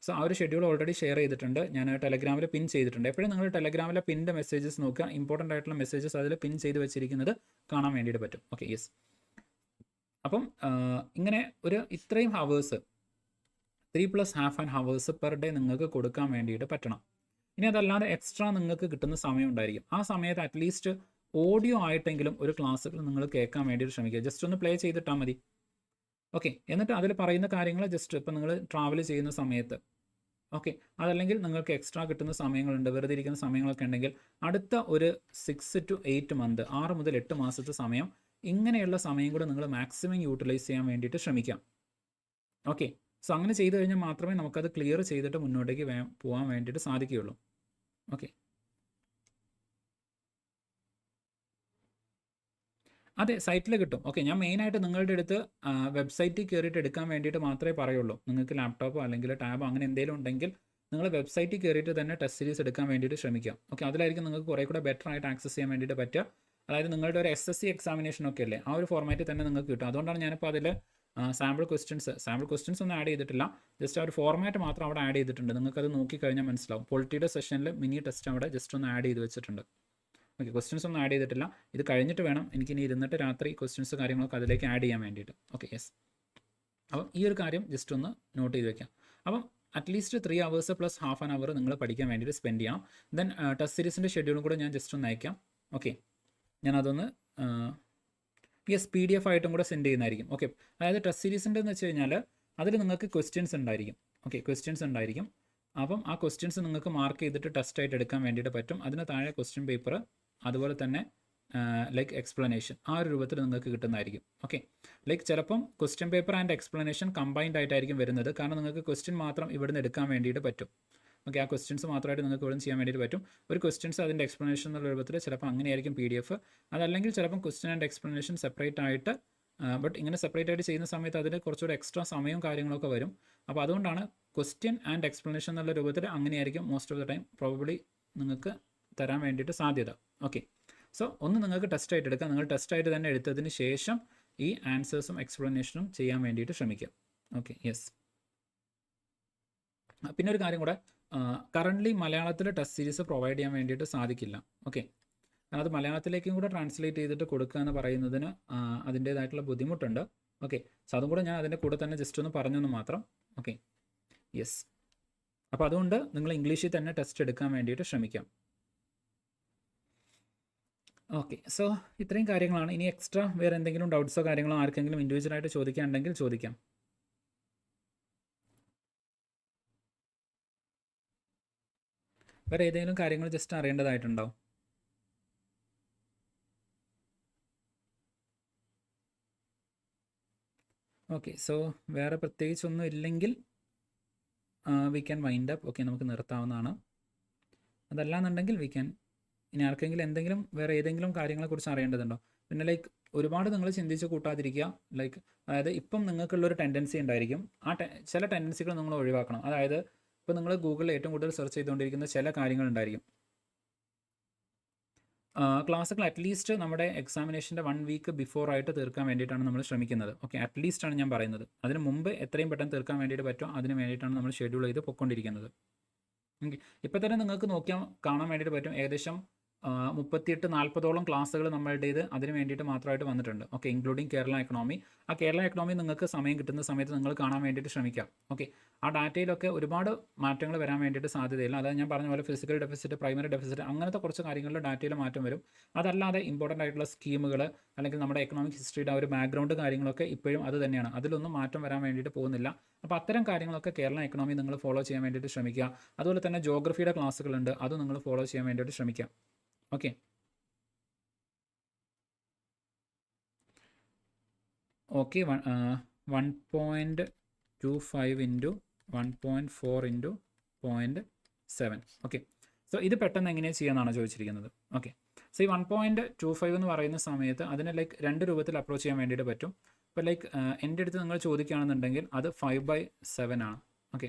സോ ആ ഒരു ഷെഡ്യൂൾ ഓൾറെഡി ഷെയർ ചെയ്തിട്ടുണ്ട്, ഞാൻ ടെലഗ്രാമിൽ പിൻ ചെയ്തിട്ടുണ്ട്. എപ്പോഴും നിങ്ങൾ ടെലഗ്രാമിലെ പിൻ്റെ മെസ്സേജസ് നോക്കുക, ഇമ്പോർട്ടൻ്റ് ആയിട്ടുള്ള മെസ്സേജസ് അതിൽ പിൻ ചെയ്ത് വെച്ചിരിക്കുന്നത് കാണാൻ വേണ്ടിയിട്ട് പറ്റും. യെസ്. അപ്പം ഇങ്ങനെ ഒരു ഇത്രയും ഹവേഴ്സ് 3+1/2 hours പെർ ഡേ നിങ്ങൾക്ക് കൊടുക്കാൻ വേണ്ടിയിട്ട് പറ്റണം. ഇനി അതല്ലാതെ എക്സ്ട്രാ നിങ്ങൾക്ക് കിട്ടുന്ന സമയം ഉണ്ടായിരിക്കും. ആ സമയത്ത് അറ്റ്ലീസ്റ്റ് ഓഡിയോ ആയിട്ടെങ്കിലും ഒരു ക്ലാസ്സുകൾ നിങ്ങൾ കേൾക്കാൻ വേണ്ടിയിട്ട് ശ്രമിക്കുക. ജസ്റ്റ് ഒന്ന് പ്ലേ ചെയ്തിട്ടാൽ മതി. എന്നിട്ട് അതിൽ പറയുന്ന കാര്യങ്ങൾ ജസ്റ്റ് ഇപ്പോൾ നിങ്ങൾ ട്രാവൽ ചെയ്യുന്ന സമയത്ത്, അതല്ലെങ്കിൽ നിങ്ങൾക്ക് എക്സ്ട്രാ കിട്ടുന്ന സമയങ്ങളുണ്ട്, വെറുതെ ഇരിക്കുന്ന സമയങ്ങളൊക്കെ ഉണ്ടെങ്കിൽ അടുത്ത ഒരു 6 to 8 months, 6 മുതൽ 8 മാസത്തെ സമയം, ഇങ്ങനെയുള്ള സമയം കൂടെ നിങ്ങൾ മാക്സിമം യൂട്ടിലൈസ് ചെയ്യാൻ വേണ്ടിയിട്ട് ശ്രമിക്കാം. സോ അങ്ങനെ ചെയ്തു കഴിഞ്ഞാൽ മാത്രമേ നമുക്കത് ക്ലിയർ ചെയ്തിട്ട് മുന്നോട്ടേക്ക് പോകാൻ വേണ്ടിയിട്ട് സാധിക്കുകയുള്ളൂ. അതെ, സൈറ്റിൽ കിട്ടും. ഞാൻ മെയിനായിട്ട് നിങ്ങളുടെ അടുത്ത് വെബ്സൈറ്റിൽ കയറിയിട്ട് എടുക്കാൻ വേണ്ടിയിട്ട് മാത്രമേ പറയുള്ളൂ. നിങ്ങൾക്ക് ലാപ്ടോപ്പോ അല്ലെങ്കിൽ ടാബോ അങ്ങനെ എന്തെങ്കിലും ഉണ്ടെങ്കിൽ നിങ്ങൾ വെബ്സൈറ്റിൽ കയറിയിട്ട് തന്നെ ടെസ്റ്റ് സീരീസ് എടുക്കാൻ വേണ്ടിയിട്ട് ശ്രമിക്കാം. അതിലായിരിക്കും നിങ്ങൾക്ക് കുറേ കൂടെ ബെറ്റർ ആയിട്ട് ആക്സസ് ചെയ്യാൻ വേണ്ടിയിട്ട് പറ്റുക. അതായത് നിങ്ങളുടെ ഒരു SSC എക്സാമിനേഷൻ ഒക്കെ അല്ലേ, ആ ഒരു ഫോർമാറ്റിൽ തന്നെ നിങ്ങൾക്ക് കിട്ടും. അതുകൊണ്ടാണ് ഞാനിപ്പോൾ അതിൽ സാമ്പിൾ ക്വസ്റ്റ്യൻസ് ഒന്നും ആഡ് ചെയ്തിട്ടില്ല, ജസ്റ്റ് ആ ഒരു ഫോർമാറ്റ് മാത്രം അവിടെ ആഡ് ചെയ്തിട്ടുണ്ട്. നിങ്ങൾക്കത് നോക്കിക്കഴിഞ്ഞാൽ മനസ്സിലാവും. പൊളിറ്റിയുടെ സെഷനിൽ മിനി ടെസ്റ്റ് അവിടെ ജസ്റ്റ് ഒന്ന് ആഡ് ചെയ്ത് വെച്ചിട്ടുണ്ട്. ക്വസ്റ്റ്യൻസ് ഒന്നും ആഡ് ചെയ്തിട്ടില്ല. ഇത് കഴിഞ്ഞിട്ട് വേണം എനിക്കിനി ഇരുന്നിട്ട് രാത്രി ക്വസ്റ്റ്യൻസ് കാര്യങ്ങളൊക്കെ അതിലേക്ക് ആഡ് ചെയ്യാൻ വേണ്ടിയിട്ട്. യെസ്. അപ്പം ഈ ഒരു കാര്യം ജസ്റ്റ് ഒന്ന് നോട്ട് ചെയ്ത് വെക്കാം. അപ്പം അറ്റ്ലീസ്റ്റ് 3 hours + ½ hour നിങ്ങൾ പഠിക്കാൻ വേണ്ടിയിട്ട് സ്പെൻഡ് ചെയ്യണം. ദെൻ ടെസ്റ്റ് സീരീസിൻ്റെ ഷെഡ്യൂളും കൂടെ ഞാൻ ജസ്റ്റ് ഒന്ന് അയക്കാം. ഞാനതൊന്ന് PDF ആയിട്ടും കൂടെ സെൻഡ് ചെയ്യുന്നതായിരിക്കും. അതായത് ടെസ്റ്റ് സീരീസിൻ്റെ എന്ന് വെച്ച് കഴിഞ്ഞാൽ അതിൽ നിങ്ങൾക്ക് ക്വസ്റ്റ്യൻസ് ഉണ്ടായിരിക്കും. അപ്പം ആ ക്വസ്റ്റ്യൻസ് നിങ്ങൾക്ക് മാർക്ക് ചെയ്തിട്ട് ടെസ്റ്റ് ആയിട്ട് എടുക്കാൻ വേണ്ടിയിട്ട് പറ്റും. അതിന് താഴെ ക്വസ്റ്റ്യൻ പേപ്പർ, അതുപോലെ തന്നെ ലൈക്ക് എക്സ്പ്ലനേഷൻ, ആ ഒരു രൂപത്തിൽ നിങ്ങൾക്ക് കിട്ടുന്നതായിരിക്കും. ലൈക്ക് ചിലപ്പം question paper and explanation combined ആയിട്ടായിരിക്കും വരുന്നത്. കാരണം നിങ്ങൾക്ക് ക്വസ്റ്റ്യൻ മാത്രം ഇവിടുന്ന് എടുക്കാൻ വേണ്ടിയിട്ട് പറ്റും. ആ ക്വസ്റ്റ്യൻസ് മാത്രമായിട്ട് നിങ്ങൾക്ക് ഇവിടെ ചെയ്യാൻ വേണ്ടിയിട്ട് പറ്റും. ഒരു ക്വസ്റ്റ്യൻസ് അതിൻ്റെ എക്സ്പ്ലനേഷൻ എന്നുള്ള രൂപത്തിൽ ചിലപ്പോൾ അങ്ങനെയായിരിക്കും PDF. അതല്ലെങ്കിൽ ചിലപ്പം ക്വസ്റ്റ്യൻ ആൻഡ് എക്സ്പ്ലനേഷൻ സെപ്പറേറ്റ് ആയിട്ട്, ബട്ട് ഇങ്ങനെ സെപ്പറേറ്റ് ആയിട്ട് ചെയ്യുന്ന സമയത്ത് അതിന് കുറച്ചുകൂടെ എക്സ്ട്രാ സമയവും കാര്യങ്ങളൊക്കെ വരും. അപ്പോൾ അതുകൊണ്ടാണ് ക്വസ്റ്റ്യൻ ആൻഡ് എക്സ്പ്ലനേഷൻ എന്നുള്ള രൂപത്തിൽ അങ്ങനെയായിരിക്കും most of the time probably നിങ്ങൾക്ക് തരാൻ വേണ്ടിയിട്ട് സാധ്യത. സോ ഒന്ന് നിങ്ങൾക്ക് ടെസ്റ്റ് ആയിട്ട് എടുക്കാം. നിങ്ങൾ ടെസ്റ്റ് ആയിട്ട് തന്നെ എടുത്തതിന് ശേഷം ഈ ആൻസേഴ്സും എക്സ്പ്ലനേഷനും ചെയ്യാൻ വേണ്ടിയിട്ട് ശ്രമിക്കാം. യെസ്. പിന്നെ ഒരു കാര്യം കൂടെ, കറൻ്റ്ലി മലയാളത്തിൽ ടെസ്റ്റ് സീരീസ് പ്രൊവൈഡ് ചെയ്യാൻ വേണ്ടിയിട്ട് സാധിക്കില്ല. കാരണം അത് മലയാളത്തിലേക്കും കൂടെ ട്രാൻസ്ലേറ്റ് ചെയ്തിട്ട് കൊടുക്കുക എന്ന് പറയുന്നതിന് അതിൻ്റേതായിട്ടുള്ള ബുദ്ധിമുട്ടുണ്ട്. സോ അതും കൂടെ ഞാൻ അതിൻ്റെ കൂടെ തന്നെ ജസ്റ്റ് ഒന്ന് പറഞ്ഞെന്ന് മാത്രം. യെസ്. അപ്പോൾ അതുകൊണ്ട് നിങ്ങൾ ഇംഗ്ലീഷിൽ തന്നെ ടെസ്റ്റ് എടുക്കാൻ വേണ്ടിയിട്ട് ശ്രമിക്കാം. സോ ഇത്രയും കാര്യങ്ങളാണ്. ഇനി എക്സ്ട്രാ വേറെ എന്തെങ്കിലും ഡൗട്ട്സോ കാര്യങ്ങളോ ആർക്കെങ്കിലും ഇൻഡിവിജ്വലായിട്ട് ചോദിക്കാനുണ്ടെങ്കിൽ ചോദിക്കാം. വേറെ ഏതെങ്കിലും കാര്യങ്ങൾ ജസ്റ്റ് അറിയേണ്ടതായിട്ടുണ്ടോ? സോ വേറെ പ്രത്യേകിച്ചൊന്നും ഇല്ലെങ്കിൽ വി ക്യാൻ വൈൻഡ് അപ്പ്. നമുക്ക് നിർത്താവുന്നതാണ്. അതല്ലാന്നുണ്ടെങ്കിൽ വി ക്യാൻ, ഇനി ആർക്കെങ്കിലും എന്തെങ്കിലും വേറെ ഏതെങ്കിലും കാര്യങ്ങളെക്കുറിച്ച് അറിയേണ്ടതുണ്ടോ? പിന്നെ ലൈക്ക് ഒരുപാട് നിങ്ങൾ ചിന്തിച്ച് കൂട്ടാതിരിക്കുക. ലൈക്ക് അതായത് ഇപ്പം നിങ്ങൾക്കുള്ളൊരു ടെൻഡൻസി ഉണ്ടായിരിക്കും, ചില ടെൻഡൻസികൾ നിങ്ങൾ ഒഴിവാക്കണം. അതായത് ഇപ്പോൾ നിങ്ങൾ ഗൂഗിളിൽ ഏറ്റവും കൂടുതൽ സെർച്ച് ചെയ്തുകൊണ്ടിരിക്കുന്ന ചില കാര്യങ്ങളുണ്ടായിരിക്കും. ക്ലാസ്സുകൾ അറ്റ്ലീസ്റ്റ് നമ്മുടെ എക്സാമിനേഷൻ്റെ 1 week ബിഫോർ ആയിട്ട് തീർക്കാൻ വേണ്ടിയിട്ടാണ് നമ്മൾ ശ്രമിക്കുന്നത്. അറ്റ്ലീസ്റ്റ് ആണ് ഞാൻ പറയുന്നത്. അതിന് മുമ്പ് എത്രയും പെട്ടെന്ന് തീർക്കാൻ വേണ്ടിയിട്ട് പറ്റുമോ അതിന് വേണ്ടിയിട്ടാണ് നമ്മൾ ഷെഡ്യൂൾ ചെയ്ത് പൊയ്ക്കൊണ്ടിരിക്കുന്നത്. ഇപ്പോൾ തന്നെ നിങ്ങൾക്ക് കാണാൻ വേണ്ടിയിട്ട് പറ്റും ഏകദേശം 38-40ഓളം ക്ലാസ്സുകൾ നമ്മളുടേത് അതിന് വേണ്ടിയിട്ട് മാത്രമായിട്ട് വന്നിട്ടുണ്ട്. Okay, including Kerala economy. ആ കേരള എക്കണോമി നിങ്ങൾക്ക് സമയം കിട്ടുന്ന സമയത്ത് നിങ്ങൾ കാണാൻ വേണ്ടിയിട്ട് ശ്രമിക്കാം. ഓക്കെ, ആ ഡാറ്റയിലൊക്കെ ഒരുപാട് മാറ്റങ്ങൾ വരാൻ വേണ്ടിയിട്ട് സാധ്യതയില്ല. അതായത് ഞാൻ പറഞ്ഞ പോലെ ഫിസിക്കൽ ഡെഫിസിറ്റ്, പ്രൈമറി ഡെഫിസിറ്റ്, അങ്ങനത്തെ കുറച്ച് കാര്യങ്ങളിൽ ഡാറ്റയിൽ മാറ്റം വരും. അതല്ലാതെ ഇമ്പോർട്ടൻ്റ് ആയിട്ടുള്ള സ്കീമുകൾ അല്ലെങ്കിൽ നമ്മുടെ എക്കണോമിക് ഹിസ്റ്ററിയുടെ ആ ഒരു ബാക്ക്ഗ്രൗണ്ട് കാര്യങ്ങളൊക്കെ ഇപ്പോഴും അത് തന്നെയാണ്. അതിലൊന്നും മാറ്റം വരാൻ വേണ്ടിയിട്ട് പോകുന്നില്ല. അപ്പോൾ അത്തരം കാര്യങ്ങളൊക്കെ കേരള എക്കണോമി നിങ്ങൾ ഫോളോ ചെയ്യാൻ വേണ്ടിയിട്ട് ശ്രമിക്കുക. അതുപോലെ തന്നെ ജോഗ്രഫിയുടെ ക്ലാസ്സുകളുണ്ട്, അത് നിങ്ങൾ ഫോളോ ചെയ്യാൻ വേണ്ടിയിട്ട് ശ്രമിക്കുക. Okay, okay. 1.25 into 1.4 into 0.7. Okay, so ഇത് പെട്ടെന്ന് എങ്ങനെയാണ് ചെയ്യാമെന്നാണ് ചോദിച്ചിരിക്കുന്നത്. ഓക്കെ, സോ ഈ 1.25 എന്ന് പറയുന്ന സമയത്ത് അതിനെ ലൈക്ക് 2 രൂപത്തിൽ അപ്രോച്ച് ചെയ്യാൻ വേണ്ടിയിട്ട് പറ്റും. ഇപ്പോൾ ലൈക്ക് എൻ്റെ അടുത്ത് നിങ്ങൾ ചോദിക്കുകയാണെന്നുണ്ടെങ്കിൽ അത് 5/7 ആണ്. ഓക്കെ,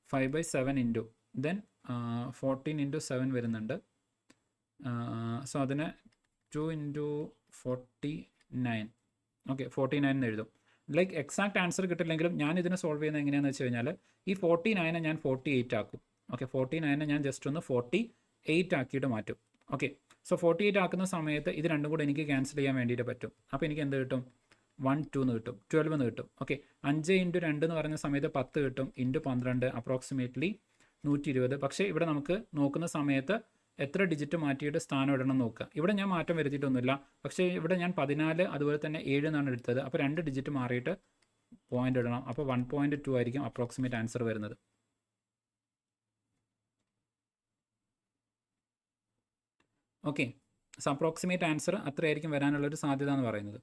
5/7 ഇൻറ്റു ദെൻ 14 ഇൻറ്റു 7 വരുന്നുണ്ട്. സോ അതിന് 2 ഇൻറ്റു 49. ഓക്കെ, 49 എന്ന് എഴുതും. ലൈക്ക് എക്സാക്ട് ആൻസർ കിട്ടില്ലെങ്കിലും ഞാൻ ഇതിനെ സോൾവ് ചെയ്യുന്നത് എങ്ങനെയാണെന്ന് വെച്ച് കഴിഞ്ഞാൽ ഈ 49 ഞാൻ 48 ആക്കും. ഓക്കെ, 49 ഞാൻ ജസ്റ്റ് ഒന്ന് 48 ആക്കിയിട്ട് മാറ്റും. ഓക്കെ, സോ 48 ആക്കുന്ന സമയത്ത് ഇത് രണ്ടും കൂടെ എനിക്ക് ക്യാൻസൽ ചെയ്യാൻ വേണ്ടിയിട്ട് പറ്റും. അപ്പോൾ എനിക്ക് എന്ത് കിട്ടും? 1 എന്ന് കിട്ടും, 12 എന്ന് കിട്ടും. ഓക്കെ, 5 ഇൻറ്റു 2 എന്ന് പറയുന്ന സമയത്ത് 10 കിട്ടും, ഇൻറ്റു 12 അപ്രോക്സിമേറ്റ്ലി 120. പക്ഷേ ഇവിടെ നമുക്ക് നോക്കുന്ന സമയത്ത് എത്ര ഡിജിറ്റ് മാറ്റിയിട്ട് സ്ഥാനം ഇടണം നോക്കുക. ഇവിടെ ഞാൻ മാറ്റം വരുത്തിയിട്ടൊന്നുമില്ല, പക്ഷേ ഇവിടെ ഞാൻ 14 അതുപോലെ തന്നെ 7 എന്നാണ് എടുത്തത്. അപ്പോൾ 2 ഡിജിറ്റ് മാറിയിട്ട് പോയിന്റ് ഇടണം. അപ്പോൾ 1.2 ആയിരിക്കും അപ്രോക്സിമേറ്റ് ആൻസർ വരുന്നത്. ഓക്കെ, സോ അപ്രോക്സിമേറ്റ് ആൻസർ അത്രയായിരിക്കും വരാനുള്ളൊരു സാധ്യത എന്ന് പറയുന്നത്.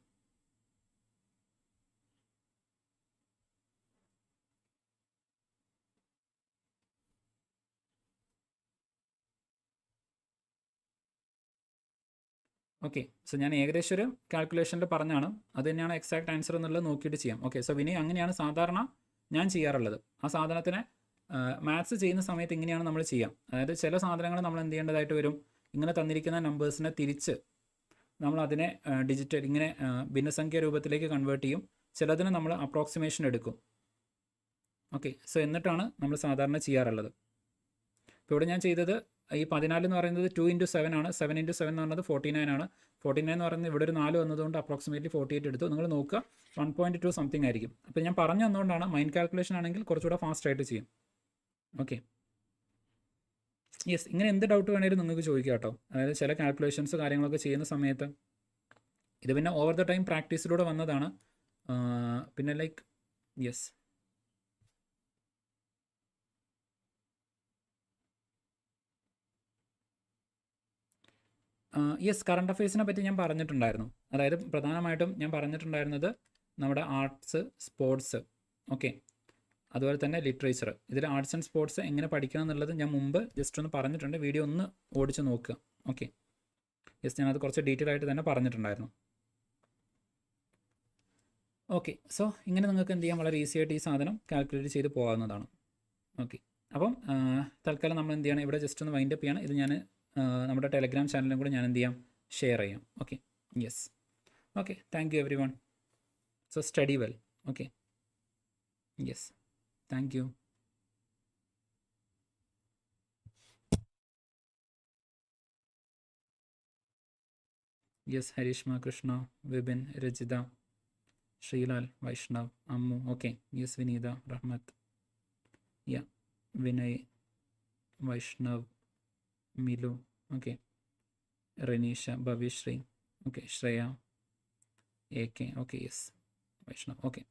ഓക്കെ, സോ ഞാൻ ഏകദേശം ഒരു കാൽക്കുലേഷനിൽ പറഞ്ഞാണ്, അത് തന്നെയാണ് എക്സാക്ട് ആൻസർ എന്നുള്ളത് നോക്കിയിട്ട് ചെയ്യാം. ഓക്കെ, സോ വിനി അങ്ങനെയാണ് സാധാരണ ഞാൻ ചെയ്യാറുള്ളത്. ആ സാധനത്തിന് മാത്സ് ചെയ്യുന്ന സമയത്ത് ഇങ്ങനെയാണ് നമ്മൾ ചെയ്യാം. അതായത് ചില സാധനങ്ങൾ നമ്മൾ എന്ത് ചെയ്യേണ്ടതായിട്ട് വരും, ഇങ്ങനെ തന്നിരിക്കുന്ന നമ്പേഴ്സിനെ തിരിച്ച് നമ്മൾ അതിനെ ഡിജിറ്റൽ ഇങ്ങനെ ഭിന്നസംഖ്യ രൂപത്തിലേക്ക് കൺവേർട്ട് ചെയ്യും. ചിലതിന് നമ്മൾ അപ്രോക്സിമേഷൻ എടുക്കും. ഓക്കെ, സോ എന്നിട്ടാണ് നമ്മൾ സാധാരണ ചെയ്യാറുള്ളത്. ഇപ്പോൾ ഇവിടെ ഞാൻ ചെയ്തത് ഈ 14 എന്ന് പറയുന്നത് 2 ഇൻറ്റു 7 ആണ്. 7 ഇൻറ്റു 7 എന്ന് പറയുന്നത് 49 ആണ്. 49 എന്ന് പറയുന്നത് ഇവിടെ ഒരു 4 വന്നതുകൊണ്ട് അപ്രോക്സിമേറ്റ്ലി 48 എടുത്തു. നിങ്ങൾ നോക്കുക 1.2 സംതിങ് ആയിരിക്കും. അപ്പോൾ ഞാൻ പറഞ്ഞു തന്നുകൊണ്ടാണ്, മൈൻഡ് കാൽക്കുലേഷൻ ആണെങ്കിൽ കുറച്ചുകൂടെ ഫാസ്റ്റ് ആയിട്ട് ചെയ്യും. ഓക്കെ, യെസ്, ഇങ്ങനെ എന്ത് ഡൗട്ട് വേണമെങ്കിലും നിങ്ങൾക്ക് ചോദിക്കാം കേട്ടോ. അതായത് ചില കാൽക്കുലേഷൻസ് കാര്യങ്ങളൊക്കെ ചെയ്യുന്ന സമയത്ത് ഇത് പിന്നെ ഓവർ ദ ടൈം പ്രാക്ടീസിലൂടെ വന്നതാണ്. പിന്നെ ലൈക്ക് യെസ്, കറണ്ട് അഫയേഴ്സിനെ പറ്റി ഞാൻ പറഞ്ഞിട്ടുണ്ടായിരുന്നു. അതായത് പ്രധാനമായിട്ടും ഞാൻ പറഞ്ഞിട്ടുണ്ടായിരുന്നത് നമ്മുടെ ആർട്സ്, സ്പോർട്സ്, ഓക്കെ, അതുപോലെ തന്നെ ലിറ്ററേച്ചർ. ഇതിൽ ആർട്സ് ആൻഡ് സ്പോർട്സ് എങ്ങനെ പഠിക്കണം എന്നുള്ളത് ഞാൻ മുമ്പ് ജസ്റ്റ് ഒന്ന് പറഞ്ഞിട്ടുണ്ട്. വീഡിയോ ഒന്ന് ഓടിച്ച് നോക്കുക. ഓക്കെ, യെസ്, ഞാനത് കുറച്ച് ഡീറ്റെയിൽ ആയിട്ട് തന്നെ പറഞ്ഞിട്ടുണ്ടായിരുന്നു. ഓക്കെ, സോ ഇങ്ങനെ നിങ്ങൾക്ക് എന്ത് ചെയ്യാം, വളരെ ഈസി ആയിട്ട് ഈ സാധനം കാൽക്കുലേറ്റ് ചെയ്ത് പോകാവുന്നതാണ്. ഓക്കെ, അപ്പം തൽക്കാലം നമ്മൾ എന്ത് ചെയ്യണം, ഇവിടെ ജസ്റ്റ് ഒന്ന് വൈൻഡപ്പ് ചെയ്യണം. ഇത് ഞാൻ നമ്മുടെ ടെലഗ്രാം ചാനലിലും കൂടെ ഞാൻ എന്ത് ചെയ്യാം, ഷെയർ ചെയ്യാം. Okay, yes, okay, thank you every one. So study well. Okay, yes, thank you. Yes, Harishma, Krishna, Vipin, Rajitha, Sreelal, Vaishnav, Ammu. Okay, yes, Vineetha, Rahmath, yeah, Vinay, Vaishnav, Milu, okay, Ranisha, Bhavyasree, okay, Shreya, A K, okay, yes, Vaishnav, okay.